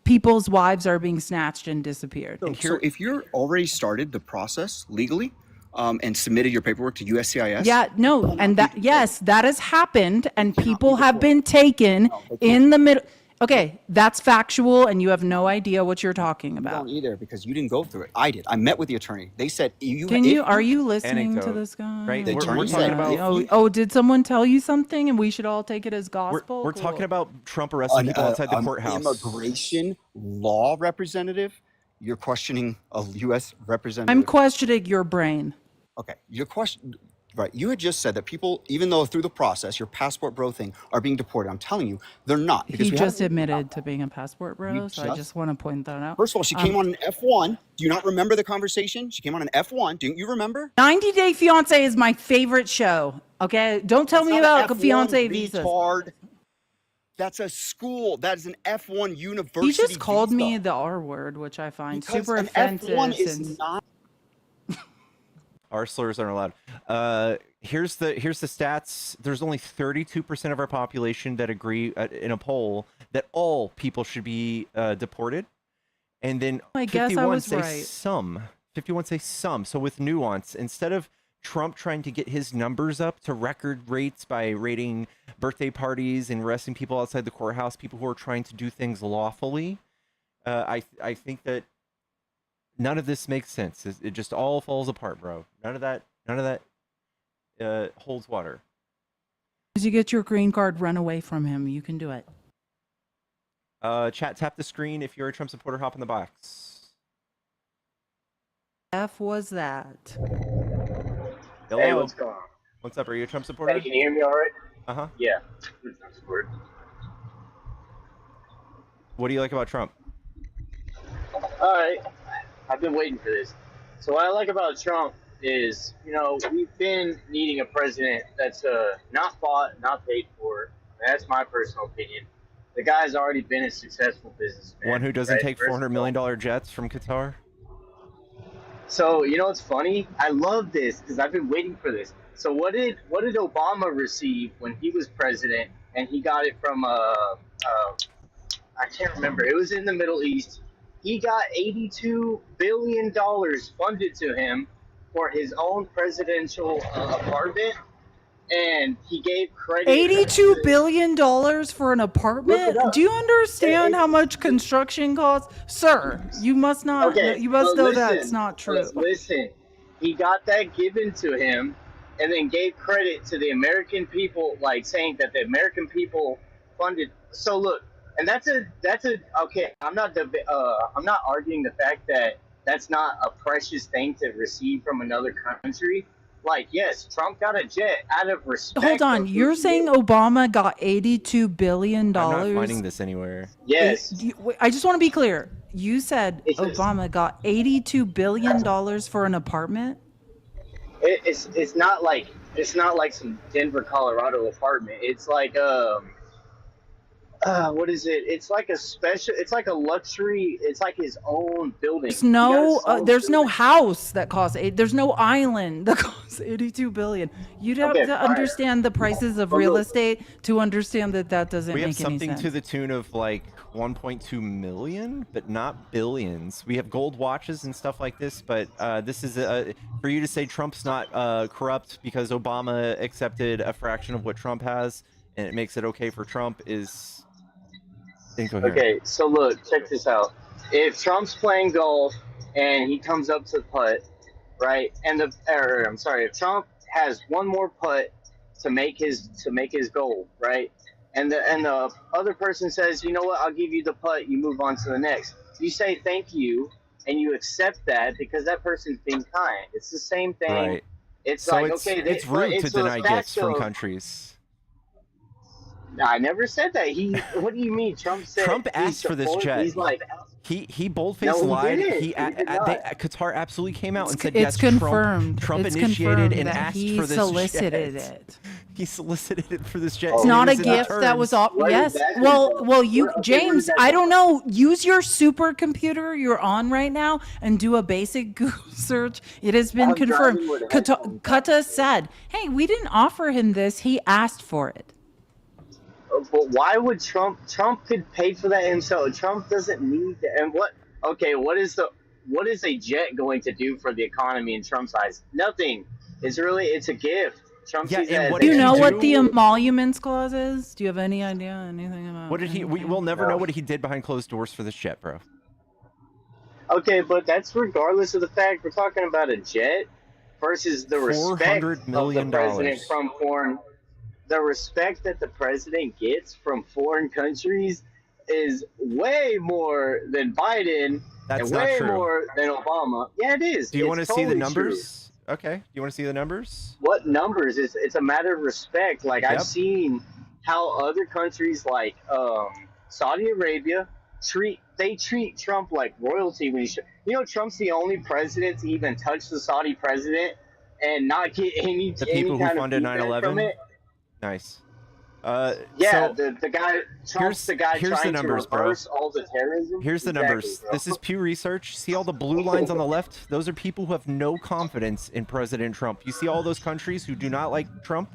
people's wives are being snatched and disappeared. So if you're already started the process legally and submitted your paperwork to USCIS, Yeah, no, and that, yes, that has happened and people have been taken in the middle. Okay, that's factual and you have no idea what you're talking you about. don't either because you didn't go through it. I did. I met with the attorney. They said Are you listening to Anecdote, this guy? right? The We're attorney talking said about Oh, did someone tell you something and we should all take it as gospel? we're Cool. talking about Trump arresting people outside the courthouse. Immigration law representative. You're questioning a U.S. representative. I'm questioning your brain. Okay, your question, right? You had just said that people, even though through the process, your passport bro thing, are being deported. I'm telling you, they're not. Because He we had just a- admitted to being a passport bro, so I just- just want to point that out. First of all, she came on an F1. Do you not remember the conversation? She came on an F1. Don't you remember? 90 Day Fiance is my favorite show. Okay, don't tell me about F1 fiance visas. retard. That's a school. That is an F1 university. He just called visa. me the R word, which I find Because super an offensive. F1 is since not. Our slurs aren't allowed. Here's the stats. There's only 32% of our population that agree in a poll that all people should be deported, and then I guess I 51 was say right. some. 51 say some. So with nuance, instead of Trump trying to get his numbers up to record rates by raiding birthday parties and arresting people outside the courthouse, people who are trying to do things lawfully, I think that none of this makes sense. It just all falls apart, bro. None of that holds water. As you get your green card, run away from him. You can do it. Chat, tap the screen if you're a Trump supporter. Hop in the box. F was that? Hello. Hey, what's going on? What's up? Are you a Trump supporter? Hey, can you hear me all right? Uh-huh. Yeah. I'm a Trump supporter. What do you like about Trump? All right. I've been waiting for this. So what I like about Trump is, we've been needing a president that's not bought, not paid for. That's my personal opinion. The guy's already been a successful businessman. One who doesn't right? take $400 million jets from Qatar? So, what's funny? I love this because I've been waiting for this. So what did Obama receive when he was president and he got it from, I can't remember. It was in the Middle East. He got $82 billion funded to him for his own presidential apartment, and he gave credit. $82 billion for an apartment? Do you understand how much construction costs? Sir, you must not. Okay, you must but know listen, that's not true. Listen, he got that given to him, and then gave credit to the American people, like saying that the American people funded. So look, and that's a okay. I'm not arguing the fact that that's not a precious thing to receive from another country. Like, yes, Trump got a jet out of respect. Hold on, you're saying Obama got $82 billion? I'm not finding this anywhere. Yes. I just want to be clear. You said Obama got $82 billion for an apartment? It's not like some Denver, Colorado apartment. It's like what is it? It's like a special. It's like a luxury. It's like his own building. There's He got no his own there's no building. house that costs there's no island that costs 82 billion. You'd have Okay, to all right. understand the prices of But real look, estate to understand that that doesn't We have make any something sense. to the tune of like 1.2 million, but not billions. We have gold watches and stuff like this, but this is for you to say Trump's not corrupt because Obama accepted a fraction of what Trump has, and it makes it okay for Trump is incoherent. okay, so look, check this out. If Trump's playing golf and he comes up to putt, right? And I'm sorry, if Trump has one more putt to make his goal, right? And the other person says, you know what, I'll give you the putt. You move on to the next. You say thank you, and you accept that because that person's being kind. It's the same thing. Right. It's So like it's okay, it's but rude to it's the deny fact gifts from of. countries. I never said that. What do you mean? Trump said Trump he asked for this support- jet. He's like, He boldfaced no, he lied. didn't. He He did not. Qatar absolutely came out and said It's yes. confirmed. Trump It's initiated confirmed and that asked he for this solicited jet. it. He solicited it for this jet. It's and not it a was in the gift that was terms. all. Where did Yes. that come Well, from? well, you, Where did James, that I come don't know. Use your supercomputer you're on right now and do a basic Google search. It has been I'm confirmed. driving with headphones Kata said, "Hey, we didn't offer him this. He asked for it." But why would Trump? Trump could pay for that himself. Trump doesn't need that. And what? Okay, what is a jet going to do for the economy in Trump's eyes? Nothing. It's a gift. Trump Yeah, sees and that as what Do you did he know what do? the emoluments clause is? Do you have any idea anything about? What did he? We will never know what he did behind closed doors for this jet, bro. Okay, but that's regardless of the fact we're talking about a jet versus the respect $400 of the million. president from foreign. The respect that the president gets from foreign countries is way more than Biden That's and not way true. more than Obama. Yeah, it is. Do you want to see the totally numbers? Okay. Do you want to see the numbers? True. What numbers? It's a matter of respect. Like Yep. I've seen how other countries like Saudi Arabia treat Trump like royalty. When Trump's the only president to even touch the Saudi president and not get any The people who kind of funded feedback from 9/11. it. Nice. Yeah, So the guy Trump's the guy here's the trying numbers, to bro. reverse all the terrorism. Here's the Exactly, numbers. bro. This is Pew Research. See all the blue lines on the left? Those are people who have no confidence in President Trump. You see all those countries who do not like Trump?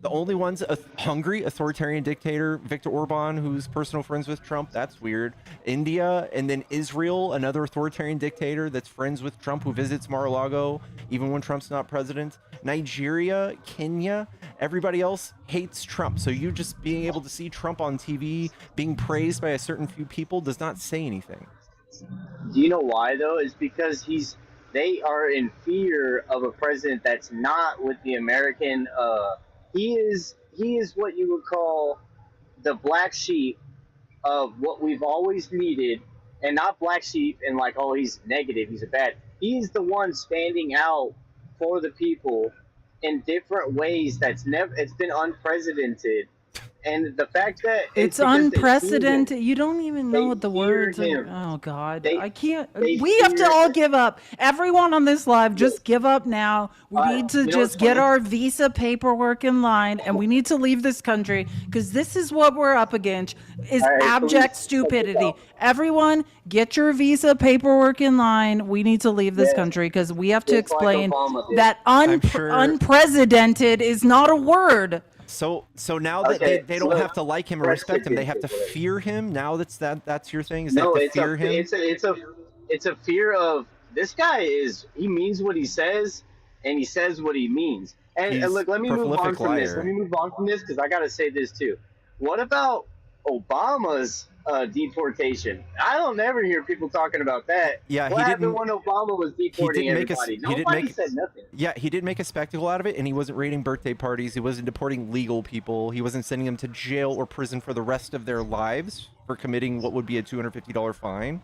The only ones, Hungary, authoritarian dictator, Viktor Orban, who's personal friends with Trump. That's weird. India, and then Israel, another authoritarian dictator that's friends with Trump who visits Mar-a-Lago, even when Trump's not president. Nigeria, Kenya, everybody else hates Trump. So you just being able to see Trump on TV being praised by a certain few people does not say anything. Do you know why though? It's because they are in fear of a president that's not with the American. He is what you would call the black sheep of what we've always needed, and not black sheep and like, oh, he's negative, he's a bad. He's the one standing out for the people in different ways it's been unprecedented. And the fact that It's unprecedented. You don't even know what the words are. Oh God, I can't. We have to all give up. Everyone on this live, just give up now. We need to just get our visa paperwork in line, and we need to leave this country because this is what we're up against: is abject stupidity. Everyone, get your visa paperwork in line. We need to leave this country because we have to explain that unprecedented is not a word. So now that they don't have to like him or respect him, they have to fear him. Now that's your thing. Is they have to fear him? It's a fear of this guy. He means what he says, and he says what he means. And look, let me move on from this. Let me move on from this because I gotta say this too. What about Obama's deportation? I don't ever hear people talking about that. Yeah, what happened when Obama was deporting everybody? Nobody said nothing. Yeah, he didn't make a spectacle out of it, and he wasn't raiding birthday parties. He wasn't deporting legal people. He wasn't sending them to jail or prison for the rest of their lives for committing what would be a $250 fine.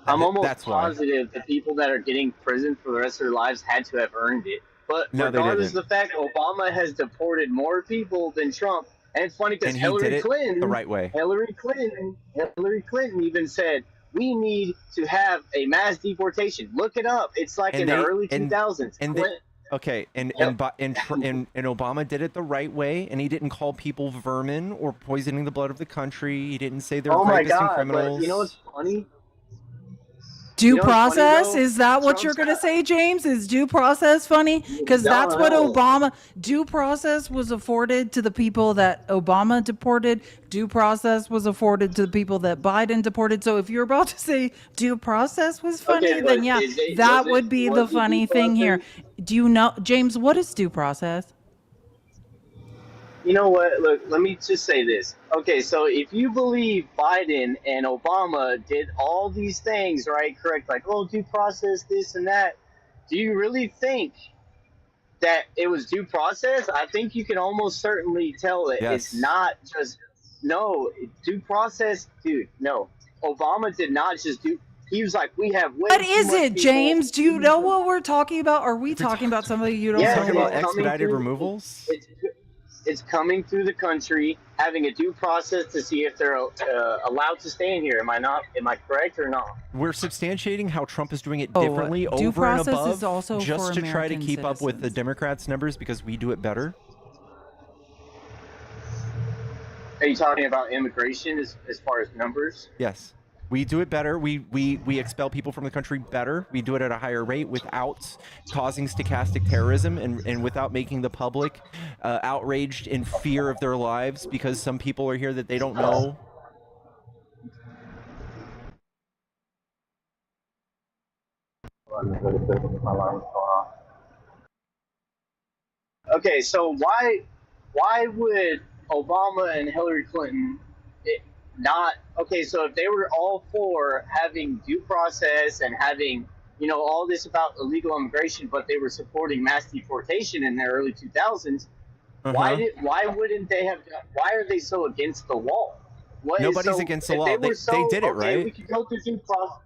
I'm almost positive the people that are getting prison for the rest of their lives had to have earned it. But regardless of the fact, Obama has deported more people than Trump. And it's funny because Hillary Clinton, the right way. Hillary Clinton even said, we need to have a mass deportation. Look it up. It's like in the early 2000s. Okay, and Yep. and Obama did it the right way, and he didn't call people vermin or poisoning the blood of the country. He didn't say they're Oh my rapists and God! But you know criminals. what's funny? You Due know what's funny process? though? Is that what you're Trump's going to got say, James? Is due process funny? Because that's what no. Obama, due process was afforded to the people that Obama deported. Due process was afforded to the people that Biden deported. So if you're about to say due process was funny, Okay, then but yeah, is it that would be the was it due funny thing here. process? Do you know, James, what is due process? You know what? Look, let me just say this. Okay, so if you believe Biden and Obama did all these things, right, correct, like, oh, due process, this and that, do you really think that it was due process? I think you can almost certainly tell that it's Yes. not just, no, due process, dude, no. Obama did not just do, he was like, we have way What too is much it, people. James? Do you know what we're talking about? Are we If you're talking about something you Are don't we Yes, know talking it's about about? coming expedited through. removals? It's coming through the country, having a due process to see if they're allowed to stay in here. Am I not? Am I correct or not? We're substantiating how Trump is doing it Oh, differently due over and process is above also for just to try to American keep up with the citizens. Democrats' numbers because we do it better. Are you talking about immigration as far as numbers? Yes. We do it better. We expel people from the country better. We do it at a higher rate without causing stochastic terrorism and without making the public outraged in fear of their lives because some people are here that they don't know. Okay, so why would Obama and Hillary Clinton not? Okay, so if they were all for having due process and having all this about illegal immigration, but they were supporting mass deportation in the early 2000s, why wouldn't they have? Why are they so against the law? What is Nobody's so? against the If law. they were They so did it, okay, right? we could go through due process.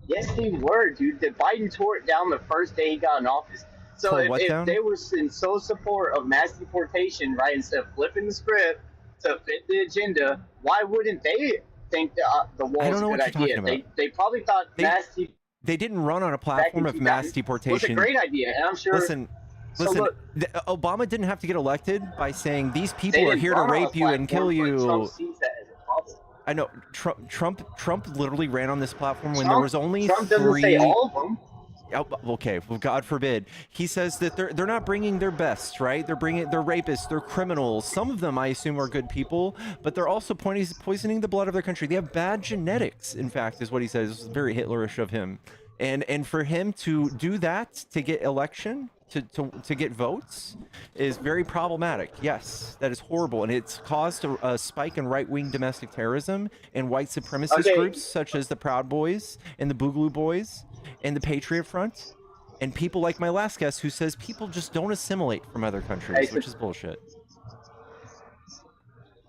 Yes, they were, dude. The Biden tore it down the first day he got in office. So Tore what if down? they were in so support of mass deportation, right, instead of flipping the script to fit the agenda, why wouldn't they think the I wall don't is a know good what you're talking idea? about. They probably thought mass They didn't run on a back in platform of 2000 mass was a deportation. great idea, and I'm sure. Listen, So listen. look, Obama didn't have to get elected by saying these they people are didn't here to run on a rape you and kill platform, but Trump you. sees that as a problem. I know Trump literally ran on this platform when there was only Trump doesn't say three. all of them. Oh, okay, well, God forbid. He says that they're not bringing their best, right? They're rapists, they're criminals. Some of them, I assume, are good people, but they're also poisoning the blood of their country. They have bad genetics, in fact, is what he says. It's very Hitlerish of him. And for him to do that to get election, to get votes, is very problematic. Yes, that is horrible, and it's caused a spike in right-wing domestic terrorism and white supremacist groups such as the Proud Boys and the Boogaloo Boys and the Patriot Front, and people like my last guest who says people just don't assimilate from other countries, which is bullshit.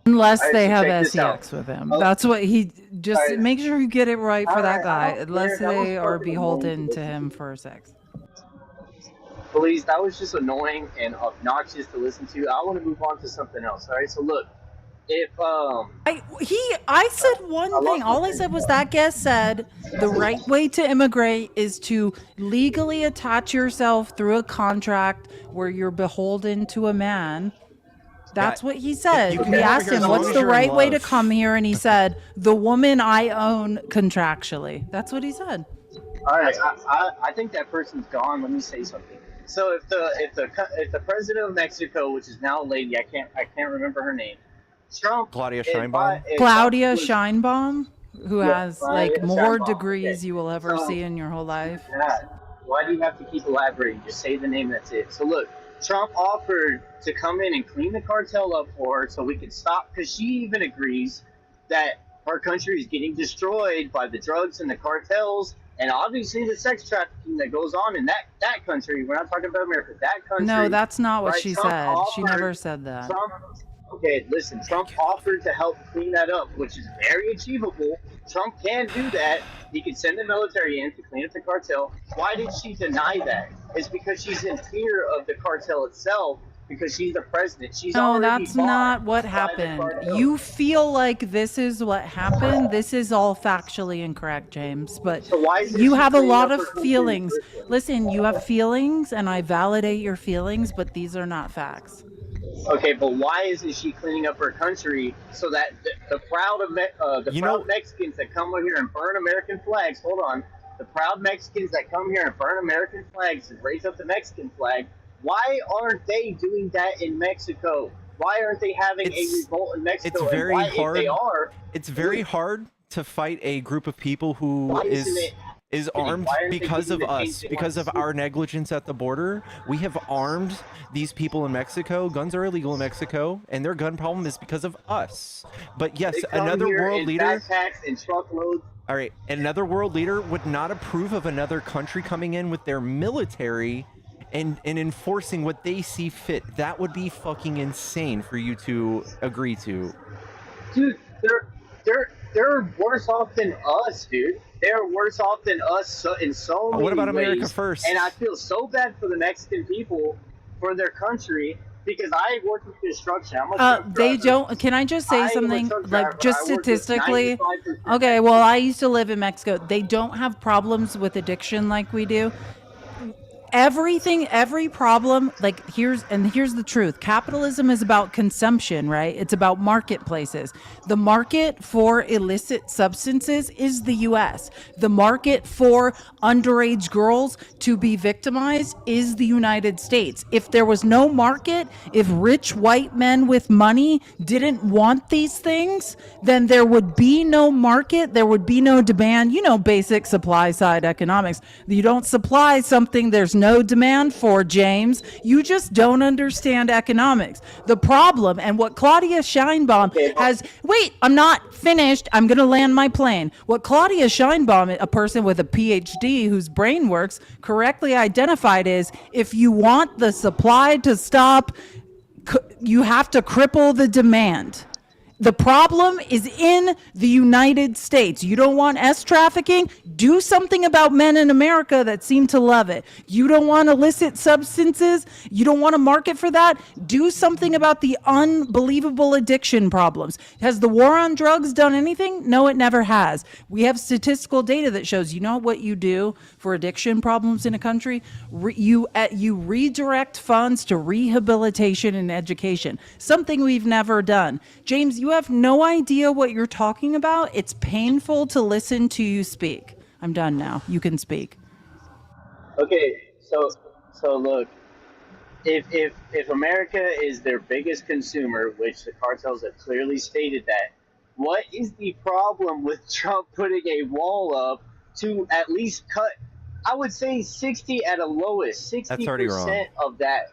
Unless All right, they so have check this out. sex with him. That's what he just All right. make sure you get it right for that guy. I don't Unless care. That was they are fucking annoying beholden to to listen him for sex. Please, that was just annoying and obnoxious to listen to. I want to move on to something else. All right, so look, if I said one thing. All I said was that guest said the right way to immigrate is to legally attach yourself through a contract where you're beholden to a man. That's what he said. you can We get over asked here as him, long what's as the you're in right way to love." come here? And he said, the woman I own contractually. That's what he said. all right, I think that person's gone. Let me say something. So if the president of Mexico, which is now a lady, I can't remember her name, Trump, Claudia Sheinbaum. Claudia Scheinbaum, who has like Claudia more Sheinbaum, degrees okay. you will ever So- see in your whole life. God, why do you have to keep elaborating? Just say the name, that's it. So look, Trump offered to come in and clean the cartel up for her so we could stop, because she even agrees that our country is getting destroyed by the drugs and the cartels and obviously the sex trafficking that goes on in that country. We're not talking about America, that country. No, that's not what right? she Trump said. She offered- never said that. Okay, listen, Trump offered to help clean that up, which is very achievable. Trump can do that. He can send the military in to clean up the cartel. Why did she deny that? It's because she's in fear of the cartel itself, because she's the president. She's No, already that's bought not what by the happened. cartel. You feel like this is what happened. This is all factually incorrect, James. But So why isn't you she have a cleaning lot up of her country in the feelings. first place? Listen, you have feelings, and I validate your feelings, but these are not facts. Okay, but why isn't she cleaning up her country so that the proud Mexicans that come over here and burn American flags? Hold on, the proud Mexicans that come here and burn American flags and raise up the Mexican flag. Why aren't they doing that in Mexico? Why aren't they having a revolt in Mexico? It's very and why, hard. If they are, it's very hard to fight a group of people who why isn't it is armed why aren't they because getting of the change us, they because want of to our negligence at the border. We have armed these people in Mexico. Guns are illegal in Mexico, and their gun problem is because of us. But yes, They come another here world in leader. backpacks and truckloads. All right, another world leader would not approve of another country coming in with their military and enforcing what they see fit. That would be fucking insane for you to agree to. Dude, they're worse off than us, dude. They're worse off than us in so many ways. What about America first? And I feel so bad for the Mexican people, for their country, because I work with construction. I'm a truck They driver. don't. Can I just say I am a something? truck Like, driver. just I work with statistically. 95% Okay, well, I used to live in Mexico. They don't have problems with addiction like we do. Every problem, like here's the truth. Capitalism is about consumption, right? It's about marketplaces. The market for illicit substances is the US. The market for underage girls to be victimized is the United States. If there was no market, if rich white men with money didn't want these things, then there would be no market, there would be no demand. You know, basic supply side economics. You don't supply something there's no demand for, James. You just don't understand economics. The problem, and what Claudia Scheinbaum has, wait, I'm not finished. I'm going to land my plane. What Claudia Scheinbaum, a person with a PhD whose brain works, correctly identified is, if you want the supply to stop, you have to cripple the demand. The problem is in the United States. You don't want trafficking? Do something about men in America that seem to love it. You don't want illicit substances? You don't want a market for that? Do something about the unbelievable addiction problems. Has the war on drugs done anything? No, it never has. We have statistical data that shows, you know what you do for addiction problems in a country? You redirect funds to rehabilitation and education, something we've never done. James, you have no idea what you're talking about. It's painful to listen to you speak. I'm done now. You can speak. Okay, so look, if America is their biggest consumer, which the cartels have clearly stated that, what is the problem with Trump putting a wall up to at least cut, I would say 60 at a lowest, 60% of that?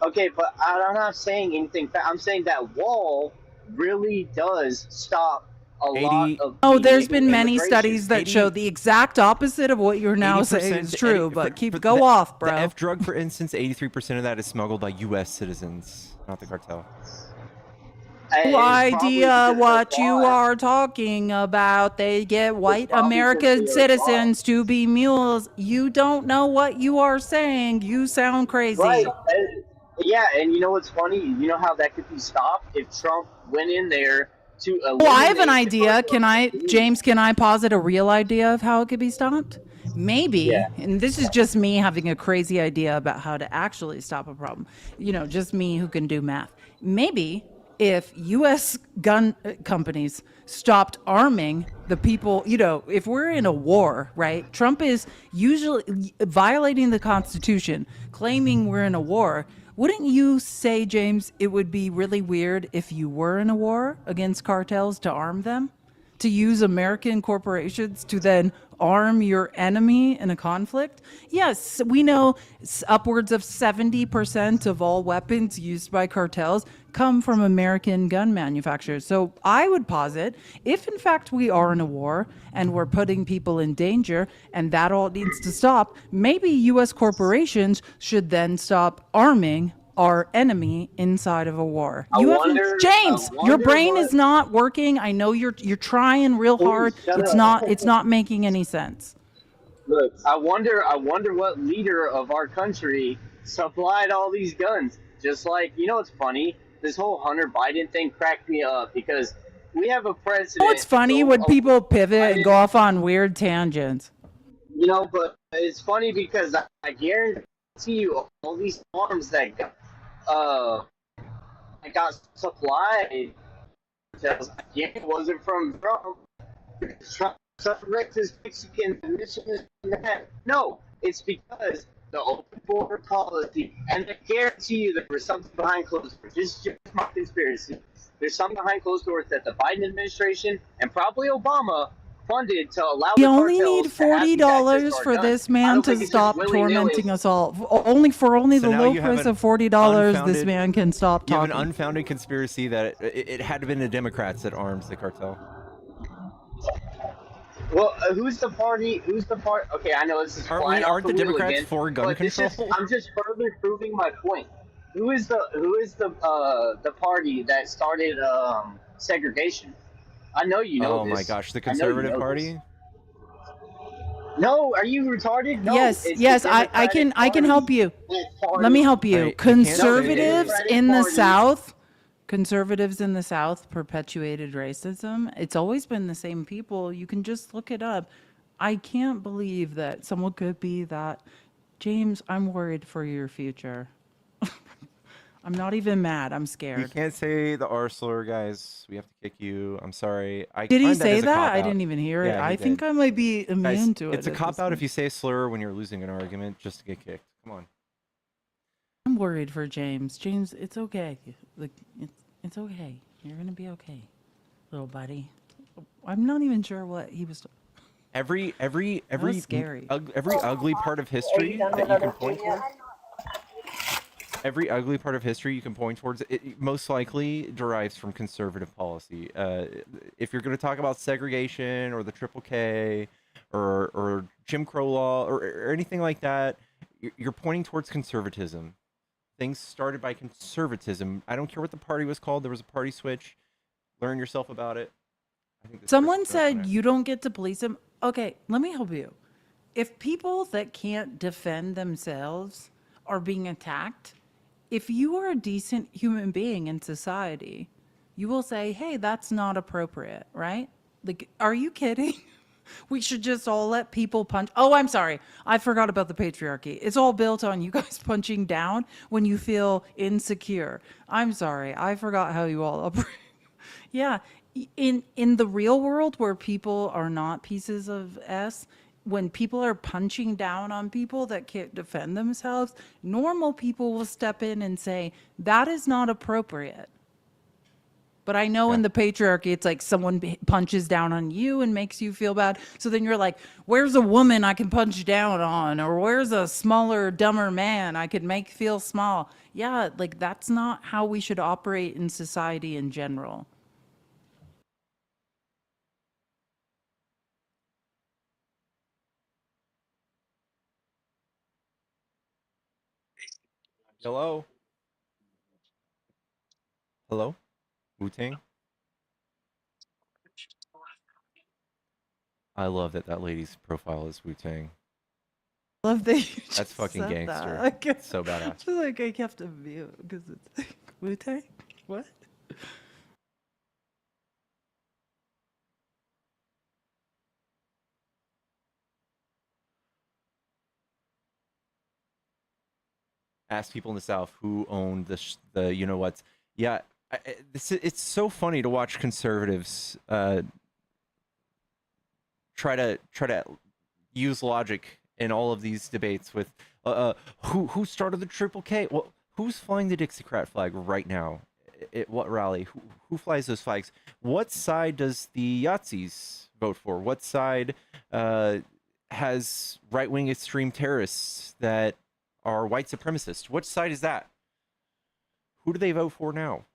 Okay, but I'm not saying anything. I'm saying that wall really does stop a lot of. Oh, there's been many studies that show the exact opposite of what you're now saying is true. But go off, bro. The F drug, for instance, 83% of that is smuggled by U.S. citizens, not the cartel. No idea what you are talking about. They get white American citizens to be mules. You don't know what you are saying. You sound crazy. Right. Yeah, and you know what's funny? You know how that could be stopped if Trump went in there to eliminate. Oh, I have an idea. James, can I posit a real idea of how it could be stopped? Maybe, and this is just me having a crazy idea about how to actually stop a problem. You know, just me who can do math. Maybe if U.S. gun companies stopped arming the people, you know, if we're in a war, right? Trump is usually violating the Constitution, claiming we're in a war. Wouldn't you say, James, it would be really weird if you were in a war against cartels to arm them? To use American corporations to then arm your enemy in a conflict? Yes, we know upwards of 70% of all weapons used by cartels come from American gun manufacturers. So I would posit, if in fact we are in a war and we're putting people in danger and that all needs to stop, maybe U.S. corporations should then stop arming our enemy inside of a war. James, your brain is not working. I know you're trying real hard. It's not making any sense. Look, I wonder what leader of our country supplied all these guns. Just like, you know, it's funny. This whole Hunter Biden thing cracked me up because we have a Oh, it's president. funny So when people pivot and Biden, go off on weird tangents. you know, but it's funny because I guarantee you all these farms uh that got supplied it wasn't from Trump. Trump separates his Mexican emissions from that. No, it's because the open border policy, and I guarantee you there was something behind closed doors. This is just my conspiracy. There's something behind closed doors that the Biden administration and probably Obama funded to allow We the only need cartels to have these access $40 to our for guns. this I man don't to think it's just stop willy nilly. tormenting us all. Only So the now low you have price an of $40, this unfounded- man can stop You have talking. an unfounded conspiracy that it had to been the Democrats that arms the cartel. Well, who's the party? Who's the part? Okay, I know this is flying off Aren't the the wheel Democrats again, for gun but control? I'm just further proving my point. Who is the party that started segregation? I know you know Oh this. my gosh, the I know you Conservative know Party? this. No, are you retarded? No, Yes, it's yes, the I Democratic can help Party. you. That Let me party- help you. Right, you can't say- Conservatives Democratic in the Party- South, conservatives in the South perpetuated racism. It's always been the same people. You can just look it up. I can't believe that someone could be that. James, I'm worried for your future. I'm not even mad. I'm You scared. can't say the R slur, guys. We have to kick you. I'm sorry. Did he find say as a that? I cop-out. didn't even hear it. Yeah, he I think did. I might be immune Guys, to it. it's a at cop this out point. if you say a slur when you're losing an argument just to get kicked. Come on. I'm worried for James. James, it's okay. Like it's okay. You're gonna be okay, little buddy. I'm not even sure what he was. Every scary. every ugly part of history that you can point towards. Every ugly part of history you can point towards, it most likely derives from conservative policy. If you're going to talk about segregation or the Triple K or Jim Crow law or anything like that, you're pointing towards conservatism. Things started by conservatism. I don't care what the party was called. There was a party switch. Learn yourself about it. I think this Someone person's not said gonna- you don't get to police him. Okay, let me help you. If people that can't defend themselves are being attacked, if you are a decent human being in society, you will say, hey, that's not appropriate, right? Like, are you kidding? We should just all let people punch. Oh, I'm sorry. I forgot about the patriarchy. It's all built on you guys punching down when you feel insecure. I'm sorry. I forgot how you all operate. Yeah. In the real world where people are not pieces of S, when people are punching down on people that can't defend themselves, normal people will step in and say, that is not appropriate. But I know in the patriarchy, it's like someone punches down on you and makes you feel bad. So then you're like, where's a woman I can punch down on? Or where's a smaller, dumber man I could make feel small? Yeah, like that's not how we should operate in society in general. Hello? Hello? Wu-Tang? I love that that lady's profile is Wu-Tang. Love that you That's just fucking said gangster. that. I kept, So badass. Just like I kept a mute because it's like Wu-Tang. What? Ask people in the South who owned the you know what's. Yeah, it's so funny to watch conservatives try to use logic in all of these debates with who started the Triple K. Well, who's flying the Dixiecrat flag right now? At what rally? Who flies those flags? What side does the Yahtzees vote for? What side has right-wing extreme terrorists that are white supremacists? Which side is that? Who do they vote for now?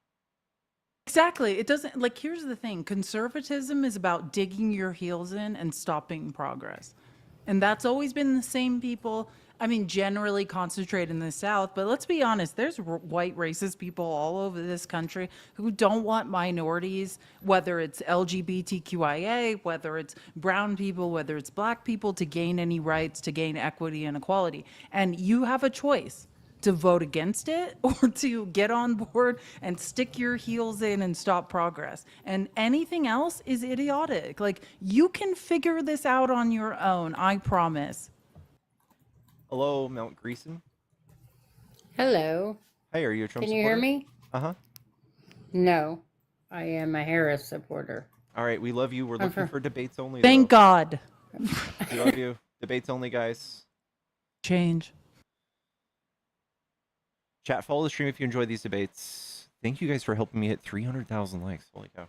Exactly. It doesn't like here's the thing. Conservatism is about digging your heels in and stopping progress. And that's always been the same people. I mean, generally concentrated in the South, but let's be honest, there's white racist people all over this country who don't want minorities, whether it's LGBTQIA, whether it's brown people, whether it's black people, to gain any rights, to gain equity and equality. And you have a choice to vote against it or to get on board and stick your heels in and stop progress. And anything else is idiotic. Like, you can figure this out on your own, I promise. Hello, Mount Greason. Hello. Hey, are you a Trump Can you supporter? hear me? Uh-huh. No, I am a Harris supporter. All right, we love you. We're I'm looking for- for debates only, Thank though. God. We love you. Debates only, guys. Change. Chat, follow the stream if you enjoy these debates. Thank you guys for helping me hit 300,000 likes. Holy cow.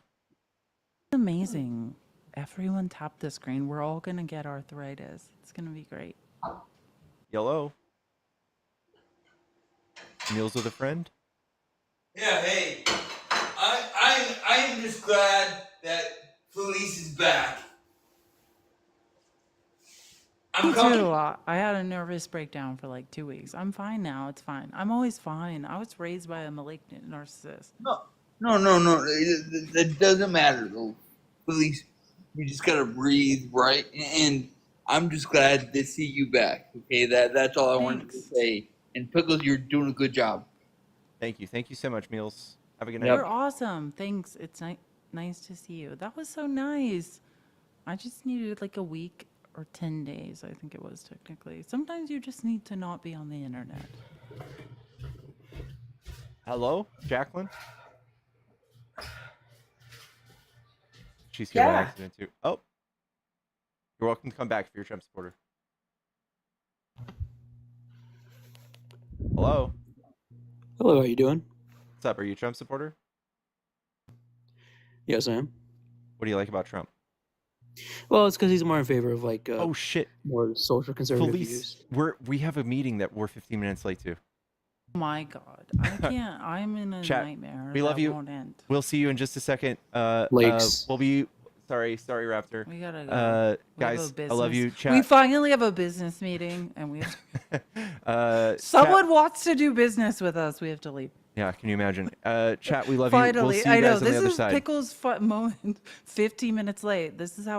Amazing. Everyone tap the screen. We're all going to get arthritis. It's going to be great. Yellow. Meals with a friend. Yeah, hey, I'm just glad that Felice is back. Me too. I had a nervous breakdown for like 2 weeks. I'm fine now. It's fine. I'm always fine. I was raised by a malignant narcissist. No. That doesn't matter though. Felice, you just gotta breathe, right? And I'm just glad to see you back. Okay, that's all I wanted to say. And Pickles, you're doing a good job. Thank you. Thank you so much, Meals. Have a good night. You're awesome. Thanks. It's nice to see you. That was so nice. I just needed like a week or 10 days, I think it was technically. Sometimes you just need to not be on the internet. Hello, Jacqueline? She's here by accident, too. Oh. You're welcome to come back if you're a Trump supporter. Hello? Hello, how you doing? What's up? Are you a Trump supporter? Yes, I am. What do you like about Trump? Well, it's because he's more in favor of like oh shit, more social conservative Felice, views. we have a meeting that we're 15 minutes late to. Oh my God, I can't. I'm in a Chat, nightmare. we love that you. Won't end. We'll see you in just a second. Lakes. We'll be sorry, Raptor. We gotta go. We have Guys, a I love you. business- Chat. We finally have a business meeting, and we. Someone Someone wants to do business with us. We have to leave. Yeah, can you imagine? Chat, we love you. We'll Finally, see you I guys know on the this other is side. Pickles' moment. 15 minutes late. This is how.